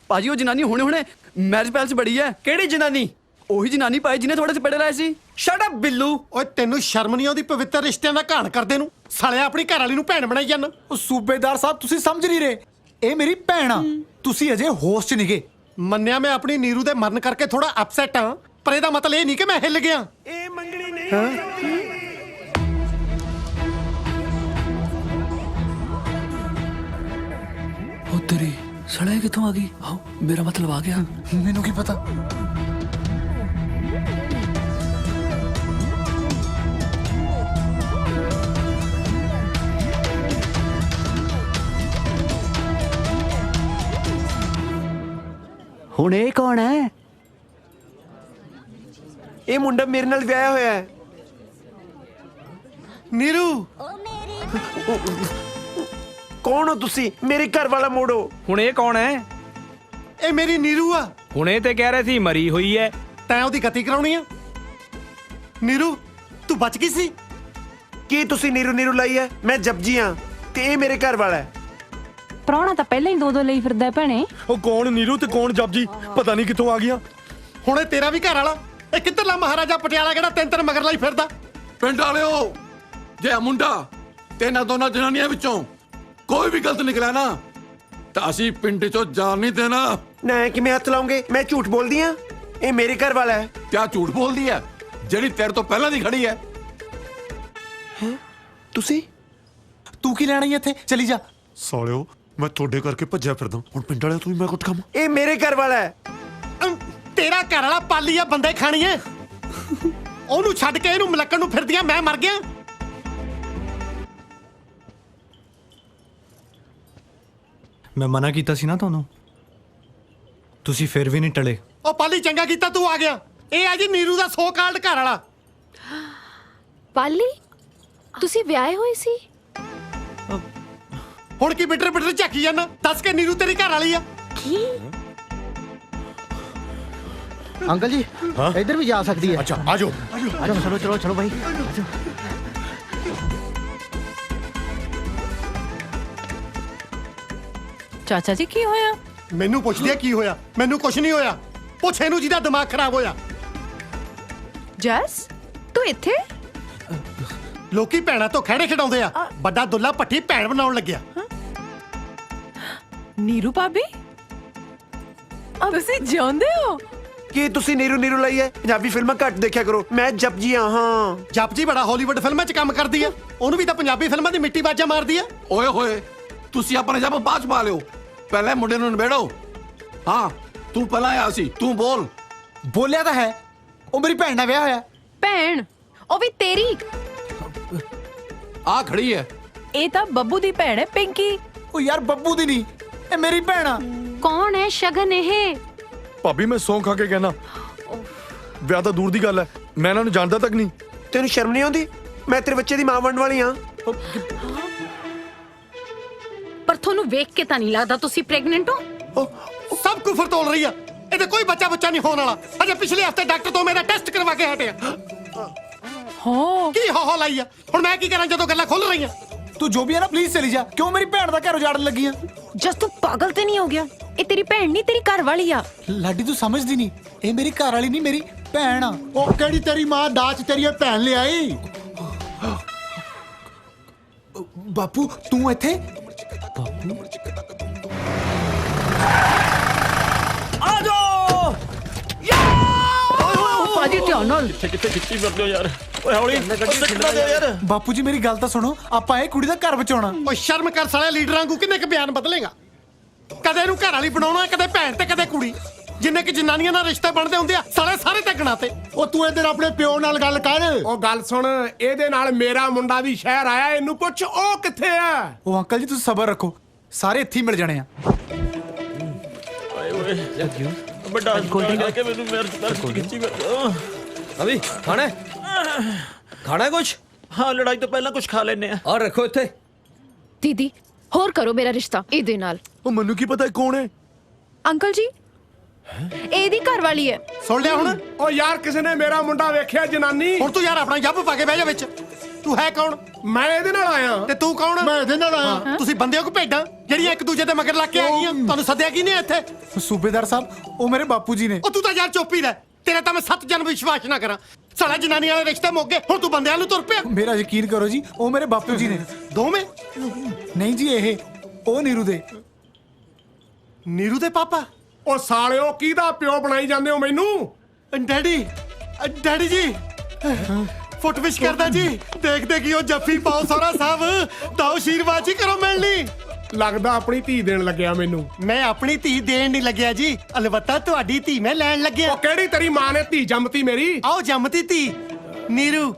पाजी, वो जनानी हुणे हुणे मैरिज पैलेस बड़ी है। केड़ी जनानी? ਉਹੀ ਜਨਾਨੀ ਪਾਈ ਜਿਹਨੇ ਥੋੜੇ ਸਪੇੜੇ ਲਾਏ ਸੀ। Shut up Billu. ਓਏ ਤੈਨੂੰ ਸ਼ਰਮ ਨਹੀਂ ਆਉਂਦੀ ਪਵਿੱਤਰ ਰਿਸ਼ਤਿਆਂ ਦਾ ਘਾਣ ਕਰਦੇ ਨੂੰ? ਸਾਲਿਆ ਆਪਣੀ ਘਰ ਵਾਲੀ ਨੂੰ ਭੈਣ ਬਣਾਈ ਜਾਂਦਾ। ਉਹ ਸੂਬੇਦਾਰ ਸਾਹਿਬ ਤੁਸੀਂ ਸਮਝ ਨਹੀਂ ਰਹੇ, ਇਹ ਮੇਰੀ ਭੈਣ ਆ। ਤੁਸੀਂ ਅਜੇ ਹੋਸ਼ 'ਚ ਨਹੀਂਗੇ। ਮੰਨਿਆ ਮੈਂ ਆਪਣੀ ਨੀਰੂ ਦੇ ਮਰਨ ਕਰਕੇ ਥੋੜਾ ਅਪਸੈਟ ਆ, ਪਰ ਇਹਦਾ ਮਤਲਬ ਇਹ ਨਹੀਂ ਕਿ ਮੈਂ ਹਿੱਲ ਗਿਆ। ਇਹ ਮੰਗਣੀ ਨਹੀਂ। ਉਹ ਤੇਰੀ ਸੜਾ ਕਿੱਥੋਂ ਆ ਗਈ? ਆਓ ਮੇਰਾ ਮਤਲਬ ਆ ਗਿਆ। ਮੈਨੂੰ ਕੀ ਪਤਾ। ਹੁਣ ਇਹ ਕੌਣ ਹੈ? ਇਹ ਮੁੰਡਾ ਮੇਰੇ ਨਾਲ ਵਿਆਹਿਆ ਹੋਇਆ ਹੈ। ਨੀਰੂ ਕੌਣ ਹੋ ਤੁਸੀਂ? ਮੇਰੇ ਘਰ ਵਾਲਾ ਮੋੜੋ। ਹੁਣ ਇਹ ਕੌਣ ਹੈ? ਇਹ ਮੇਰੀ ਨੀਰੂ ਆ। ਹੁਣੇ ਤੇ ਕਹਿ ਰਹੇ ਸੀ ਮਰੀ ਹੋਈ ਹੈ। ਤੈਂ ਉਹਦੀ ਗਤੀ ਕਰਾਉਣੀ ਆ? ਨੀਰੂ ਤੂੰ ਬਚ ਗਈ ਸੀ? ਕੀ ਤੁਸੀਂ ਨੀਰੂ ਨੀਰੂ ਲਾਈ ਹੈ? ਮੈਂ ਜਪਜੀ ਹਾਂ ਤੇ ਇਹ ਮੇਰੇ ਘਰ ਵਾਲਾ ਹੈ। ਪ੍ਰਾਹੁਣਾ ਤਾਂ ਪਹਿਲਾਂ ਹੀ ਦੋ ਲਈ ਫਿਰਦਾ ਭੈਣੇ। ਉਹ ਕੌਣ ਨੀਰੂ ਤੇ ਕੌਣ ਜਪਜੀ? ਪਤਾ ਨਹੀਂ ਕਿੱਥੋਂ ਆ ਗਿਆ। ਹੁਣ ਇਹ ਤੇਰਾ ਵੀ ਘਰ ਵਾਲਾ? ਇਹ ਕਿੱਧਰਲਾ ਮਹਾਰਾਜਾ ਪਟਿਆਲਾ ਕਿਹੜਾ ਤਿੰਨ ਮਗਰ ਲਈ ਫਿਰਦਾ? ਪਿੰਡ ਵਾਲਿਓ, ਜੇ ਇਹ ਮੁੰਡਾ ਤੇ ਇਹਨਾਂ ਦੋਨਾਂ ਜਨਾਨੀਆਂ ਵਿੱਚੋਂ ਕੋਈ ਵੀ ਗਲਤ ਨਿਕਲਿਆ ਨਾ ਤਾਂ ਅਸੀਂ ਪਿੰਡ ਚੋਂ ਜਾਣ ਨਹੀਂ ਦੇਣਾ। ਨਾ ਕਿਵੇਂ ਹੱਥ ਲਾਉਂਗੇ? ਮੈਂ ਝੂਠ ਬੋਲਦੀ ਆ? ਇਹ ਮੇਰੇ ਘਰ ਵਾਲਾ ਹੈ। ਕਿਆ ਝੂਠ ਬੋਲਦੀ ਹੈ ਜਿਹੜੀ ਤੇਰੇ ਤੋਂ ਪਹਿਲਾਂ ਦੀ ਖੜੀ ਹੈ? ਤੁਸੀਂ ਤੂੰ ਕੀ ਲੈਣਾ ਇੱਥੇ ਚਲੀ ਜਾ ਸਾਲਿਓ ਮੈਂ ਤੁਹਾਡੇ ਕਰਕੇ ਭੱਜਿਆ ਫਿਰਦਾ ਹੁਣ ਪਿੰਡ ਵਾਲਿਆਂ ਤੋਂ ਵੀ ਮੈਂ ਕੁੱਟ ਖਾਵਾਂ। ਇਹ ਮੇਰੇ ਘਰ ਵਾਲਾ ਹੈ। ਤੇਰਾ ਘਰ ਵਾਲਾ ਪਾਲੀ ਆ ਬੰਦੇ ਖਾਣੀ ਐ ਉਹਨੂੰ ਛੱਡ ਕੇ ਇਹਨੂੰ ਮਲੱਕਣ ਨੂੰ ਫਿਰਦੀਆਂ ਮੈਂ ਮਰ ਗਿਆ। ਮੈਂ ਮਨਾ ਕੀਤਾ ਸੀ ਨਾ ਤੁਹਾਨੂੰ, ਤੁਸੀਂ ਫਿਰ ਵੀ ਨਹੀਂ ਟਲੇ। ਉਹ ਪਾਲੀ ਚੰਗਾ ਕੀਤਾ ਤੂੰ ਆ ਗਿਆ। ਇਹ ਆ ਜੀ ਨੀਰੂ ਦਾ ਸੋ ਕਾਲਡ ਘਰ ਵਾਲਾ। ਪਾਲੀ ਤੁਸੀਂ ਵਿਆਹੇ ਹੋਏ ਸੀ? ਹੁਣ ਕੀ ਬਿਟਰ ਬਿਟਰ ਝਾਕੀ ਜਾਂਦਾ? ਦੱਸ ਕੇ ਨੀਰੂ ਤੇਰੀ ਘਰ ਵਾਲੀ ਆ? ਕੀ अंकल जी इधर भी जा सकती है। अच्छा आ जाओ चलो चलो चलो भाई। ਚਾਚਾ ਜੀ ਕੀ ਹੋਇਆ? ਮੈਨੂੰ ਪੁੱਛਦੀ ਆ ਕੀ ਹੋਇਆ? ਮੈਨੂੰ ਕੁਝ ਨਹੀਂ ਹੋਇਆ। ਪੁੱਛ ਇਹਨੂੰ ਜਿਹਦਾ ਦਿਮਾਗ ਖਰਾਬ ਹੋਇਆ। ਜਸ ਤੂੰ ਇੱਥੇ? ਲੋਕੀ ਭੈਣਾਂ ਤੋਂ ਖਹਿੜੇ ਖਿਡਾਉਂਦੇ ਆ, ਵੱਡਾ ਦੁੱਲਾ ਪੱਠੀ ਭੈਣ ਬਣਾਉਣ ਲੱਗਿਆ। ਨੀਰੂ ਭਾਬੀ ਤੁਸੀਂ ਜਿਉਂਦੇ ਹੋ? ਕੀ ਤੁਸੀਂ ਨੀਰੂ ਲਈ ਹੈ? ਪੰਜਾਬੀ ਫਿਲਮਾਂ ਘੱਟ ਦੇਖਿਆ ਕਰੋ। ਮੈਂ ਜਪਜੀ ਹਾਂ। ਜਪਜੀ ਬੜਾ ਹਾਲੀਵੁੱਡ ਫਿਲਮਾਂ 'ਚ ਕੰਮ ਕਰਦੀ ਆ, ਉਹਨੂੰ ਵੀ ਤਾਂ ਪੰਜਾਬੀ ਫਿਲਮਾਂ ਦੀ ਮਿੱਟੀ ਬਾਜਾ ਮਾਰਦੀ ਆ। ਓਏ ਹੋਏ ਤੁਸੀਂ ਆਪਣਾ ਜਪ ਬਾਅਦ ਚ ਪਾ ਲਿਓ, ਪਹਿਲੇ ਮੁੰਡੇ ਨੂੰ ਨਿਬੇੜੋ। ਹਾਂ ਤੂੰ ਪਹਿਲਾਂ ਆਇਆ ਸੀ, ਤੂੰ ਬੋਲ। ਬੋਲਿਆ ਤਾਂ ਹੈ, ਉਹ ਮੇਰੀ ਭੈਣ ਨਾਲ ਵਿਆਹ ਹੋਇਆ। ਭੈਣ? ਉਹ ਵੀ ਤੇਰੀ? ਆ ਖੜੀ ਹੈ। ਇਹ ਤਾਂ ਬੱਬੂ ਦੀ ਭੈਣ ਹੈ ਪਿੰਕੀ। ਉਹ ਯਾਰ ਬੱਬੂ ਦੀ ਨਹੀਂ, ਇਹ ਮੇਰੀ ਭੈਣ ਆ। ਕੌਣ ਹੈ ਸ਼ਗਨ ਇਹ? ਭਾਬੀ ਮੈਂ ਸੌਂ ਖਾ ਕੇ ਕਹਿਣਾ ਵਿਆਹ ਤਾਂ ਦੂਰ ਦੀ ਗੱਲ ਹੈ, ਮੈਂ ਇਹਨਾਂ ਨੂੰ ਜਾਣਦਾ ਤੱਕ ਨਹੀਂ। ਤੈਨੂੰ ਸ਼ਰਮ ਨਹੀਂ ਆਉਂਦੀ? ਮੈਂ ਤੇਰੇ ਬੱਚੇ ਦੀ ਮਾਂ ਬਣਨ ਵਾਲੀ ਹਾਂ। ਪਰ ਤੁਹਾਨੂੰ ਵੇਖ ਕੇ ਤਾਂ ਨਹੀਂ ਲੱਗਦਾ ਤੁਸੀਂ ਪ੍ਰੈਗਨੈਂਟ ਹੋ। ਸਭ ਕੁਫਰ ਤੋਲ ਰਹੀ ਆ। ਇਹਦੇ ਕੋਈ ਬੱਚਾ ਨਹੀਂ ਹੋਣ ਵਾਲਾ। ਅਜੇ ਪਿਛਲੇ ਹਫਤੇ ਡਾਕਟਰ ਤੋਂ ਮੇਰਾ ਟੈਸਟ ਕਰਵਾ ਕੇ ਹਟਿਆ। ਹੋ ਕੀ ਹੋ ਲਾਈ ਆ? ਹੁਣ ਮੈਂ ਕੀ ਕਰਾਂ ਜਦੋਂ ਗੱਲਾਂ ਖੁੱਲ ਰਹੀਆਂ? ਤੂੰ ਜੋ ਵੀ ਹੈ ਨਾ ਪਲੀਜ਼ ਚਲੀ ਜਾ। ਕਿਉਂ ਮੇਰੀ ਭੈਣ ਦਾ ਘਰ ਉਜਾੜਨ ਲੱਗੀ ਆ? ਜਸ ਤੂੰ ਪਾਗਲ ਤੇ ਨਹੀਂ ਹੋ ਗਿਆ? ਇਹ ਤੇਰੀ ਭੈਣ ਨਹੀਂ, ਤੇਰੀ ਘਰ ਵਾਲੀ ਆ। ਲਾਡੀ ਤੂੰ ਸਮਝਦੀ ਨਹੀਂ, ਇਹ ਮੇਰੀ ਘਰ ਵਾਲੀ ਨਹੀਂ, ਮੇਰੀ ਭੈਣ ਆ। ਉਹ ਕਿਹੜੀ ਤੇਰੀ ਮਾਂ ਦਾਜ ਤੇਰੀ ਭੈਣ ਲਿਆਈ? ਬਾਪੂ ਤੂੰ ਇੱਥੇ? ਆ ਜਾਓ ਭਾਜੀ ਧਿਆਨ ਨਾਲ। ਕਿੱਥੇ ਖਿੱਚੀ ਫਿਰਦੇ ਹੋ ਯਾਰ? ਓਏ ਹੌਲੀ ਸੱਟਾ ਦੇ ਯਾਰ। ਬਾਪੂ ਜੀ ਮੇਰੀ ਗੱਲ ਤਾਂ ਸੁਣੋ, ਆਪਾਂ ਇਹ ਕੁੜੀ ਦਾ ਘਰ ਬਚਾਉਣਾ। ਓ ਸ਼ਰਮ ਕਰ ਸਾਲੇ ਲੀਡਰਾਂ ਨੂੰ, ਕਿੰਨੇ ਕੁ ਬਿਆਨ ਬਦਲੇਗਾ? ਕਦੇ ਇਹਨੂੰ ਘਰ ਵਾਲੀ ਬਣਾਉਣਾ, ਕਦੇ ਭੈਣ ਤੇ ਕਦੇ ਕੁੜੀ। ਜਿੰਨੇ ਕਿ ਜਨਾਨੀਆਂ ਨਾਲ ਰਿਸ਼ਤੇ ਬਣਦੇ ਹੁੰਦੇ ਆ ਸਾਲੇ ਸਾਰੇ ਤੇ ਗਣਾਤੇ। ਉਹ ਤੂੰ ਇਹਦੇ ਨਾਲ ਆਪਣੇ ਪਿਓ ਨਾਲ ਗੱਲ ਕਰ। ਉਹ ਗੱਲ ਸੁਣ, ਇਹਦੇ ਨਾਲ ਮੇਰਾ ਮੁੰਡਾ ਵੀ ਸ਼ਹਿਰ ਆਇਆ, ਇਹਨੂੰ ਪੁੱਛ ਉਹ ਕਿੱਥੇ ਆ। ਉਹ ਅੰਕਲ ਜੀ ਤੁਸੀਂ ਸਬਰ ਰੱਖੋ, ਸਾਰੇ ਇੱਥੇ ਹੀ ਮਿਲ ਜਾਣੇ ਆ। ਓਏ ਓਏ ਵੱਡਾ ਕੋਲ ਕੇ ਮੈਨੂੰ ਮੇਰੇ ਖਿੱਚੀ ਫਿਰਦੇ। ਅਭੀ ਖਾਣਾ ਖਾਣਾ ਕੁਛ? ਹਾਂ ਲੜਾਈ ਤੋਂ ਪਹਿਲਾਂ ਕੁਝ ਖਾ ਲੈਨੇ ਆ। ਔਰ ਰੱਖੋ ਇੱਥੇ। ਦੀਦੀ ਹੋਰ ਕਰੋ ਮੇਰਾ ਰਿਸ਼ਤਾ ਇਹਦੇ ਨਾਲ। ਉਹ ਮੈਨੂੰ ਕੀ ਪਤਾ ਕੌਣ ਹੈ? ਅੰਕਲ ਜੀ ਇਹਦੀ ਘਰ ਵਾਲੀ ਹੈ। ਸੁਣ ਲਿਆ ਹੁਣ? ਓ ਯਾਰ ਕਿਸੇ ਨੇ ਮੇਰਾ ਮੁੰਡਾ ਵੇਖਿਆ ਜਨਾਨੀ? ਹੁਣ ਤੂੰ ਯਾਰ ਆਪਣਾ ਜੱਬ ਪਾ ਕੇ ਬਹਿ ਜਾ ਵਿੱਚ। ਤੂੰ ਹੈ ਕੌਣ? ਮੈਂ ਇਹਦੇ ਨਾਲ ਆਇਆ। ਤੇ ਤੂੰ ਕੌਣ? ਮੈਂ ਇਹਦੇ ਨਾਲ ਆਇਆ। ਤੁਸੀਂ ਬੰਦੇ ਹੋ ਕਿ ਭੇਡਾਂ ਜਿਹੜੀਆਂ ਇੱਕ ਦੂਜੇ ਦੇ ਮਗਰ ਲੱਗ ਕੇ ਆ ਗਈਆਂ? ਤੁਹਾਨੂੰ ਸੱਦਿਆ ਕੀ ਨੇ ਇੱਥੇ? ਸੂਬੇਦਾਰ ਸਾਹਿਬ ਉਹ ਮੇਰੇ ਬਾਪੂ ਜੀ ਨੇ। ਉਹ ਤੂੰ ਤਾਂ ਯਾਰ ਚੁੱਪ ਹੀ ਰਹਿ, ਤੇਰਾ ਤਾਂ ਮੈਂ 7 ਜਨਮ ਵਿਸ਼ਵਾਸ ਨਾ ਕਰਾਂ। ਸਾਲਾ ਜਨਾਨੀ ਵਾਲੇ ਰਿਸ਼ਤੇ ਮੁੱਕ ਗਏ, ਹੁਣ ਤੂੰ ਬੰਦਿਆਂ ਨੂੰ ਤੁਰ ਪਿਆ। ਮੇਰਾ ਯਕੀਨ ਕਰੋ ਜੀ, ਉਹ ਮੇਰੇ ਬਾਪੂ ਜੀ ਨੇ। ਦੋਵੇਂ? ਨਹੀਂ ਜੀ, ਇਹ ਉਹ ਨੀਰੂ ਦੇ। ਨੀਰੂ ਦੇ ਪਾਪਾ? ਓ ਸਾਲਿਓ ਕਿਹਦਾ ਪਿਓ ਬਣਾਈ ਜਾਂਦੇ ਹੋ ਮੈਨੂੰ? ਡੈਡੀ ਜੀ ਫੁੱਟ ਵਿਸ਼ ਕਰਦਾ ਜੀ। ਦੇਖਦੇ ਕੀ ਉਹ ਜੱਫੀ ਪਾਓ ਸੋਹਰਾ ਸਾਹਿਬ ਤਾਂ ਆਸ਼ੀਰਵਾਦ ਜੀ ਕਰੋ ਮਿਲਣੀ। ਲੱਗਦਾ ਆਪਣੀ ਧੀ ਦੇਣ ਲੱਗਿਆ ਮੈਨੂੰ। ਮੈਂ ਆਪਣੀ ਧੀ ਦੇਣ ਨਹੀਂ ਲੱਗਿਆ ਜੀ, ਅਲਬੱਤਾ ਤੁਹਾਡੀ ਧੀ ਮੈਂ ਲੈਣ ਲੱਗਿਆ। ਉਹ ਕਿਹੜੀ ਤੇਰੀ ਮਾਂ ਨੇ ਧੀ ਜੰਮਤੀ ਮੇਰੀ? ਆਓ ਜੰਮਤੀ ਧੀ ਨੀਰੂ।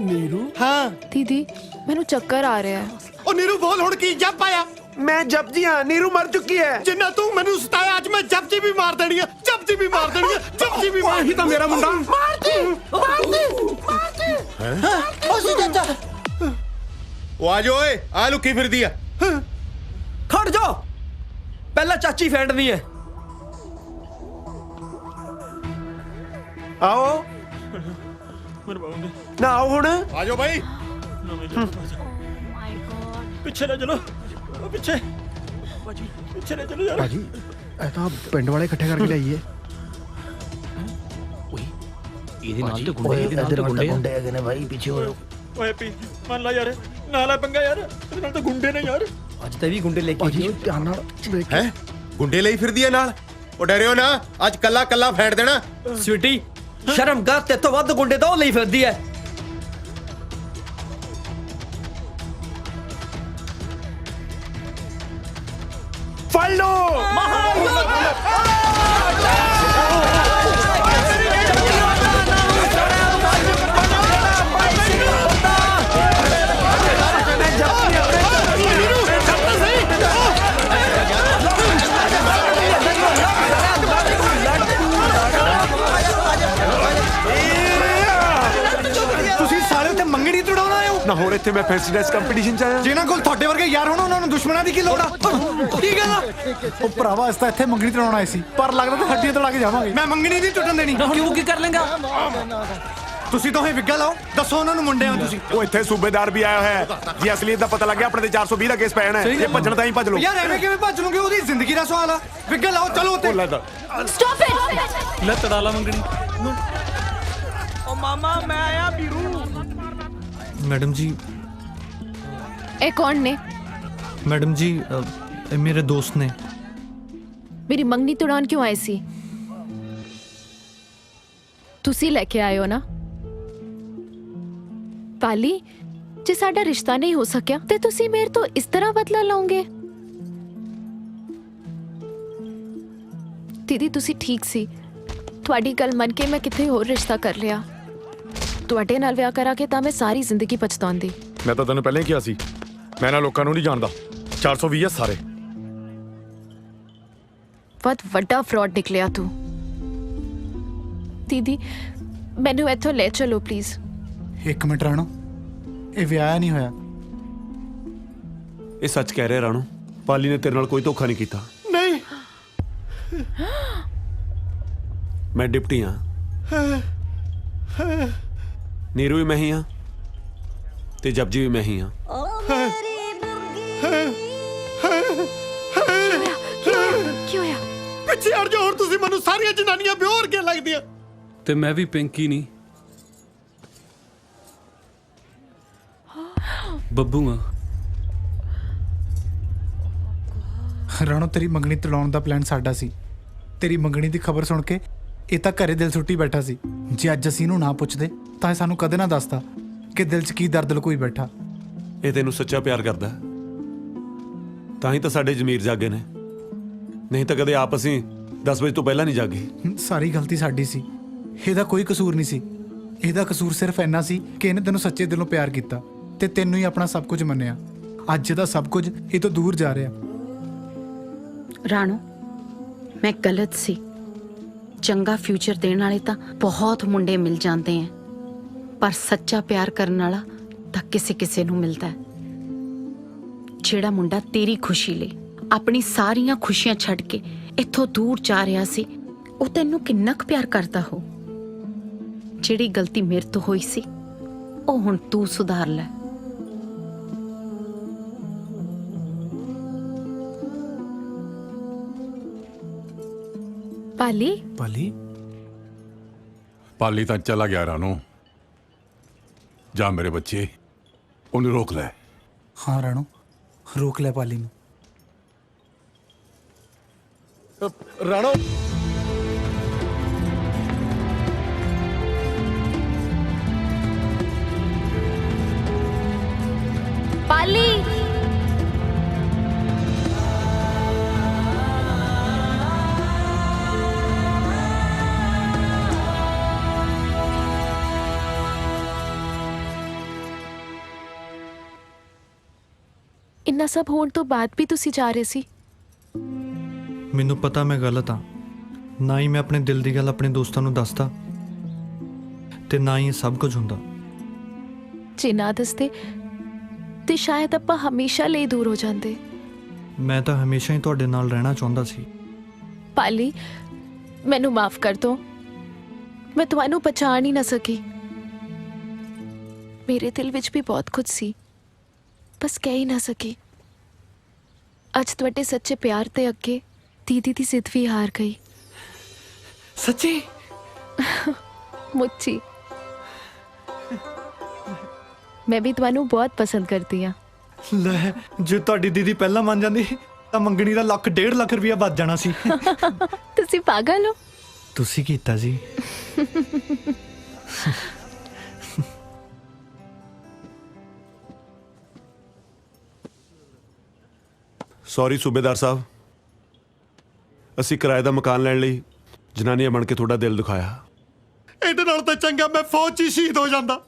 ਨੀਰੂ? ਹਾਂ ਦੀਦੀ ਮੈਨੂੰ ਚੱਕਰ ਆ ਰਿਹਾ ਹੈ। ਉਹ ਨੀਰੂ ਬੋਲ ਹੁਣ ਕੀ ਜੱਪ ਆਇਆ? ਮੈਂ ਜਪਜੀ ਹਾਂ। ਨੀਰੂ ਮਰ ਚੁੱਕੀ ਹੈ। ਜਿੰਨਾ ਤੂੰ ਮੈਨੂੰ ਸਤਾਇਆ ਅੱਜ ਮੈਂ ਜਪਜੀ ਵੀ ਮਾਰ ਦੇਣੀ ਆ। ਜਪਜੀ ਵੀ ਮਾਰ ਦੇਣੀ ਆ। ਜਪਜੀ ਵੀ ਮਾਰ। ਇਹੀ ਤਾਂ ਮੇਰਾ ਮੁੰਡਾ। ਉਹ ਆ ਜਾ ਓਏ, ਆ ਲੁੱਕੀ ਫਿਰਦੀ ਆ। ਖੜ ਜਾ, ਪਹਿਲਾਂ ਚਾਚੀ ਫੈਂਡਣੀ ਹੈ। ਆਓ ਨਾ ਆਓ ਹੁਣ। ਆ ਜਾਓ ਬਾਈ। ਪਿੱਛੇ ਨਾ ਚਲੋ, ਪਿੱਛੇ ਭਾਜੀ ਪਿੱਛੇ ਨਾ ਚਲੋ ਯਾਰ। ਭਾਜੀ ਇਹ ਤਾਂ ਪਿੰਡ ਵਾਲੇ ਇਕੱਠੇ ਕਰਕੇ ਲਿਆਈਏ। ਇਹਦੇ ਨਾਲ ਤੇ ਗੁੰਡੇ, ਇਹਦੇ ਨਾਲ ਤੇ ਗੁੰਡੇ ਹੈਗੇ ਨੇ ਭਾਈ, ਪਿੱਛੇ ਹੋ। ਓਏ ਪੀ ਮੰਨ ਲਾ ਯਾਰ, ਨਾਲ ਆ ਪੰਗਾ ਯਾਰ, ਇਹਦੇ ਨਾਲ ਤਾਂ ਗੁੰਡੇ ਨੇ ਯਾਰ। ਅੱਜ ਤੇ ਵੀ ਗੁੰਡੇ ਲੈ ਕੇ ਆਏ। ਧਿਆਨ ਨਾਲ ਦੇਖ। ਹੈ ਗੁੰਡੇ ਲਈ ਫਿਰਦੀ ਆ ਨਾਲ? ਉਹ ਡਰਿਓ ਨਾ, ਅੱਜ ਕੱਲਾ ਕੱਲਾ ਫੈਂਟ ਦੇਣਾ। ਸਵੀਟੀ ਸ਼ਰਮ ਕਰ, ਤੇ ਤੋਂ ਵੱਧ ਗੁੰਡੇ ਤਾਂ ਉਹ ਲਈ ਫਿਰਦੀ ਹੈ। ਫੜ ਲਓ ਤੁਸੀਂ ਸਾਲੇ ਉੱਤੇ ਮੰਗਣੀ ਤੁੜਾਉਣ ਆਏ ਹੋ ਨਾ ਹੋਰ ਇੱਥੇ ਮੈਂ ਫੈਂਸੀ ਡਰੈਸ ਕੰਪੀਟੀਸ਼ਨ ਚ ਆਇਆ ਜਿਨ੍ਹਾਂ ਕੋਲ ਤੁਹਾਡੇ ਵਰਗੇ ਯਾਰ ਹੋਣ ਉਹਨਾਂ ਨੂੰ ਦੁਸ਼ਮਣਾਂ ਦੀ ਕੀ ਲੋੜ ਆ ਕੀ ਗੱਲ ਆ ਉਹ ਭਰਾਵਾ ਇਸ ਤਾਂ ਇੱਥੇ ਮੰਗਣੀ ਤੁੜਾਉਣ ਆਏ ਸੀ ਪਰ ਲੱਗਦਾ ਤੇ ਹੱਡੀਆਂ ਤੋੜਾ ਕੇ ਜਾਵਾਂਗੇ ਮੈਂ ਮੰਗਣੀ ਨਹੀਂ ਟੁੱਟਣ ਦੇਣੀ ਕਿਉਂ ਕੀ ਕਰ ਲੇਗਾ ਤੁਸੀਂ ਦੋਹੇ ਵਿੱਗਾ ਲਾਓ ਦੱਸੋ ਉਹਨਾਂ ਨੂੰ ਮੁੰਡੇ ਹੋ ਤੁਸੀਂ ਉਹ ਇੱਥੇ ਸੂਬੇਦਾਰ ਵੀ ਆਇਆ ਹੋਇਆ ਹੈ ਜੀ ਅਸਲੀਅਤ ਦਾ ਪਤਾ ਲੱਗਿਆ ਆਪਣੇ ਤੇ 420 ਦਾ ਕੇਸ ਪੈਣਾ ਹੈ ਇਹ ਭੱਜਣ ਤਾਂ ਹੀ ਭੱਜ ਲਓ ਯਾਰ ਐਵੇਂ ਕਿਵੇਂ ਭੱਜ ਲੂਗੇ ਉਹਦੀ ਜ਼ਿੰਦਗੀ ਦਾ ਸਵਾਲ ਆ ਵਿੱਗਾ ਲਾਓ ਚਲੋ ਉੱਤੇ ਸਟਾਪ ਇਟ ਲੈ ਤੜਾਲਾ ਮੰਗਣੀ ਓ ਮਾਮਾ ਮੈਂ ਆਇਆ ਵੀਰੂ ਮੈਡਮ ਜੀ ਇਹ ਕੌਣ ਨੇ? ਮੈਡਮ ਜੀ ਇਹ ਮੇਰੇ ਦੋਸਤ ਨੇ ਮੇਰੀ ਮੰਗਣੀ ਤੁੜਾਉਣ ਕਿਉਂ ਆਏ ਸੀ? ਤੁਸੀਂ ਲੈ ਕੇ ਆਏ ਹੋ ਨਾ? ਪਾਲੀ, ਜੇ ਸਾਡਾ ਰਿਸ਼ਤਾ ਨਹੀਂ ਹੋ ਸਕਿਆ ਤੇ ਤੁਸੀਂ ਮੇਰੇ ਤੋਂ ਇਸ ਤਰ੍ਹਾਂ ਬਦਲਾ ਲਓਗੇ? ਦੀਦੀ ਤੁਸੀਂ ਠੀਕ ਸੀ, ਤੁਹਾਡੀ ਗੱਲ ਮੰਨ ਕੇ ਮੈਂ ਕਿਤੇ ਹੋਰ ਰਿਸ਼ਤਾ ਕਰ ਲਿਆ। ਤੁਹਾਡੇ ਨਾਲ ਵਿਆਹ ਕਰਾ ਕੇ ਤਾਂ ਮੈਂ ਸਾਰੀ ਜ਼ਿੰਦਗੀ ਪਛਤਾਉਂਦੀ। ਮੈਂ ਤਾਂ ਤੈਨੂੰ ਪਹਿਲਾਂ ਹੀ ਕਿਹਾ ਸੀ ਮੈਂ ਨਾ ਲੋਕਾਂ ਨੂੰ ਨਹੀਂ ਜਾਣਦਾ 420 ਆ ਸਾਰੇ। ਬਹੁਤ ਵੱਡਾ ਫਰਾਡ ਨਿਕਲਿਆ ਤੂੰ। ਦੀਦੀ ਮੈਨੂੰ ਇੱਥੋਂ ਲੈ ਚਲੋ ਪਲੀਜ਼। ਇੱਕ ਮਿੰਟ ਰਾਣੋ, ਇਹ ਵਿਆਹ ਨਹੀਂ ਹੋਇਆ। ਇਹ ਸੱਚ ਕਹਿ ਰਿਹਾ ਰਾਣੋ, ਪਾਲੀ ਨੇ ਤੇਰੇ ਨਾਲ ਕੋਈ ਧੋਖਾ ਨਹੀਂ ਕੀਤਾ। ਨਹੀਂ ਮੈਂ ਡਿਪਟੀ ਹਾਂ, ਨੀਰੂ ਵੀ ਮੈਂ ਹੀ ਹਾਂ ਤੇ ਜਪਜੀ ਵੀ ਮੈਂ ਹੀ ਹਾਂ। ਕੀ ਹੋਇਆ? ਪਿੱਛੇ ਹਟ ਜਾ, ਹੋਰ ਤੁਸੀਂ ਮੈਨੂੰ ਸਾਰੀਆਂ ਜਨਾਨੀਆਂ ਬਿਓਰ ਕੇ ਲੱਗਦੀਆਂ। ਤੇ ਮੈਂ ਵੀ ਪਿੰਕੀ ਨਹੀਂ ਬੱਬੂ ਆ। ਰਾਣੋ ਤੇਰੀ ਮੰਗਣੀ ਤੁੜਾਉਣ ਦਾ ਪਲਾਨ ਸਾਡਾ ਸੀ। ਤੇਰੀ ਮੰਗਣੀ ਦੀ ਖਬਰ ਸੁਣ ਕੇ ਇਹ ਤਾਂ ਘਰੇ ਦਿਲ ਸੁੱਟੀ ਬੈਠਾ ਸੀ। ਜੇ ਅੱਜ ਅਸੀਂ ਇਹਨੂੰ ਨਾ ਪੁੱਛਦੇ ਤਾਂ ਇਹ ਸਾਨੂੰ ਕਦੇ ਨਾ ਦੱਸਦਾ ਕਿ ਦਿਲ 'ਚ ਕੀ ਦਰਦ ਲੁਕੋਈ ਬੈਠਾ। ਇਹ ਤੈਨੂੰ ਸੱਚਾ ਪਿਆਰ ਕਰਦਾ ਹੈ, ਤਾਂ ਹੀ ਤਾਂ ਸਾਡੇ ਜ਼ਮੀਰ ਜਾਗੇ ਨੇ, ਨਹੀਂ ਤਾਂ ਕਦੇ ਆਪ ਅਸੀਂ 10 ਵਜੇ ਤੋਂ ਪਹਿਲਾਂ ਨਹੀਂ ਜਾਗੇ। ਸਾਰੀ ਗਲਤੀ ਸਾਡੀ ਸੀ, ਇਹਦਾ ਕੋਈ ਕਸੂਰ ਨਹੀਂ ਸੀ। ਇਹਦਾ ਕਸੂਰ ਸਿਰਫ ਇੰਨਾ ਸੀ ਕਿ ਇਹਨੇ ਤੈਨੂੰ ਸੱਚੇ ਦਿਲੋਂ ਪਿਆਰ ਕੀਤਾ ਤੇ ਤੈਨੂੰ ਹੀ ਆਪਣਾ ਸਭ ਕੁਝ ਮੰਨਿਆ। ਅੱਜ ਇਹਦਾ ਸਭ ਕੁਝ ਇਹ ਤੋਂ ਦੂਰ ਜਾ ਰਿਹਾ। ਰਾਣੋ ਮੈਂ ਗਲਤ ਸੀ। ਚੰਗਾ ਫਿਊਚਰ ਦੇਣ ਵਾਲੇ ਤਾਂ ਬਹੁਤ ਮੁੰਡੇ ਮਿਲ ਜਾਂਦੇ ਐ, ਪਰ ਸੱਚਾ ਪਿਆਰ ਕਰਨ ਵਾਲਾ ਤਾਂ ਕਿਸੇ ਨੂੰ ਮਿਲਦਾ ਹੈ। ਜਿਹੜਾ ਮੁੰਡਾ ਤੇਰੀ ਖੁਸ਼ੀ ਲਈ ਆਪਣੀ ਸਾਰੀਆਂ ਖੁਸ਼ੀਆਂ ਛੱਡ ਕੇ ਇੱਥੋਂ ਦੂਰ ਜਾ ਰਿਹਾ ਸੀ, ਉਹ ਤੈਨੂੰ ਕਿੰਨਾ ਕੁ ਪਿਆਰ ਕਰਦਾ ਹੋ। ਜਿਹੜੀ ਗਲਤੀ ਮੇਰੇ ਤੋਂ ਹੋਈ ਸੀ ਉਹ ਹੁਣ ਤੂੰ ਸੁਧਾਰ ਲੈ। ਪਾਲੀ ਪਾਲੀ ਤਾਂ ਚਲਾ ਗਿਆ ਰਾਣੋ। ਜਾ ਮੇਰੇ ਬੱਚੇ, ਉਹਨੂੰ ਰੋਕ ਲੈ। ਹਾਂ ਰਾਣੋ, ਰੋਕ ਲੈ ਪਾਲੀ ਨੂੰ। ਰਾਣੋ ਪਾਲੀ ਇੰਨਾ ਸਭ ਹੋਣ ਤੋਂ ਬਾਅਦ ਵੀ ਤੁਸੀਂ ਜਾ ਰਹੇ ਸੀ? ਮੈਨੂੰ ਪਤਾ ਮੈਂ ਗਲਤ ਹਾਂ, ਨਾ ਹੀ ਮੈਂ ਆਪਣੇ ਦਿਲ ਦੀ ਗੱਲ ਆਪਣੇ ਦੋਸਤਾਂ ਨੂੰ ਦੱਸਦਾ ਤੇ ਨਾ ਹੀ ਇਹ ਸਭ ਕੁਝ ਹੁੰਦਾ। ਜੇ ਨਾ ਦੱਸਦੇ ਤੇ ਸ਼ਾਇਦ ਆਪਾਂ ਹਮੇਸ਼ਾ ਲਈ ਦੂਰ ਹੋ ਜਾਂਦੇ। ਮੈਂ ਤਾਂ ਹਮੇਸ਼ਾ ਹੀ ਤੁਹਾਡੇ ਨਾਲ ਰਹਿਣਾ ਚਾਹੁੰਦਾ ਸੀ। ਪਾਲੀ ਮੈਨੂੰ ਮਾਫ ਕਰ ਦੋ, ਮੈਂ ਤੁਹਾਨੂੰ ਪਛਾਣ ਹੀ ਨਾ ਸਕੀ। ਮੇਰੇ ਦਿਲ ਵਿੱਚ ਵੀ ਬਹੁਤ ਕੁਝ ਸੀ, ਬਸ ਕਹਿ ਹੀ ਨਾ ਸਕੀ। ਅੱਜ ਤੁਹਾਡੇ ਸੱਚੇ ਪਿਆਰ ਦੇ ਅੱਗੇ ਦੀਦੀ ਦੀ ਜ਼ਿੱਦ ਵੀ ਹਾਰ ਗਈ। ਸੱਚੀ? ਮੁੱਚੀ ਮੈਂ ਵੀ ਤੁਹਾਨੂੰ ਬਹੁਤ ਪਸੰਦ ਕਰਦੀ ਹਾਂ। ਲੈ, ਜੇ ਤੁਹਾਡੀ ਦੀਦੀ ਪਹਿਲਾਂ ਮੰਨ ਜਾਂਦੀ ਤਾਂ ਮੰਗਣੀ ਦਾ 1.5 ਲੱਖ ਰੁਪਇਆ ਬਚ ਜਾਣਾ ਸੀ। ਤੁਸੀਂ ਪਾਗਲ ਹੋ। ਤੁਸੀਂ ਕੀਤਾ ਜੀ। ਸੌਰੀ ਸੂਬੇਦਾਰ ਸਾਹਿਬ, ਅਸੀਂ ਕਿਰਾਏ ਦਾ ਮਕਾਨ ਲੈਣ ਲਈ ਜਨਾਨੀਆਂ ਬਣ ਕੇ ਤੁਹਾਡਾ ਦਿਲ ਦੁਖਾਇਆ। ਇਹਦੇ ਨਾਲ ਤਾਂ ਚੰਗਾ ਮੈਂ ਫੌਜ 'ਚ ਹੀ ਸ਼ਹੀਦ ਹੋ ਜਾਂਦਾ।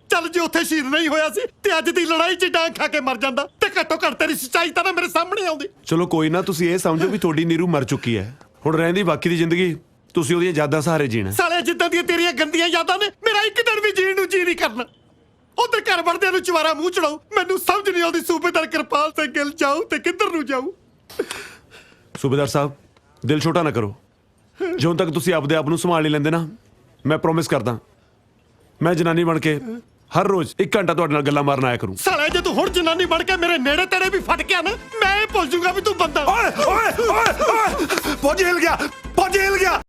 ਚੱਲ ਜੇ ਉੱਥੇ ਸ਼ਹੀਦ ਨਹੀਂ ਹੋਇਆ ਸੀ ਤੇ ਅੱਜ ਦੀ ਲੜਾਈ 'ਚ ਡਾਂਗ ਖਾ ਕੇ ਮਰ ਜਾਂਦਾ ਤੇ ਘੱਟੋ ਘੱਟ ਤੇਰੀ ਸੱਚਾਈ ਤਾਂ ਨਾ ਮੇਰੇ ਸਾਹਮਣੇ ਆਉਂਦੀ। ਚਲੋ ਕੋਈ ਨਾ, ਤੁਸੀਂ ਇਹ ਸਮਝੋ ਵੀ ਤੁਹਾਡੀ ਨੀਰੂ ਮਰ ਚੁੱਕੀ ਹੈ। ਹੁਣ ਰਹਿੰਦੀ ਬਾਕੀ ਦੀ ਜ਼ਿੰਦਗੀ ਤੁਸੀਂ ਉਹਦੀਆਂ ਯਾਦਾਂ ਸਹਾਰੇ ਜੀਣਾ। ਸਾਲੇ ਜਿੱਦਾਂ ਦੀਆਂ ਤੇਰੀਆਂ ਗੰਦੀਆਂ ਯਾਦਾਂ ਨੇ ਮੇਰਾ ਇੱਕ ਦਿਨ ਵੀ ਜੀਣ ਨੂੰ ਜੀ ਨਹੀਂ ਕਰਨਾ। ਉਧਰ ਘਰ ਵੜਦਿਆਂ ਨੂੰ ਚਵਾਰਾ ਮੂੰਹ ਚੜਾਉ। ਮੈਨੂੰ ਸਮਝ ਨਹੀਂ ਆਉਂਦੀ ਸੂਬੇਦਾਰ ਕਿਰਪਾਲ ਸਿੰਘ ਗਿੱਲ ਜਾਊ ਤੇ ਕਿੱਧਰ ਨੂੰ ਜਾਊ। ਸੂਬੇਦਾਰ ਸਾਹਿਬ, ਦਿਲ ਛੋਟਾ ਨਾ ਕਰੋ। ਜਦੋਂ ਤੱਕ ਤੁਸੀਂ ਆਪਦੇ ਆਪ ਨੂੰ ਸੰਭਾਲ ਨਹੀਂ ਲੈਂਦੇ ਨਾ, ਮੈਂ ਪ੍ਰੋਮਿਸ ਕਰਦਾ ਮੈਂ ਜਨਾਨੀ ਬਣ ਕੇ ਹਰ ਰੋਜ਼ 1 ਘੰਟਾ ਤੁਹਾਡੇ ਨਾਲ ਗੱਲਾਂ ਮਾਰਨ ਆਇਆ ਕਰੂੰ। ਸਾਲੇ ਜੇ ਤੂੰ ਹੁਣ ਜਨਾਨੀ ਬਣ ਕੇ ਮੇਰੇ ਨੇੜੇ ਤੇੜੇ ਵੀ ਫਟ ਗਿਆ ਨਾ, ਮੈਂ ਇਹ ਭੁੱਲ ਜਾਊਂਗਾ ਵੀ ਤੂੰ ਬੰਦਾ। ਓਏ ਓਏ ਓਏ ਓਏ, ਫੌਜੀ ਹਿਲ ਗਿਆ, ਫੌਜੀ ਹਿਲ ਗਿਆ।